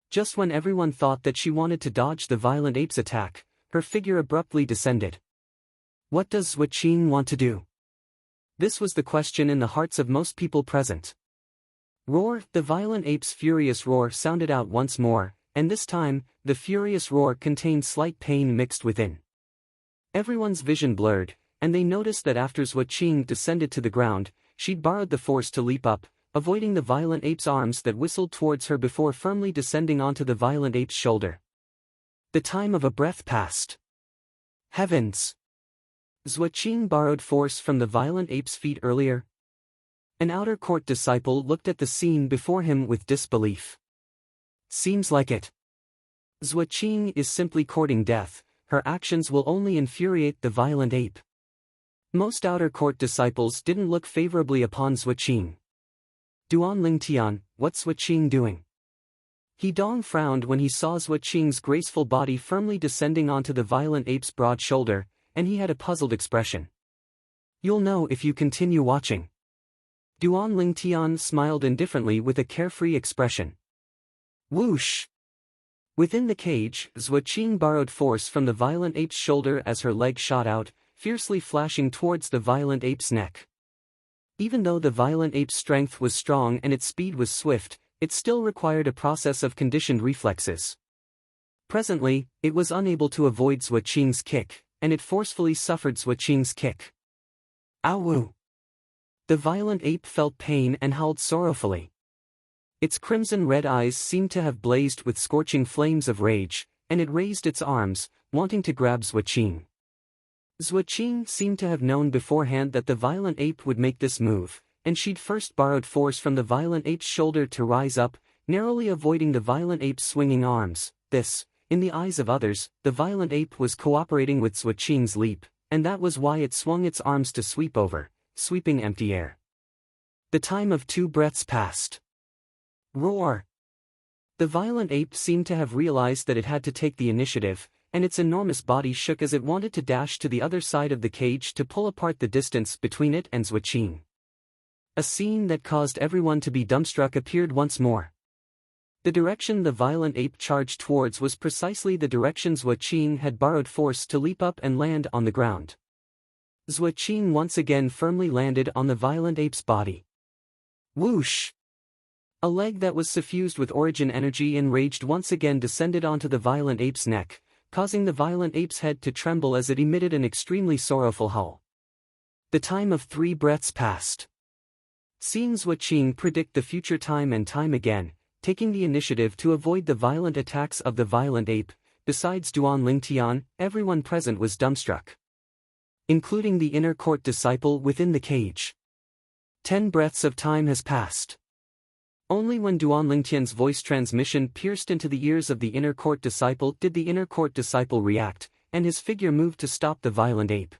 Just when everyone thought that she wanted to dodge the violent ape's attack, her figure abruptly descended. What does Suaqing want to do? This was the question in the hearts of most people present. Roar! The violent ape's furious roar sounded out once more, and this time, the furious roar contained slight pain mixed within. Everyone's vision blurred, and they noticed that after Suaqing descended to the ground, she'd borrowed the force to leap up, avoiding the violent ape's arms that whistled towards her before firmly descending onto the violent ape's shoulder. The time of a breath passed. Heavens! Suaqing borrowed force from the violent ape's feet earlier? An outer court disciple looked at the scene before him with disbelief. Seems like it. Suaqing is simply courting death, her actions will only infuriate the violent ape. Most outer court disciples didn't look favorably upon Suaqing. Duan Lingtian, what's Suaqing doing? He Dong frowned when he saw Suaqing's graceful body firmly descending onto the violent ape's broad shoulder, and he had a puzzled expression. You'll know if you continue watching. Duan Lingtian smiled indifferently with a carefree expression. Whoosh! Within the cage, Suaqing borrowed force from the violent ape's shoulder as her leg shot out, fiercely flashing towards the violent ape's neck. Even though the violent ape's strength was strong and its speed was swift, it still required a process of conditioned reflexes. Presently, it was unable to avoid Zhua Qing's kick, and it forcefully suffered Zhua Qing's kick. Ow! The violent ape felt pain and howled sorrowfully. Its crimson-red eyes seemed to have blazed with scorching flames of rage, and it raised its arms, wanting to grab Zhua Qing. Zhua Qing seemed to have known beforehand that the violent ape would make this move, and she'd first borrowed force from the violent ape's shoulder to rise up, narrowly avoiding the violent ape's swinging arms. This, in the eyes of others, the violent ape was cooperating with Zhua Qing's leap, and that was why it swung its arms to sweep over, sweeping empty air. The time of 2 breaths passed. Roar! The violent ape seemed to have realized that it had to take the initiative, and its enormous body shook as it wanted to dash to the other side of the cage to pull apart the distance between it and Zhua Qing. A scene that caused everyone to be dumbstruck appeared once more. The direction the violent ape charged towards was precisely the direction Zhua Qing had borrowed force to leap up and land on the ground. Zhua Qing once again firmly landed on the violent ape's body. Whoosh! A leg that was suffused with origin energy enraged once again descended onto the violent ape's neck, causing the violent ape's head to tremble as it emitted an extremely sorrowful howl. The time of 3 breaths passed. Seeing Zhua Qing predict the future time and time again, taking the initiative to avoid the violent attacks of the violent ape, besides Duan Lingtian, everyone present was dumbstruck. Including the inner court disciple within the cage. 10 breaths of time has passed. Only when Duan Lingtian's voice transmission pierced into the ears of the inner court disciple did the inner court disciple react, and his figure moved to stop the violent ape.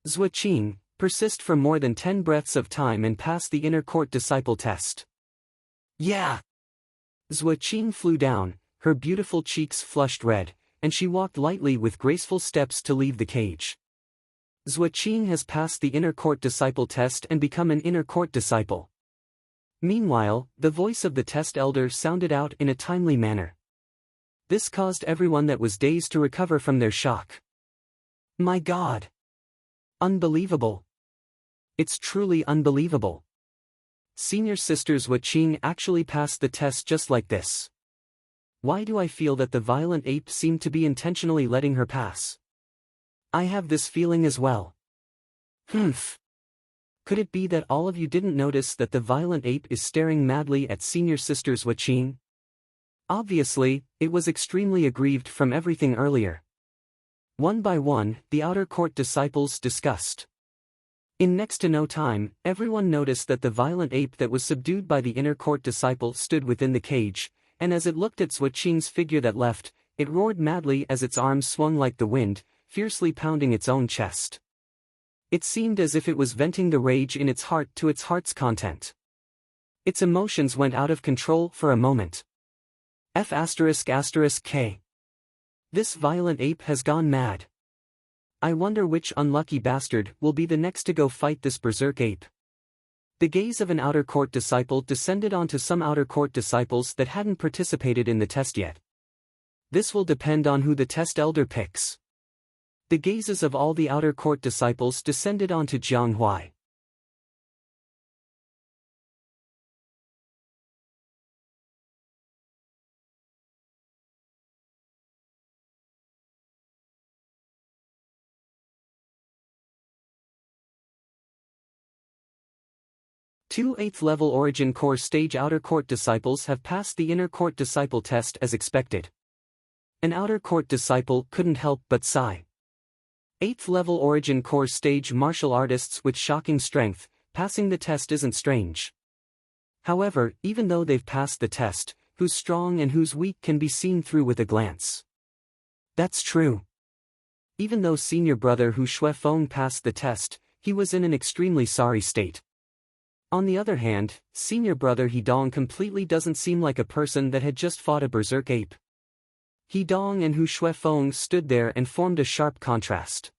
Zhua Qing, persist for more than 10 breaths of time and pass the inner court disciple test. Yeah! Zhua Qing flew down, her beautiful cheeks flushed red, and she walked lightly with graceful steps to leave the cage. Zhua Qing has passed the inner court disciple test and become an inner court disciple. Meanwhile, the voice of the test elder sounded out in a timely manner. This caused everyone that was dazed to recover from their shock. My God! Unbelievable! It's truly unbelievable. Senior sister Zhua Qing actually passed the test just like this. Why do I feel that the violent ape seemed to be intentionally letting her pass? I have this feeling as well. Humph. Could it be that all of you didn't notice that the violent ape is staring madly at senior sister Zhua Qing? Obviously, it was extremely aggrieved from everything earlier. One by one, the outer court disciples discussed. In next to no time, everyone noticed that the violent ape that was subdued by the inner court disciple stood within the cage, and as it looked at Zhua Qing's figure that left, it roared madly as its arms swung like the wind, fiercely pounding *its own chest. It seemed as if it was venting the rage in its heart to its heart's content. Its emotions went out of control for a moment. F***K. This violent ape has gone mad. I wonder which unlucky bastard will be the next to go fight this berserk ape. The gaze of an outer court disciple descended onto some outer court disciples that hadn't participated in the test yet. This will depend on who the test elder picks. The gazes of all the outer court disciples descended onto Jiang Huai. Two 8th-level Origin Core Stage outer court disciples have passed the inner court disciple test as expected. An outer court disciple couldn't help but sigh. 8th-level Origin Core Stage martial artists with shocking strength, passing the test isn't strange. However, even though they've passed the test, who's strong and who's weak can be seen through with a glance. That's true. Even though senior brother Hu Shuifeng passed the test, he was in an extremely sorry state. On the other hand, senior brother He Dong completely doesn't seem like a person that had just fought a berserk ape. He Dong and Hu Shuifeng stood there and formed a sharp contrast.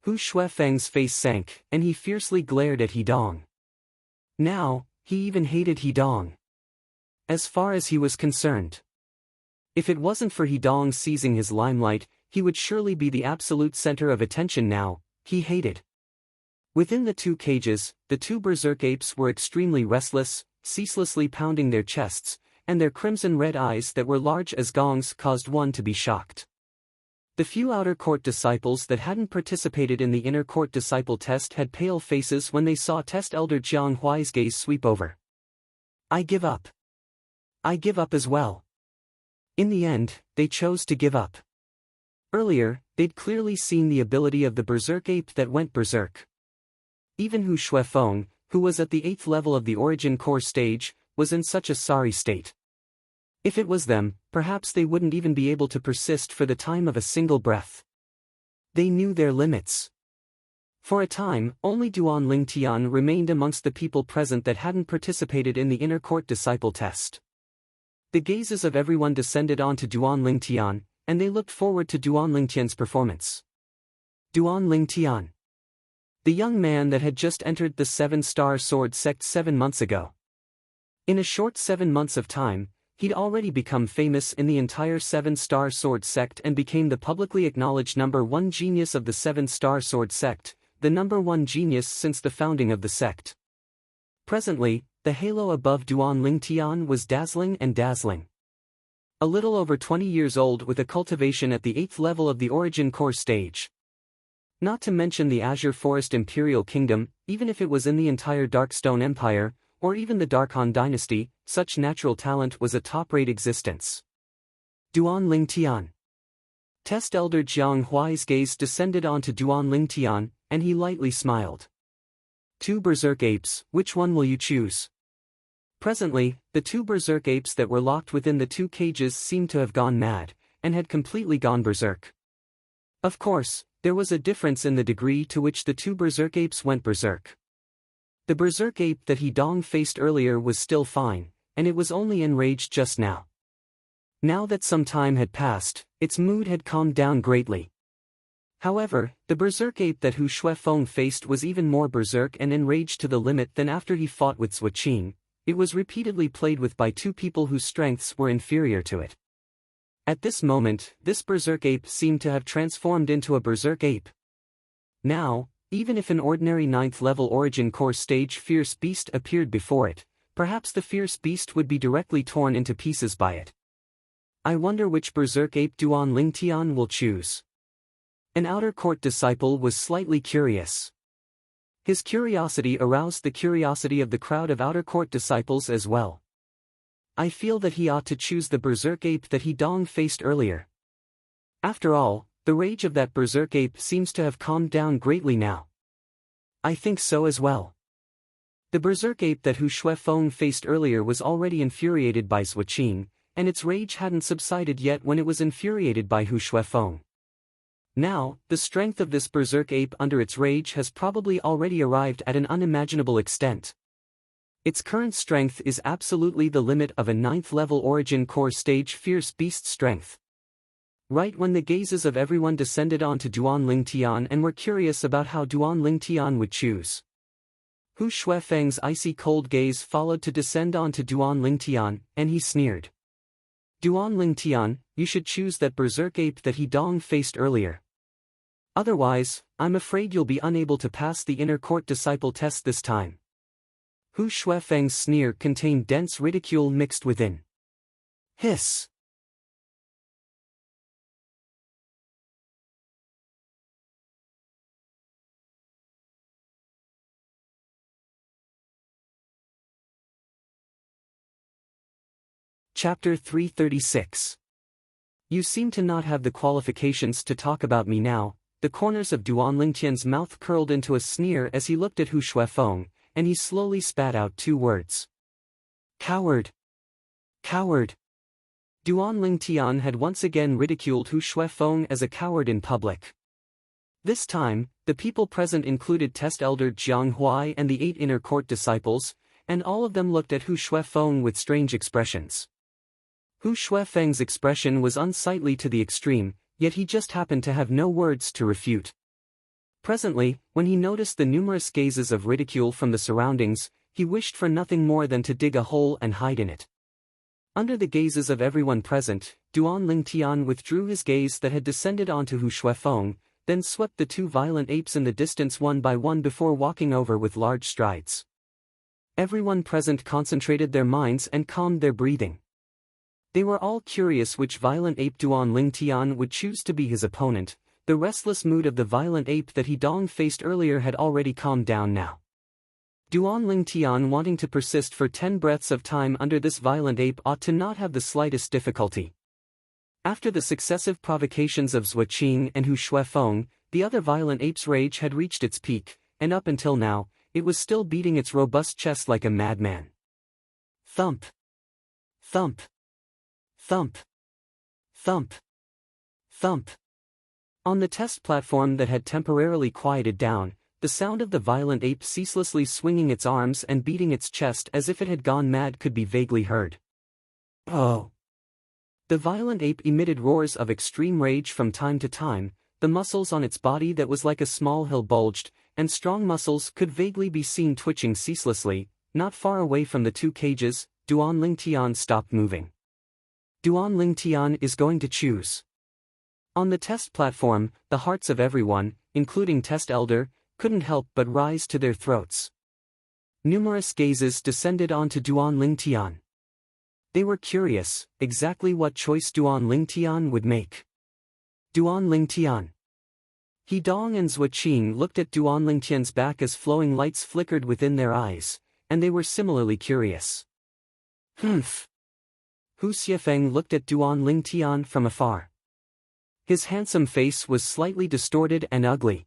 Hu Shuifeng's face sank, and he fiercely glared at He Dong. Now, he even hated He Dong. As far as he was concerned. If it wasn't for He Dong seizing his limelight, he would surely be the absolute center of attention now. He hated Within the two cages, the two berserk apes were extremely restless, ceaselessly pounding their chests, and their crimson-red eyes that were large as gongs caused one to be shocked. The few outer court disciples that hadn't participated in the inner court disciple test had pale faces when they saw test elder Jiang Huai's gaze sweep over. I give up. I give up as well. In the end, they chose to give up. Earlier, they'd clearly seen the ability of the berserk ape that went berserk. Even Hu Shuefeng, who was at the 8th level of the origin core stage, was in such a sorry state. If it was them, perhaps they wouldn't even be able to persist for the time of a single breath. They knew their limits. For a time, only Duan Lingtian remained amongst the people present that hadn't participated in the inner court disciple test. The gazes of everyone descended onto Duan Lingtian, and they looked forward to Duan Lingtian's performance. Duan Lingtian, the young man that had just entered the 7-star sword sect 7 months ago. In a short 7 months of time, he'd already become famous in the entire 7-star sword sect and became the publicly acknowledged #1 genius of the 7-star sword sect, the #1 genius since the founding of the sect. Presently, the halo above Duan Lingtian was dazzling and dazzling. A little over 20 years old with a cultivation at the 8th level of the origin core stage. Not to mention the Azure Forest Imperial Kingdom, even if it was in the entire Darkstone Empire, or even the Dark Han dynasty, such natural talent was a top-rate existence. Duan Lingtian. Test Elder Jiang Huai's gaze descended onto Duan Lingtian, and he lightly smiled. Two berserk apes, which one will you choose? Presently, the two berserk apes that were locked within the two cages seemed to have gone mad, and had completely gone berserk. Of course, there was a difference in the degree to which the two berserk apes went berserk. The berserk ape that he dong-faced earlier was still fine, and it was only enraged just now. Now that some time had passed, its mood had calmed down greatly. However, the berserk ape that Hu Shuefeng faced was even more berserk and enraged to the limit than after he fought with Zuoqing. It was repeatedly played with by two people whose strengths were inferior to it. At this moment, this berserk ape seemed to have transformed into a berserk ape. Now, even if an ordinary 9th level origin core stage fierce beast appeared before it, perhaps the fierce beast would be directly torn into pieces by it. I wonder which berserk ape Duan Lingtian will choose. An outer court disciple was slightly curious. His curiosity aroused the curiosity of the crowd of outer court disciples as well. I feel that he ought to choose the berserk ape that he dong-faced earlier. After all, the rage of that berserk ape seems to have calmed down greatly now. I think so as well. The berserk ape that Hu Shuefeng faced earlier was already infuriated by Zuoqing, and its rage hadn't subsided yet when it was infuriated by Hu Shuefeng. Now, the strength of this berserk ape under its rage has probably already arrived at an unimaginable extent. Its current strength is absolutely the limit of a 9th level origin core stage fierce beast strength. Right when the gazes of everyone descended onto Duan Lingtian and were curious about how Duan Lingtian would choose. Hu Shuefeng's icy cold gaze followed to descend onto Duan Lingtian, and he sneered. Duan Lingtian, you should choose that berserk ape that he dong-faced earlier. Otherwise, I'm afraid you'll be unable to pass the inner court disciple test this time. Hu Shuefeng's sneer contained dense ridicule mixed within. Hiss. Chapter 336. You seem to not have the qualifications to talk about me now. The corners of Duan Lingtian's mouth curled into a sneer as he looked at Hu Shuefeng, and he slowly spat out two words. Coward. Coward. Duan Lingtian had once again ridiculed Hu Shuefeng as a coward in public. This time, the people present included Test Elder Jiang Huai and the 8 inner court disciples, and all of them looked at Hu Shuefeng with strange expressions. Hu Shuefeng's expression was unsightly to the extreme, yet he just happened to have no words to refute. Presently, when he noticed the numerous gazes of ridicule from the surroundings, he wished for nothing more than to dig a hole and hide in it. Under the gazes of everyone present, Duan Lingtian withdrew his gaze that had descended onto Hu Shuefeng, then swept the two violent apes in the distance one by one before walking over with large strides. Everyone present concentrated their minds and calmed their breathing. They were all curious which violent ape Duan Lingtian would choose to be his opponent. The restless mood of the violent ape that he dong-faced earlier had already calmed down now. Duan Lingtian, wanting to persist for 10 breaths of time under this violent ape, ought to not have the slightest difficulty. After the successive provocations of Zuoqing and Hu Shuifeng, the other violent ape's rage had reached its peak, and up until now, it was still beating its robust chest like a madman. Thump! Thump! Thump! Thump! Thump! On the test platform that had temporarily quieted down, the sound of the violent ape ceaselessly swinging its arms and beating its chest as if it had gone mad could be vaguely heard. Oh! The violent ape emitted roars of extreme rage from time to time. The muscles on its body that was like a small hill bulged, and strong muscles could vaguely be seen twitching ceaselessly. Not far away from the two cages, Duan Lingtian stopped moving. Duan Lingtian is going to choose. On the test platform, the hearts of everyone, including Test Elder, couldn't help but rise to their throats. Numerous gazes descended onto Duan Lingtian. They were curious, exactly what choice Duan Lingtian would make. Duan Lingtian. He Dong and Zuoqing looked at Duan Lingtian's back as flowing lights flickered within their eyes, and they were similarly curious. Humph. Hu Xiefeng looked at Duan Lingtian from afar. His handsome face was slightly distorted and ugly.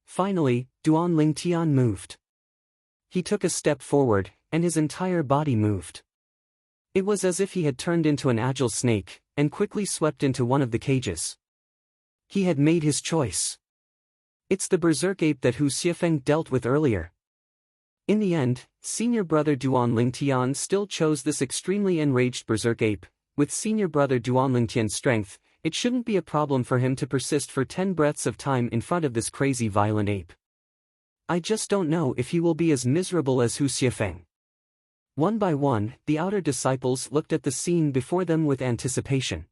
Finally, Duan Lingtian moved. He took a step forward, and his entire body moved. It was as if he had turned into an agile snake, and quickly swept into one of the cages. He had made his choice. It's the berserk ape that Hu Xiefeng dealt with earlier. In the end, senior brother Duan Lingtian still chose this extremely enraged berserk ape. With senior brother Duan Lingtian's strength, it shouldn't be a problem for him to persist for 10 breaths of time in front of this crazy violent ape. I just don't know if he will be as miserable as Hu Xiefeng. One by one, the outer disciples looked at the scene before them with anticipation.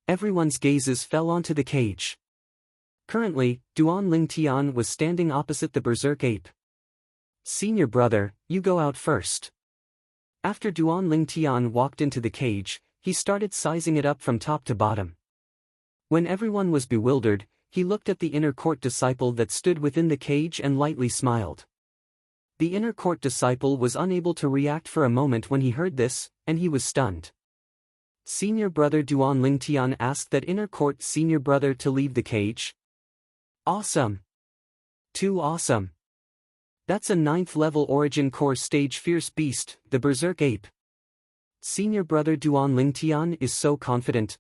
Everyone's gazes fell onto the cage. Currently, Duan Lingtian was standing opposite the berserk ape. Senior brother, you go out first. After Duan Lingtian walked into the cage, he started sizing it up from top to bottom. When everyone was bewildered, he looked at the inner court disciple that stood within the cage and lightly smiled. The inner court disciple was unable to react for a moment when he heard this, and he was stunned. Senior brother Duan Lingtian asked that inner court senior brother to leave the cage. Awesome! Too awesome! That's a 9th level origin core stage fierce beast, the berserk ape. Senior brother Duan Lingtian is so confident.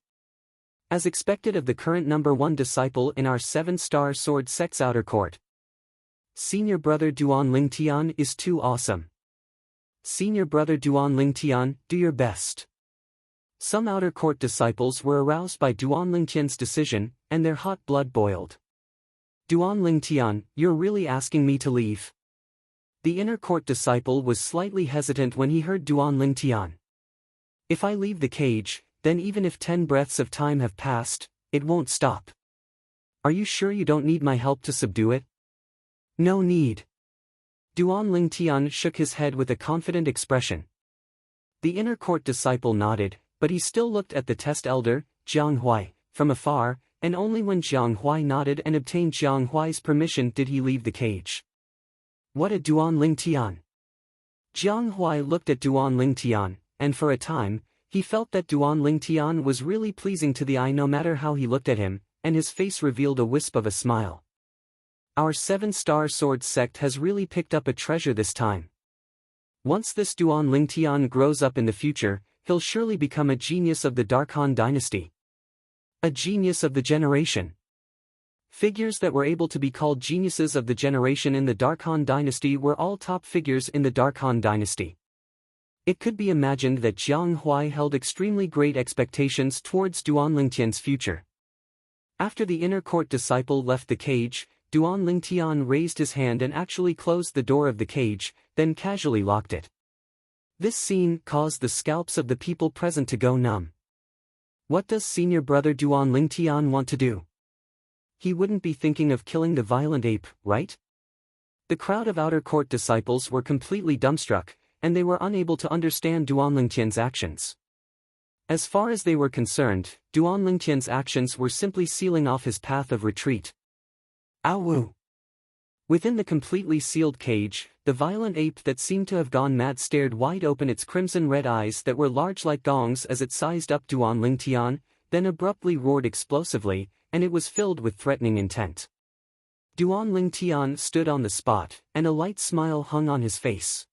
As expected of the current number 1 disciple in our 7-star sword sect's outer court. Senior brother Duan Lingtian is too awesome. Senior brother Duan Lingtian, do your best. Some outer court disciples were aroused by Duan Lingtian's decision, and their hot blood boiled. Duan Lingtian, you're really asking me to leave? The inner court disciple was slightly hesitant when he heard Duan Lingtian. If I leave the cage, then even if 10 breaths of time have passed, it won't stop. Are you sure you don't need my help to subdue it? No need. Duan Lingtian shook his head with a confident expression. The inner court disciple nodded, but he still looked at the test elder, Jiang Huai, from afar, and only when Jiang Huai nodded and obtained Jiang Huai's permission did he leave the cage. What a Duan Lingtian! Jiang Huai looked at Duan Lingtian, and for a time, he felt that Duan Lingtian was really pleasing to the eye no matter how he looked at him, and his face revealed a wisp of a smile. Our 7-star sword sect has really picked up a treasure this time. Once this Duan Lingtian grows up in the future, he'll surely become a genius of the Dark Han dynasty. A genius of the generation. Figures that were able to be called geniuses of the generation in the Dark Han dynasty were all top figures in the Dark Han dynasty. It could be imagined that Jiang Huai held extremely great expectations towards Duan Lingtian's future. After the inner court disciple left the cage, Duan Lingtian raised his hand and actually closed the door of the cage, then casually locked it. This scene caused the scalps of the people present to go numb. What does senior brother Duan Lingtian want to do? he wouldn't be thinking of killing the violent ape, right? The crowd of outer court disciples were completely dumbstruck, and they were unable to understand Duanlingtian's actions. As far as they were concerned, Duanlingtian's actions were simply sealing off his path of retreat. Ow! Within the completely sealed cage, the violent ape that seemed to have gone mad stared wide open its crimson-red eyes that were large like gongs as it sized up Duanlingtian, then abruptly roared explosively, and it was filled with threatening intent. Duanlingtian stood on the spot, and a light smile hung on his face.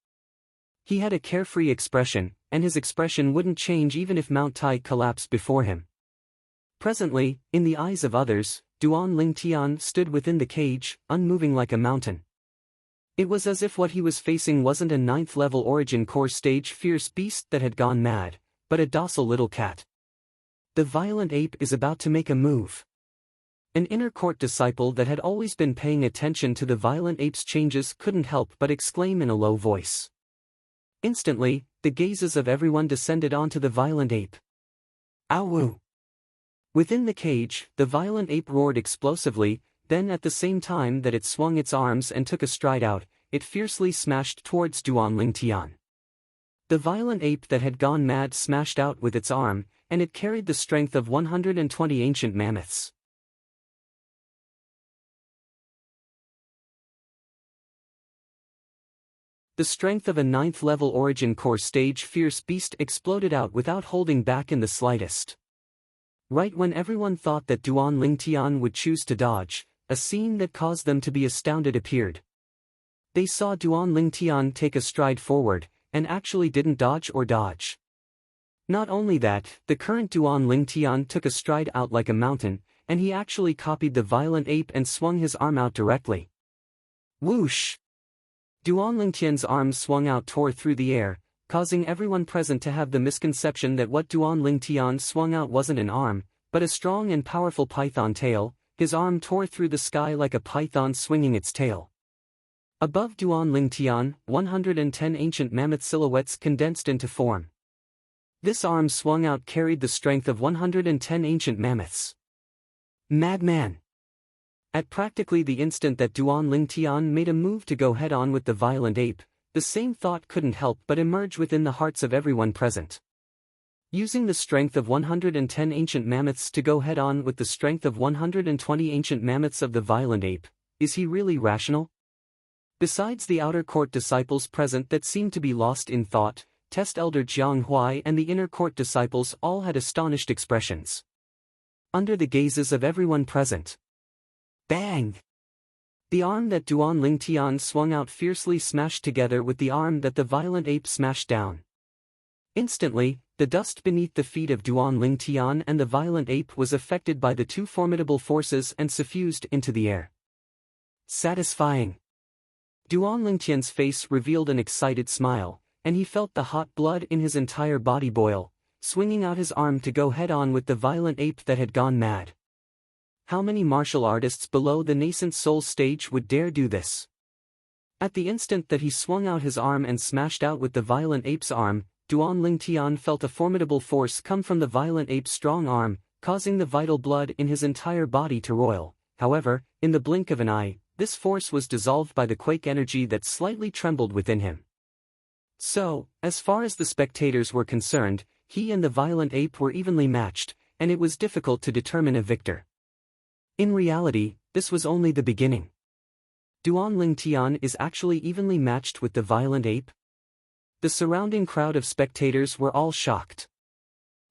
He had a carefree expression, and his expression wouldn't change even if Mount Tai collapsed before him. Presently, in the eyes of others, Duanlingtian stood within the cage, unmoving like a mountain. It was as if what he was facing wasn't a 9th-level Origin Core stage fierce beast that had gone mad, but a docile little cat. The violent ape is about to make a move. An inner court disciple that had always been paying attention to the violent ape's changes couldn't help but exclaim in a low voice. Instantly, the gazes of everyone descended onto the violent ape. Ow! Within the cage, the violent ape roared explosively, then at the same time that it swung its arms and took a stride out, it fiercely smashed towards Duanlingtian. The violent ape that had gone mad smashed out with its arm, and it carried the strength of 120 ancient mammoths. The strength of a 9th-level Origin Core stage fierce beast exploded out without holding back in the slightest. Right when everyone thought that Duanlingtian would choose to dodge, a scene that caused them to be astounded appeared. They saw Duanlingtian take a stride forward, and actually didn't dodge or dodge. Not only that, the current Duanlingtian took a stride out like a mountain, and he actually copied the violent ape and swung his arm out directly. Whoosh! Duanlingtian's arm swung out tore through the air, causing everyone present to have the misconception that what Duanlingtian swung out wasn't an arm, but a strong and powerful python tail. His arm tore through the sky like a python swinging its tail. Above Duanlingtian, 110 ancient mammoth silhouettes condensed into form. This arm swung out carried the strength of 110 ancient mammoths. Madman! At practically the instant that Duanlingtian made a move to go head-on with the violent ape, the same thought couldn't help but emerge within the hearts of everyone present. Using the strength of 110 ancient mammoths to go head-on with the strength of 120 ancient mammoths of the violent ape, is he really rational? Besides the outer court disciples present that seemed to be lost in thought, Test Elder Jiang Huai and the inner court disciples all had astonished expressions. Under the gazes of everyone present. Bang! The arm that Duanlingtian swung out fiercely smashed together with the arm that the violent ape smashed down. Instantly, the dust beneath the feet of Duanlingtian and the violent ape was affected by the two formidable forces and suffused into the air. Satisfying! Duanlingtian's face revealed an excited smile, and he felt the hot blood in his entire body boil, swinging out his arm to go head-on with the violent ape that had gone mad. How many martial artists below the nascent soul stage would dare do this? At the instant that he swung out his arm and smashed out with the violent ape's arm, Duanlingtian felt a formidable force come from the violent ape's strong arm, causing the vital blood in his entire body to roil. However, in the blink of an eye, this force was dissolved by the quake energy that slightly trembled within him. So, as far as the spectators were concerned, he and the violent ape were evenly matched, and it was difficult to determine a victor. In reality, this was only the beginning. Duanlingtian is actually evenly matched with the violent ape? The surrounding crowd of spectators were all shocked.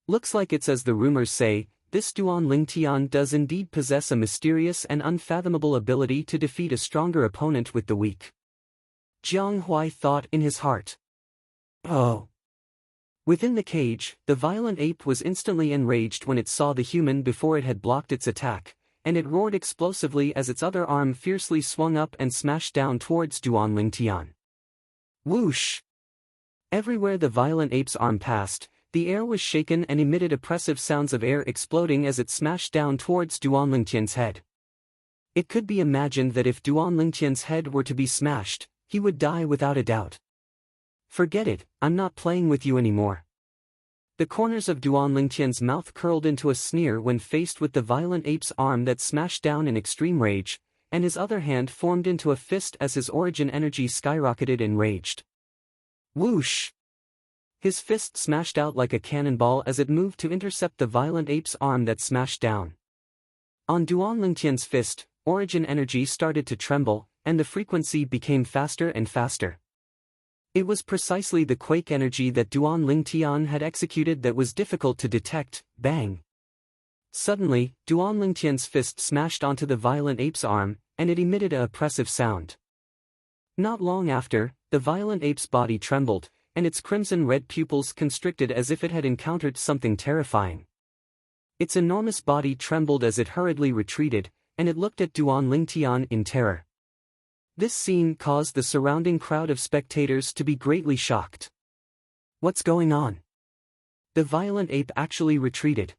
Looks like it's as the rumors say, this Duanlingtian does indeed possess a mysterious and unfathomable ability to defeat a stronger opponent with the weak. Jiang Huai thought in his heart. Oh! Within the cage, the violent ape was instantly enraged when it saw the human before it had blocked its attack, and it roared explosively as its other arm fiercely swung up and smashed down towards Duanlingtian. Whoosh! Everywhere the violent ape's arm passed, the air was shaken and emitted oppressive sounds of air exploding as it smashed down towards Duanlingtian's head. It could be imagined that if Duanlingtian's head were to be smashed, he would die without a doubt. Forget it, I'm not playing with you anymore. The corners of Duan Lingtian's mouth curled into a sneer when faced with the violent ape's arm that smashed down in extreme rage, and his other hand formed into a fist as his origin energy skyrocketed enraged. Whoosh! His fist smashed out like a cannonball as it moved to intercept the violent ape's arm that smashed down. On Duan Lingtian's fist, origin energy started to tremble, and the frequency became faster and faster. It was precisely the quake energy that Duan Lingtian had executed that was difficult to detect. Bang! Suddenly, Duan Lingtian's fist smashed onto the violent ape's arm, and it emitted a oppressive sound. Not long after, the violent ape's body trembled, and its crimson-red pupils constricted as if it had encountered something terrifying. Its enormous body trembled as it hurriedly retreated, and it looked at Duan Lingtian in terror. This scene caused the surrounding crowd of spectators to be greatly shocked. What's going on? The violent ape actually retreated.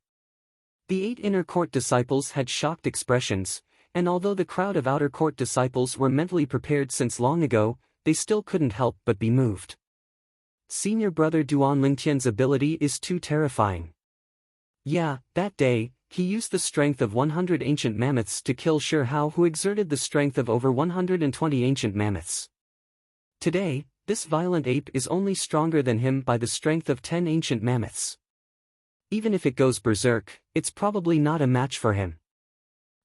The 8 inner court disciples had shocked expressions, and although the crowd of outer court disciples were mentally prepared since long ago, they still couldn't help but be moved. Senior brother Duan Lingtian's ability is too terrifying. Yeah, that day, he used the strength of 100 ancient mammoths to kill Shi Hao, who exerted the strength of over 120 ancient mammoths. Today, this violent ape is only stronger than him by the strength of 10 ancient mammoths. Even if it goes berserk, it's probably not a match for him.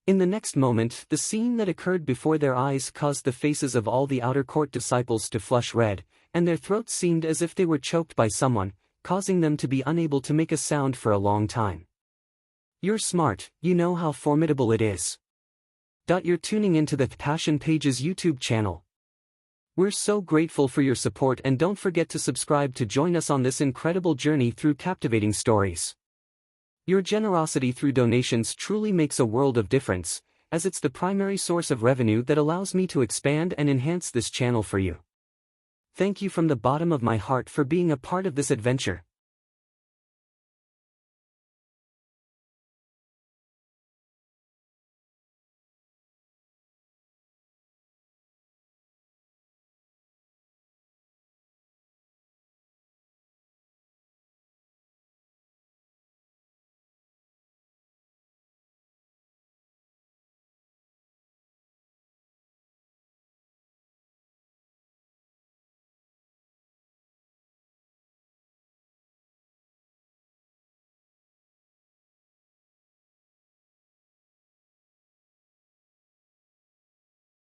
In the next moment, the scene that occurred before their eyes caused the faces of all the outer court disciples to flush red, and their throats seemed as if they were choked by someone, causing them to be unable to make a sound for a long time. You're smart, you know how formidable it is. You're tuning into the Passion Pages YouTube channel. We're so grateful for your support, and don't forget to subscribe to join us on this incredible journey through captivating stories. Your generosity through donations truly makes a world of difference, as it's the primary source of revenue that allows me to expand and enhance this channel for you. Thank you from the bottom of my heart for being a part of this adventure.